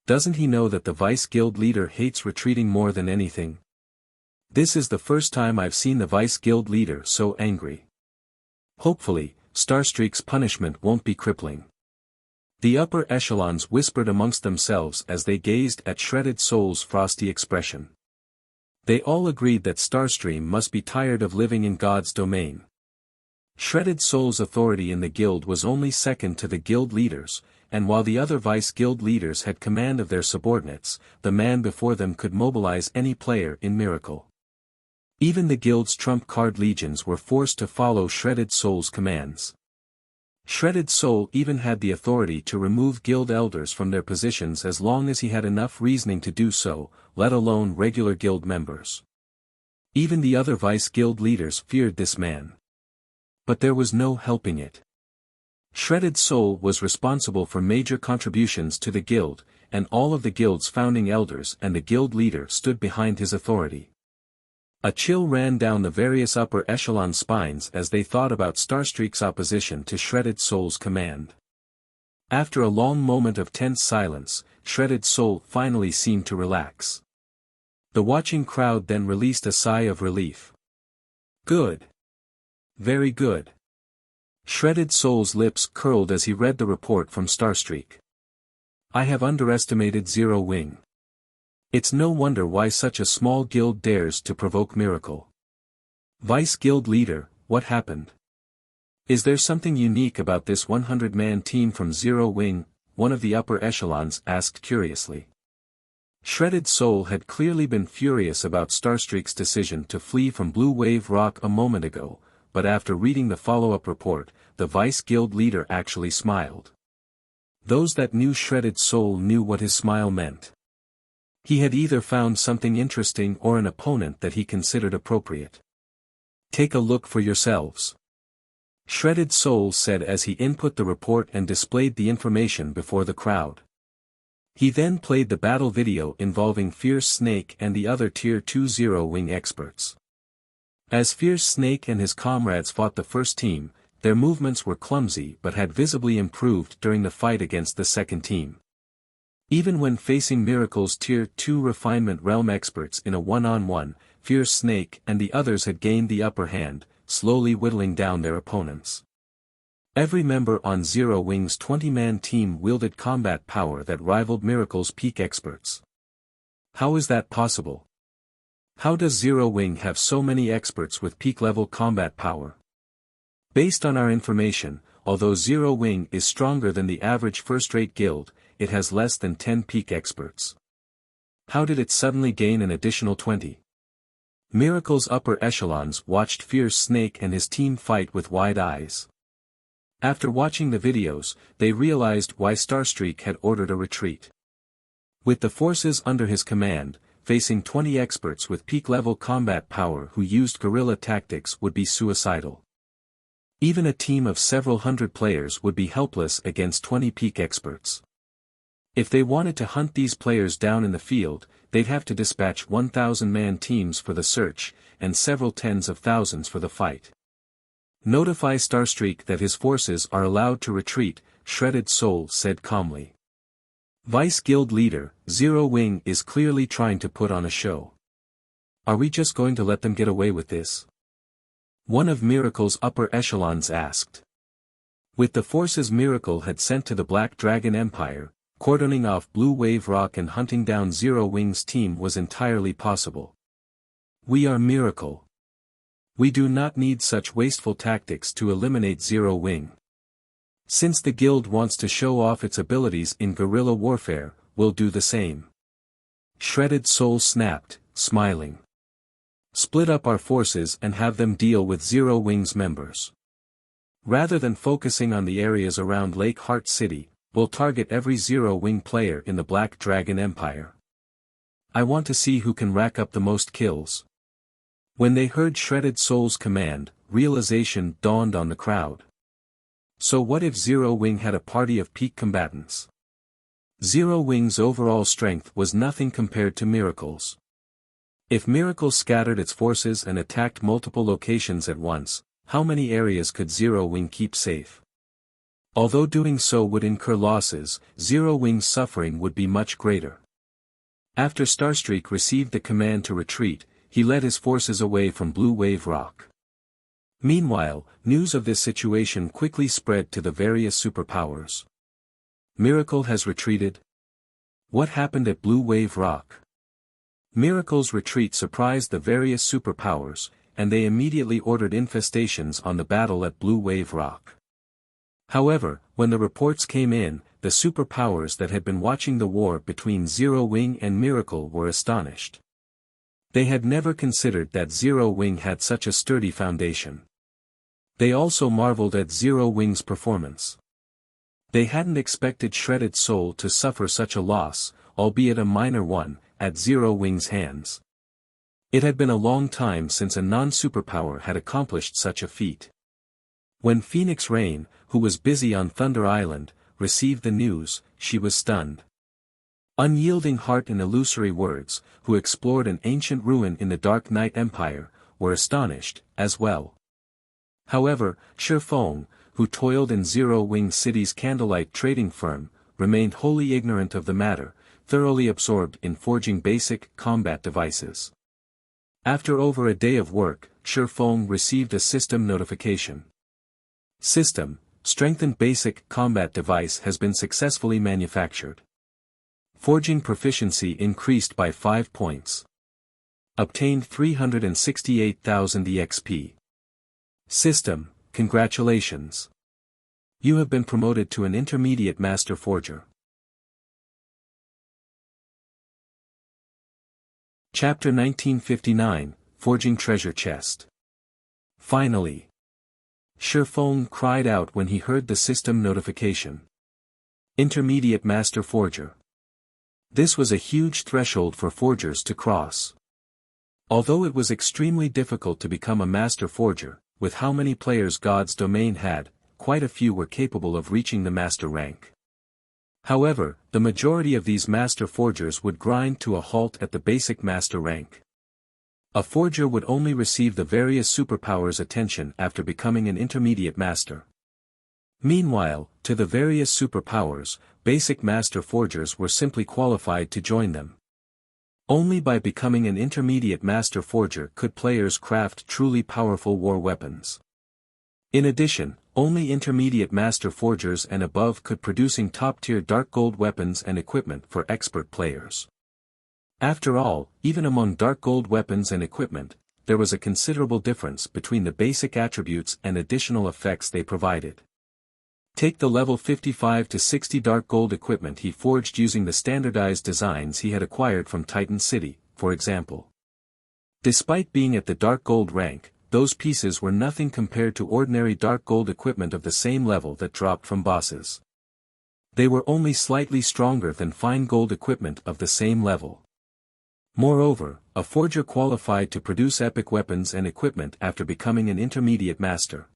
[SPEAKER 1] Doesn't he know that the Vice Guild Leader hates retreating more than anything? This is the first time I've seen the Vice Guild Leader so angry. Hopefully, Starstreak's punishment won't be crippling. The upper echelons whispered amongst themselves as they gazed at Shredded Soul's frosty expression. They all agreed that Starstream must be tired of living in God's domain. Shredded Soul's authority in the guild was only second to the guild leaders, and while the other Vice Guild leaders had command of their subordinates, the man before them could mobilize any player in Miracle. Even the guild's trump card legions were forced to follow Shredded Soul's commands. Shredded Soul even had the authority to remove guild elders from their positions as long as he had enough reasoning to do so, let alone regular guild members. Even the other Vice Guild leaders feared this man. But there was no helping it. Shredded Soul was responsible for major contributions to the guild, and all of the guild's founding elders and the guild leader stood behind his authority. A chill ran down the various upper echelon spines as they thought about Starstreak's opposition to Shredded Soul's command. After a long moment of tense silence, Shredded Soul finally seemed to relax. The watching crowd then released a sigh of relief. Good. Very good. Shredded Soul's lips curled as he read the report from Starstreak. I have underestimated Zero Wing. It's no wonder why such a small guild dares to provoke Miracle. Vice Guild Leader, what happened? Is there something unique about this 100-man team from Zero Wing? One of the upper echelons asked curiously. Shredded Soul had clearly been furious about Starstreak's decision to flee from Blue Wave Rock a moment ago, but after reading the follow-up report, the Vice Guild Leader actually smiled. Those that knew Shredded Soul knew what his smile meant. He had either found something interesting or an opponent that he considered appropriate. Take a look for yourselves. Shredded Soul said as he input the report and displayed the information before the crowd. He then played the battle video involving Fierce Snake and the other Tier 2 Zero Wing experts. As Fierce Snake and his comrades fought the first team, their movements were clumsy but had visibly improved during the fight against the second team. Even when facing Miracle's Tier 2 Refinement Realm experts in a one-on-one, Fierce Snake and the others had gained the upper hand, slowly whittling down their opponents. Every member on Zero Wing's 20-man team wielded combat power that rivaled Miracle's peak experts. How is that possible? How does Zero Wing have so many experts with peak-level combat power? Based on our information, although Zero Wing is stronger than the average first-rate guild, it has less than 10 peak experts. How did it suddenly gain an additional 20? Miracle's upper echelons watched Fierce Snake and his team fight with wide eyes. After watching the videos, they realized why Starstreak had ordered a retreat. With the forces under his command, facing 20 experts with peak-level combat power who used guerrilla tactics would be suicidal. Even a team of several hundred players would be helpless against 20 peak experts. If they wanted to hunt these players down in the field, they'd have to dispatch 1,000-man teams for the search, and several tens of thousands for the fight. Notify Starstreak that his forces are allowed to retreat, Shredded Soul said calmly. Vice Guild Leader, Zero Wing is clearly trying to put on a show. Are we just going to let them get away with this? One of Miracle's upper echelons asked. With the forces Miracle had sent to the Black Dragon Empire, cordoning off Blue Wave Rock and hunting down Zero Wing's team was entirely possible. We are Miracle. We do not need such wasteful tactics to eliminate Zero Wing. Since the guild wants to show off its abilities in guerrilla warfare, we'll do the same. Shredded Soul snapped, smiling. Split up our forces and have them deal with Zero Wing's members. Rather than focusing on the areas around Lake Heart City, we'll target every Zero Wing player in the Black Dragon Empire. I want to see who can rack up the most kills. When they heard Shredded Soul's command, realization dawned on the crowd. So what if Zero Wing had a party of peak combatants? Zero Wing's overall strength was nothing compared to Miracle's. If Miracle scattered its forces and attacked multiple locations at once, how many areas could Zero Wing keep safe? Although doing so would incur losses, Zero Wing's suffering would be much greater. After Starstreak received the command to retreat, he led his forces away from Blue Wave Rock. Meanwhile, news of this situation quickly spread to the various superpowers. Miracle has retreated? What happened at Blue Wave Rock? Miracle's retreat surprised the various superpowers, and they immediately ordered infestations on the battle at Blue Wave Rock. However, when the reports came in, the superpowers that had been watching the war between Zero Wing and Miracle were astonished. They had never considered that Zero Wing had such a sturdy foundation. They also marveled at Zero Wing's performance. They hadn't expected Shredded Soul to suffer such a loss, albeit a minor one, at Zero Wing's hands. It had been a long time since a non-superpower had accomplished such a feat. When Phoenix Rain, who was busy on Thunder Island, received the news, she was stunned. Unyielding Heart and Illusory Words, who explored an ancient ruin in the Dark Knight Empire, were astonished, as well. However, Feng, who toiled in Zero Wing City's candlelight trading firm, remained wholly ignorant of the matter, thoroughly absorbed in forging basic combat devices. After over a day of work, Feng received a system notification. System, strengthened basic combat device has been successfully manufactured. Forging proficiency increased by 5 points. Obtained 368,000 EXP. System, congratulations. You have been promoted to an intermediate master forger. Chapter 1959, Forging Treasure Chest. Finally. Feng cried out when he heard the system notification. Intermediate Master Forger. This was a huge threshold for forgers to cross. Although it was extremely difficult to become a Master Forger, with how many players God's Domain had, quite a few were capable of reaching the Master rank. However, the majority of these Master Forgers would grind to a halt at the basic Master rank. A forger would only receive the various superpowers' attention after becoming an intermediate master. Meanwhile, to the various superpowers, basic master forgers were simply qualified to join them. Only by becoming an intermediate master forger could players craft truly powerful war weapons. In addition, only intermediate master forgers and above could producing top-tier dark gold weapons and equipment for expert players. After all, even among dark gold weapons and equipment, there was a considerable difference between the basic attributes and additional effects they provided. Take the level 55 to 60 dark gold equipment he forged using the standardized designs he had acquired from Titan City, for example. Despite being at the dark gold rank, those pieces were nothing compared to ordinary dark gold equipment of the same level that dropped from bosses. They were only slightly stronger than fine gold equipment of the same level. Moreover, a forger qualified to produce epic weapons and equipment after becoming an intermediate master.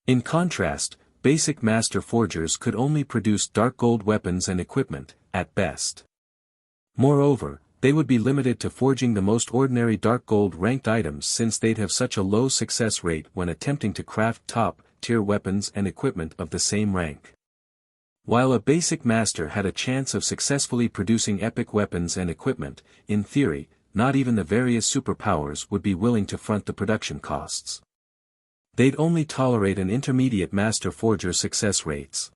[SPEAKER 1] In contrast, basic master forgers could only produce dark gold weapons and equipment, at best. Moreover, they would be limited to forging the most ordinary dark gold ranked items since they'd have such a low success rate when attempting to craft top-tier weapons and equipment of the same rank. While a basic master had a chance of successfully producing epic weapons and equipment, in theory, not even the various superpowers would be willing to front the production costs. They'd only tolerate an intermediate master forger success rates.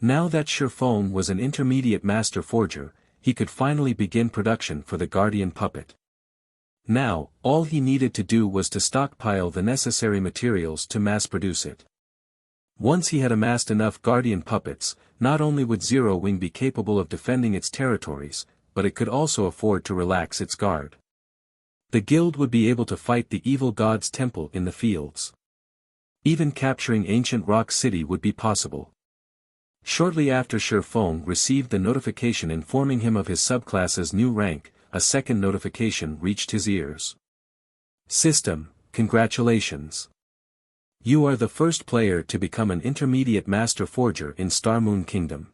[SPEAKER 1] Now that Feng was an intermediate master forger, he could finally begin production for the Guardian puppet. Now, all he needed to do was to stockpile the necessary materials to mass-produce it. Once he had amassed enough Guardian puppets, not only would Zero Wing be capable of defending its territories, but it could also afford to relax its guard. The guild would be able to fight the evil god's temple in the fields. Even capturing ancient Rock City would be possible. Shortly after Feng received the notification informing him of his subclass's new rank, a second notification reached his ears. System, congratulations. You are the first player to become an intermediate master forger in Star Moon Kingdom.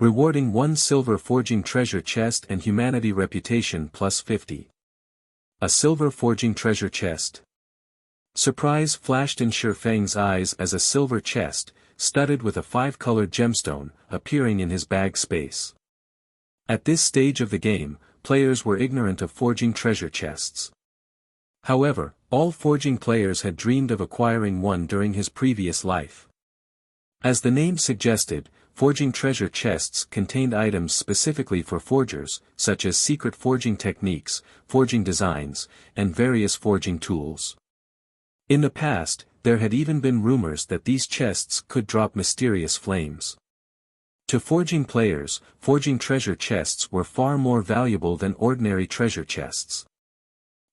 [SPEAKER 1] Rewarding 1 silver forging treasure chest and humanity reputation plus 50. A silver forging treasure chest. Surprise flashed in Feng's eyes as a silver chest, studded with a 5-colored gemstone, appearing in his bag space. At this stage of the game, players were ignorant of forging treasure chests. However, all forging players had dreamed of acquiring one during his previous life. As the name suggested, forging treasure chests contained items specifically for forgers, such as secret forging techniques, forging designs, and various forging tools. In the past, there had even been rumors that these chests could drop mysterious flames. To forging players, forging treasure chests were far more valuable than ordinary treasure chests.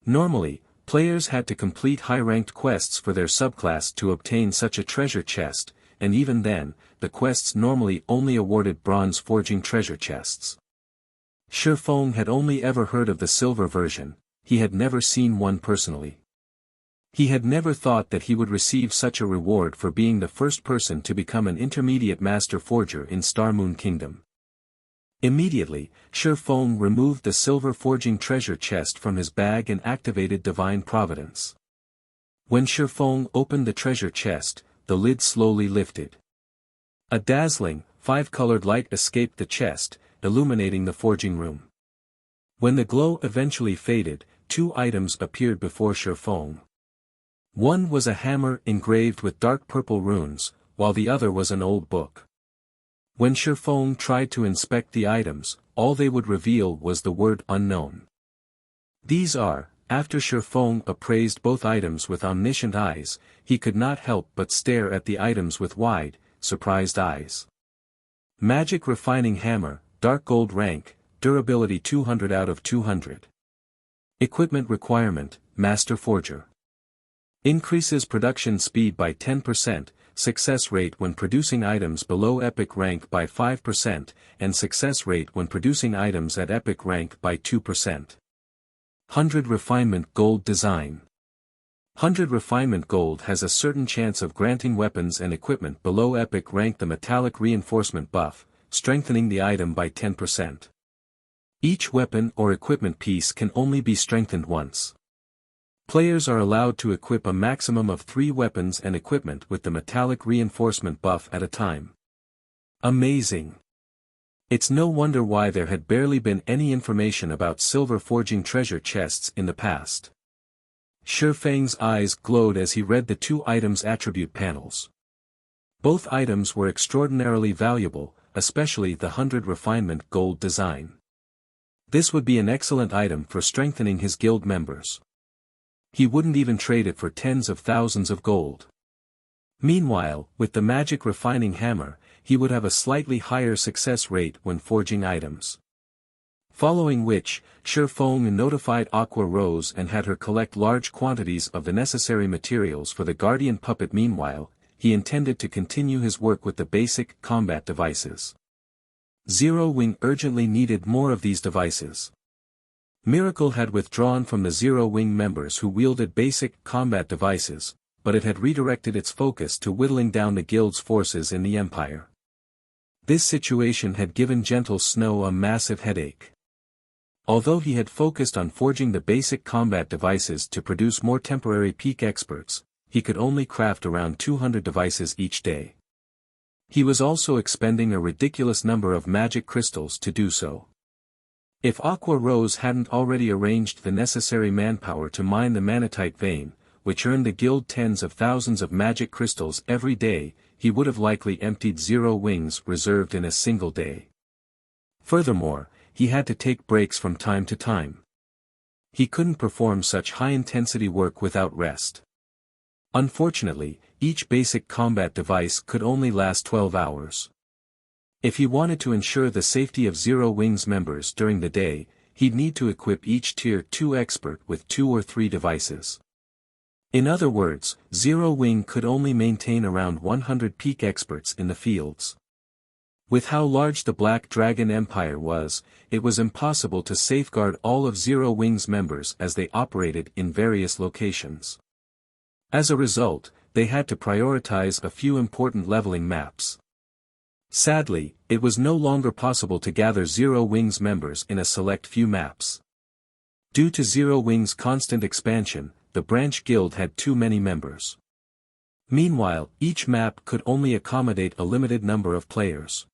[SPEAKER 1] Normally, players had to complete high-ranked quests for their subclass to obtain such a treasure chest, and even then, the quests normally only awarded bronze forging treasure chests. Feng had only ever heard of the silver version, he had never seen one personally. He had never thought that he would receive such a reward for being the first person to become an intermediate master forger in Star Moon Kingdom. Immediately, Feng removed the silver forging treasure chest from his bag and activated Divine Providence. When Feng opened the treasure chest, the lid slowly lifted. A dazzling, 5-colored light escaped the chest, illuminating the forging room. When the glow eventually faded, 2 items appeared before Feng. One was a hammer engraved with dark purple runes, while the other was an old book. When Feng tried to inspect the items, all they would reveal was the word unknown. These are, after Feng appraised both items with omniscient eyes, he could not help but stare at the items with wide, surprised eyes. Magic Refining Hammer, Dark Gold Rank, Durability 200 out of 200. Equipment Requirement, Master Forger. Increases production speed by 10%, success rate when producing items below epic rank by 5%, and success rate when producing items at epic rank by 2%. 100 Refinement Gold Design. 100 Refinement Gold has a certain chance of granting weapons and equipment below epic rank the metallic reinforcement buff, strengthening the item by 10%. Each weapon or equipment piece can only be strengthened once. Players are allowed to equip a maximum of 3 weapons and equipment with the metallic reinforcement buff at a time. Amazing! It's no wonder why there had barely been any information about silver forging treasure chests in the past. Feng's eyes glowed as he read the 2 items' attribute panels. Both items were extraordinarily valuable, especially the 100 refinement gold design. This would be an excellent item for strengthening his guild members. He wouldn't even trade it for tens of thousands of gold. Meanwhile, with the magic refining hammer, he would have a slightly higher success rate when forging items. Following which, Feng notified Aqua Rose and had her collect large quantities of the necessary materials for the guardian puppet. Meanwhile, he intended to continue his work with the basic combat devices. Zero Wing urgently needed more of these devices. Miracle had withdrawn from the Zero Wing members who wielded basic combat devices, but it had redirected its focus to whittling down the guild's forces in the Empire. This situation had given Gentle Snow a massive headache. Although he had focused on forging the basic combat devices to produce more temporary peak experts, he could only craft around 200 devices each day. He was also expending a ridiculous number of magic crystals to do so. If Aqua Rose hadn't already arranged the necessary manpower to mine the manatite vein, which earned the guild tens of thousands of magic crystals every day, he would have likely emptied Zero Wings reserved in a single day. Furthermore, he had to take breaks from time to time. He couldn't perform such high-intensity work without rest. Unfortunately, each basic combat device could only last 12 hours. If he wanted to ensure the safety of Zero Wings members during the day, he'd need to equip each Tier 2 expert with 2 or 3 devices. In other words, Zero Wing could only maintain around 100 peak experts in the fields. With how large the Black Dragon Empire was, it was impossible to safeguard all of Zero Wing's members as they operated in various locations. As a result, they had to prioritize a few important leveling maps. Sadly, it was no longer possible to gather Zero Wing's members in a select few maps. Due to Zero Wing's constant expansion, the branch guild had too many members. Meanwhile, each map could only accommodate a limited number of players.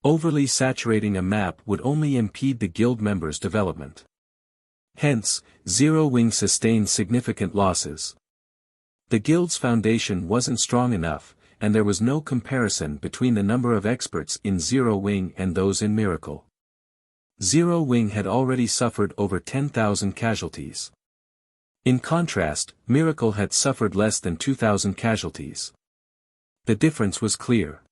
[SPEAKER 1] Overly saturating a map would only impede the guild members' development. Hence, Zero Wing sustained significant losses. The guild's foundation wasn't strong enough, and there was no comparison between the number of experts in Zero Wing and those in Miracle. Zero Wing had already suffered over 10,000 casualties. In contrast, Miracle had suffered less than 2,000 casualties. The difference was clear.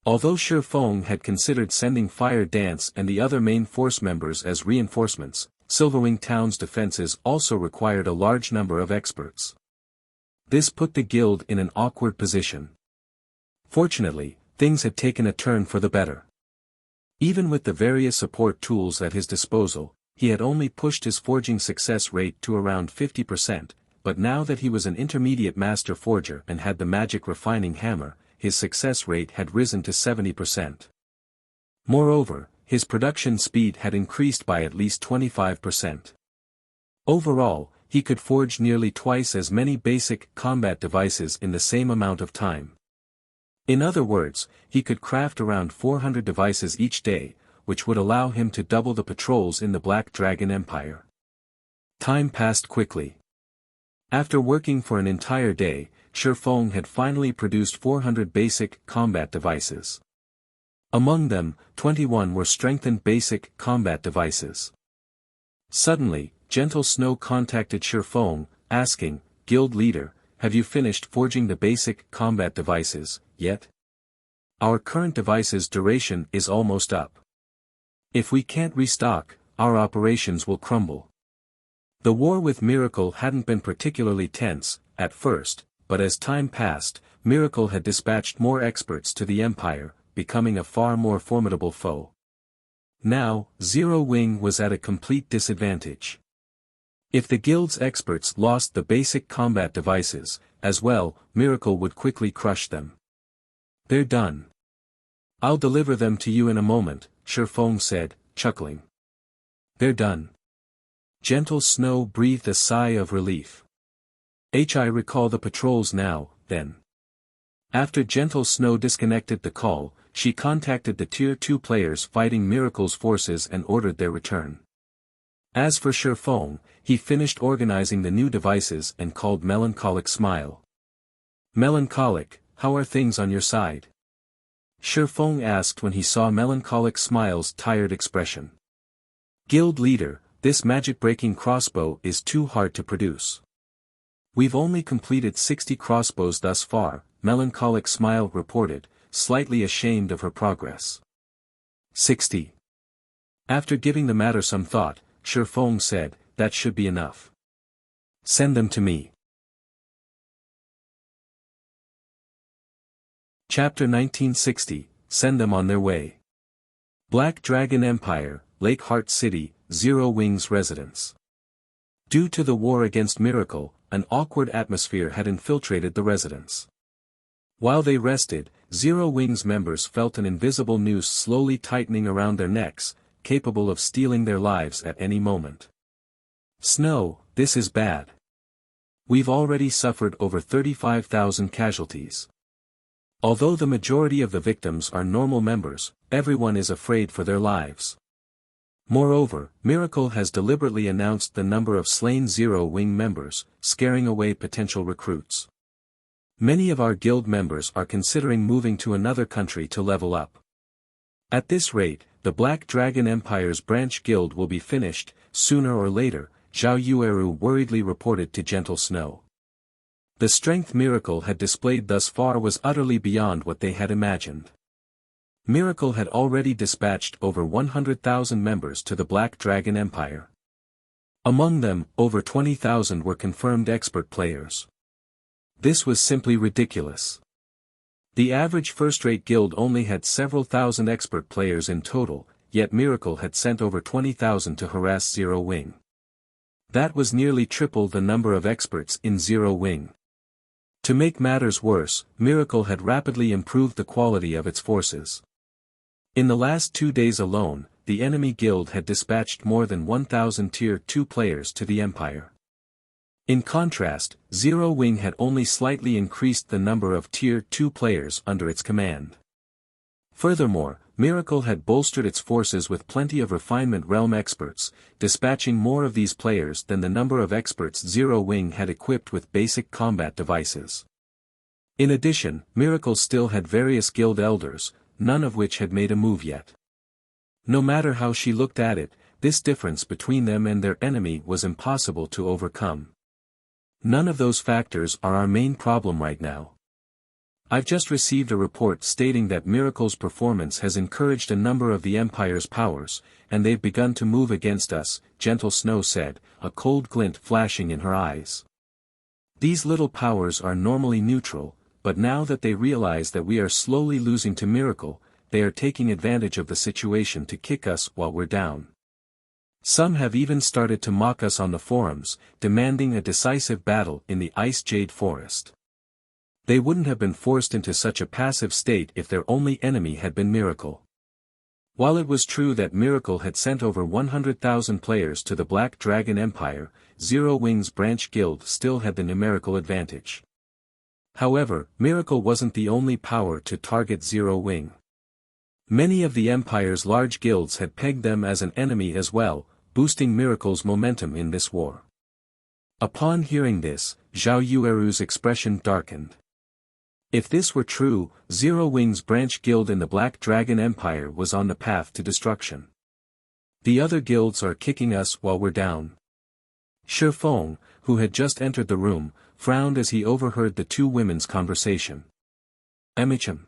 [SPEAKER 1] Although Feng had considered sending Fire Dance and the other main force members as reinforcements, Silverwing Town's defenses also required a large number of experts. This put the guild in an awkward position. Fortunately, things had taken a turn for the better. Even with the various support tools at his disposal, he had only pushed his forging success rate to around 50%, but now that he was an intermediate master forger and had the magic refining hammer, his success rate had risen to 70%. Moreover, his production speed had increased by at least 25%. Overall, he could forge nearly twice as many basic combat devices in the same amount of time. In other words, he could craft around 400 devices each day, which would allow him to double the patrols in the Black Dragon Empire. Time passed quickly. After working for an entire day, Feng had finally produced 400 basic combat devices. Among them, 21 were strengthened basic combat devices. Suddenly, Gentle Snow contacted Feng, asking, "Guild leader, have you finished forging the basic combat devices yet? Our current device's duration is almost up. If we can't restock, our operations will crumble." The war with Miracle hadn't been particularly tense, at first, but as time passed, Miracle had dispatched more experts to the Empire, becoming a far more formidable foe. Now, Zero Wing was at a complete disadvantage. If the guild's experts lost the basic combat devices, as well, Miracle would quickly crush them. "They're done. I'll deliver them to you in a moment," Feng said, chuckling. "They're done." Gentle Snow breathed a sigh of relief. I recall the patrols now, then. After Gentle Snow disconnected the call, she contacted the Tier 2 players fighting Miracle's forces and ordered their return. As for Feng, he finished organizing the new devices and called Melancholic Smile. Melancholic, how are things on your side? Feng asked when he saw Melancholic Smile's tired expression. Guild leader, this magic-breaking crossbow is too hard to produce. We've only completed 60 crossbows thus far, Melancholic Smile reported, slightly ashamed of her progress. 60. After giving the matter some thought, Feng said, that should be enough. Send them to me. Chapter 1960, Send them on their way. Black Dragon Empire, Lake Heart City, Zero Wings residence. Due to the war against Miracle, an awkward atmosphere had infiltrated the residence. While they rested, Zero Wings members felt an invisible noose slowly tightening around their necks, capable of stealing their lives at any moment. Snow, this is bad. We've already suffered over 35,000 casualties. Although the majority of the victims are normal members, everyone is afraid for their lives. Moreover, Miracle has deliberately announced the number of slain Zero Wing members, scaring away potential recruits. Many of our guild members are considering moving to another country to level up. At this rate, the Black Dragon Empire's branch guild will be finished, sooner or later, Zhao Yueru worriedly reported to Gentle Snow. The strength Miracle had displayed thus far was utterly beyond what they had imagined. Miracle had already dispatched over 100,000 members to the Black Dragon Empire. Among them, over 20,000 were confirmed expert players. This was simply ridiculous. The average first-rate guild only had several thousand expert players in total, yet Miracle had sent over 20,000 to harass Zero Wing. That was nearly triple the number of experts in Zero Wing. To make matters worse, Miracle had rapidly improved the quality of its forces. In the last 2 days alone, the enemy guild had dispatched more than 1,000 Tier 2 players to the Empire. In contrast, Zero Wing had only slightly increased the number of Tier 2 players under its command. Furthermore, Miracle had bolstered its forces with plenty of refinement realm experts, dispatching more of these players than the number of experts Zero Wing had equipped with basic combat devices. In addition, Miracle still had various guild elders, none of which had made a move yet. No matter how she looked at it, this difference between them and their enemy was impossible to overcome. None of those factors are our main problem right now. I've just received a report stating that Miracle's performance has encouraged a number of the Empire's powers, and they've begun to move against us, Gentle Snow said, a cold glint flashing in her eyes. These little powers are normally neutral, but now that they realize that we are slowly losing to Miracle, they are taking advantage of the situation to kick us while we're down. Some have even started to mock us on the forums, demanding a decisive battle in the Ice Jade Forest. They wouldn't have been forced into such a passive state if their only enemy had been Miracle. While it was true that Miracle had sent over 100,000 players to the Black Dragon Empire, Zero Wing's branch guild still had the numerical advantage. However, Miracle wasn't the only power to target Zero Wing. Many of the Empire's large guilds had pegged them as an enemy as well, boosting Miracle's momentum in this war. Upon hearing this, Zhao Yueru's expression darkened. If this were true, Zero Wing's branch guild in the Black Dragon Empire was on the path to destruction. The other guilds are kicking us while we're down. Feng, who had just entered the room, frowned as he overheard the two women's conversation. Emicham.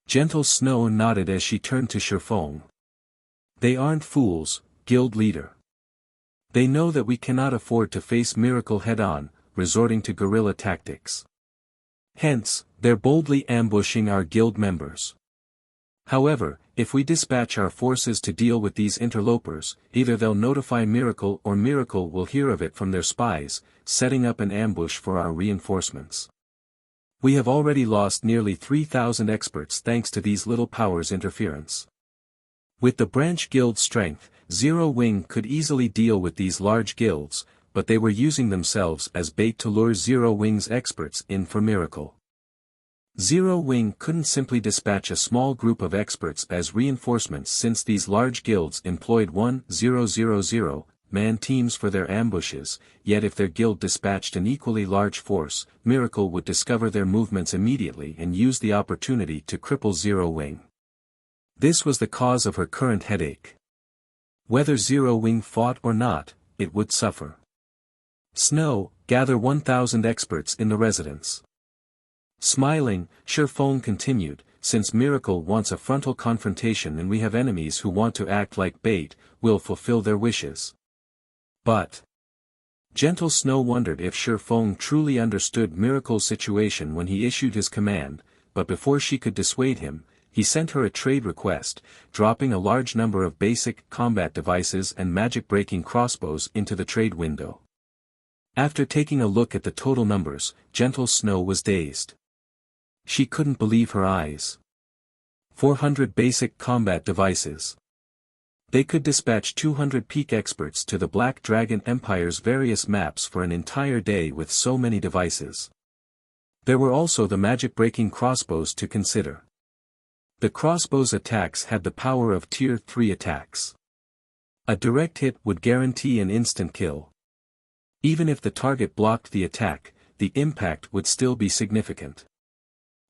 [SPEAKER 1] Gentle Snow nodded as she turned to Feng. They aren't fools, guild leader. They know that we cannot afford to face Miracle head-on, resorting to guerrilla tactics. Hence, they're boldly ambushing our guild members. However, if we dispatch our forces to deal with these interlopers, either they'll notify Miracle or Miracle will hear of it from their spies, setting up an ambush for our reinforcements. We have already lost nearly 3,000 experts thanks to these little powers' interference. With the branch guild strength, Zero Wing could easily deal with these large guilds, but they were using themselves as bait to lure Zero Wing's experts in for Miracle. Zero Wing couldn't simply dispatch a small group of experts as reinforcements since these large guilds employed 1,000-man teams for their ambushes, yet if their guild dispatched an equally large force, Miracle would discover their movements immediately and use the opportunity to cripple Zero Wing. This was the cause of her current headache. Whether Zero Wing fought or not, it would suffer. Snow, gather 1,000 experts in the residence. Smiling, Feng continued, since Miracle wants a frontal confrontation and we have enemies who want to act like bait, we'll fulfill their wishes. But Gentle Snow wondered if Feng truly understood Miracle's situation when he issued his command, but before she could dissuade him, he sent her a trade request, dropping a large number of basic combat devices and magic-breaking crossbows into the trade window. After taking a look at the total numbers, Gentle Snow was dazed. She couldn't believe her eyes. 400 basic combat devices. They could dispatch 200 peak experts to the Black Dragon Empire's various maps for an entire day with so many devices. There were also the magic-breaking crossbows to consider. The crossbow's attacks had the power of Tier 3 attacks. A direct hit would guarantee an instant kill. Even if the target blocked the attack, the impact would still be significant.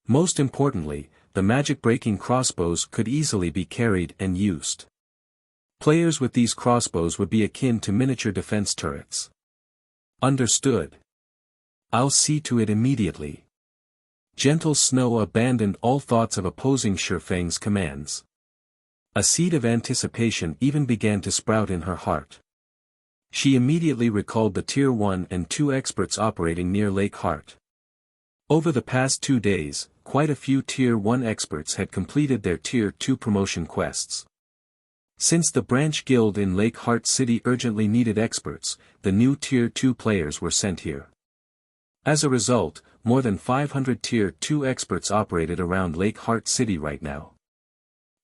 [SPEAKER 1] Most importantly, the magic-breaking crossbows could easily be carried and used. Players with these crossbows would be akin to miniature defense turrets. Understood. I'll see to it immediately. Gentle Snow abandoned all thoughts of opposing Feng's commands. A seed of anticipation even began to sprout in her heart. She immediately recalled the Tier 1 and 2 experts operating near Lake Heart. Over the past 2 days, quite a few Tier 1 experts had completed their Tier 2 promotion quests. Since the branch guild in Lake Heart City urgently needed experts, the new Tier 2 players were sent here. As a result, more than 500 Tier 2 experts operated around Lake Heart City right now.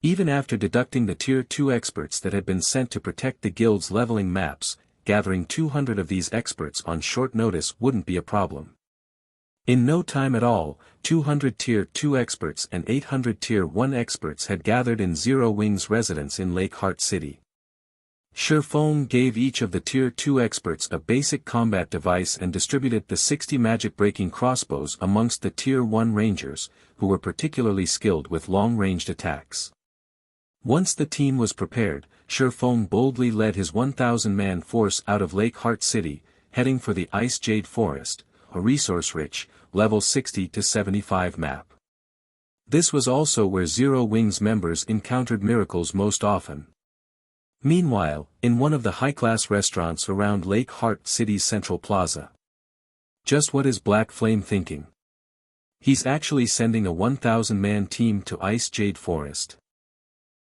[SPEAKER 1] Even after deducting the Tier 2 experts that had been sent to protect the guild's leveling maps, gathering 200 of these experts on short notice wouldn't be a problem. In no time at all, 200 Tier 2 experts and 800 Tier 1 experts had gathered in Zero Wing's residence in Lake Heart City. Feng gave each of the Tier 2 experts a basic combat device and distributed the 60 magic-breaking crossbows amongst the Tier 1 rangers, who were particularly skilled with long-ranged attacks. Once the team was prepared, Feng boldly led his 1,000-man force out of Lake Heart City, heading for the Ice Jade Forest, a resource-rich, level 60 to 75 map. This was also where Zero Wing's members encountered miracles most often. Meanwhile, in one of the high-class restaurants around Lake Heart City's Central Plaza. Just what is Black Flame thinking? He's actually sending a 1,000-man team to Ice Jade Forest.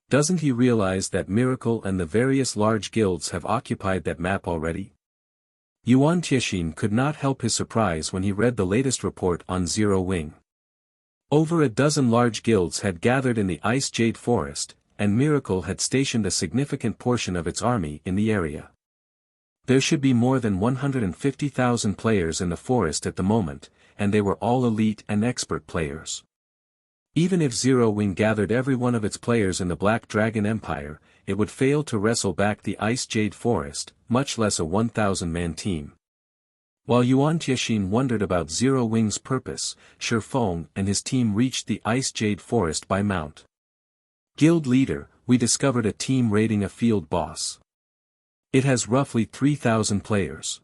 [SPEAKER 1] Doesn't he realize that Miracle and the various large guilds have occupied that map already? Yuan Tiexin could not help his surprise when he read the latest report on Zero Wing. Over a dozen large guilds had gathered in the Ice Jade Forest, and Miracle had stationed a significant portion of its army in the area. There should be more than 150,000 players in the forest at the moment, and they were all elite and expert players. Even if Zero Wing gathered every one of its players in the Black Dragon Empire, it would fail to wrestle back the Ice Jade Forest, much less a 1,000-man team. While Yuan Tiexin wondered about Zero Wing's purpose, Feng and his team reached the Ice Jade Forest by mount. Guild leader, we discovered a team raiding a field boss. It has roughly 3,000 players.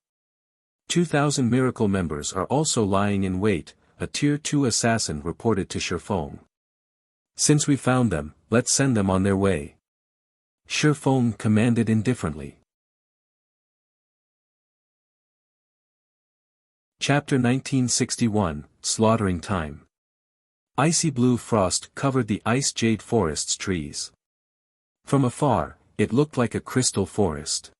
[SPEAKER 1] 2,000 Miracle members are also lying in wait, a Tier 2 assassin reported to Feng. Since we found them, let's send them on their way. Feng commanded indifferently. Chapter 1961, Slaughtering Time. Icy blue frost covered the Ice Jade Forest's trees. From afar, it looked like a crystal forest.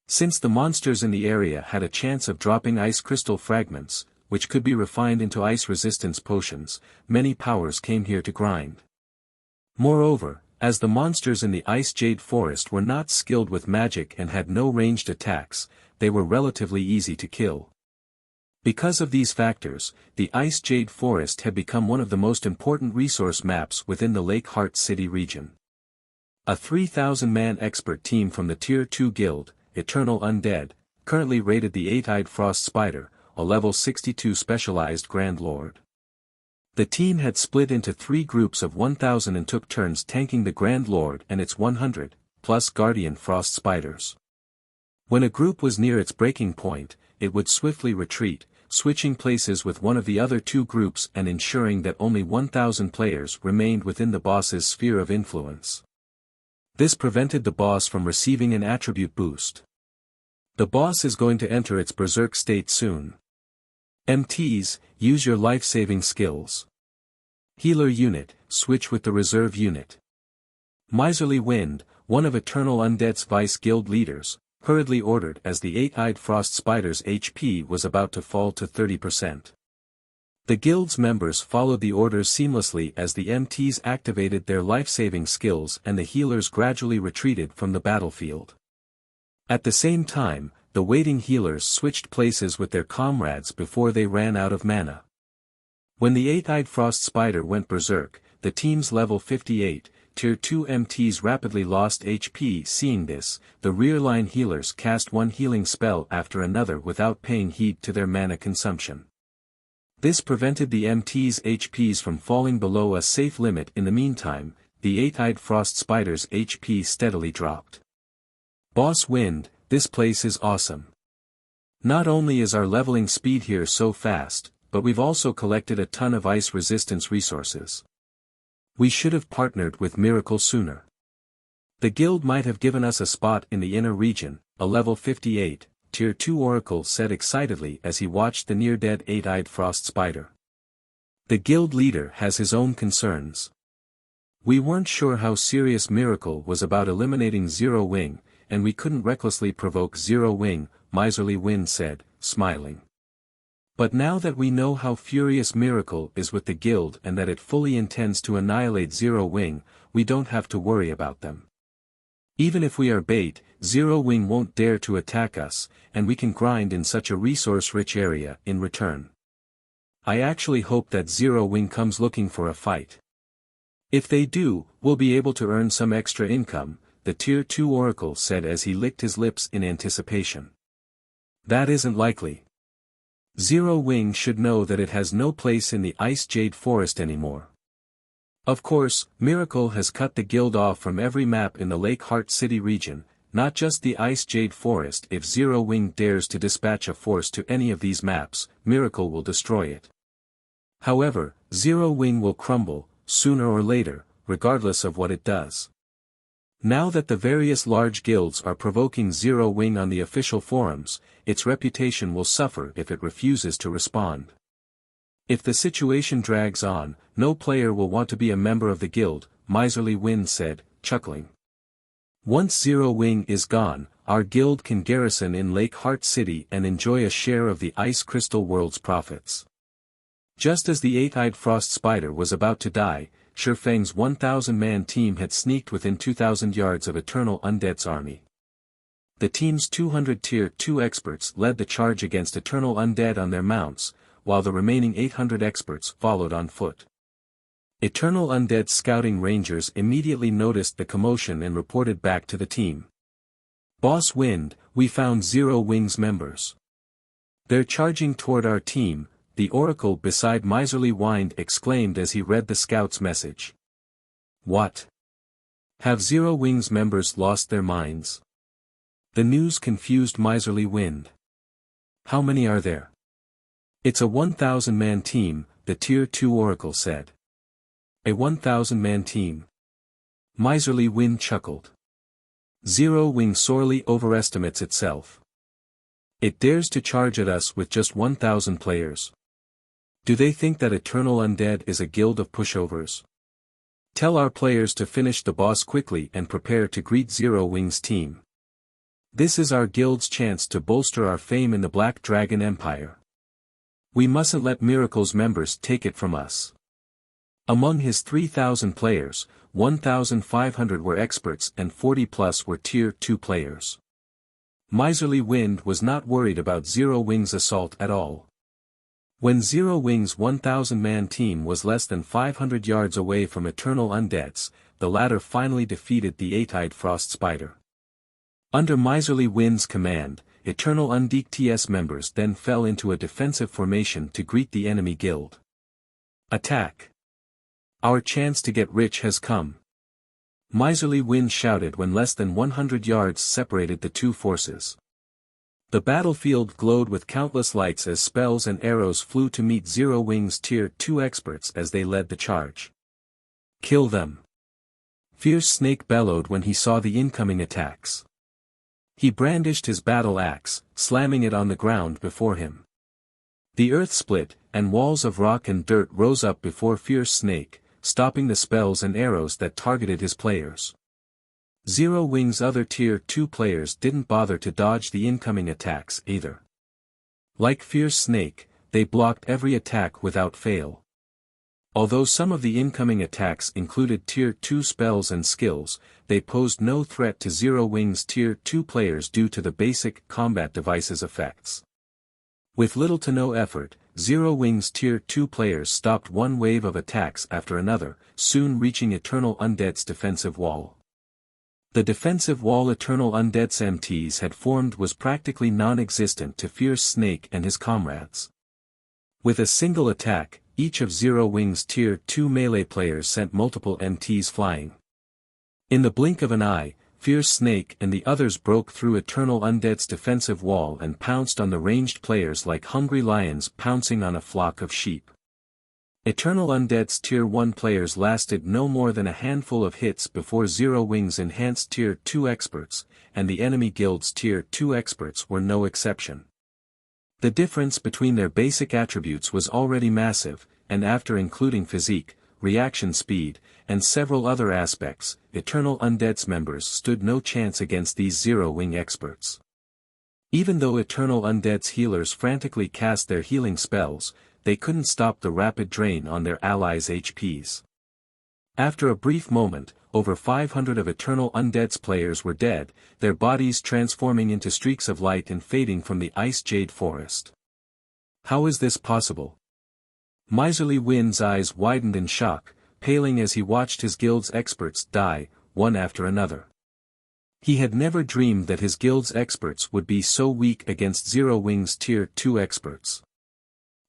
[SPEAKER 1] Since the monsters in the area had a chance of dropping ice crystal fragments, which could be refined into ice resistance potions, many powers came here to grind. Moreover, As the monsters in the Ice Jade Forest were not skilled with magic and had no ranged attacks, they were relatively easy to kill. Because of these factors, the Ice Jade Forest had become one of the most important resource maps within the Lake Heart City region. A 3,000-man expert team from the Tier 2 Guild, Eternal Undead, currently raided the Eight-Eyed Frost Spider, a level 62 specialized Grand Lord. The team had split into 3 groups of 1,000 and took turns tanking the Grand Lord and its 100+ Guardian Frost Spiders. When a group was near its breaking point, it would swiftly retreat, switching places with one of the other 2 groups and ensuring that only 1,000 players remained within the boss's sphere of influence. This prevented the boss from receiving an attribute boost. The boss is going to enter its berserk state soon. MTs, use your life-saving skills. Healer unit, switch with the reserve unit. Miserly Wind, one of Eternal Undead's Vice Guild leaders, hurriedly ordered as the Eight-Eyed Frost Spider's HP was about to fall to 30%. The guild's members followed the orders seamlessly as the MTs activated their life-saving skills and the healers gradually retreated from the battlefield. At the same time, the waiting healers switched places with their comrades before they ran out of mana. When the Eight-Eyed Frost Spider went berserk, the team's level 58, Tier 2 MTs rapidly lost HP. Seeing this, the rear-line healers cast one healing spell after another without paying heed to their mana consumption. This prevented the MT's HPs from falling below a safe limit. In the meantime, the Eight-Eyed Frost Spider's HP steadily dropped. Boss Wind, this place is awesome. Not only is our leveling speed here so fast, but we've also collected a ton of ice resistance resources. We should have partnered with Miracle sooner. The guild might have given us a spot in the inner region, a level 58, Tier 2 Oracle said excitedly as he watched the near-dead Eight-Eyed Frost Spider. The guild leader has his own concerns. We weren't sure how serious Miracle was about eliminating Zero Wing, and we couldn't recklessly provoke Zero Wing, Miserly Wind said, smiling. But now that we know how furious Miracle is with the guild and that it fully intends to annihilate Zero Wing, we don't have to worry about them. Even if we are bait, Zero Wing won't dare to attack us, and we can grind in such a resource-rich area in return. I actually hope that Zero Wing comes looking for a fight. If they do, we'll be able to earn some extra income, the Tier 2 Oracle said as he licked his lips in anticipation. That isn't likely. Zero Wing should know that it has no place in the Ice Jade Forest anymore. Of course, Miracle has cut the guild off from every map in the Lake Heart City region, not just the Ice Jade Forest. If Zero Wing dares to dispatch a force to any of these maps, Miracle will destroy it. However, Zero Wing will crumble, sooner or later, regardless of what it does. Now that the various large guilds are provoking Zero Wing on the official forums, its reputation will suffer if it refuses to respond. If the situation drags on, no player will want to be a member of the guild, Miserly Wind said, chuckling. Once Zero Wing is gone, our guild can garrison in Lake Heart City and enjoy a share of the Ice Crystal World's profits. Just as the Eight-Eyed Frost Spider was about to die, Feng's 1,000-man team had sneaked within 2,000 yards of Eternal Undead's army. The team's 200 Tier 2 experts led the charge against Eternal Undead on their mounts, while the remaining 800 experts followed on foot. Eternal Undead's scouting rangers immediately noticed the commotion and reported back to the team. Boss Wind, we found Zero Wing's members. They're charging toward our team, the Oracle beside Miserly Wind exclaimed as he read the scout's message. What? Have Zero Wing's members lost their minds? The news confused Miserly Wind. How many are there? It's a 1,000-man team, the Tier 2 Oracle said. A 1,000-man team. Miserly Wind chuckled. Zero Wing sorely overestimates itself. It dares to charge at us with just 1,000 players. Do they think that Eternal Undead is a guild of pushovers? Tell our players to finish the boss quickly and prepare to greet Zero Wing's team. This is our guild's chance to bolster our fame in the Black Dragon Empire. We mustn't let Miracle's members take it from us. Among his 3,000 players, 1,500 were experts and 40 plus were Tier 2 players. Miserly Wind was not worried about Zero Wing's assault at all. When Zero Wing's 1,000-man team was less than 500 yards away from Eternal Undeads, the latter finally defeated the eight-eyed Frost Spider. Under Miserly Wind's command, Eternal Undeads members then fell into a defensive formation to greet the enemy guild. Attack! Our chance to get rich has come. Miserly Wind shouted when less than 100 yards separated the two forces. The battlefield glowed with countless lights as spells and arrows flew to meet Zero Wing's Tier 2 experts as they led the charge. Kill them! Fierce Snake bellowed when he saw the incoming attacks. He brandished his battle axe, slamming it on the ground before him. The earth split, and walls of rock and dirt rose up before Fierce Snake, stopping the spells and arrows that targeted his players. Zero Wing's other Tier 2 players didn't bother to dodge the incoming attacks either. Like Fierce Snake, they blocked every attack without fail. Although some of the incoming attacks included Tier 2 spells and skills, they posed no threat to Zero Wing's Tier 2 players due to the basic combat device's effects. With little to no effort, Zero Wing's Tier 2 players stopped one wave of attacks after another, soon reaching Eternal Undead's defensive wall. The defensive wall Eternal Undead's MTs had formed was practically non-existent to Fierce Snake and his comrades. With a single attack, each of Zero Wing's Tier 2 melee players sent multiple MTs flying. In the blink of an eye, Fierce Snake and the others broke through Eternal Undead's defensive wall and pounced on the ranged players like hungry lions pouncing on a flock of sheep. Eternal Undead's Tier 1 players lasted no more than a handful of hits before Zero Wing's enhanced Tier 2 experts, and the enemy guild's Tier 2 experts were no exception. The difference between their basic attributes was already massive, and after including physique, reaction speed, and several other aspects, Eternal Undead's members stood no chance against these Zero Wing experts. Even though Eternal Undead's healers frantically cast their healing spells, they couldn't stop the rapid drain on their allies' HPs. After a brief moment, over 500 of Eternal Undead's players were dead, their bodies transforming into streaks of light and fading from the ice jade forest. How is this possible? Miserly Wind's eyes widened in shock, paling as he watched his guild's experts die, one after another. He had never dreamed that his guild's experts would be so weak against Zero Wing's Tier 2 experts.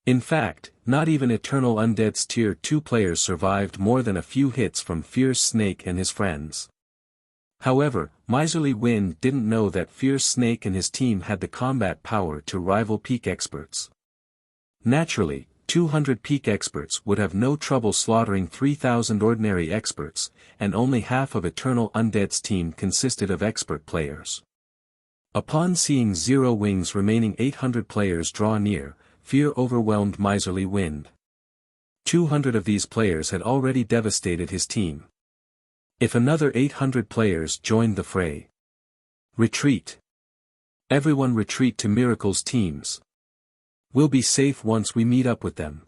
[SPEAKER 1] In fact, not even Eternal Undead's Tier 2 players survived more than a few hits from Fierce Snake and his friends. However, Miserly Wind didn't know that Fierce Snake and his team had the combat power to rival peak experts. Naturally, 200 peak experts would have no trouble slaughtering 3,000 ordinary experts, and only half of Eternal Undead's team consisted of expert players. Upon seeing Zero Wing's remaining 800 players draw near, fear overwhelmed Miserly Wind. 200 of these players had already devastated his team. If another 800 players joined the fray. Retreat! Everyone retreat to Miracle's teams. We'll be safe once we meet up with them.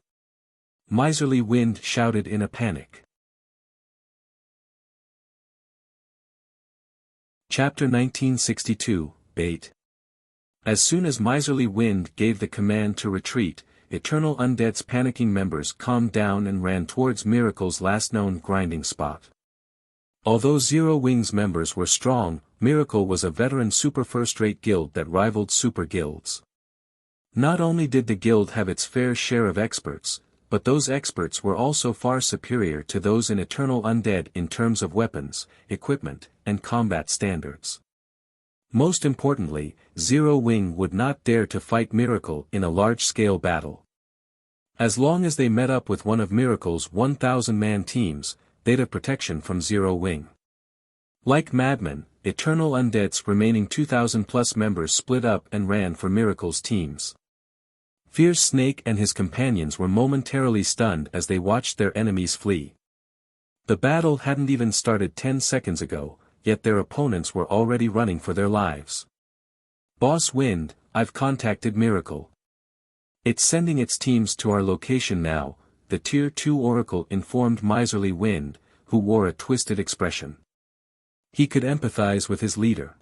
[SPEAKER 1] Miserly Wind shouted in a panic. Chapter 1962, Bait. As soon as Miserly Wind gave the command to retreat, Eternal Undead's panicking members calmed down and ran towards Miracle's last known grinding spot. Although Zero Wing's members were strong, Miracle was a veteran super first-rate guild that rivaled super guilds. Not only did the guild have its fair share of experts, but those experts were also far superior to those in Eternal Undead in terms of weapons, equipment, and combat standards. Most importantly, Zero Wing would not dare to fight Miracle in a large-scale battle. As long as they met up with one of Miracle's 1,000-man teams, they'd have protection from Zero Wing. Like madmen, Eternal Undead's remaining 2,000-plus members split up and ran for Miracle's teams. Fierce Snake and his companions were momentarily stunned as they watched their enemies flee. The battle hadn't even started 10 seconds ago, yet their opponents were already running for their lives. Boss Wind, I've contacted Miracle. It's sending its teams to our location now, the Tier 2 Oracle informed Miserly Wind, who wore a twisted expression. He could empathize with his leader.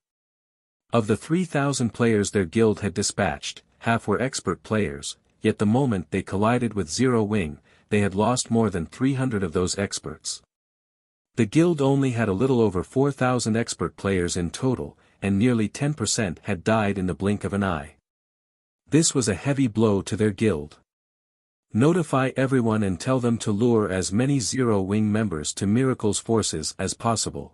[SPEAKER 1] Of the 3,000 players their guild had dispatched, half were expert players, yet the moment they collided with Zero Wing, they had lost more than 300 of those experts. The guild only had a little over 4,000 expert players in total, and nearly 10% had died in the blink of an eye. This was a heavy blow to their guild. Notify everyone and tell them to lure as many Zero Wing members to Miracle's forces as possible.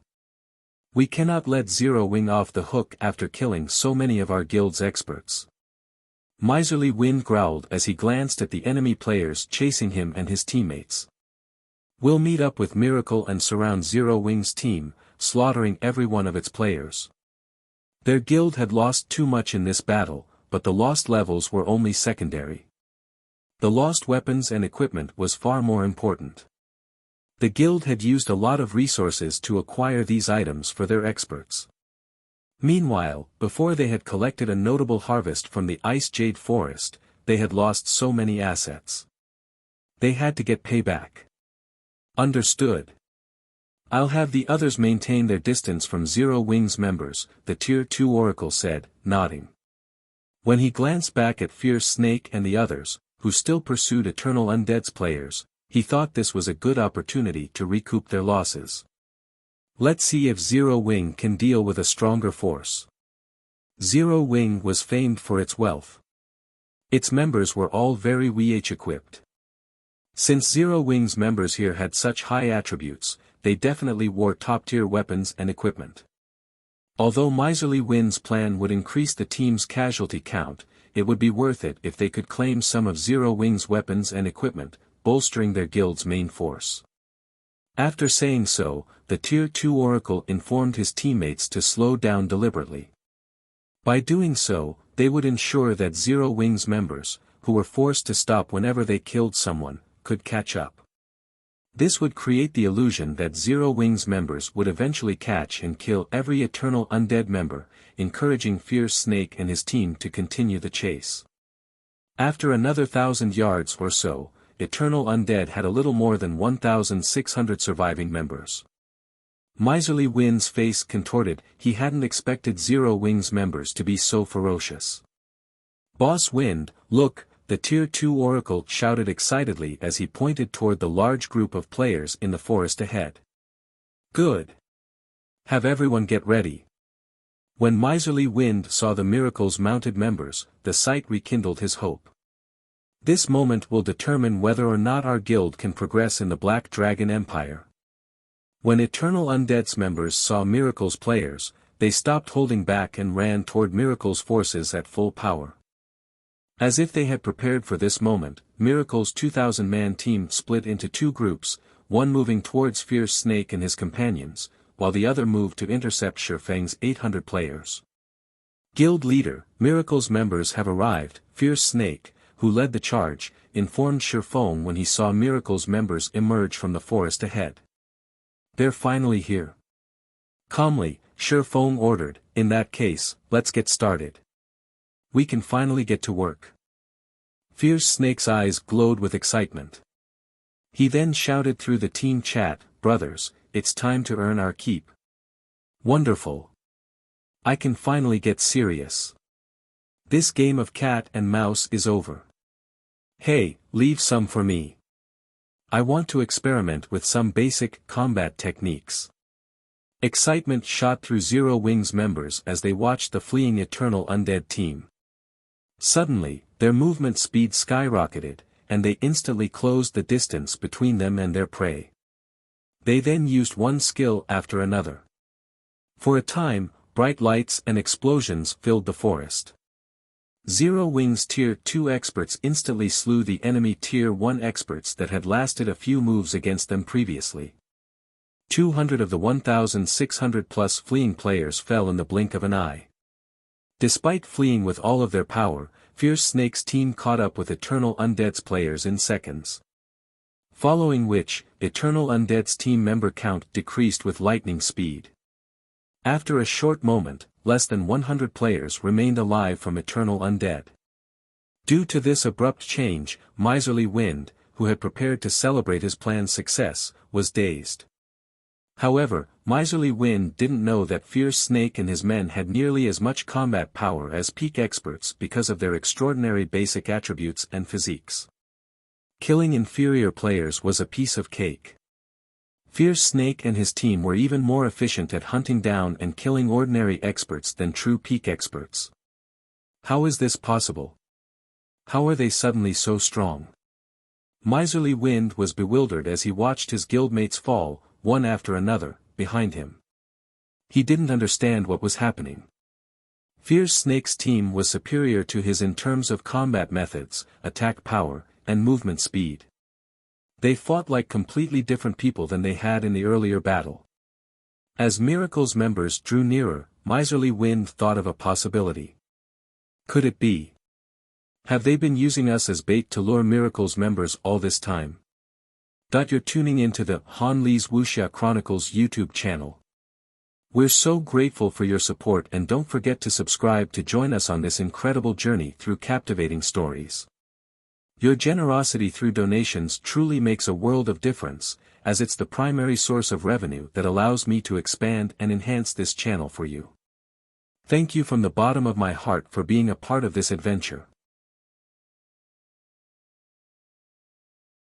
[SPEAKER 1] We cannot let Zero Wing off the hook after killing so many of our guild's experts. Miserly Wind growled as he glanced at the enemy players chasing him and his teammates. We'll meet up with Miracle and surround Zero Wing's team, slaughtering every one of its players. Their guild had lost too much in this battle, but the lost levels were only secondary. The lost weapons and equipment was far more important. The guild had used a lot of resources to acquire these items for their experts. Meanwhile, before they had collected a notable harvest from the Ice Jade Forest, they had lost so many assets. They had to get payback. Understood. I'll have the others maintain their distance from Zero Wing's members, the Tier 2 Oracle said, nodding. When he glanced back at Fierce Snake and the others, who still pursued Eternal Undead's players, he thought this was a good opportunity to recoup their losses. Let's see if Zero Wing can deal with a stronger force. Zero Wing was famed for its wealth. Its members were all very equipped. Since Zero Wing's members here had such high attributes, they definitely wore top-tier weapons and equipment. Although Miserly Wind's plan would increase the team's casualty count, it would be worth it if they could claim some of Zero Wing's weapons and equipment, bolstering their guild's main force. After saying so, the Tier 2 Oracle informed his teammates to slow down deliberately. By doing so, they would ensure that Zero Wing's members, who were forced to stop whenever they killed someone, could catch up. This would create the illusion that Zero Wing's members would eventually catch and kill every Eternal Undead member, encouraging Fierce Snake and his team to continue the chase. After another 1,000 yards or so, Eternal Undead had a little more than 1,600 surviving members. Miserly Wind's face contorted, he hadn't expected Zero Wing's members to be so ferocious. Boss Wind, look, the Tier 2 Oracle shouted excitedly as he pointed toward the large group of players in the forest ahead. Good. Have everyone get ready. When Miserly Wind saw the Miracle's mounted members, the sight rekindled his hope. This moment will determine whether or not our guild can progress in the Black Dragon Empire. When Eternal Undead's members saw Miracle's players, they stopped holding back and ran toward Miracle's forces at full power. As if they had prepared for this moment, Miracle's 2,000-man team split into two groups, one moving towards Fierce Snake and his companions, while the other moved to intercept Feng's 800 players. Guild leader, Miracle's members have arrived, Fierce Snake, who led the charge, informed Feng when he saw Miracle's members emerge from the forest ahead. They're finally here. Calmly, Feng ordered, in that case, let's get started. We can finally get to work. Fierce Snake's eyes glowed with excitement. He then shouted through the team chat, brothers, it's time to earn our keep. Wonderful. I can finally get serious. This game of cat and mouse is over. Hey, leave some for me. I want to experiment with some basic combat techniques. Excitement shot through Zero Wing's members as they watched the fleeing Eternal Undead team. Suddenly, their movement speed skyrocketed, and they instantly closed the distance between them and their prey. They then used one skill after another. For a time, bright lights and explosions filled the forest. Zero Wing's Tier 2 experts instantly slew the enemy Tier 1 experts that had lasted a few moves against them previously. 200 of the 1,600 plus fleeing players fell in the blink of an eye. Despite fleeing with all of their power, Fierce Snake's team caught up with Eternal Undead's players in seconds. Following which, Eternal Undead's team member count decreased with lightning speed. After a short moment, less than 100 players remained alive from Eternal Undead. Due to this abrupt change, Miserly Wind, who had prepared to celebrate his plan's success, was dazed. However, Miserly Wind didn't know that Fierce Snake and his men had nearly as much combat power as peak experts because of their extraordinary basic attributes and physiques. Killing inferior players was a piece of cake. Fierce Snake and his team were even more efficient at hunting down and killing ordinary experts than true peak experts. How is this possible? How are they suddenly so strong? Miserly Wind was bewildered as he watched his guildmates fall, one after another, behind him. He didn't understand what was happening. Fierce Snake's team was superior to his in terms of combat methods, attack power, and movement speed. They fought like completely different people than they had in the earlier battle. As Miracle's members drew nearer, Miserly Wind thought of a possibility. Could it be? Have they been using us as bait to lure Miracle's members all this time? You're tuning into the Han Lee's Wuxia Chronicles YouTube channel. We're so grateful for your support, and don't forget to subscribe to join us on this incredible journey through captivating stories. Your generosity through donations truly makes a world of difference, as it's the primary source of revenue that allows me to expand and enhance this channel for you. Thank you from the bottom of my heart for being a part of this adventure.